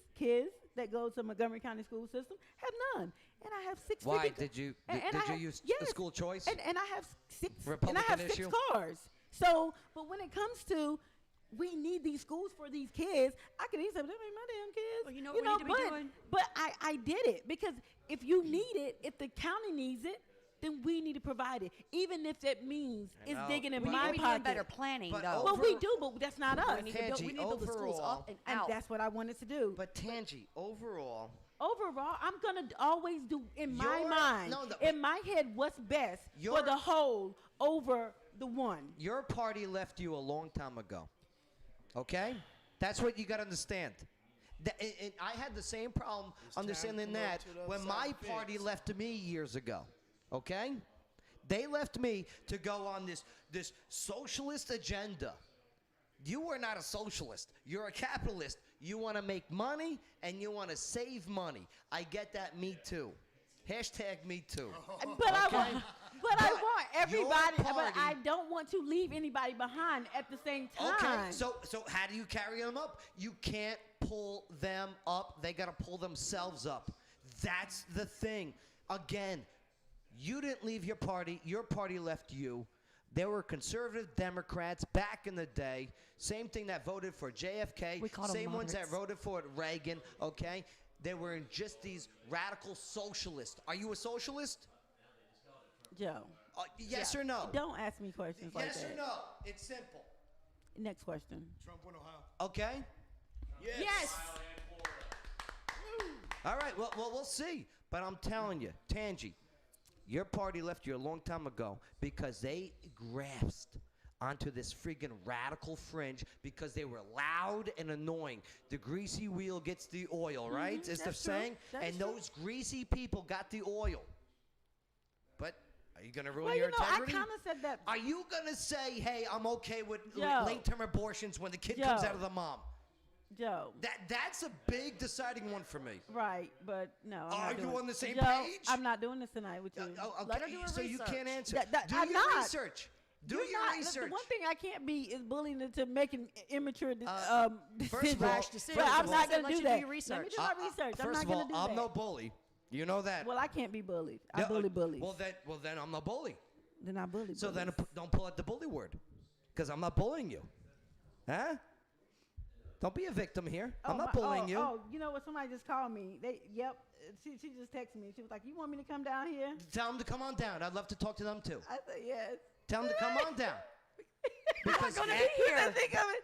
[SPEAKER 13] that go to Montgomery County school system. Have none. And I have six.
[SPEAKER 1] Why did you use the school choice?
[SPEAKER 13] And I have six.
[SPEAKER 1] Republican
[SPEAKER 13] and I have
[SPEAKER 1] issue?
[SPEAKER 13] 6 cars. So, but when it comes to we need these schools for these kids, I could easily say, that ain't my damn kids.
[SPEAKER 2] Well, you know what we need to be doing?
[SPEAKER 13] But I did it because if you need it, if the county needs it, then we need to provide it, even if that means it's
[SPEAKER 1] know.
[SPEAKER 13] digging in
[SPEAKER 2] We need
[SPEAKER 13] my
[SPEAKER 2] to be
[SPEAKER 13] pocket.
[SPEAKER 2] doing better planning,
[SPEAKER 1] But
[SPEAKER 2] though.
[SPEAKER 13] Well, we do, but that's not us.
[SPEAKER 2] We need to build, we need to build the schools
[SPEAKER 1] overall-
[SPEAKER 2] up and
[SPEAKER 13] And
[SPEAKER 2] out.
[SPEAKER 13] that's what I wanted to do.
[SPEAKER 1] But Tangi, overall,
[SPEAKER 13] Overall, I'm gonna always do in my
[SPEAKER 1] Your-
[SPEAKER 13] mind,
[SPEAKER 1] no, no,
[SPEAKER 13] in my head, what's best for
[SPEAKER 1] Your-
[SPEAKER 13] the whole over the one.
[SPEAKER 1] your party left you a long time ago. Okay? That's what you got to understand. And I had the same problem understanding
[SPEAKER 16] to
[SPEAKER 1] that
[SPEAKER 16] come up to the
[SPEAKER 1] when
[SPEAKER 16] other
[SPEAKER 1] my
[SPEAKER 16] side of the
[SPEAKER 1] party
[SPEAKER 16] fence.
[SPEAKER 1] left me years ago. Okay? They left me to go on this socialist agenda. You are not a socialist. You're a capitalist. You want to make money and you want to save money. I get that. Me too. Hashtag me too.
[SPEAKER 13] But But I want everybody,
[SPEAKER 1] your
[SPEAKER 13] but
[SPEAKER 1] party-
[SPEAKER 13] I don't want to leave anybody behind at the same time.
[SPEAKER 1] Okay, so how do you carry them up? You can't pull them up. They got to pull themselves up. That's the thing. Again, you didn't leave your party. Your party left you. There were conservative Democrats back in the day. Same thing that voted for JFK.
[SPEAKER 2] We called them
[SPEAKER 1] Same ones that
[SPEAKER 2] moderates.
[SPEAKER 1] voted for Reagan, okay? They were in just these radical socialists. Are you a socialist?
[SPEAKER 13] Joe.
[SPEAKER 1] Yes or no?
[SPEAKER 13] Don't ask me questions like
[SPEAKER 1] Yes
[SPEAKER 13] that.
[SPEAKER 1] or no? It's simple.
[SPEAKER 13] Next question.
[SPEAKER 4] Trump won Ohio.
[SPEAKER 1] Okay?
[SPEAKER 13] Yes.
[SPEAKER 1] All right, well, we'll see. But I'm telling you, Tangi, your party left you a long time ago because they grasped onto this friggin' radical fringe because they were loud and annoying. The greasy wheel gets the oil, right? Is the
[SPEAKER 13] that's true.
[SPEAKER 1] saying?
[SPEAKER 13] That's
[SPEAKER 1] And
[SPEAKER 13] true.
[SPEAKER 1] those greasy people got the oil. But are you going to ruin
[SPEAKER 13] Well,
[SPEAKER 1] your
[SPEAKER 13] you know,
[SPEAKER 1] integrity?
[SPEAKER 13] I kind of said that.
[SPEAKER 1] Are you going to say, hey, I'm okay with
[SPEAKER 13] Joe.
[SPEAKER 1] late-term abortions when the kid comes
[SPEAKER 13] Joe.
[SPEAKER 1] out of the mom?
[SPEAKER 13] Joe.
[SPEAKER 1] That's a big deciding one for me.
[SPEAKER 13] Right, but no. I'm
[SPEAKER 1] Are
[SPEAKER 13] not
[SPEAKER 1] you
[SPEAKER 13] doing
[SPEAKER 1] on the same
[SPEAKER 13] Joe,
[SPEAKER 1] page?
[SPEAKER 13] I'm not doing this tonight with you.
[SPEAKER 1] Okay,
[SPEAKER 13] Let her do her
[SPEAKER 1] so you
[SPEAKER 13] research.
[SPEAKER 1] can't answer. Do
[SPEAKER 13] I'm
[SPEAKER 1] your
[SPEAKER 13] not.
[SPEAKER 1] research. Do
[SPEAKER 13] You're
[SPEAKER 1] your
[SPEAKER 13] not.
[SPEAKER 1] research.
[SPEAKER 13] The one thing I can't be is bullying into making immature
[SPEAKER 1] First
[SPEAKER 13] decisions.
[SPEAKER 1] of all,
[SPEAKER 13] But I'm not
[SPEAKER 2] Let
[SPEAKER 13] going to
[SPEAKER 2] you
[SPEAKER 13] do
[SPEAKER 2] do
[SPEAKER 13] that.
[SPEAKER 2] your research.
[SPEAKER 13] Let me do my research. I'm
[SPEAKER 1] First
[SPEAKER 13] not
[SPEAKER 1] of all,
[SPEAKER 13] going to do
[SPEAKER 1] I'm
[SPEAKER 13] that.
[SPEAKER 1] no bully. You know that.
[SPEAKER 13] Well, I can't be bullied. I
[SPEAKER 1] Yeah,
[SPEAKER 13] bully bullies.
[SPEAKER 1] Well, then I'm no bully.
[SPEAKER 13] Then I bully
[SPEAKER 1] So
[SPEAKER 13] bullies.
[SPEAKER 1] then don't pull out the bully word, because I'm not bullying you. Huh? Don't be a victim here. I'm not bullying you.
[SPEAKER 13] Oh, you know what? Somebody just called me. She just texted me. She was like, "You want me to come down here?"
[SPEAKER 1] Tell them to come on down. I'd love to talk to them too.
[SPEAKER 13] I said, "Yes."
[SPEAKER 1] Tell them to come on down. Because
[SPEAKER 2] gonna be here.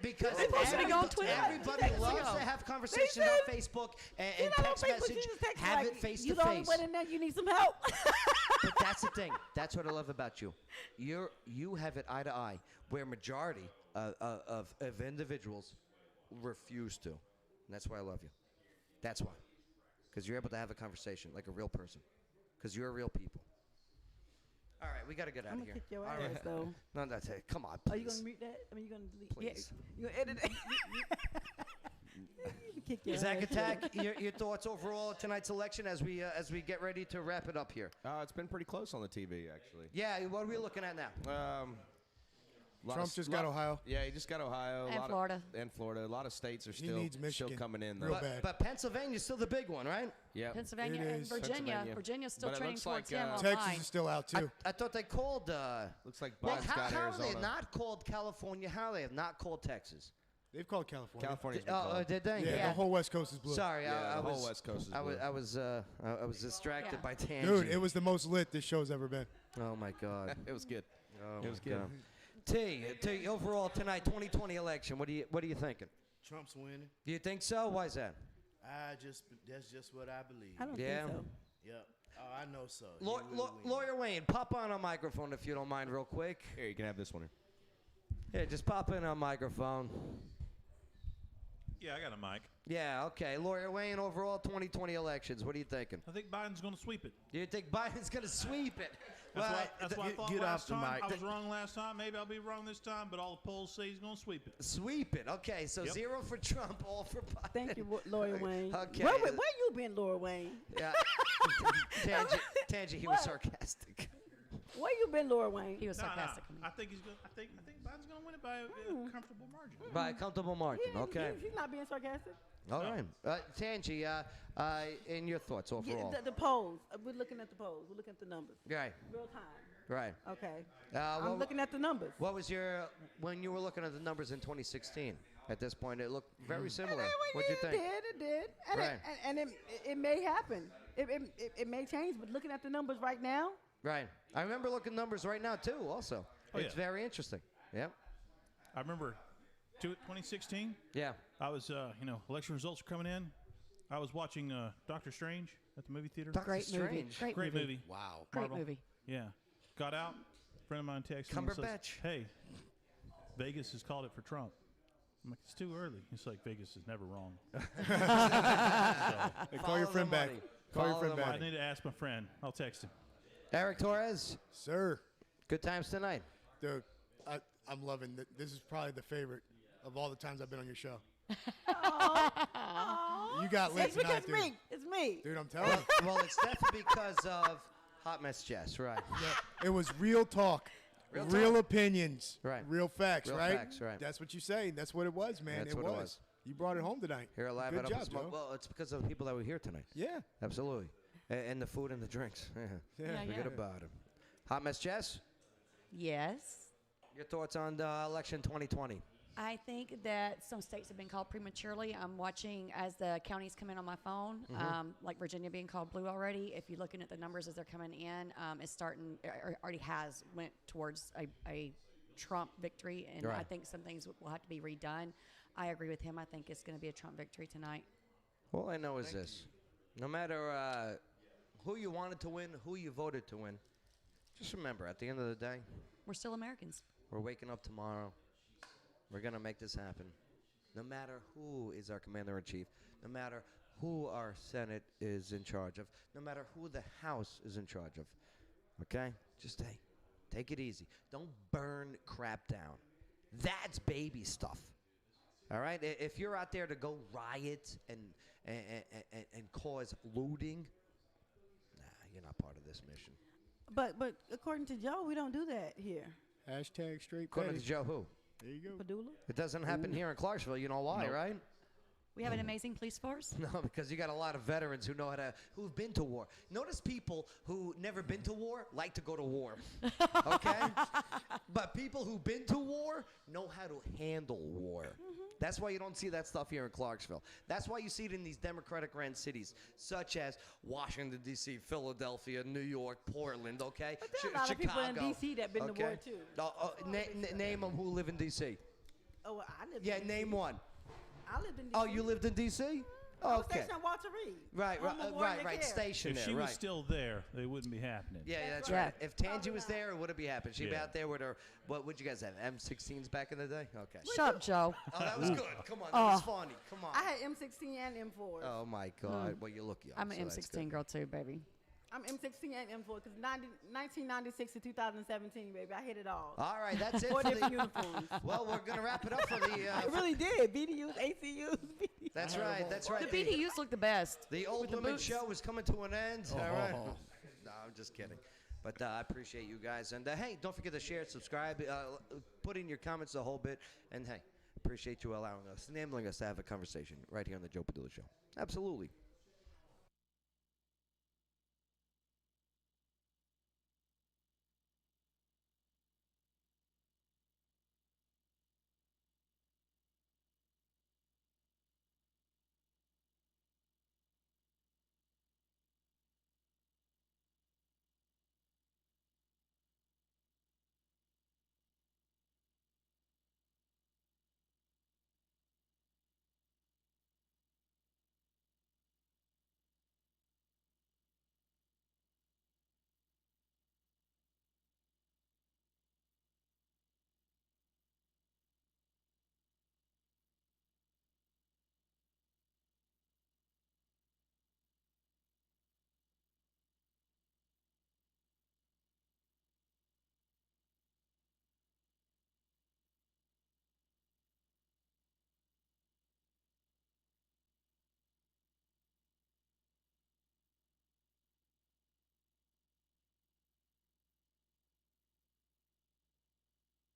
[SPEAKER 1] Because
[SPEAKER 2] They're supposed to be going Twitter.
[SPEAKER 1] everybody
[SPEAKER 2] She
[SPEAKER 1] loves
[SPEAKER 2] texted
[SPEAKER 1] to
[SPEAKER 2] me.
[SPEAKER 1] have conversations on Facebook and
[SPEAKER 13] You know,
[SPEAKER 1] text
[SPEAKER 13] Facebook,
[SPEAKER 1] message.
[SPEAKER 13] she just texted
[SPEAKER 1] Have
[SPEAKER 13] like,
[SPEAKER 1] it face
[SPEAKER 13] you
[SPEAKER 1] to
[SPEAKER 13] the only
[SPEAKER 1] face.
[SPEAKER 13] one in there. You need some help.
[SPEAKER 1] But that's the thing. That's what I love about you. You have it eye to eye, where majority of individuals refuse to. And that's why I love you. That's why. Because you're able to have a conversation like a real person. Because you're real people. All right, we got to get out
[SPEAKER 13] I'm
[SPEAKER 1] of
[SPEAKER 13] gonna
[SPEAKER 1] here.
[SPEAKER 13] kick your
[SPEAKER 1] All
[SPEAKER 13] ass,
[SPEAKER 1] right.
[SPEAKER 13] though.
[SPEAKER 1] No, that's it. Come on,
[SPEAKER 13] Are you
[SPEAKER 1] please.
[SPEAKER 13] gonna mute that? I mean, you gonna delete?
[SPEAKER 1] Please.
[SPEAKER 13] Yeah, you gonna edit it? You kick your
[SPEAKER 1] Zach
[SPEAKER 13] ass.
[SPEAKER 1] Attack, your thoughts overall of tonight's election as we get ready to wrap it up here?
[SPEAKER 15] It's been pretty close on the TV, actually.
[SPEAKER 1] Yeah, what are we looking at now?
[SPEAKER 3] Trump just got Ohio.
[SPEAKER 15] Yeah, he just got Ohio.
[SPEAKER 2] And Florida.
[SPEAKER 15] And Florida. A lot of states are still
[SPEAKER 3] needs Michigan
[SPEAKER 15] coming in,
[SPEAKER 3] real
[SPEAKER 15] though.
[SPEAKER 3] bad.
[SPEAKER 1] But Pennsylvania's still the big one, right?
[SPEAKER 15] Yeah.
[SPEAKER 2] Pennsylvania
[SPEAKER 3] It
[SPEAKER 2] and
[SPEAKER 3] is.
[SPEAKER 2] Virginia.
[SPEAKER 15] Pennsylvania.
[SPEAKER 2] Virginia's still
[SPEAKER 15] But it
[SPEAKER 2] trending
[SPEAKER 15] looks
[SPEAKER 2] towards
[SPEAKER 15] like,
[SPEAKER 2] him online.
[SPEAKER 3] Texas is still out too.
[SPEAKER 1] I thought they called.
[SPEAKER 15] Looks like
[SPEAKER 1] Well,
[SPEAKER 15] Biden's
[SPEAKER 1] how
[SPEAKER 15] got
[SPEAKER 1] have they
[SPEAKER 15] Arizona.
[SPEAKER 1] not called California? How they have not called Texas?
[SPEAKER 3] They've called California.
[SPEAKER 15] California's been
[SPEAKER 1] Oh,
[SPEAKER 15] called.
[SPEAKER 1] did they?
[SPEAKER 3] Yeah, the whole West Coast is blue.
[SPEAKER 1] Sorry,
[SPEAKER 15] Yeah,
[SPEAKER 1] I
[SPEAKER 15] the
[SPEAKER 1] was.
[SPEAKER 15] whole West Coast is
[SPEAKER 1] I was.
[SPEAKER 15] blue.
[SPEAKER 1] I was distracted
[SPEAKER 2] Yeah.
[SPEAKER 1] by Tangi.
[SPEAKER 3] Dude, it was the most lit this show's ever been.
[SPEAKER 1] Oh my God.
[SPEAKER 15] It was good.
[SPEAKER 1] Oh
[SPEAKER 15] It was
[SPEAKER 1] my
[SPEAKER 15] good.
[SPEAKER 1] God. T, overall tonight, 2020 election. What are you thinking?
[SPEAKER 16] Trump's winning.
[SPEAKER 1] Do you think so? Why is that?
[SPEAKER 16] That's just what I believe.
[SPEAKER 13] I don't
[SPEAKER 1] Yeah.
[SPEAKER 13] think so.
[SPEAKER 16] Yep. Oh, I know so. He
[SPEAKER 1] Law-
[SPEAKER 16] will win.
[SPEAKER 1] Lawyer Wayne, pop on a microphone if you don't mind, real quick.
[SPEAKER 15] Here, you can have this one.
[SPEAKER 1] Yeah, just pop in on microphone.
[SPEAKER 7] Yeah, I got a mic.
[SPEAKER 1] Yeah, okay. Lawyer Wayne, overall 2020 elections. What are you thinking?
[SPEAKER 7] I think Biden's going to sweep it.
[SPEAKER 1] Do you think Biden's going to sweep it?
[SPEAKER 7] That's what I thought
[SPEAKER 16] get
[SPEAKER 7] last
[SPEAKER 16] off the
[SPEAKER 7] time.
[SPEAKER 16] mic.
[SPEAKER 7] I was wrong last time. Maybe I'll be wrong this time, but all the polls say he's going to sweep it.
[SPEAKER 1] Sweep it. Okay, so
[SPEAKER 7] Yep.
[SPEAKER 1] 0 for Trump, all for Biden.
[SPEAKER 13] Thank you, Lawyer Wayne.
[SPEAKER 1] Okay.
[SPEAKER 13] Where you been, Lawyer Wayne?
[SPEAKER 1] Yeah. Tangi, he was sarcastic.
[SPEAKER 13] Where you been, Lawyer Wayne?
[SPEAKER 2] He was
[SPEAKER 7] Nah,
[SPEAKER 2] sarcastic.
[SPEAKER 7] I think he's going. I think Biden's going to win it by a comfortable margin.
[SPEAKER 1] By a comfortable margin. Okay.
[SPEAKER 13] He's not being sarcastic.
[SPEAKER 1] All right. Tangi, in your thoughts overall.
[SPEAKER 13] The polls. We're looking at the polls. We're looking at the numbers.
[SPEAKER 1] Right.
[SPEAKER 13] Real time.
[SPEAKER 1] Right.
[SPEAKER 13] Okay.
[SPEAKER 1] Well,
[SPEAKER 13] I'm looking at the numbers.
[SPEAKER 1] What was when you were looking at the numbers in 2016? At this point, it looked very similar. What'd you think?
[SPEAKER 13] It did. And,
[SPEAKER 1] Right.
[SPEAKER 13] and it may happen. It may change, but looking at the numbers right now,
[SPEAKER 1] Right. I remember looking at numbers right now, too, also.
[SPEAKER 7] Oh,
[SPEAKER 1] It's
[SPEAKER 7] yeah.
[SPEAKER 1] very interesting. Yep.
[SPEAKER 7] I remember 2016.
[SPEAKER 1] Yeah.
[SPEAKER 7] I was, election results were coming in. I was watching Doctor Strange at the movie theater.
[SPEAKER 2] Great movie. Great movie.
[SPEAKER 1] Wow.
[SPEAKER 2] Great
[SPEAKER 7] Marvel.
[SPEAKER 2] movie.
[SPEAKER 7] Yeah. Got out. Friend of mine texted me and
[SPEAKER 1] Cumberbatch.
[SPEAKER 7] says, "Hey, Vegas has called it for Trump." I'm like, "It's too early." He's like, "Vegas is never wrong."
[SPEAKER 3] Hey, call your friend back. Call your friend
[SPEAKER 7] I
[SPEAKER 3] back.
[SPEAKER 7] need to ask my friend. I'll text him.
[SPEAKER 1] Eric Torres.
[SPEAKER 3] Sir.
[SPEAKER 1] Good times tonight.
[SPEAKER 3] Dude, I'm loving it. This is probably the favorite of all the times I've been on your show. You got lit
[SPEAKER 13] it's because
[SPEAKER 3] tonight, dude.
[SPEAKER 13] me. It's me.
[SPEAKER 3] Dude, I'm telling you.
[SPEAKER 1] Well, it's definitely because of Hot mess Jess, right.
[SPEAKER 4] Yeah, it was real talk.
[SPEAKER 1] Real
[SPEAKER 4] Real
[SPEAKER 1] talk.
[SPEAKER 4] opinions.
[SPEAKER 1] Right.
[SPEAKER 4] Real facts,
[SPEAKER 1] Real
[SPEAKER 4] right?
[SPEAKER 1] facts, right.
[SPEAKER 4] That's what you say. That's what it was, man.
[SPEAKER 1] That's what it was.
[SPEAKER 4] You brought it home tonight.
[SPEAKER 1] Here live
[SPEAKER 4] Good
[SPEAKER 1] at Up
[SPEAKER 4] job,
[SPEAKER 1] and Smoke.
[SPEAKER 4] Joe.
[SPEAKER 1] Well, it's because of the people that were here tonight.
[SPEAKER 4] Yeah.
[SPEAKER 1] Absolutely. And the food and the drinks.
[SPEAKER 4] Yeah,
[SPEAKER 1] Forget
[SPEAKER 4] yeah.
[SPEAKER 1] about it. Hot mess Jess,
[SPEAKER 2] Yes.
[SPEAKER 1] your thoughts on the election 2020?
[SPEAKER 2] I think that some states have been called prematurely. I'm watching as the counties come in on my phone, like Virginia being called blue already. If you're looking at the numbers as they're coming in, it's starting, or already has went towards a Trump victory, and I
[SPEAKER 1] Right.
[SPEAKER 2] think some things will have to be redone. I agree with him. I think it's going to be a Trump victory tonight.
[SPEAKER 1] All I know is this. No matter who you wanted to win, who you voted to win, just remember, at the end of the day,
[SPEAKER 2] We're still Americans.
[SPEAKER 1] we're waking up tomorrow. We're going to make this happen. No matter who is our commander-in-chief, no matter who our Senate is in charge of, no matter who the House is in charge of, okay? Just, hey, take it easy. Don't burn crap down. That's baby stuff. All right? If you're out there to go riot and cause looting, nah, you're not part of this mission.
[SPEAKER 13] But according to Joe, we don't do that here.
[SPEAKER 3] Hashtag straight
[SPEAKER 1] According
[SPEAKER 3] petty.
[SPEAKER 1] to Joe who?
[SPEAKER 3] There you go.
[SPEAKER 13] Padula?
[SPEAKER 1] It doesn't happen here in Clarksville. You know why,
[SPEAKER 7] Nope.
[SPEAKER 1] right?
[SPEAKER 2] We have an amazing police force.
[SPEAKER 1] No, because you got a lot of veterans who know who've been to war. Notice people who never been to war like to go to war. Okay? But people who've been to war know how to handle war. That's why you don't see that stuff here in Clarksville. That's why you see it in these Democratic ran cities, such as Washington, D.C., Philadelphia, New York, Portland, okay?
[SPEAKER 13] But there are a lot of people in D.C. that been to war,
[SPEAKER 1] okay?
[SPEAKER 13] too.
[SPEAKER 1] Name them who live in D.C.
[SPEAKER 13] Oh, well, I lived
[SPEAKER 1] Yeah,
[SPEAKER 13] in
[SPEAKER 1] name
[SPEAKER 13] DC.
[SPEAKER 1] one.
[SPEAKER 13] I lived in D.C.
[SPEAKER 1] Oh, you lived in D.C.?
[SPEAKER 13] I was
[SPEAKER 1] Okay.
[SPEAKER 13] stationed at Walter Reed.
[SPEAKER 1] Right,
[SPEAKER 13] on Memorial
[SPEAKER 1] right.
[SPEAKER 13] Care.
[SPEAKER 1] Station
[SPEAKER 7] If
[SPEAKER 1] there,
[SPEAKER 7] she was
[SPEAKER 1] right.
[SPEAKER 7] still there, they wouldn't be happening.
[SPEAKER 1] Yeah, that's
[SPEAKER 2] right.
[SPEAKER 1] right. If Tangi was there, it would have been happening. She'd be
[SPEAKER 7] Yeah.
[SPEAKER 1] out there with her. What would you guys have? M16s back in the day? Okay.
[SPEAKER 2] Shut up, Joe.
[SPEAKER 1] Oh, that was good. Come on, that was funny. Come on.
[SPEAKER 13] I had M16 and M4.
[SPEAKER 1] Oh my God. Well, you look young.
[SPEAKER 2] I'm an
[SPEAKER 1] so that's
[SPEAKER 2] M16
[SPEAKER 1] good.
[SPEAKER 2] girl too, baby.
[SPEAKER 13] I'm M16 and M4 because 1996 to 2017, baby, I hit it all.
[SPEAKER 1] All right, that's it
[SPEAKER 13] Four
[SPEAKER 1] for
[SPEAKER 13] different
[SPEAKER 1] the.
[SPEAKER 13] uniforms.
[SPEAKER 1] Well, we're gonna wrap it up for the.
[SPEAKER 13] I really did. BDUs, ACUs, BDUs.
[SPEAKER 1] That's right. That's right.
[SPEAKER 2] The BDUs look the best.
[SPEAKER 1] The old
[SPEAKER 2] with the
[SPEAKER 1] women
[SPEAKER 2] boots.
[SPEAKER 1] show is coming to an end. All right. No, I'm just kidding. But I appreciate you guys. And hey, don't forget to share, subscribe, put in your comments a whole bit. And hey, appreciate you allowing us, enabling us to have a conversation right here on the Joe Padula Show. Absolutely.